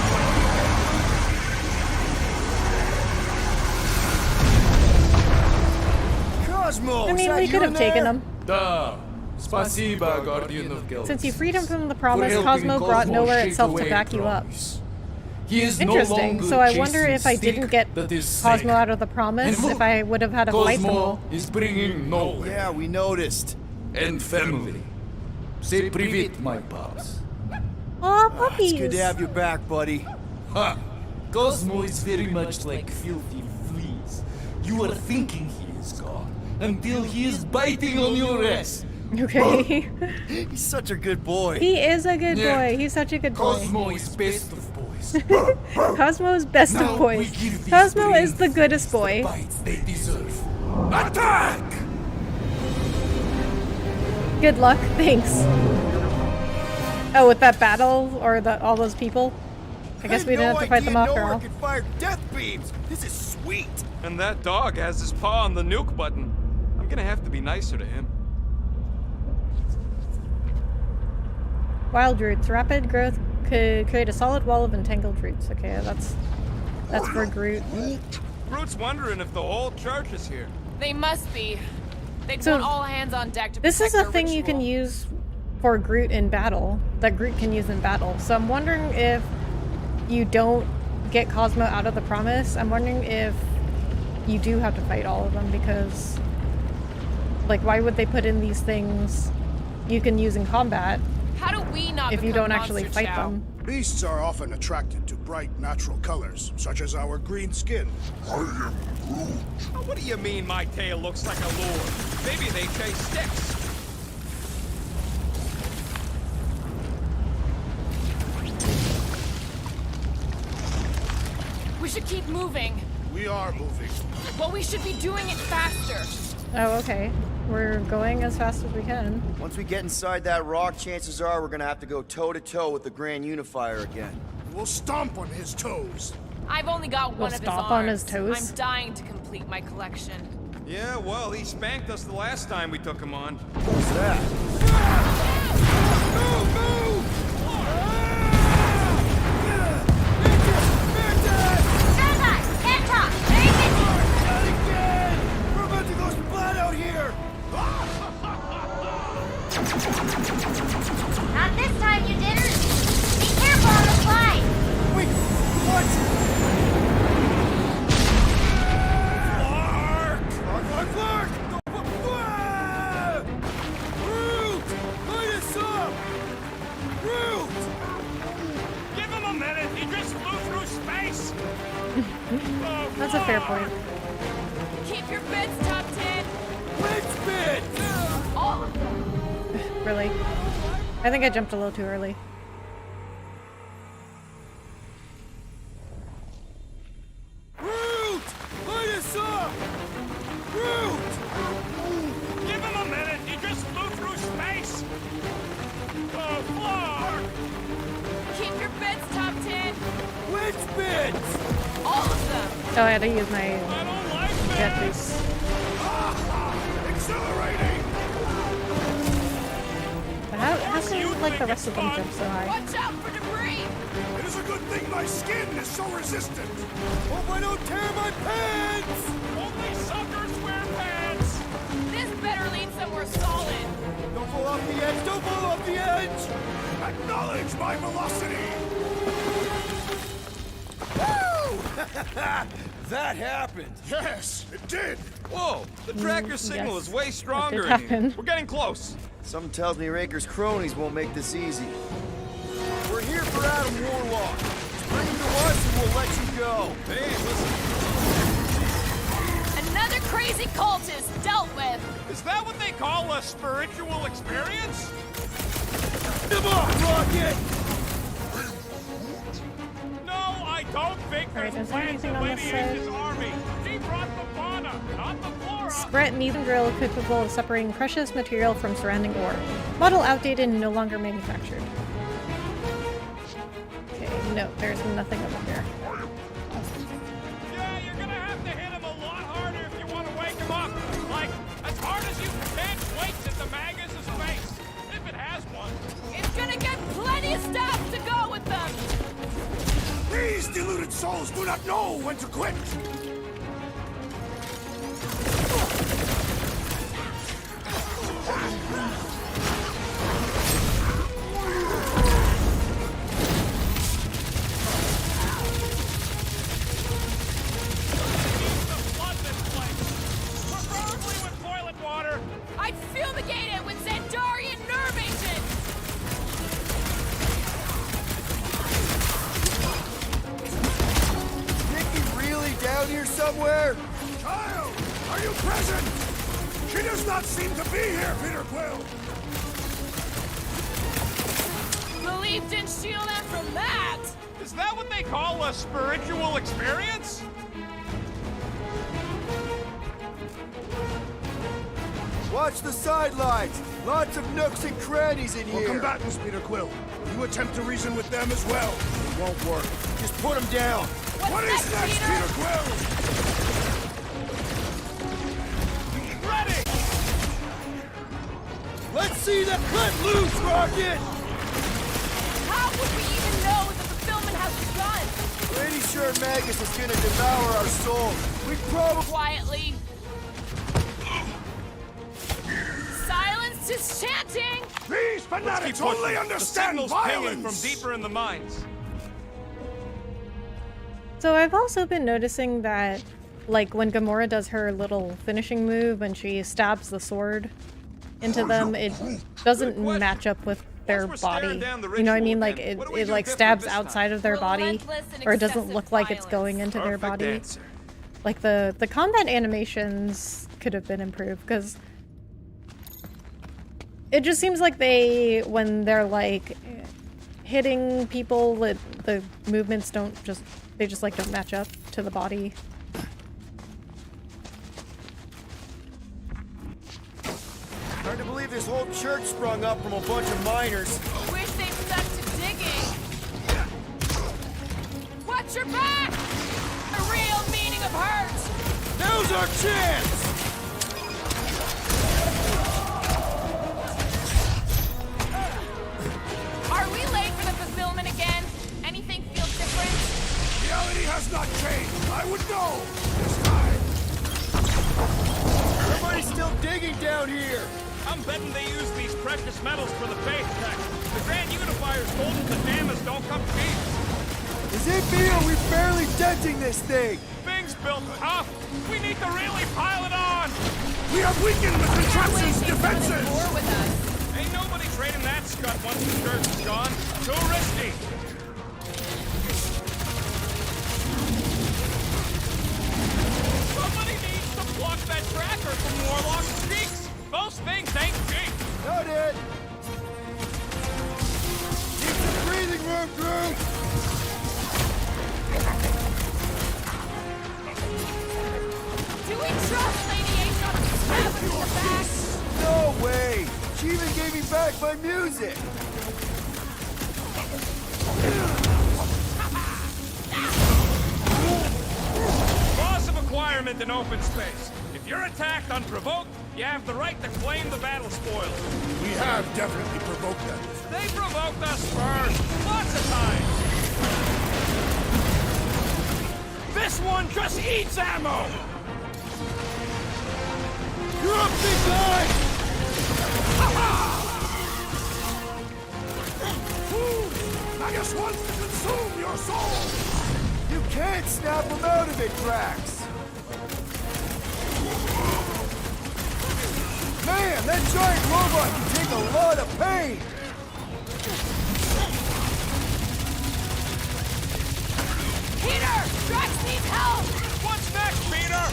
Cosmo, I mean, we could have taken him. Da. Spasiba, Guardian of Galaxy. Since you freed him from the promise, Cosmo brought nowhere itself to back you up. He is Interesting. No so I wonder if I didn't get Cosmo out of the promise, if I would have had to fight them all. Cosmo is bringing nowhere. Yeah, we noticed. And family. Say привет, my pops. Aw, puppies. It's good to have you back, buddy. Ha! Cosmo is very much like filthy fleas. You are thinking he is gone until he is biting on your ass. Okay. He's such a good boy. He is a good boy. He's such a good boy. Cosmo is best of boys. Cosmo is best Now of boys. we give these Cosmo is brains the goodest boy. the bites they deserve. Attack! Good luck. Thanks. Oh, with that battle or all those people? I guess we didn't have to fight them off, girl. Can fire death beams. This is sweet. And that dog has his paw on the nuke button. I'm gonna have to be nicer to him. Wild roots. Rapid growth could create a solid wall of entangled roots. Okay, that's for Groot. Groot's wondering if the whole church is here. They must be. They'd So, want all hands on deck to This is protect a thing you can use for Groot in battle, that Groot can use in battle. So I'm wondering if you don't get Cosmo out of the promise, I'm wondering if you do have to fight all of them, because like, why would they put in these things you can use in combat How do we not if you become don't actually monster fight chow? them? Beasts are often attracted to bright natural colors, such as our green skin. What do you mean my tail looks like a lure? Maybe they chase sticks. We should keep moving. We are moving. Well, we should be doing it faster. Oh, okay. We're going as fast as we can. Once we get inside that rock, chances are we're gonna have to go toe-to-toe with the Grand Unifier again. We'll stomp on his toes. I've only got one of his stomp arms. on his toes? I'm dying to complete my collection. Yeah, well, he spanked us the last time we took him on. What's that? We're about to go splat out here. Not this time, you didn't. Be careful on the slide. Wait, what? Flark! Groot! Light us up! Groot! Give him a minute. He just flew through space. That's a fair point. Keep your bits tucked in. Which bit? All of them. Really? I think I jumped a little too early. Groot! Light us up! Groot! Give him a minute. He just flew through space. Flark! Keep your bits tucked in. Which bits? All of them. Oh, I had to use my jet boost. Accelerating! But how come like the rest of them jump so high? Watch out for debris. It is a good thing my skin is so resistant. Hope I don't tear my pants! Only suckers wear pants. This better lead somewhere solid. Don't fall off the edge! Don't fall off the edge! Acknowledge my velocity. That happened! Yes, it did. Whoa, the tracker signal yes. is way stronger That in did here. happen. We're getting close. Something tells me Raker's cronies won't make this easy. We're here for Adam Warlock. Just bring him to us and we'll let you go. Hey, listen. Another crazy cultist dealt with. Is that what they call a spiritual experience? Come on, Rocket! No, I don't think Alright, there's is there plans anything to on this lineage his side? army. He brought the fauna, not the flora. Spret Needle Drill capable of separating precious material from surrounding ore. Model outdated and no longer manufactured. Okay, no, there's nothing over here. Yeah, you're gonna have to hit him a lot harder if you want to wake him up. Like, as hard as you souls do not know when to quit! I'd fumigate it with Xandarian nerve agent! Nikki really down here somewhere? Child, are you present? She does not seem to be here, Peter Quill! The leaf didn't shield them from that! Is that what they call a spiritual experience? Watch the sidelines! Lots of nooks and crannies in We're here! combatants, Peter Quill. You attempt to reason with them as well. It won't work. Just put them down! What is next, Peter Quill? Ready! Let's see that cut loose, Rocket! How would we even know that the fulfillment has begun? Pretty sure Magus is gonna devour our souls. We'd probably... Quietly. Silence is chanting! These fanatics only understand violence! Pinging from deeper in the mines. So I've also been noticing that, like, when Gamora does her little finishing move and she stabs the sword into them, it doesn't match up with their body. You know what I mean? Like, it like stabs outside of their body, or it doesn't look like it's going into their body. Like, the combat animations could have been improved, because it just seems like when they're like hitting people, the movements don't just, they just like don't match up to the body. Hard to believe this whole church sprung up from a bunch of miners. Wish they'd stuck to digging. Watch your back! The real meaning of hurt! Now's our chance! Are we late for the fulfillment again? Anything feel different? Reality has not changed. I would know this time. Everybody's still digging down here. I'm betting they use these precious metals for the faith tech. The Grand Unifier's told them the damage don't come cheap. Is it me or we barely denting this thing? Thing's built tough. We need to really pile it on. We have weakened the contraption's defenses! War with us. Ain't nobody trading that scut once the church is gone. Too risky. Somebody needs to block that tracker from Warlock's cheeks. Those things ain't cheap. Noted. Need some breathing room, Drew. Do we trust Lady H not to stab us in the back? No way. She even gave me back my music. Laws of acquirement in open space. If you're attacked unprovoked, you have the right to claim the battle spoils. We have definitely provoked them. They provoked us first, lots of times. This one just eats ammo! You're up, big guy! Magus wants to consume your soul! You can't snap him out of it, Drax! Man, that giant robot can take a lot of pain! Peter! Drax needs help! What's next, Peter?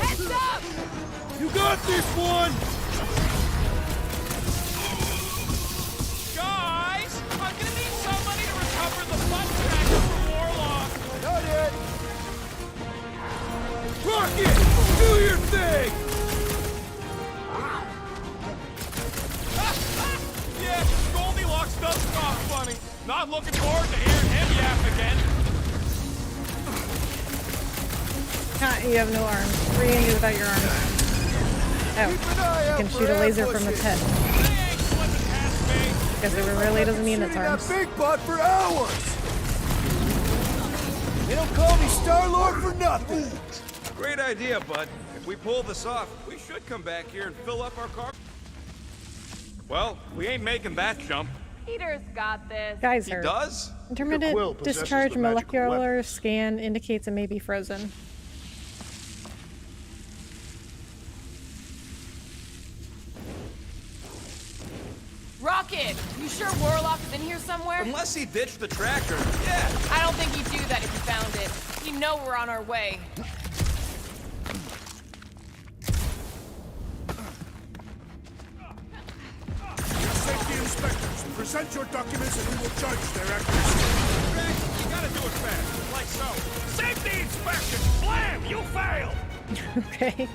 Heads up! You got this one! Guys, I'm gonna need somebody to recover the butt tracker from Warlock. Got it! Rocket! Do your thing! Yeah, Goldilocks does talk funny. Not looking forward to hearing him yap again. You have no arms. What are you gonna do without your arms? Oh, you can shoot a laser from its head. They ain't slipping past me. Because it really doesn't need its arms. That big butt for hours! They don't call me Star-Lord for nothing. Great idea, bud. If we pull this off, we should come back here and fill up our car. Well, we ain't making that jump. Peter's got this. Geyser. He does? Intermittent Quill possesses discharge the magical molecular scan indicates it may be frozen. Rocket, you sure Warlock is in here somewhere? Unless he ditched the tractor, yeah. I don't think he'd do that if he found it. You know we're on our way. Safety inspectors, present your documents and we will judge their accuracy. Rick, you gotta do it fast, like so. Safety inspection! Blam! You failed! Okay.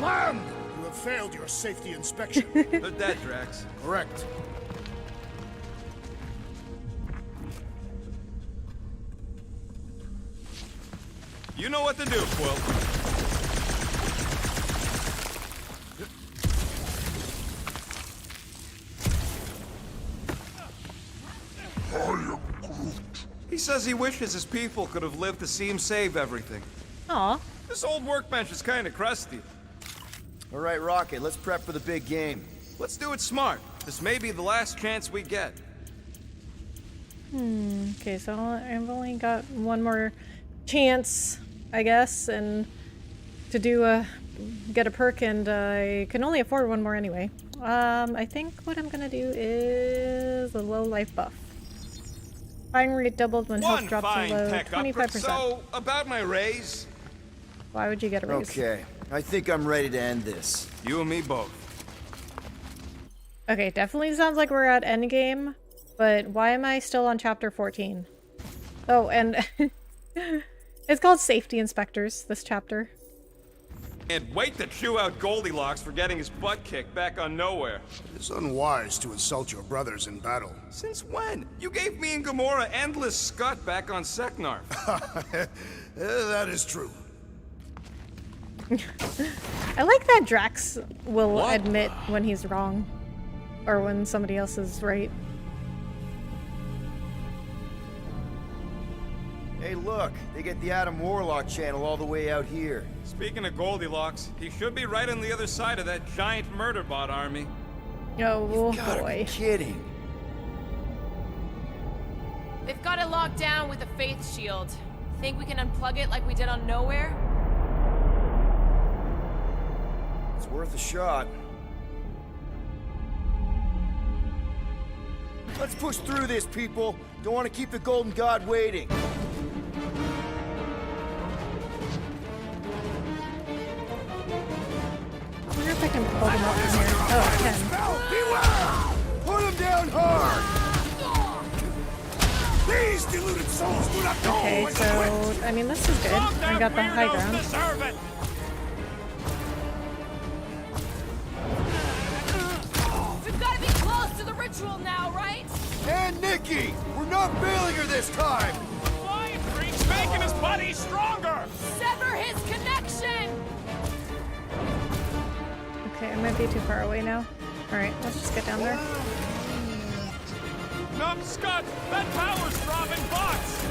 Lamb! You have failed your safety inspection. They're dead, Drax. Correct. You know what to do, Quill. He says he wishes his people could have lived to see him save everything. Aw. This old workbench is kind of crusty. All right, Rocket, let's prep for the big game. Let's do it smart. This may be the last chance we get. Okay, so I've only got one more chance, I guess, and to do get a perk, and I can only afford one more anyway. I think what I'm gonna do is a low life buff. Firing rate doubled when health drops below 25%. So, about my raise? Why would you get a raise? Okay, I think I'm ready to end this. You and me both. Okay, definitely sounds like we're at endgame, but why am I still on chapter 14? Oh, and it's called Safety Inspectors, this chapter. And wait to chew out Goldilocks for getting his butt kicked back on Nowhere. It's unwise to insult your brothers in battle. Since when? You gave me and Gamora endless scut back on Seknarf. That is true. I like that Drax will admit when he's wrong. Or when somebody else is right. Hey, look, they get the Adam Warlock channel all the way out here. Speaking of Goldilocks, he should be right on the other side of that giant murder bot army. Oh, Gotta boy. be kidding. They've got it locked down with the Faith Shield. Think we can unplug it like we did on Nowhere? It's worth a shot. Let's push through this, people. Don't want to keep the Golden God waiting. I wonder if I can pull them up from here. Oh, I can. Beware! Put him down hard! These deluded souls do not know Okay, when to so, quit! I mean, this is good. I got the high ground. We've got to be close to the ritual now, right? And Nikki! We're not failing her this time! Flying freak's making his buddy stronger! Sever his connection! Okay, I might be too far away now. Alright, let's just get down there. Numbskutt! That power's dropping bots!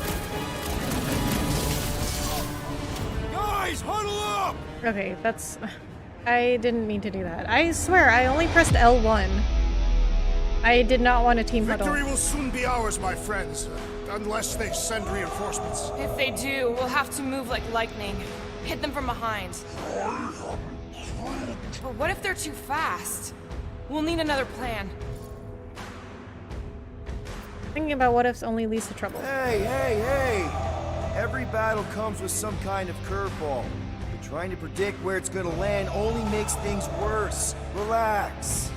Guys, huddle up! Okay, that's... I didn't mean to do that. I swear, I only pressed L1. I did not want a team huddle. Victory will soon be ours, my friends. Unless they send reinforcements. If they do, we'll have to move like lightning. Hit them from behind. But what if they're too fast? We'll need another plan. Thinking about what ifs only leads to trouble. Hey! Every battle comes with some kind of curveball. But trying to predict where it's gonna land only makes things worse. Relax.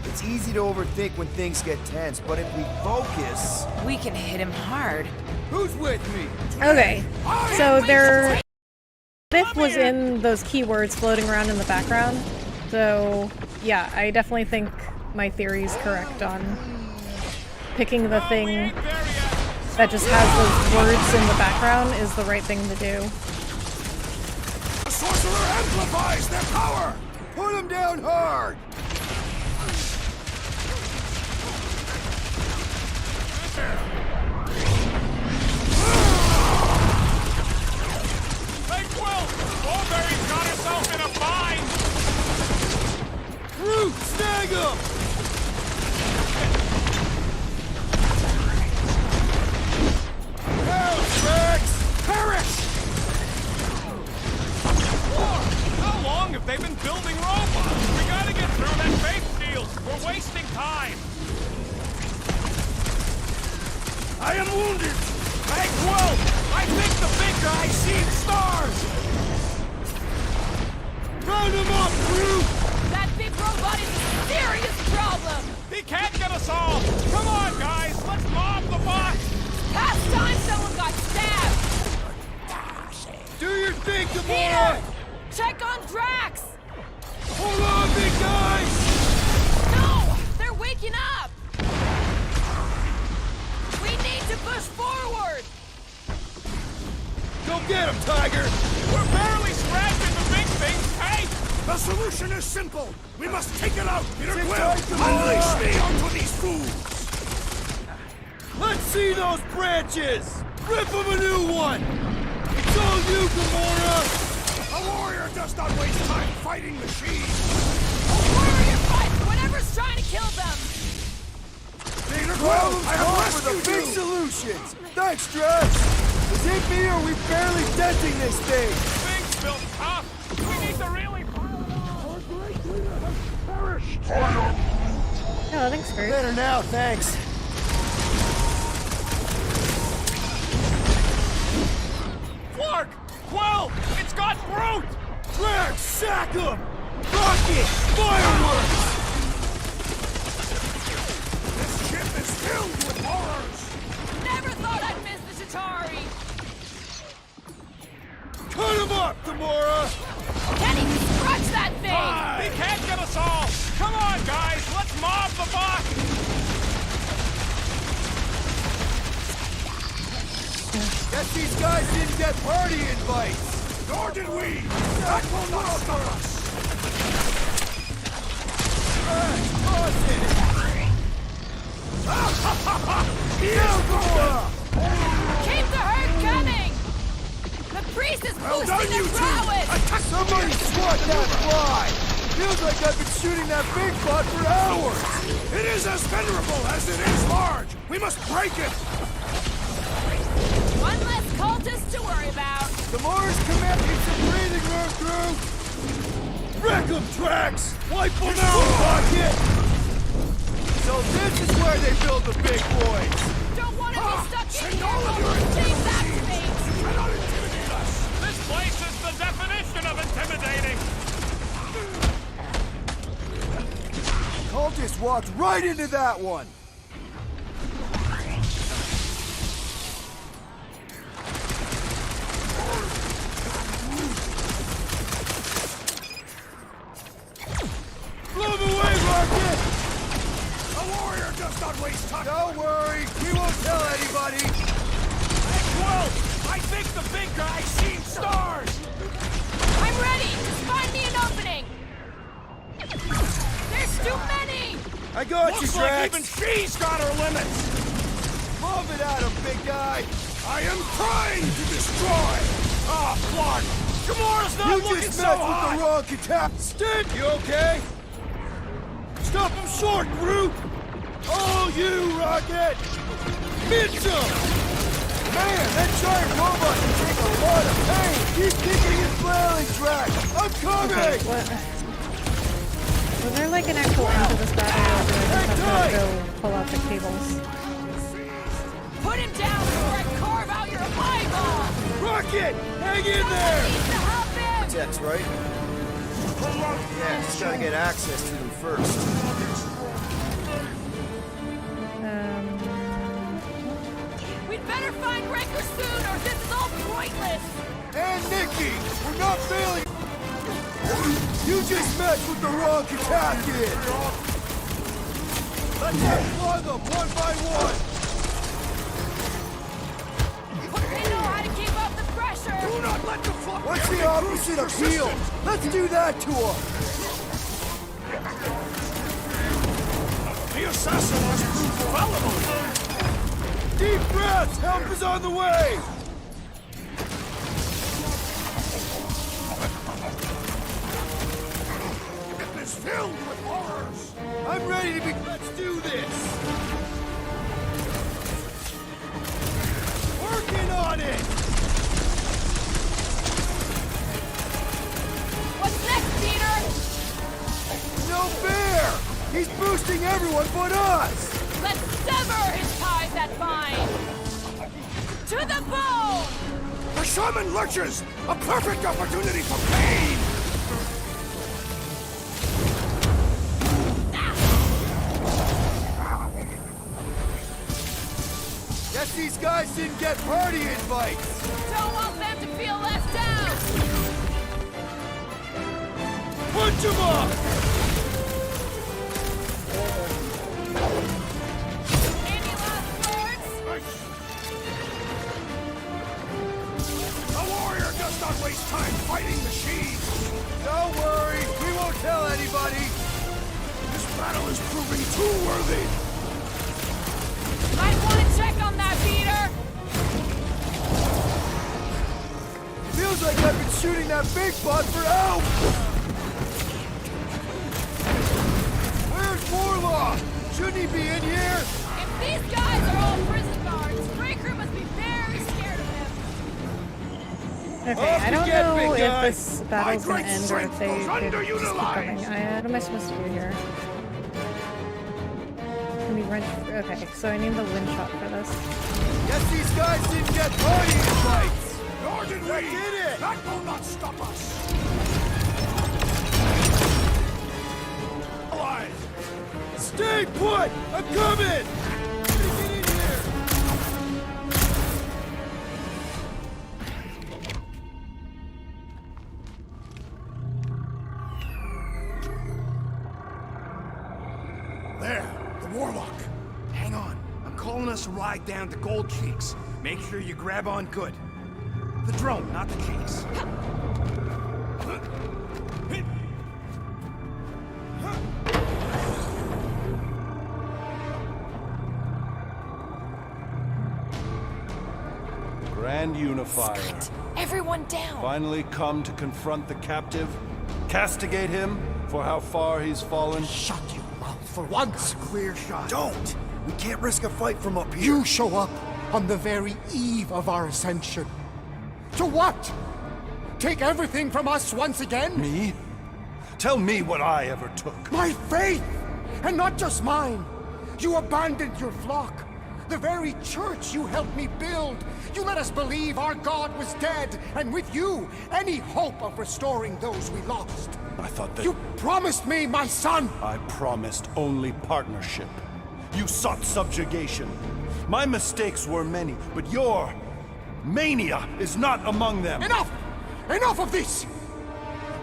It's easy to overthink when things get tense, but if we focus... We can hit him hard. Who's with me? Okay, so there... What if was in those keywords floating around in the background. So, yeah, I definitely think my theory is correct on picking the thing that just has those words in the background is the right thing to do. The sorcerer amplifies their power! Put him down hard! They've been building robots. We gotta get through that faith shield. We're wasting time. I am wounded! Hey, Quill! I think the big guy sees stars! Round him up, crew! That big robot is a serious problem! He can't get us all! Come on, guys! Let's mob the box! Past time someone got stabbed! Do your thing, Peter! Gamora! Check on Drax! Hold on, big guy! No! They're waking up! We need to push forward! Go get him, Tiger! We're barely scratching the big things, hey! The solution is simple. We must take it out. Peter Sit Quill, tight, Gamora. unleash me onto these fools. Let's see those branches! Rip him a new one! It's all you, Gamora! A warrior does not waste time fighting machines. Warrior fights whatever's trying to kill them! Peter Quill, Problems I call have for the rescued big you. solutions! Thanks, Drax! Is it me or are we barely denting this thing? Things built tough! We need to really pile it on! Our great leader has perished. Oh, thanks, Kurt. Better now, thanks. Clark! Quill! It's got Brute! Drax, sack him! Rocket! Fireworks! This ship is filled with horrors. Never thought I'd miss the Chitauri! Cut him up, Gamora! Can't even scratch that thing! He can't get us all! Come on, guys! Let's mob the box! Guess these guys didn't get party invites! Nor did we. That will not stop us. Keep the herd coming! The priest is Well boosting done, their you two. prowess! Attack Somebody swat that fly! Feels like I've been shooting that big butt for hours! It is as venerable as it is large. We must break it. One less cultist to worry about. Gamora's command needs some breathing room, crew! Wreck 'em, Drax! Wipe 'em out, Rocket! So this is where they build the big boys! Don't want to be stuck in Send here all of while your we take internal that machines. space! You cannot intimidate us. This place is the definition of intimidating! Cultist walked right into that one! Blow him away, Rocket! A warrior does not waste time. Don't worry, we won't tell anybody! Hey, Quill! I think the big guy sees stars! I'm ready! Just find me an opening! There's too many! I got Looks you, like Drax! even she's got her limits! Lob it at him, big guy! I am trying to destroy. Ah, Clark! Gamora's not You looking just so messed hot! with the wrong contestant! You okay? Stop him short, Groot! Oh, you, Rocket! Mitch him! Man, that giant robot can take a lot of pain! Keep kicking and flailing, Drax! I'm coming! Okay, what? Was there like an actual end to this battle, or do I just have to go pull out the cables? Put him down before I carve out your eyeball! Rocket! Hang in there! Needs to help him! Tex, right? Yeah, just gotta get access to them first. We'd better find Raker soon, or this is all pointless! And Nikki! We're not failing! You just messed with the wrong Katakian! Let's plug them one by one! They know how to keep up the pressure! Do not let the flock. What's the opposite of heal? Let's do that to him! The assassin has proved fallible. Deep breaths! Help is on the way! It is filled with horrors. I'm ready to be... Let's do this! Working on it! What's next, Peter? He's boosting everyone but us! Let's sever his ties that bind! To the bone! The shaman lurches! A perfect opportunity for pain! Guess these guys didn't get party invites! Don't want them to feel left out! Punch him up! Any last words? A warrior does not waste time fighting machines! Don't worry, we won't tell anybody! This battle is proving too worthy! Might want to check on that beater! Feels like I've been shooting that big bot for hours! Where's Warlock? Shouldn't he be in here? If these guys are all prison guards, Raker must be very scared of him. Okay, I don't get, know big if guy. this battle's gonna end or if they could just keep coming. What am I supposed to do here? Can we wrench? Okay, so I need the wind shot for this. Guess these guys didn't get party invites! Nor did we! Did it! That will not stop us! Allies! Stay put! I'm coming! Get in here! There, the Warlock. Hang on. I'm calling us a ride down to Gold Cheeks. Make sure you grab on good. The drone, not the cheeks. Grand Unifier. Scott, everyone down! Finally come to confront the captive? Castigate him for how far he's fallen? Shut your mouth for once! Clear shot. Don't! We can't risk a fight from up here. You show up on the very eve of our ascension. To what? Take everything from us once again? Me? Tell me what I ever took. My faith! And not just mine! You abandoned your flock. The very church you helped me build. You let us believe our God was dead, and with you, any hope of restoring those we lost. I thought that... You promised me my son! I promised only partnership. You sought subjugation. My mistakes were many, but your mania is not among them. Enough! Enough of this!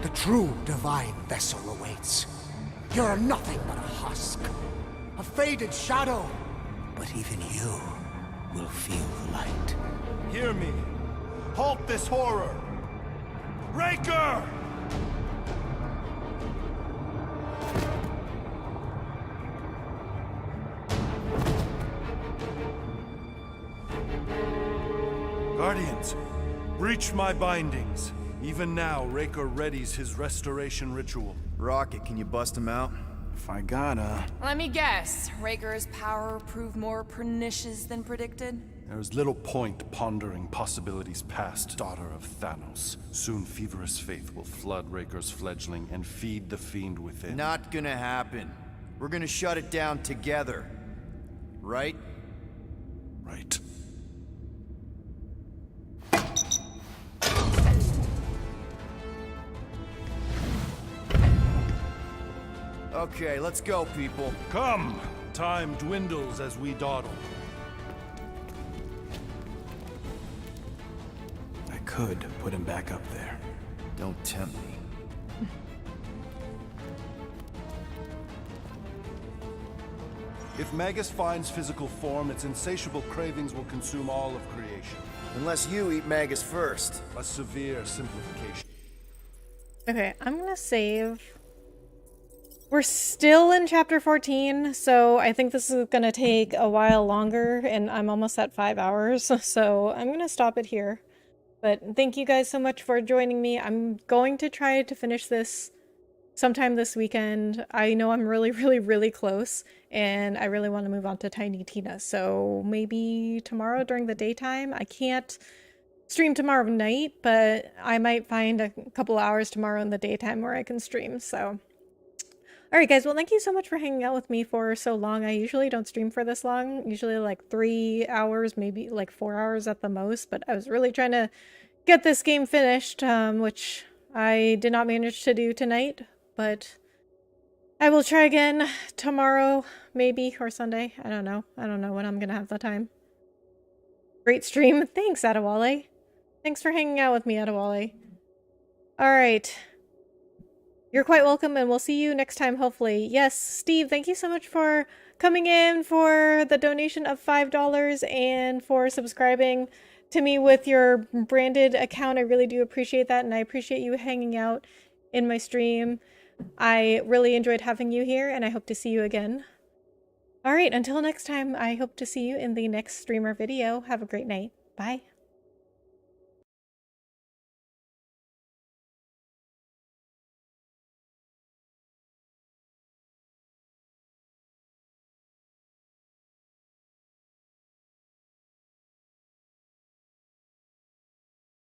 The true divine vessel awaits. You're nothing but a husk. A faded shadow. But even you will feel the light. Hear me. Halt this horror. Raker! Guardians, breach my bindings. Even now, Raker readies his restoration ritual. Rocket, can you bust him out? If I gotta... Let me guess. Raker's power proved more pernicious than predicted? There is little point pondering possibilities past, daughter of Thanos. Soon feverous faith will flood Raker's fledgling and feed the fiend within. Not gonna happen. We're gonna shut it down together. Right? Right. Okay, let's go, people. Come! Time dwindles as we dawdle. I could put him back up there. Don't tempt me. If Magus finds physical form, its insatiable cravings will consume all of creation. Unless you eat Magus first. A severe simplification. Okay, I'm gonna save. We're still in chapter 14, so I think this is gonna take a while longer, and I'm almost at 5 hours, so I'm gonna stop it here. But thank you guys so much for joining me. I'm going to try to finish this sometime this weekend. I know I'm really close, and I really want to move on to Tiny Tina, so maybe tomorrow during the daytime. I can't stream tomorrow night, but I might find a couple hours tomorrow in the daytime where I can stream, so Alright guys, well thank you so much for hanging out with me for so long. I usually don't stream for this long, usually like 3 hours, maybe like 4 hours at the most, but I was really trying to get this game finished, which I did not manage to do tonight, but I will try again tomorrow, maybe, or Sunday. I don't know when I'm gonna have the time. Great stream. Thanks, Adewale. Thanks for hanging out with me, Adewale. Alright. You're quite welcome, and we'll see you next time, hopefully. Yes, Steve, thank you so much for coming in, for the donation of $5, and for subscribing to me with your branded account. I really do appreciate that, and I appreciate you hanging out in my stream. I really enjoyed having you here, and I hope to see you again. Alright, until next time, I hope to see you in the next streamer video. Have a great night. Bye.